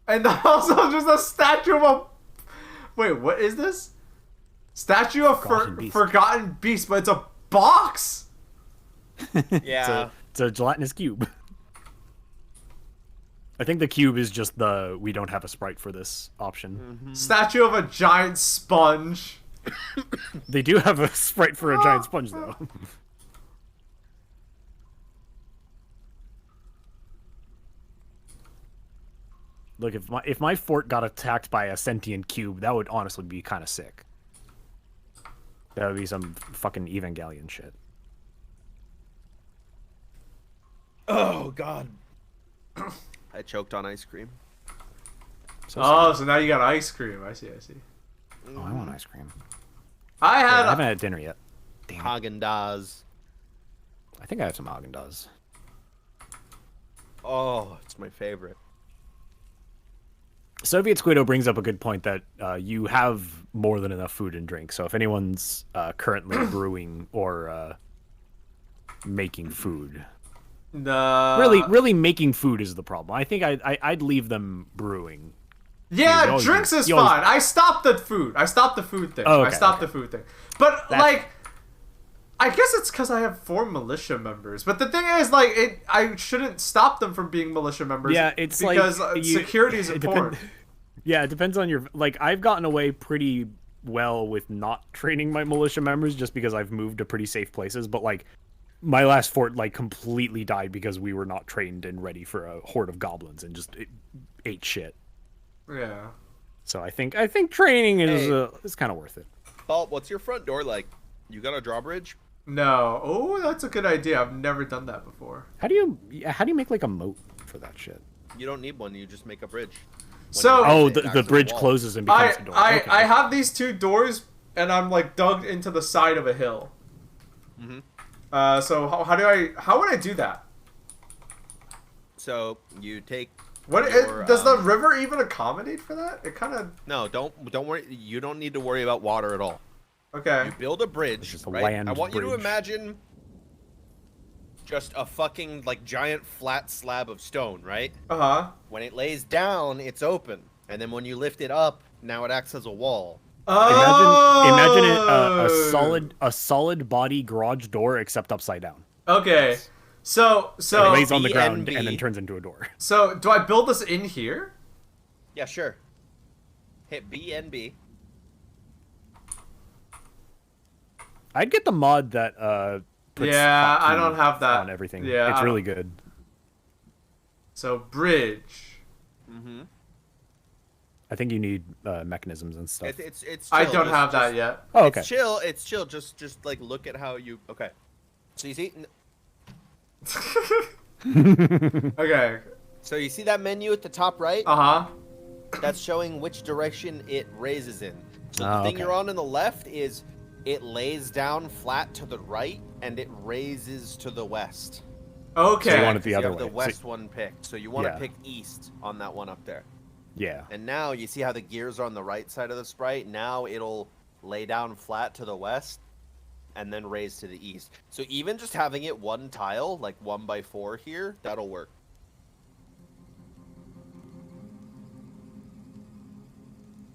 And also just a statue of a... Wait, what is this? Statue of Forgotten Beast, but it's a box? Yeah. It's a gelatinous cube. I think the cube is just we don't have a sprite for this option. Statue of a giant sponge. They do have a sprite for a giant sponge, though. Look, if my fort got attacked by a sentient cube, that would honestly be kind of sick. That would be some fucking Evangelion shit. Oh, God. I choked on ice cream. So now you got ice cream. I see. Oh, I want ice cream. I haven't had dinner yet. Damn. Haagen-Dazs. I think I have some Haagen-Dazs. Oh, it's my favorite. Soviet Squiddo brings up a good point that you have more than enough food and drink. So if anyone's currently brewing or making food, really making food is the problem. I think I'd leave them brewing. Yeah, drinks is fine. I stopped the food. I stopped the food thing. Oh, okay, I stopped the food thing. But like, I guess it's because I have 4 militia members. But the thing is, like, I shouldn't stop them from being militia members. Yeah, it's because like security is important. Yeah, it depends on your... Like, I've gotten away pretty well with not training my militia members just because I've moved to pretty safe places. But, like, my last fort, like, completely died because we were not trained and ready for a horde of goblins and just ate shit. Yeah. So I think training is kind of worth it. Baaulp, what's your front door like? You got a drawbridge? No. Oh, that's a good idea. I've never done that before. How do you make like a moat for that shit? You don't need one. You just make a bridge. The bridge closes and becomes a door. I have these 2 doors, and I'm like dug into the side of a hill. So how would I do that? So you take. Does the river even accommodate for that? It kind of... No, don't worry. You don't need to worry about water at all. Okay. You build a bridge, just a right? land I want you to bridge. imagine just a fucking, like, giant flat slab of stone, right? Uh-huh. When it lays down, it's open. And then when you lift it up, now it acts as a wall. Imagine it a solid body garage door except upside down. Okay. So it lays on the ground and then turns into a door. So do I build this in here? Yeah, sure. Hit BNB. I'd get the mod that puts I don't have that on everything. Yeah, it's really good. So bridge. I think you need mechanisms and stuff. It's chill. I don't have that yet. Oh, okay. It's chill. Just like look at how you. Okay. So you see. Okay. So you see that menu at the top right? Uh-huh. That's showing which direction it raises in. So the thing you're on the left is it lays down flat to the right and it raises to the west. Okay. So you want it the other way. The west one picked. So you want to pick east on that one up there. Yeah. And now you see how the gears are on the right side of the sprite? Now it'll lay down flat to the west and then raise to the east. So even just having it one tile, like 1x4 here, that'll work.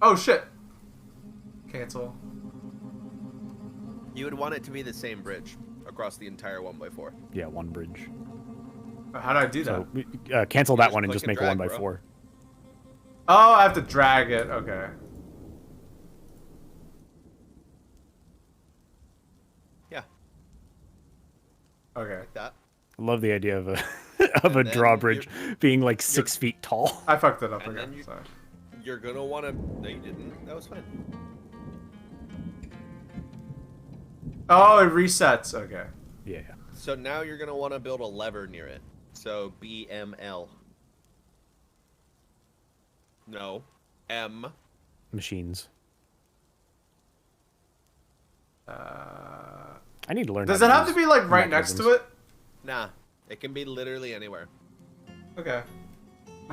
Oh shit. Cancel. You would want it to be the same bridge across the entire 1x4. Yeah, one bridge. How do I do that? So cancel that one and just make drag, a 1x4. Oh, I have to drag it. Okay. Yeah. Okay. Like that. I love the idea of a drawbridge being like 6 feet tall. I fucked it up And again. then Sorry. You're gonna want to. No, you didn't. That was fine. Oh, it resets. Okay. Yeah. So now you're gonna want to build a lever near it. So BML. No. M. Machines. I need to learn. Does it have to be like right next to it? Nah. It can be literally anywhere. Okay.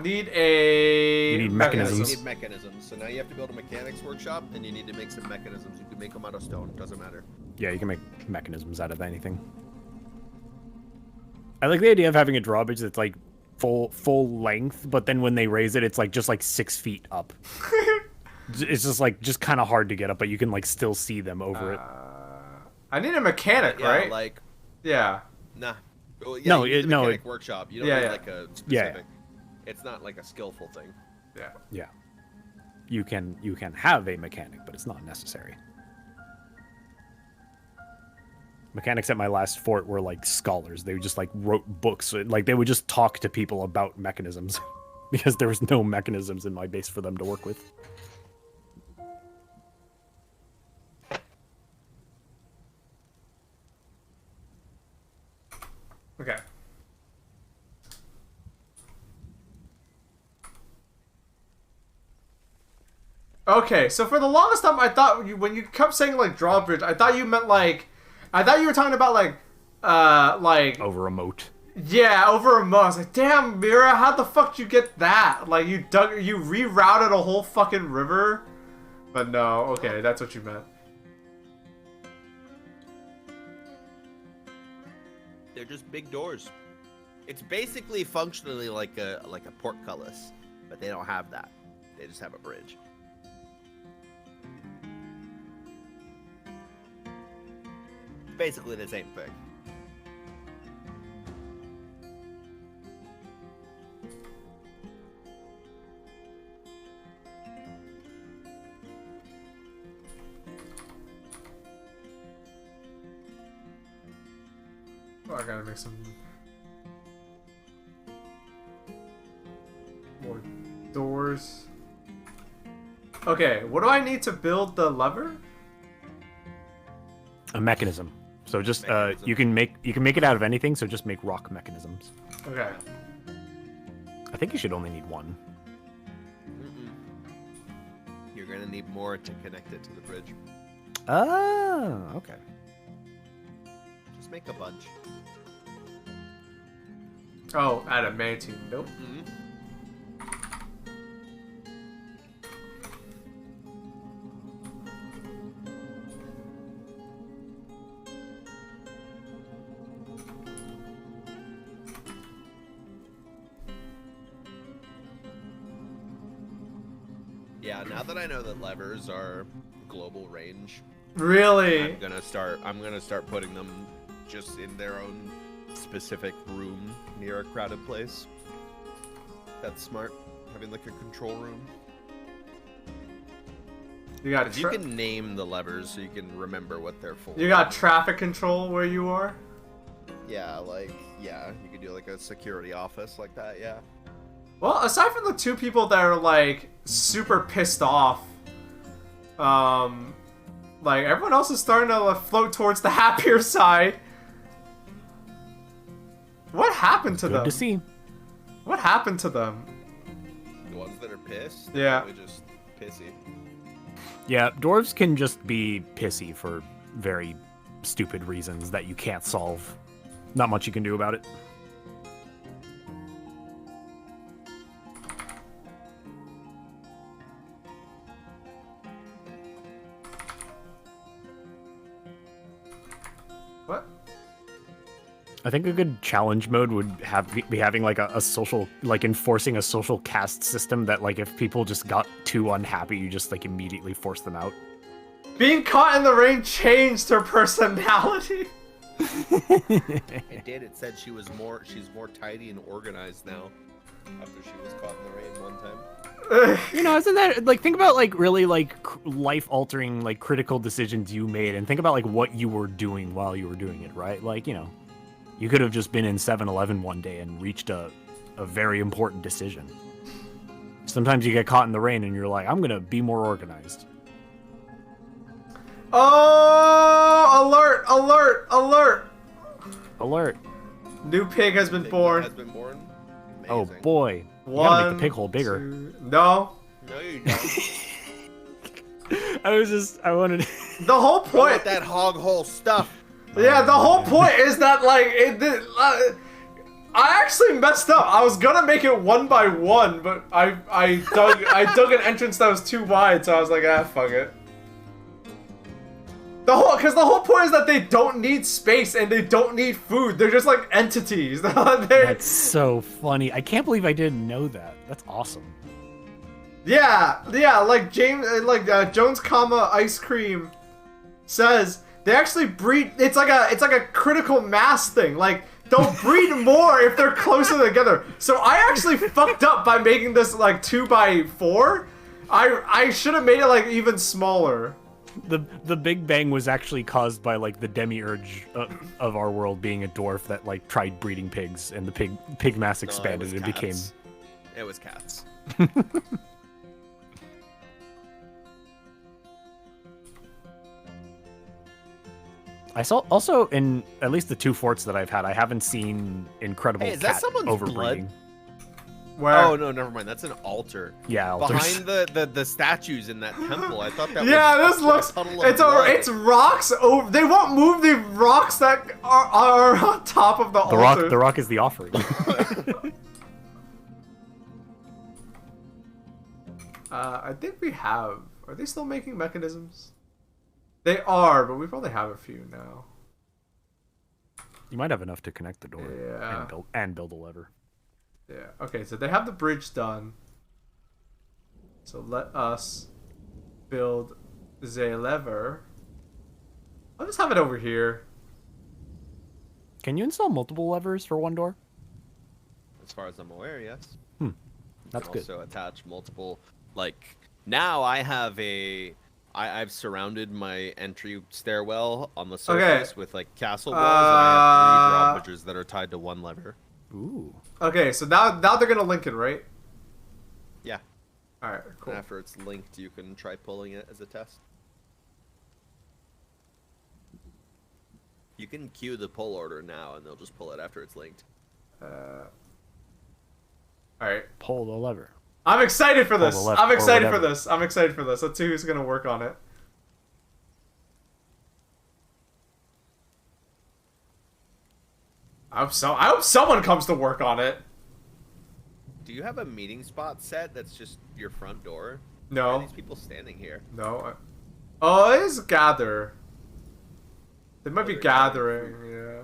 need You need mechanisms. You need mechanisms. So now you have to build a mechanics workshop, and you need to make some mechanisms. You can make them out of stone. Doesn't matter. Yeah, you can make mechanisms out of anything. I like the idea of having a drawbridge that's like full length, but then when they raise it, it's like just like 6 feet up. It's just kind of hard to get up, but you can like still see them over it. I need a mechanic, right? Like. Yeah. Nah. Well, yeah, no, you need a no. mechanic workshop. You don't need like a specific. Yeah. It's not like a skillful thing. Yeah. Yeah. You can have a mechanic, but it's not necessary. Mechanics at my last fort were like scholars. They just like wrote books. Like they would just talk to people about mechanisms because there was no mechanisms in my base for them to work with. Okay. Okay, so for the longest time, I thought when you kept saying like drawbridge, I thought you meant like, I thought you were talking about like over a moat. Yeah, over a moat. I was like, damn, Mira, how the fuck did you get that? Like you rerouted a whole fucking river. But no, okay, that's what you meant. They're just big doors. It's basically functionally like a portcullis, but they don't have that. They just have a bridge. Basically the same thing. Oh, I gotta make some more doors. Okay, what do I need to build the lever? A mechanism. So just you can make it out of anything. So just make rock mechanisms. Okay. I think you should only need one. You're gonna need more to connect it to the bridge. Oh, okay. Just make a bunch. Oh, adamantine. Nope. Yeah, now that I know that levers are global range, Really? I'm gonna start putting them just in their own specific room near a crowded place. That's smart. Having like a control room. You got you can name the levers so you can remember what they're for. You got traffic control where you are? Yeah, you could do like a security office like that, yeah. Well, aside from the two people that are like super pissed off, like everyone else is starting to float towards the happier side. What happened to them? Good to see. What happened to them? The ones that are pissed? Yeah. They're just pissy. Yeah, dwarves can just be pissy for very stupid reasons that you can't solve. Not much you can do about it. What? I think a good challenge mode would be having like a social, like enforcing a social caste system that like if people just got too unhappy, you just like immediately force them out. Being caught in the rain changed her personality. It did. It said she's more tidy and organized now after she was caught in the rain one time. You know, isn't that like, think about like really like life altering like critical decisions you made and think about like what you were doing while you were doing it, right? Like, you know, you could have just been in 7-Eleven one day and reached a very important decision. Sometimes you get caught in the rain and you're like, I'm gonna be more organized. Oh! Alert! Alert! Alert! Alert! New pig has been born. Has been born? Oh Amazing. boy! You One, gotta make the pig hole bigger. No. No, you don't. I wanted. The whole Go point. with that hog hole stuff. Yeah, the whole point is that like I actually messed up. I was gonna make it 1 by 1, but I dug an entrance that was too wide, so I was like, ah, fuck it. Because the whole point is that they don't need space and they don't need food. They're just like entities. That's so funny. I can't believe I didn't know that. That's awesome. Yeah, like Jones, ice cream says they actually breed. It's like a critical mass thing. Like they'll breed more if they're closer together. So I actually fucked up by making this like 2 by 4. I should have made it like even smaller. The Big Bang was actually caused by like the demiurge of our world being a dwarf that like tried breeding pigs, and the pig mass expanded and became. It was cats. I saw also in at least the 2 forts that I've had, I haven't seen incredible cat overbreeding. Blood? Where? Oh no, never mind. That's an altar. Yeah, altars. Behind the statues in that temple. I thought that. Yeah, was this looks. It's rocks. Over. They won't move the rocks that are on top of the altar. The rock is the offering. I think we have. Are they still making mechanisms? They are, but we probably have a few now. You might have enough to connect the door. Yeah. And build a lever. Yeah. Okay, so they have the bridge done. So let us build the lever. I'll just have it over here. Can you install multiple levers for one door? As far as I'm aware, yes. That's good. Also attach multiple. Like now, I've surrounded my entry stairwell on the surface with like castle walls, and I have 3 drawbridges that are tied to 1 lever. Ooh. Okay, so now they're gonna link it, right? Yeah. All right, cool. And after it's linked, you can try pulling it as a test. You can queue the pull order now, and they'll just pull it after it's linked. All right. Pull the lever. I'm excited for this. Left, I'm excited for this. I'm excited for this. Let's see who's gonna work on it. I hope someone comes to work on it. Do you have a meeting spot set that's just your front door? No. Why are these people standing here? No. Oh, it is gather. They might be gathering. Yeah.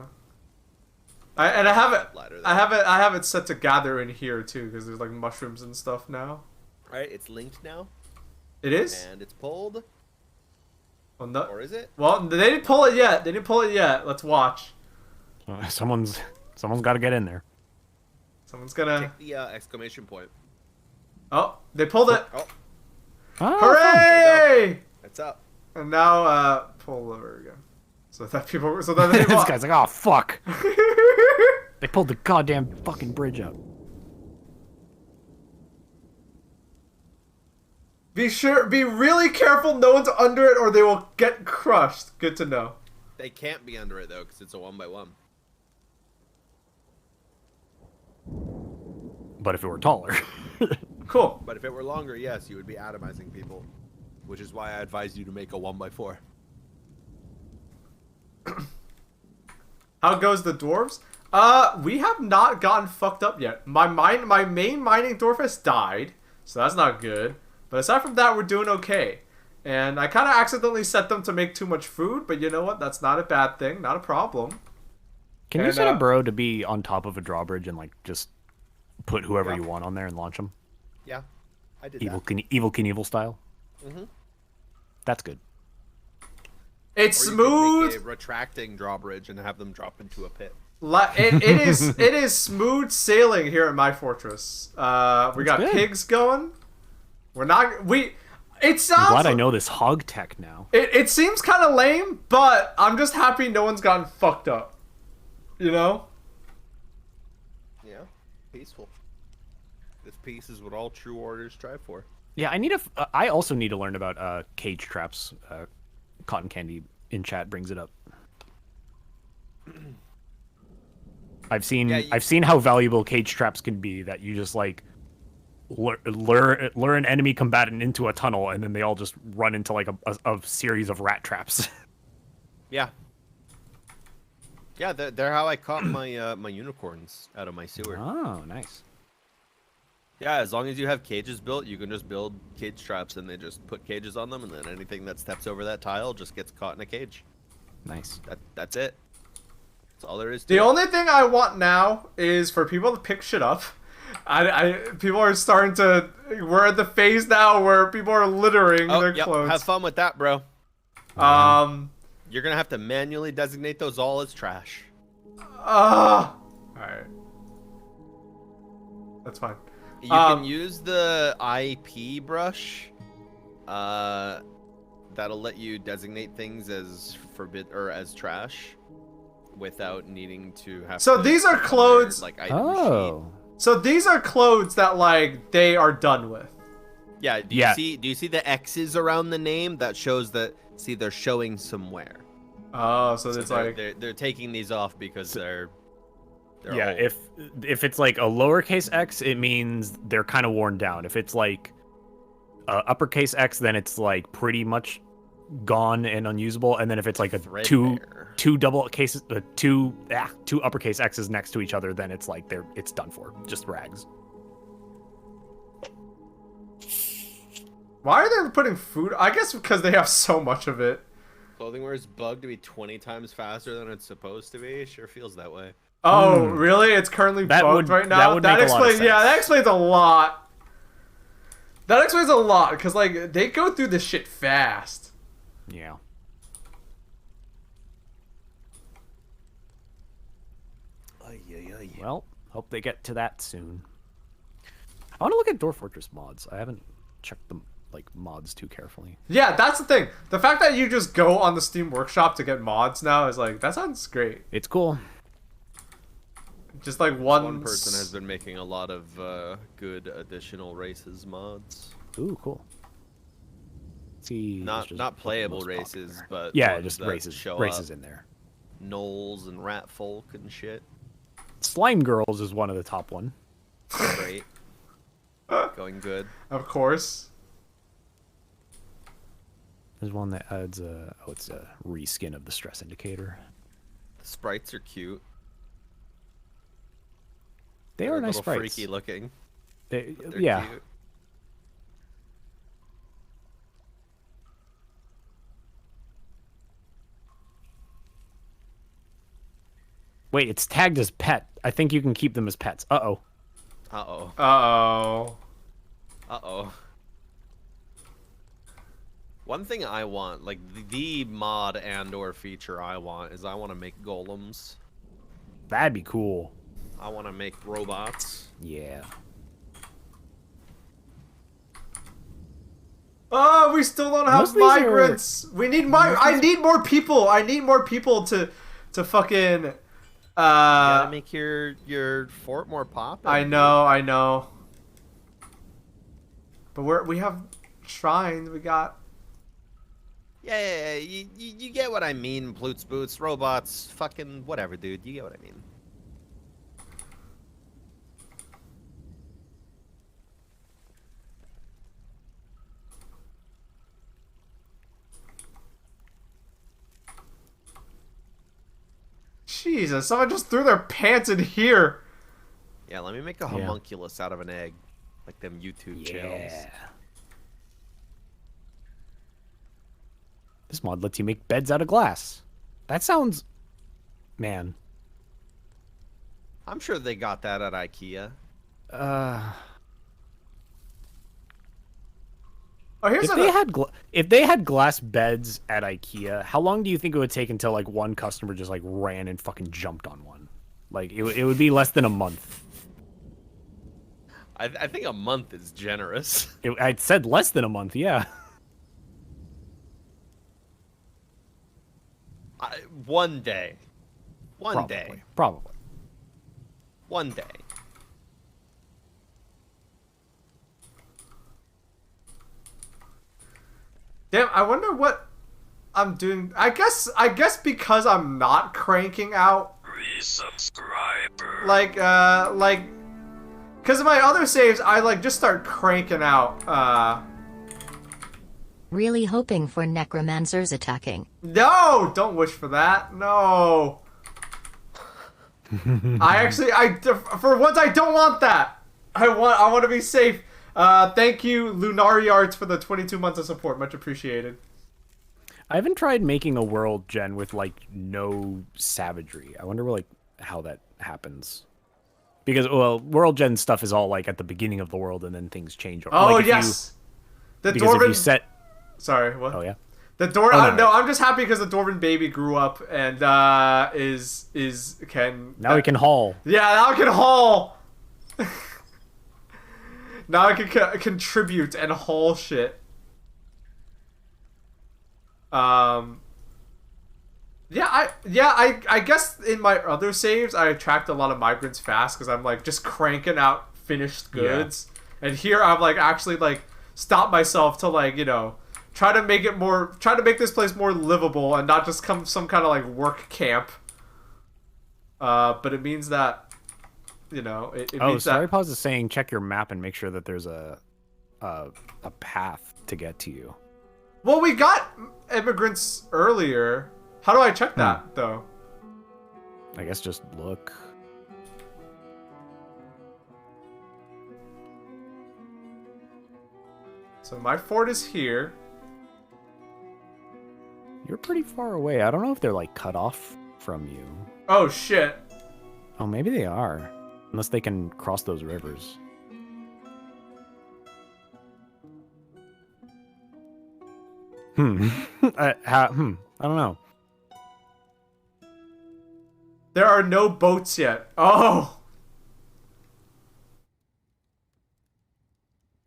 I have it set to gather in here too, because there's like mushrooms and stuff now. All right, it's linked now. It is. And it's pulled. Well, no. Or is it? Well, they didn't pull it yet. They didn't pull it yet. Let's watch. Someone's got to get in there. Someone's gonna. Check the exclamation point. Oh, they pulled it. Oh. Hooray! It's up. And now pull over again. So that people. So that this guy's like, oh fuck. They pulled the goddamn fucking bridge up. Be really careful. No one's under it, or they will get crushed. Good to know. They can't be under it though, because it's a 1 by 1. But if it were taller. Cool. But if it were longer, yes, you would be atomizing people, which is why I advise you to make a 1 by 4. How goes the dwarves? We have not gotten fucked up yet. My main mining dwarf has died, so that's not good. But aside from that, we're doing okay. And I kind of accidentally set them to make too much food, but you know what? That's not a bad thing, not a problem. Can you set a burrow to be on top of a drawbridge and like just put whoever you want on there and launch them? Yeah, I did Evil Knievel style. Mm-hmm. That's good. It's or you smooth. could make a retracting drawbridge and have them drop into a pit. It is smooth sailing here at my fortress. We got good. pigs going. It sounds. I'm glad I know this hog tech now. It seems kind of lame, but I'm just happy no one's gotten fucked up. You know? Yeah, peaceful. This peace is what all true orders strive for. Yeah, I also need to learn about cage traps. Cotton Candy in chat brings it up. I've seen how valuable cage traps can be. That you just like lure an enemy combatant into a tunnel, and then they all just run into like a series of rat traps. Yeah. Yeah, they're how I caught my my unicorns out of my sewer. Oh, nice. Yeah, as long as you have cages built, you can just build cage traps, and they just put cages on them, and then anything that steps over that tile just gets caught in a cage. Nice. That's it. That's all there is to The it. only thing I want now is for people to pick shit up. People are starting to. We're at the phase now where people are littering their clothes. Have fun with that, bro. You're gonna have to manually designate those all as trash. Alright. That's fine. You can use the IP brush. That'll let you designate things as as trash without needing to have. So these are clothes. Like item sheet. So these are clothes that like they are done with. Yeah. Do you see the X's around the name? That shows that. See, they're showing some wear. Oh, so it's like they're taking these off because they're yeah, old. if it's like a lowercase x, it means they're kind of worn down. If it's like uppercase x, then it's like pretty much gone and unusable. And then if it's like a two double cases, two uppercase x's next to each other, then it's like it's done for, just rags. Why are they putting food? I guess because they have so much of it. Clothing wear is bugged to be 20 times faster than it's supposed to be. Sure feels that way. Oh, really? It's currently bugged right now? That explains, yeah, that explains a lot. That explains a lot, because, like, they go through this shit fast. Yeah. Well, hope they get to that soon. I want to look at Dwarf Fortress mods. I haven't checked them, like, mods too carefully. Yeah, that's the thing. The fact that you just go on the Steam Workshop to get mods now is like, that sounds great. It's cool. Just like one person has been making a lot of good additional races mods. Ooh, cool. See, not playable races, but yeah, just races up. In there. Gnolls and rat folk and shit. Slime Girls is one of the top one. Great. Going good. Of course. There's one that adds it's a reskin of the stress indicator. The sprites are cute. They're nice sprites. Freaky looking. They're yeah. Cute. Wait, it's tagged as pet. I think you can keep them as pets. Uh-oh. Uh-oh. Uh-oh. Uh-oh. One thing I want, like the mod and or feature I want, is I want to make golems. That'd be cool. I want to make robots. Yeah. Oh, we still don't have migrants. We need I need more people. I need more people to fucking you gotta make your fort more popular. I know. But we have shrines. We got. Yeah, you get what I mean. Ploots, boots, robots, fucking whatever, dude. You get what I mean. Jesus, someone just threw their pants in here. Yeah, let me make a homunculus out of an egg. Like them YouTube channels. This mod lets you make beds out of glass. That sounds... Man. I'm sure they got that at IKEA. If they had glass beds at IKEA, how long do you think it would take until like one customer just like ran and fucking jumped on one? Like it would be less than a month. I think a month is generous. I said less than a month, yeah. One day. Probably. One day. Damn, I wonder what I'm doing. I guess because I'm not cranking out. Resubscriber. Like, because of my other saves, I like just start cranking out. Really hoping for necromancers attacking. No, don't wish for that. No. For once, I don't want that. I want to be safe. Thank you, Lunari Arts, for the 22 months of support. Much appreciated. I haven't tried making a world gen with like no savagery. I wonder like how that happens. Because world gen stuff is all like at the beginning of the world, and then things change. Oh like, yes, if you set. Sorry, what? Oh yeah. The Dwarf. No, I'm just happy because the Dwarven baby grew up and can. Now he can haul. Yeah, now I can haul. Now I can contribute and haul shit. I guess in my other saves I attract a lot of migrants fast because I'm like just cranking out finished goods, and here I'm like actually like stop myself to like try to make this place more livable and not just some kind of like work camp. But it means that it means that Pause is saying check your map and make sure that there's a path to get to you. Well, we got immigrants earlier. How do I check that, though? I guess just look. So my fort is here. You're pretty far away. I don't know if they're, like, cut off from you. Oh, shit. Oh, maybe they are. Unless they can cross those rivers. I don't know. There are no boats yet. Oh!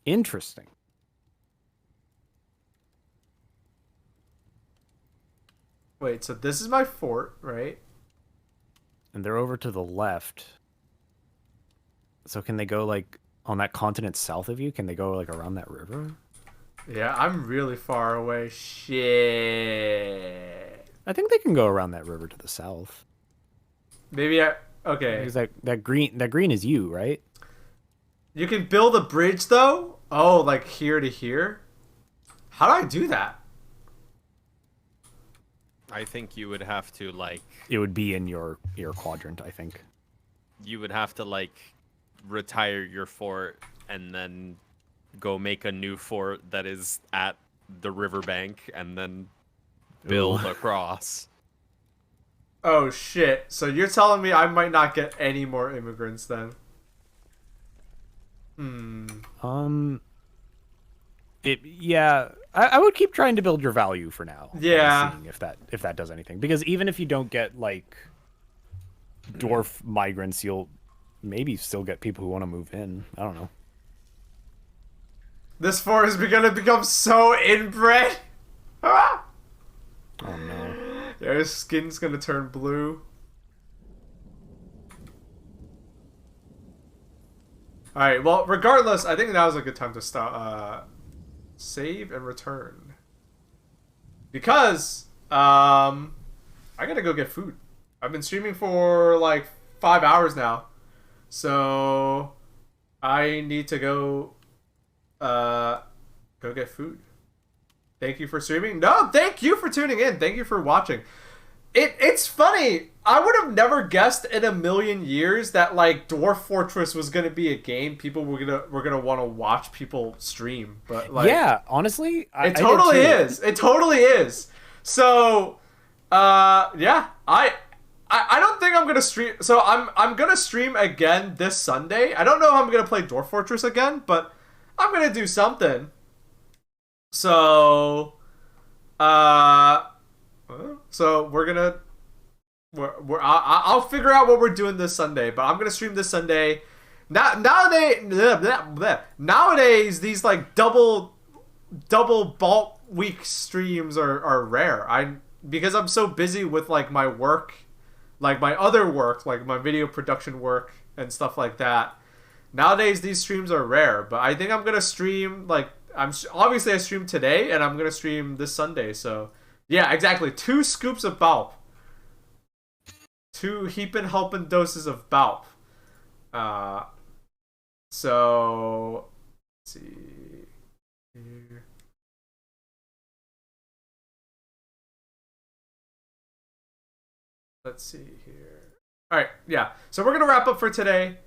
Interesting. Wait, so this is my fort, right? And they're over to the left. So can they go, like, on that continent south of you? Can they go, like, around that river? Yeah, I'm really far away. Shit. I think they can go around that river to the south. Maybe okay. Because that green is you, right? You can build a bridge though? Oh, like here to here? How do I do that? I think you would have to like. It would be in your quadrant, I think. You would have to like retire your fort and then go make a new fort that is at the riverbank and then build across. Oh shit. So you're telling me I might not get any more immigrants then? I would keep trying to build your value for now. Yeah. Seeing if that does anything. Because even if you don't get like dwarf migrants, you'll maybe still get people who want to move in. I don't know. This fort is gonna become so inbred. Ah! Oh no. Their skin's gonna turn blue. Alright, well, regardless, I think that was a good time to stop, save and return. Because, I gotta go get food. I've been streaming for, like, 5 hours now. So, I need to go get food. Thank you for streaming. No, thank you for tuning in. Thank you for watching. It's funny. I would have never guessed in a million years that like Dwarf Fortress was gonna be a game people were gonna want to watch people stream. But like, yeah, honestly, it totally is. It totally is. So, yeah, I don't think I'm gonna stream. So I'm gonna stream again this Sunday. I don't know how I'm gonna play Dwarf Fortress again, but I'm gonna do something. So, I'll figure out what we're doing this Sunday, but I'm gonna stream this Sunday. Nowadays, these like double Baaulp week streams are rare. Because I'm so busy with like my work, like my other work, like my video production work and stuff like that. Nowadays, these streams are rare, but I think I'm gonna stream like obviously I streamed today, and I'm gonna stream this Sunday. So yeah, exactly. 2 scoops of Baaulp. 2 heaping helping doses of Baaulp. So let's see here. Let's see here. All right, yeah. So we're gonna wrap up for today,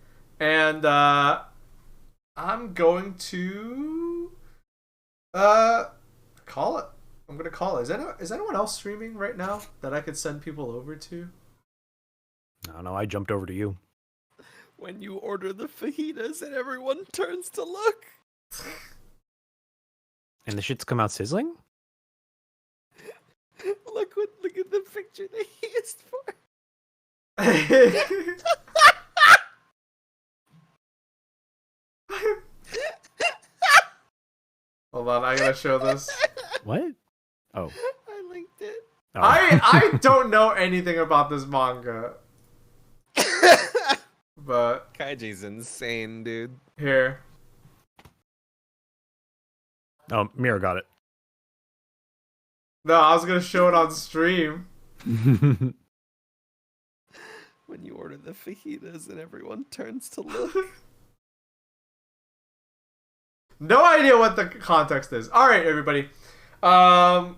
and I'm going to call it. I'm gonna call it. Is anyone else streaming right now that I could send people over to? No, I jumped over to you. When you order the fajitas and everyone turns to look. And the shits come out sizzling? Look at the picture they used for. Hold on, I gotta show this. What? Oh. I linked it. Oh. I don't know anything about this manga. But Kaiji's insane, dude. here. Oh, Mira got it. No, I was gonna show it on stream. When you order the fajitas and everyone turns to look. No idea what the context is. All right, everybody. Yeah,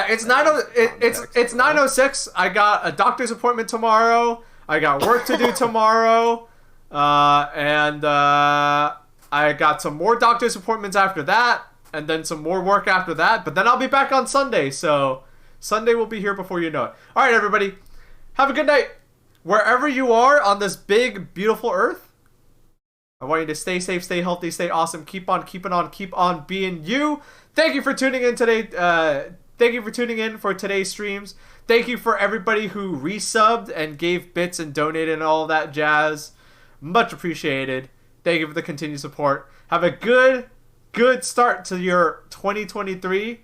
it's it's 9:06. I got a doctor's appointment tomorrow. I got work to do tomorrow, and I got some more doctor's appointments after that, and then some more work after that. But then I'll be back on Sunday, so Sunday will be here before you know it. All right, everybody, have a good night wherever you are on this big, beautiful Earth. I want you to stay safe, stay healthy, stay awesome. Keep on keeping on, keep on being you. Thank you for tuning in today. Thank you for tuning in for today's streams. Thank you for everybody who resubbed and gave bits and donated and all that jazz. Much appreciated. Thank you for the continued support. Have a good start to your 2023.